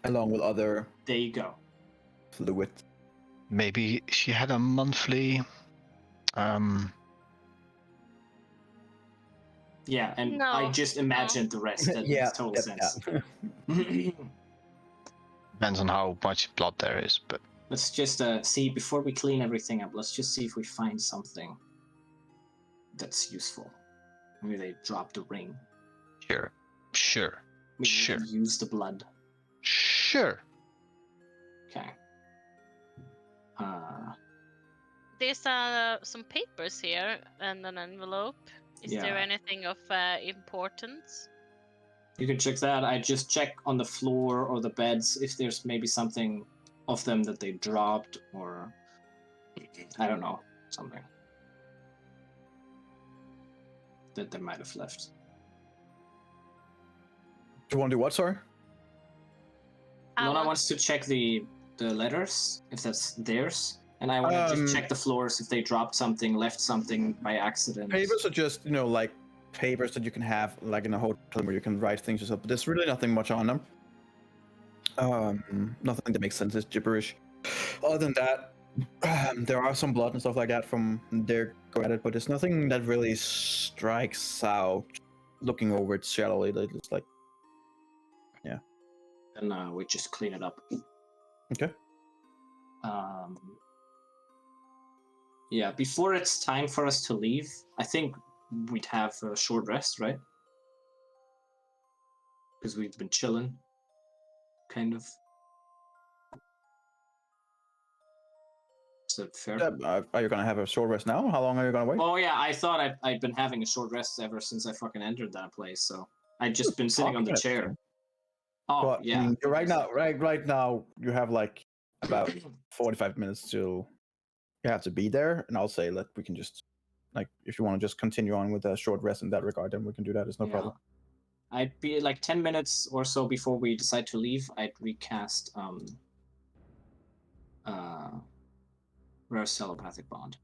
along with other
There you go.
fluid.
Maybe she had a monthly.
Yeah, and
No,
I just imagined the rest. That
Yeah,
makes total
yep,
sense.
Depends on how much blood there is, but
Let's just see before we clean everything up. Let's just see if we find something that's useful. Maybe they dropped a ring.
sure.
Maybe
Sure.
they used the blood.
Sure.
Okay.
There's some papers here and an envelope. Is there
Yeah.
anything of importance?
You can check that. I just check on the floor or the beds if there's maybe something of them that they dropped, or I don't know, something that they might have left.
Do you want to do what, sorry?
Lona wants to check the letters if that's theirs, and I want to just check the floors if they dropped something, left something by accident.
Papers are just, like papers that you can have like in a hotel where you can write things yourself, but there's really nothing much on them. Nothing that makes sense. It's gibberish. Other than that, there are some blood and stuff like that from their credit, but there's nothing that really strikes out looking over it shallowly. It's like,
And we just clean it up.
okay.
Yeah, before it's time for us to leave, I think we'd have a short rest, right? Because we've been chilling, kind of. Is that fair?
Yeah, are you gonna have a short rest now? How long are you gonna wait?
Oh yeah, I thought I'd been having a short rest ever since I fucking entered that place, so I'd just been sitting on the chair. Oh
But
yeah.
I mean, right now you have like about 45 minutes till you have to be there, and I'll say that we can just, like, if you want to just continue on with a short rest in that regard, then we can do that. It's no problem.
I'd be like 10 minutes or so before we decide to leave. I'd recast Rare's telepathic bond.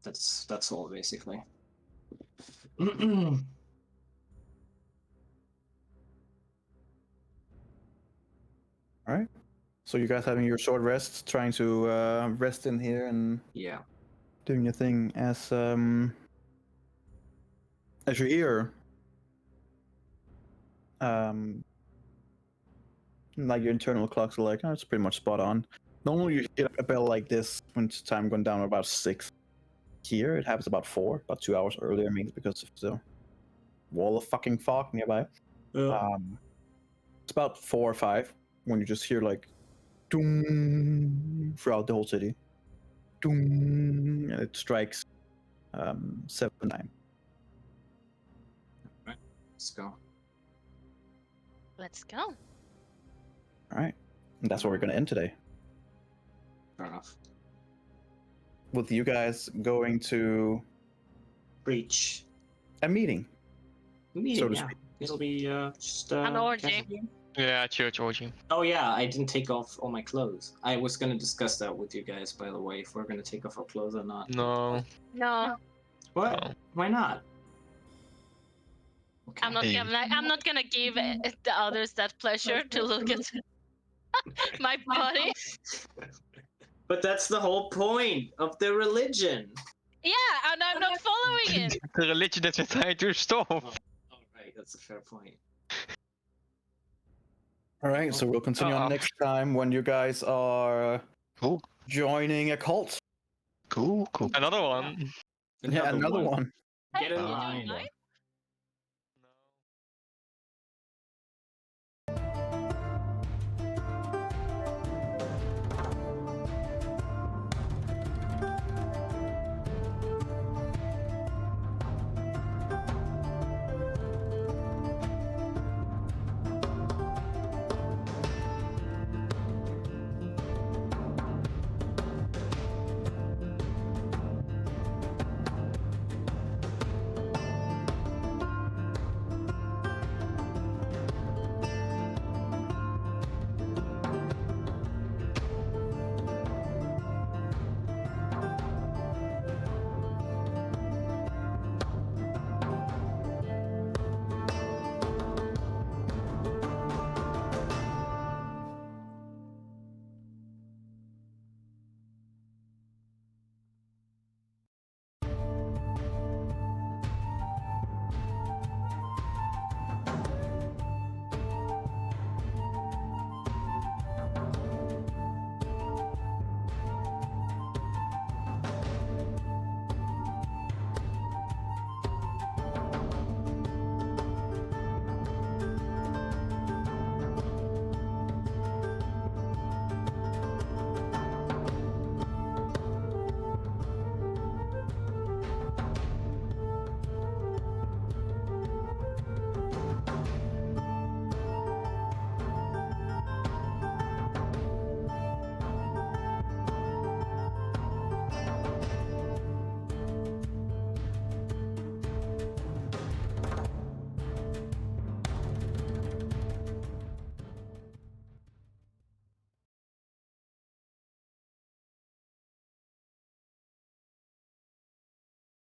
That's all basically.
All right. So you guys having your short rest, trying to rest in here and
Yeah.
doing your thing as you hear like your internal clocks are like, oh, it's pretty much spot on. Normally you hear a bell like this when it's time going down about 6. Here it happens about 4, about 2 hours earlier, maybe because of the wall of fucking fog nearby. It's about 4 or 5 when you just hear like doom throughout the whole city. Doom, and it strikes 7 or 9.
Right. Let's go.
Let's go.
All right, and that's where we're gonna end today.
Fair enough.
With you guys going to
Breach.
a meeting.
Meeting,
So to
yeah.
speak.
It'll be just
An orgy.
casual.
Yeah, church orgy.
Oh yeah, I didn't take off all my clothes. I was gonna discuss that with you guys, by the way, if we're gonna take off our clothes or not.
No.
No,
What?
No.
Why not? Okay.
I'm not gonna give the others that pleasure to look at my body.
But that's the whole point of their religion.
Yeah, and I'm not following it.
The religion that we're trying to stop.
Oh, right, that's a fair point.
All right, so we'll continue on next time when you guys are
Cool.
joining a cult.
Cool.
Another one.
Yeah, another one.
Get in
Hey, you
line.
doing night?